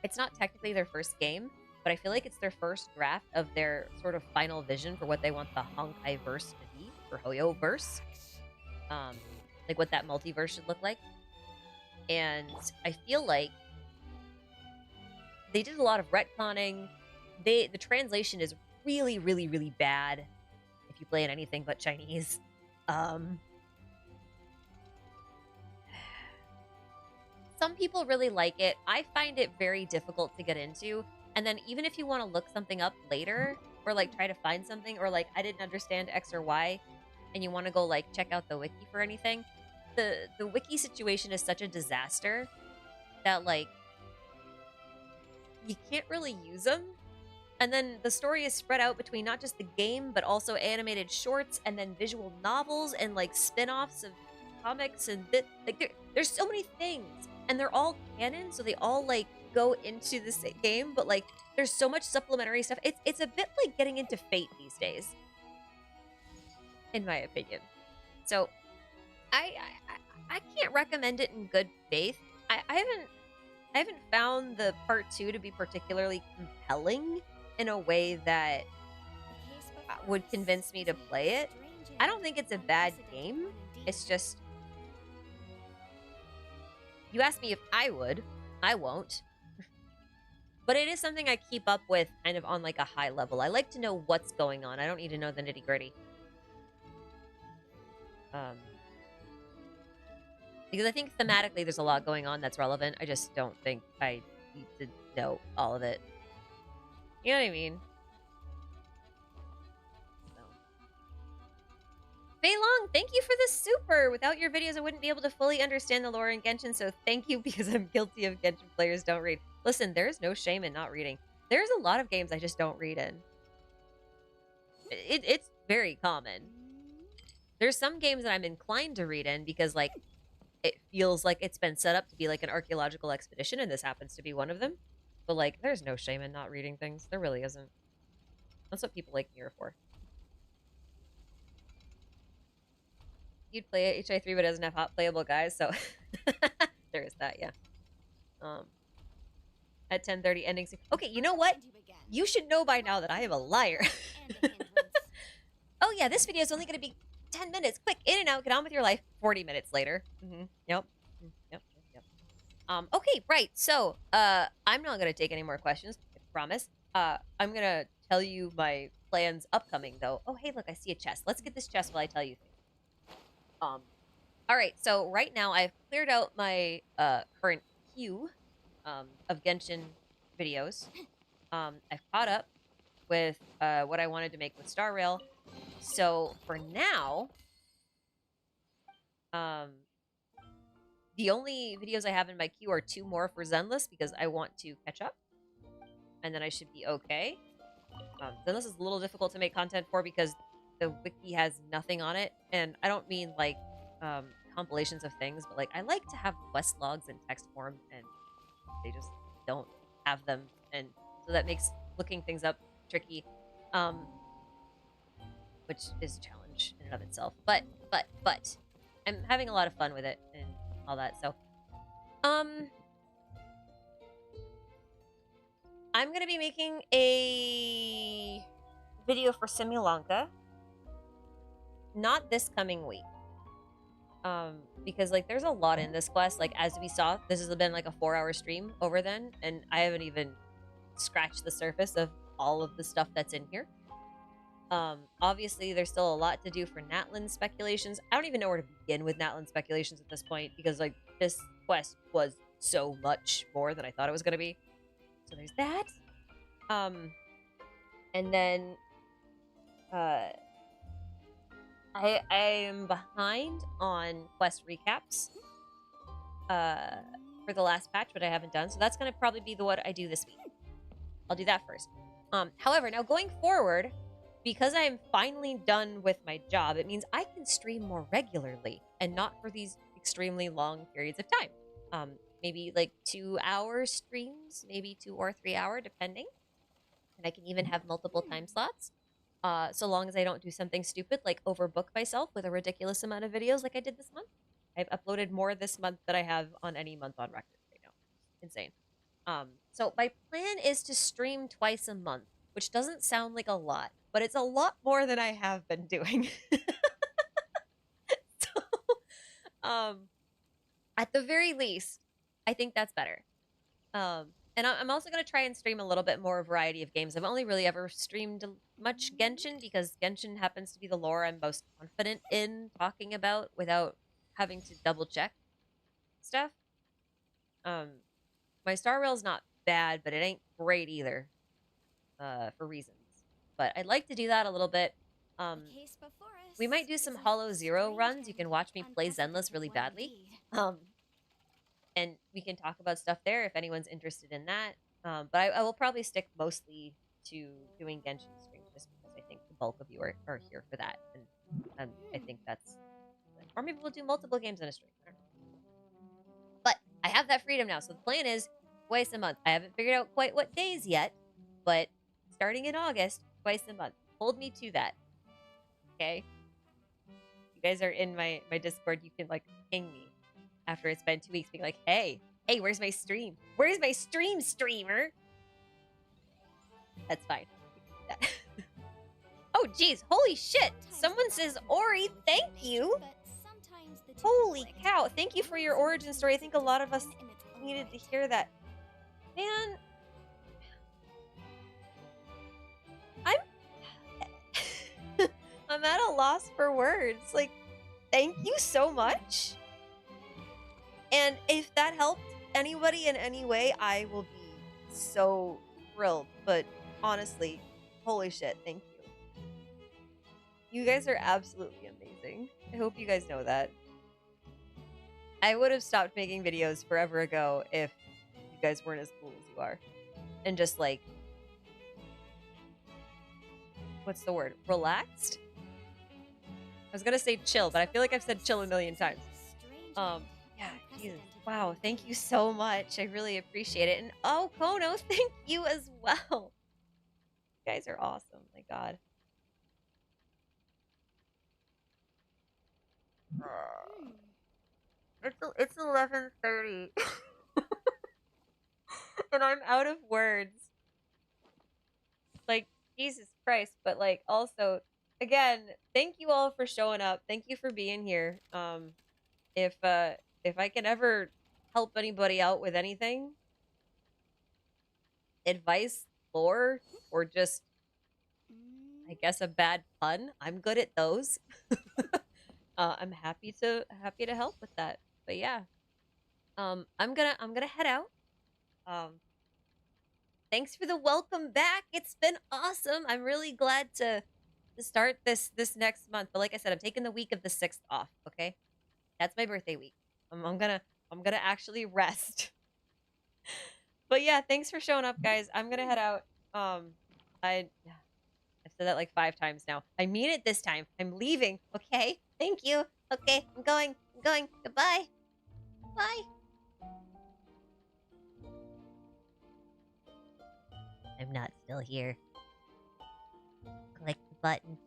It's not technically their first game, but I feel like it's their first draft of their sort of final vision for what they want the Honkai-verse to be, or Hoyo-verse. Like what that multiverse should look like. And I feel like they did a lot of retconning. The translation is really, really, really bad if you play in anything but Chinese. Some people really like it. I find it very difficult to get into. And then even if you want to look something up later, or like try to find something, or like I didn't understand X or Y, and you want to go like check out the wiki for anything, the wiki situation is such a disaster that like you can't really use them. And then the story is spread out between not just the game, but also animated shorts and then visual novels and like spin-offs of comics and there's so many things, and they're all canon, so they all like go into the same game, but like there's so much supplementary stuff. It's a bit like getting into Fate these days, in my opinion. So I can't recommend it in good faith. I haven't found the part 2 to be particularly compelling in a way that would convince me to play it. I don't think it's a bad game. It's just, you asked me if I would. I won't. But it is something I keep up with kind of on like a high level. I like to know what's going on. I don't need to know the nitty gritty. Because I think thematically there's a lot going on that's relevant. I just don't think I need to know all of it. You know what I mean? So. Fei Long, thank you for the super. Without your videos, I wouldn't be able to fully understand the lore in Genshin, so thank you because I'm guilty of Genshin players don't read. Listen, there's no shame in not reading. There's a lot of games I just don't read in. It's very common. There's some games that I'm inclined to read in because, like, it feels like it's been set up to be like an archaeological expedition, and this happens to be one of them. But, like, there's no shame in not reading things. There really isn't. That's what people like me are for. You'd play it HI3 but doesn't have hot playable guys, so there is that, yeah. At 10:30 ending. Okay, you know what? You should know by now that I am a liar. Oh yeah, this video is only going to be 10 minutes. Quick, in and out, get on with your life. 40 minutes later. Yep. Okay, right. So, I'm not going to take any more questions. I promise. I'm going to tell you my plans upcoming, though. Oh, hey, look, I see a chest. Let's get this chest while I tell you things. All right, so right now I've cleared out my current queue of Genshin videos. I've caught up with what I wanted to make with Star Rail. So for now, the only videos I have in my queue are 2 more for Zenless because I want to catch up, and then I should be okay. Zenless is a little difficult to make content for because the wiki has nothing on it, and I don't mean like compilations of things, but like I like to have quest logs in text form, and they just don't have them, and so that makes looking things up tricky, which is a challenge in and of itself. But I'm having a lot of fun with it and all that. So, I'm gonna be making a video for Simulanka. Not this coming week. Because like there's a lot in this quest. Like as we saw, this has been like a 4-hour stream over then, and I haven't even scratched the surface of all of the stuff that's in here. Obviously there's still a lot to do for Natlan speculations. I don't even know where to begin with Natlan speculations at this point because like this quest was so much more than I thought it was gonna be. So there's that. And then I am behind on quest recaps for the last patch, but I haven't done. So that's going to probably be what I do this week. I'll do that first. However, now going forward, because I am finally done with my job, it means I can stream more regularly and not for these extremely long periods of time. Maybe like 2-hour streams, maybe 2 or 3 hour, depending. And I can even have multiple time slots. So long as I don't do something stupid like overbook myself with a ridiculous amount of videos like I did this month. I've uploaded more this month than I have on any month on record right now. Insane. So my plan is to stream twice a month, which doesn't sound like a lot, but it's a lot more than I have been doing. So, at the very least, I think that's better. And I'm also going to try and stream a little bit more variety of games. I've only really ever streamed much Genshin because Genshin happens to be the lore I'm most confident in talking about without having to double check stuff. My Star Rail's not bad, but it ain't great either, for reasons. But I'd like to do that a little bit. We might do some Hollow Zero runs. You can watch me play Zenless really badly. And we can talk about stuff there if anyone's interested in that. But I will probably stick mostly to doing Genshin streams just because I think the bulk of you are here for that. And I think that's... Or maybe we'll do multiple games in a stream. I don't know. But I have that freedom now. So the plan is twice a month. I haven't figured out quite what days yet. But starting in August, twice a month. Hold me to that. Okay? You guys are in my Discord. You can, like, ping me after it's been 2 weeks, being like, hey, where's my stream? Where's my stream, streamer? That's fine. Oh, geez. Holy shit. Someone says, Ori, thank you. Holy cow. Thank you for your origin story. I think a lot of us needed to hear that. Man. I'm at a loss for words. Like, thank you so much. And if that helped anybody in any way, I will be so thrilled. But honestly, holy shit, thank you. You guys are absolutely amazing. interesting. I hope you guys know that. I would have stopped making videos forever ago if you guys weren't as cool as you are. And just like, what's the word? Relaxed? I was gonna say chill, but I feel like I've said chill a million times. Yeah, Jesus. Wow, thank you so much. I really appreciate it. And oh, Kono, thank you as well. You guys are awesome. My God. It's 11:30. And I'm out of words. Like, Jesus Christ. But like, also, again, thank you all for showing up. Thank you for being here. If I can ever help anybody out with anything, advice, lore, or just, I guess, a bad pun, I'm good at those. I'm happy to help with that. But yeah, I'm gonna head out. Thanks for the welcome back. It's been awesome. I'm really glad to start this next month. But like I said, I'm taking the week of the 6th off. Okay, that's my birthday week. I'm gonna actually rest. But yeah, thanks for showing up, guys. I'm gonna head out. I've said that like 5 times now. I mean it this time. I'm leaving. Okay. Thank you. Okay, I'm going. Goodbye. Bye. I'm not still here. Click the button.